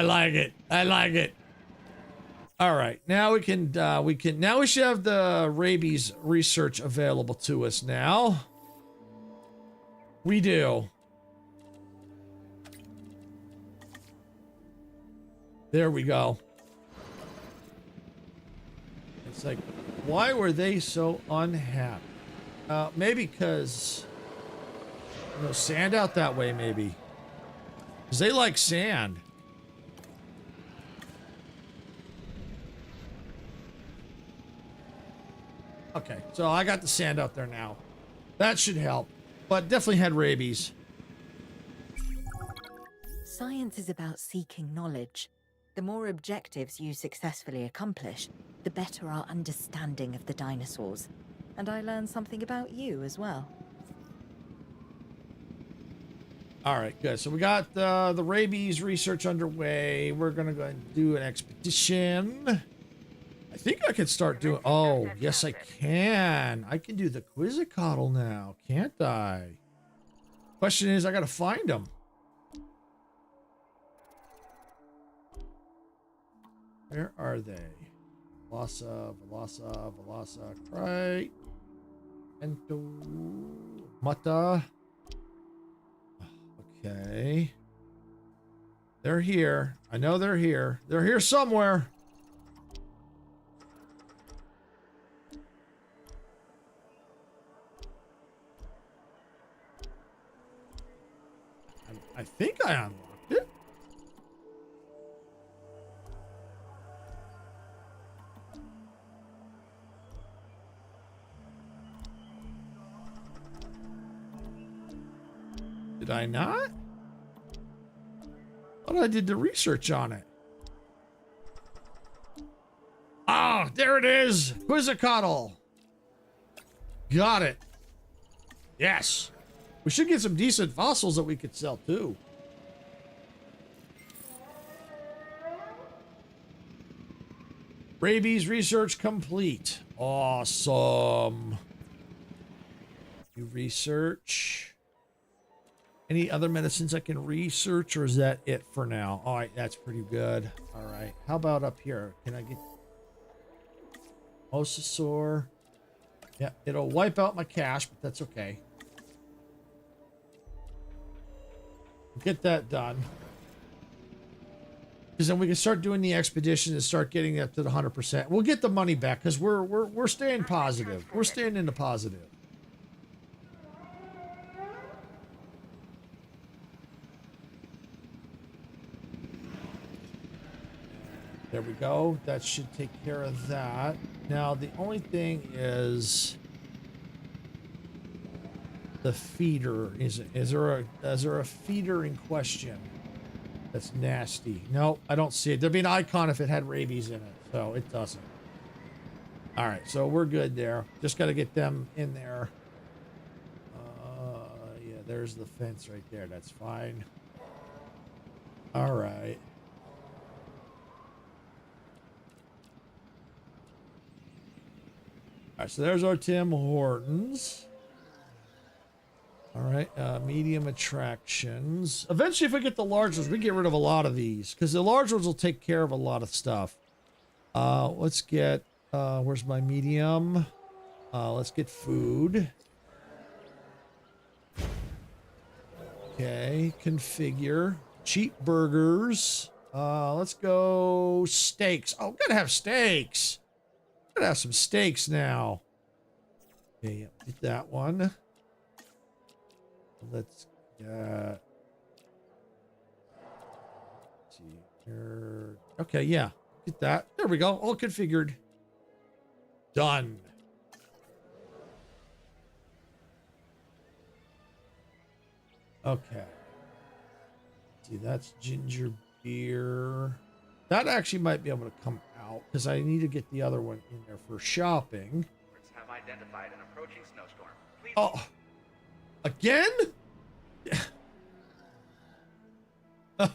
like it. All right, now we should have the rabies research available to us now. We do. There we go. It's like, why were they so unhappy? Maybe because, sand out that way, maybe. Because they like sand. Okay, so I got the sand out there now. That should help. But definitely had rabies. Science is about seeking knowledge. The more objectives you successfully accomplish, the better our understanding of the dinosaurs. And I learned something about you as well. All right, good. So we got the rabies research underway. We're going to go and do an expedition. I think I can start doing... Oh, yes, I can. I can do the Quizzicoatl now, can't I? Question is, I got to find them. Where are they? Velasa, right. Ento, Mata. Okay. They're here. I know they're here. They're here somewhere. I think I unlocked it. Did I not? Thought I did the research on it. Ah, there it is. Quizzicoatl. Got it. Yes. We should get some decent fossils that we could sell too. Rabies research complete. Awesome. You research. Any other medicines I can research, or is that it for now? All right, that's pretty good. All right. How about up here? Can I get Mosasaur? Yeah, it'll wipe out my cache, but that's okay. Get that done. Because then we can start doing the expedition and start getting up to the 100%. We'll get the money back because we're staying positive. We're staying in the positive. There we go. That should take care of that. Now the only thing is the feeder. Is there a feeder in question? That's nasty. No, I don't see it. There'd be an icon if it had rabies in it, so it doesn't. All right, so we're good there. Just got to get them in there. Yeah, there's the fence right there. That's fine. All right. All right, so there's our Tim Hortons. All right, medium attractions. Eventually, if we get the large ones, we get rid of a lot of these because the large ones will take care of a lot of stuff. Let's get, where's my medium? Let's get food. Okay, configure. Cheap burgers. Let's go steaks. Oh, gotta have steaks. Gotta have some steaks now. Okay, get that one. Let's see here. Okay, yeah. Get that. There we go. All configured. Done. Okay. See, that's ginger beer. That actually might be able to come out because I need to get the other one in there for shopping. Have identified an approaching snowstorm. Please. Oh. Again? Ladies and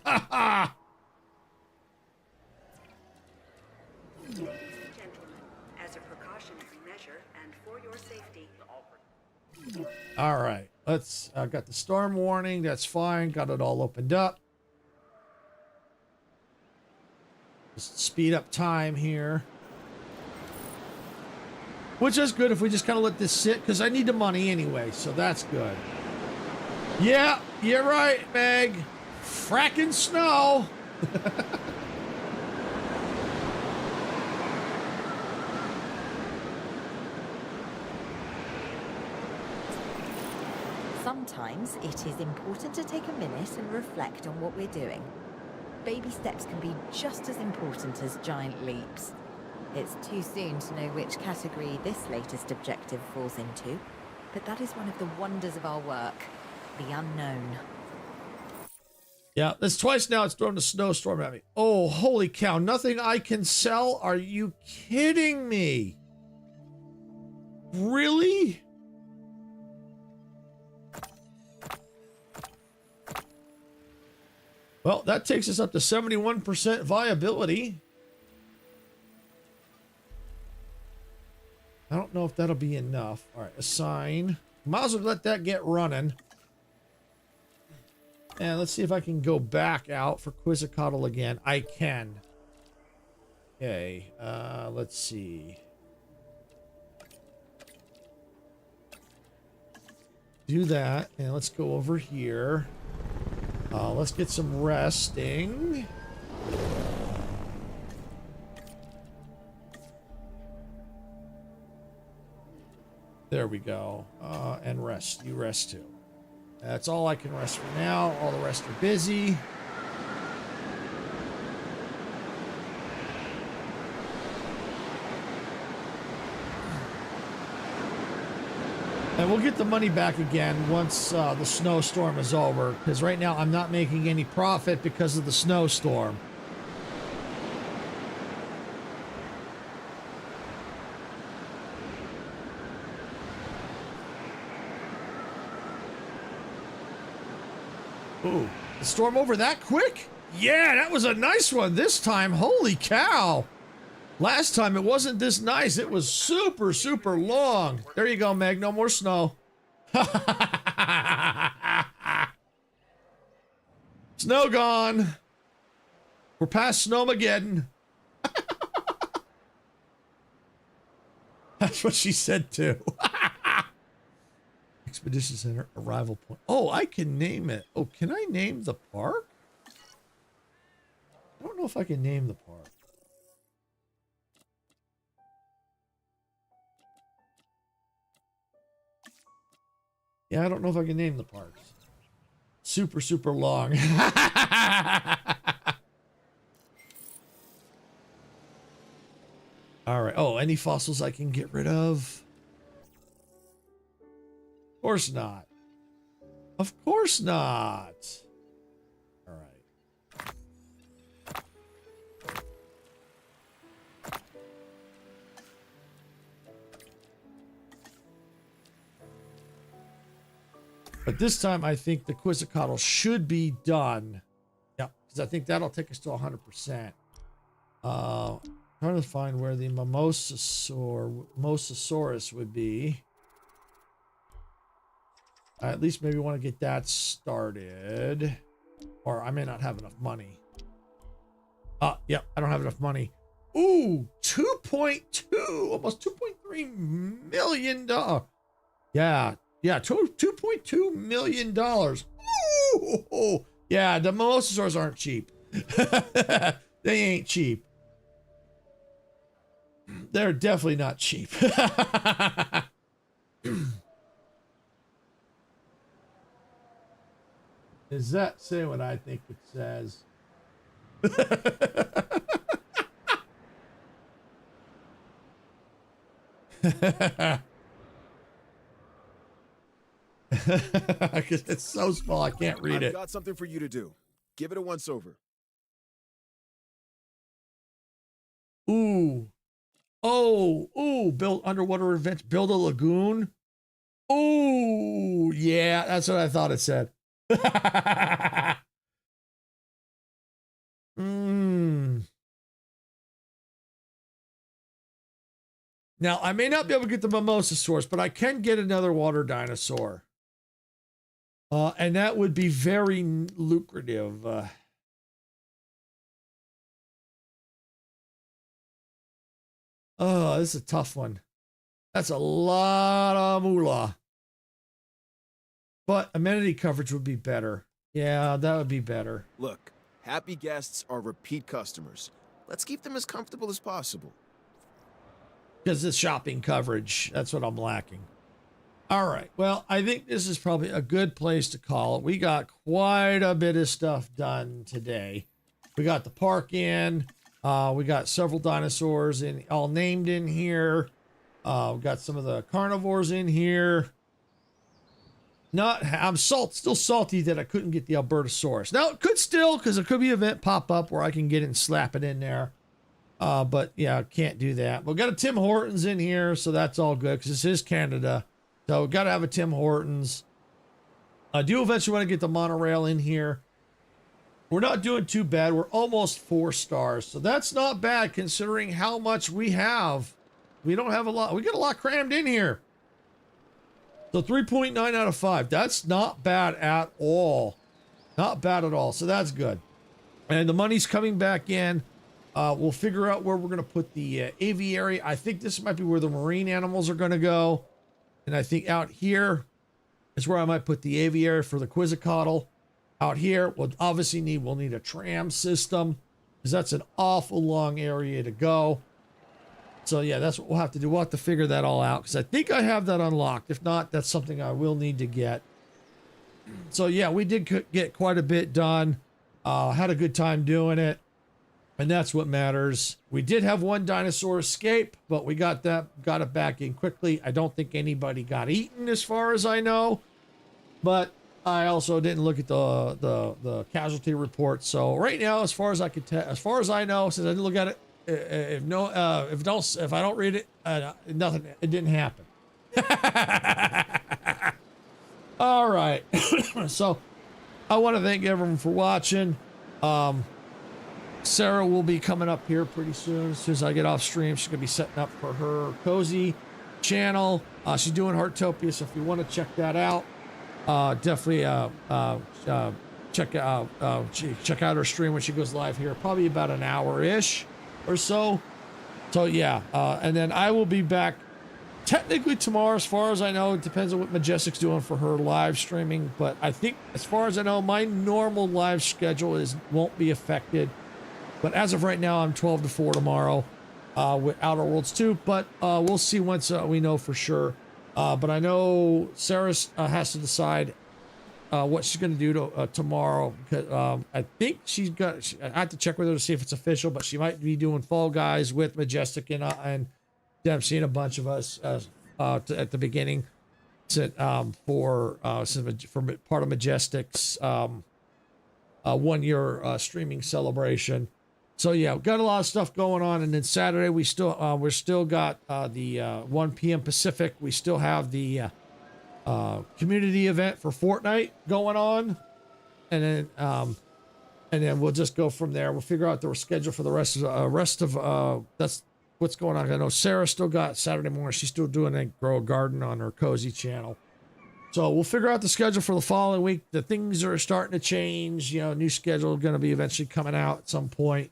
gentlemen, as a precautionary measure and for your safety. All right, let's. I got the storm warning. That's fine. Got it all opened up. Just speed up time here. Which is good if we just kind of let this sit, because I need the money anyway, so that's good. Yeah, you're right, Meg. Fracking snow. Sometimes it is important to take a minute and reflect on what we're doing. Baby steps can be just as important as giant leaps. It's too soon to know which category this latest objective falls into, but that is one of the wonders of our work, the unknown. Yeah, that's twice now it's thrown a snowstorm at me. Oh, holy cow, nothing I can sell? Are you kidding me? Really? Well, that takes us up to 71% viability. I don't know if that'll be enough. All right, assign. Might as well let that get running. And let's see if I can go back out for Quizzicoatl again. I can. Okay, let's see. Do that, and let's go over here. Let's get some resting. There we go. And rest. You rest too. That's all I can rest for now. All the rest are busy. And we'll get the money back again once the snowstorm is over. Because right now I'm not making any profit because of the snowstorm. Ooh, the storm over that quick? Yeah, that was a nice one this time. Holy cow. Last time it wasn't this nice. It was super, super long. There you go, Meg. No more snow. Snow gone. We're past Snowmageddon. That's what she said too. Expedition Center arrival point. Oh, I can name it. Oh, can I name the park? I don't know if I can name the park. Yeah, I don't know if I can name the parks. Super, super long. All right. Oh, any fossils I can get rid of? Of course not. Of course not. All right. But this time, I think the Quetzalcoatl should be done. Yep, because I think that'll take us to 100%. Trying to find where the Mosasaurus would be. At least maybe want to get that started. Or I may not have enough money. Yep, I don't have enough money. Ooh, 2.2, almost $2.3 million. Yeah, 2.2 million dollars. Ooh, yeah, the Mosasaurs aren't cheap. They ain't cheap. They're definitely not cheap. Does that say what I think it says? It's so small I can't read it. I've got something for you to do. Give it a once over. Ooh. Oh, build underwater adventure, build a lagoon. Ooh, yeah, that's what I thought it said. Now, I may not be able to get the Mimosasaurus, but I can get another water dinosaur. And that would be very lucrative. Oh, this is a tough one. That's a lot of moolah. But amenity coverage would be better. Yeah, that would be better. Look, happy guests are repeat customers. Let's keep them as comfortable as possible. Because it's shopping coverage. That's what I'm lacking. All right. Well, I think this is probably a good place to call it. We got quite a bit of stuff done today. We got the park in. We got several dinosaurs all named in here. We got some of the carnivores in here. I'm still salty that I couldn't get the Albertosaurus. Now it could still, because there could be an event pop up where I can get it and slap it in there. But yeah, can't do that. We've got a Tim Hortons in here, so that's all good because this is Canada. So we've got to have a Tim Hortons. I do eventually want to get the monorail in here. We're not doing too bad. We're almost 4 stars. So that's not bad considering how much we have. We don't have a lot. We get a lot crammed in here. So 3.9 out of 5. That's not bad at all. Not bad at all. So that's good. And the money's coming back in. We'll figure out where we're going to put the aviary. I think this might be where the marine animals are going to go. And I think out here is where I might put the aviary for the Quetzalcoatl. out here. We'll need a tram system because that's an awful long area to go. So yeah, that's what we'll have to do. We'll have to figure that all out because I think I have that unlocked. If not, that's something I will need to get. So yeah, we did get quite a bit done. Had a good time doing it. And that's what matters. We did have one dinosaur escape, but we got it back in quickly. I don't think anybody got eaten as far as I know. But I also didn't look at the casualty report. So right now, as far as I could tell, as far as I know, since I didn't look at it, if I don't read it, nothing. It didn't happen. All right. So I want to thank everyone for watching. Sarah will be coming up here pretty soon. As soon as I get off stream, she's gonna be setting up for her cozy channel. She's doing Heartopia, so if you want to check that out, definitely check out her stream when she goes live here, probably about an hour-ish or so. So yeah, and then I will be back technically tomorrow, as far as I know. It depends on what Majestic's doing for her live streaming, but I think as far as I know, my normal live schedule won't be affected. But as of right now, I'm 12 to 4 tomorrow with Outer Worlds 2, but we'll see once we know for sure. But I know Sarah has to decide what she's going to do tomorrow. Because I think I have to check with her to see if it's official, but she might be doing Fall Guys with Majestic and Dempsey and a bunch of us at the beginning for part of Majestic's 1 year streaming celebration. So yeah, got a lot of stuff going on, and then Saturday we're still got the 1 p.m. Pacific. We still have the community event for Fortnite going on, and then we'll just go from there. We'll figure out the schedule for the rest of that's what's going on. I know Sarah still got Saturday morning. She's still doing a Grow a Garden on her Cozy channel. So we'll figure out the schedule for the following week. The things are starting to change. You know, new schedule going to be eventually coming out at some point.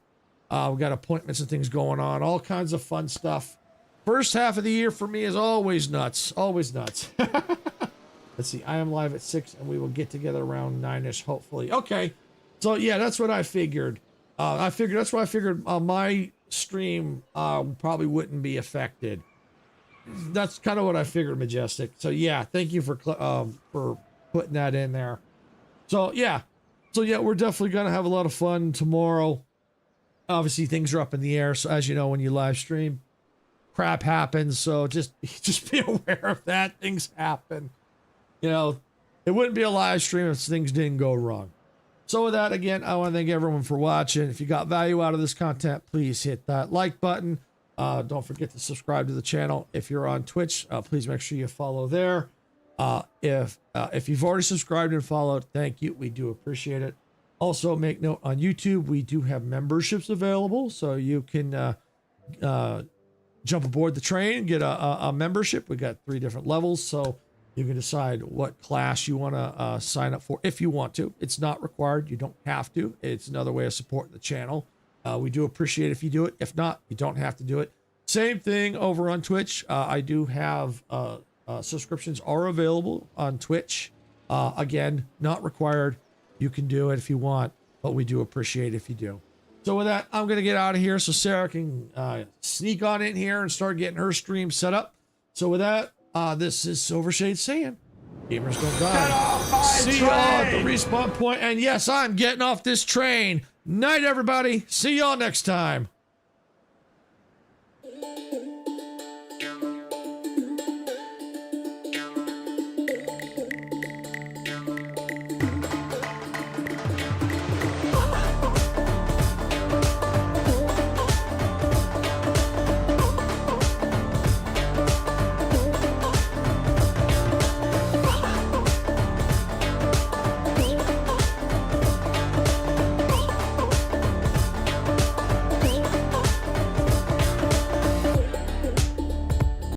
We got appointments and things going on. All kinds of fun stuff. First half of the year for me is always nuts. Always nuts. Let's see. I am live at 6, and we will get together around 9-ish, hopefully. Okay. So yeah, that's what I figured. That's why I figured my stream probably wouldn't be affected. That's kind of what I figured, Majestic. So yeah, thank you for putting that in there. So yeah, we're definitely gonna have a lot of fun tomorrow. Obviously, things are up in the air, so as you know, when you live stream, crap happens. So just be aware of that. Things happen. You know, it wouldn't be a live stream if things didn't go wrong. So with that, again, I want to thank everyone for watching. If you got value out of this content, please hit that like button. Don't forget to subscribe to the channel. If you're on Twitch, please make sure you follow there. If you've already subscribed and followed, thank you. We do appreciate it. Also, make note on YouTube, we do have memberships available, so you can jump aboard the train and get a membership. We got 3 different levels, so you can decide what class you want to sign up for if you want to. It's not required. You don't have to. It's another way of supporting the channel. We do appreciate if you do it. If not, you don't have to do it. Same thing over on Twitch. I do have subscriptions are available on Twitch. Again, not required. You can do it if you want, but we do appreciate if you do. So with that, I'm going to get out of here so Sarah can sneak on in here and start getting her stream set up. So with that, this is Silvershade saying, gamers don't die. See y'all at the respawn point. And yes, I'm getting off this train. Night, everybody. See y'all next time.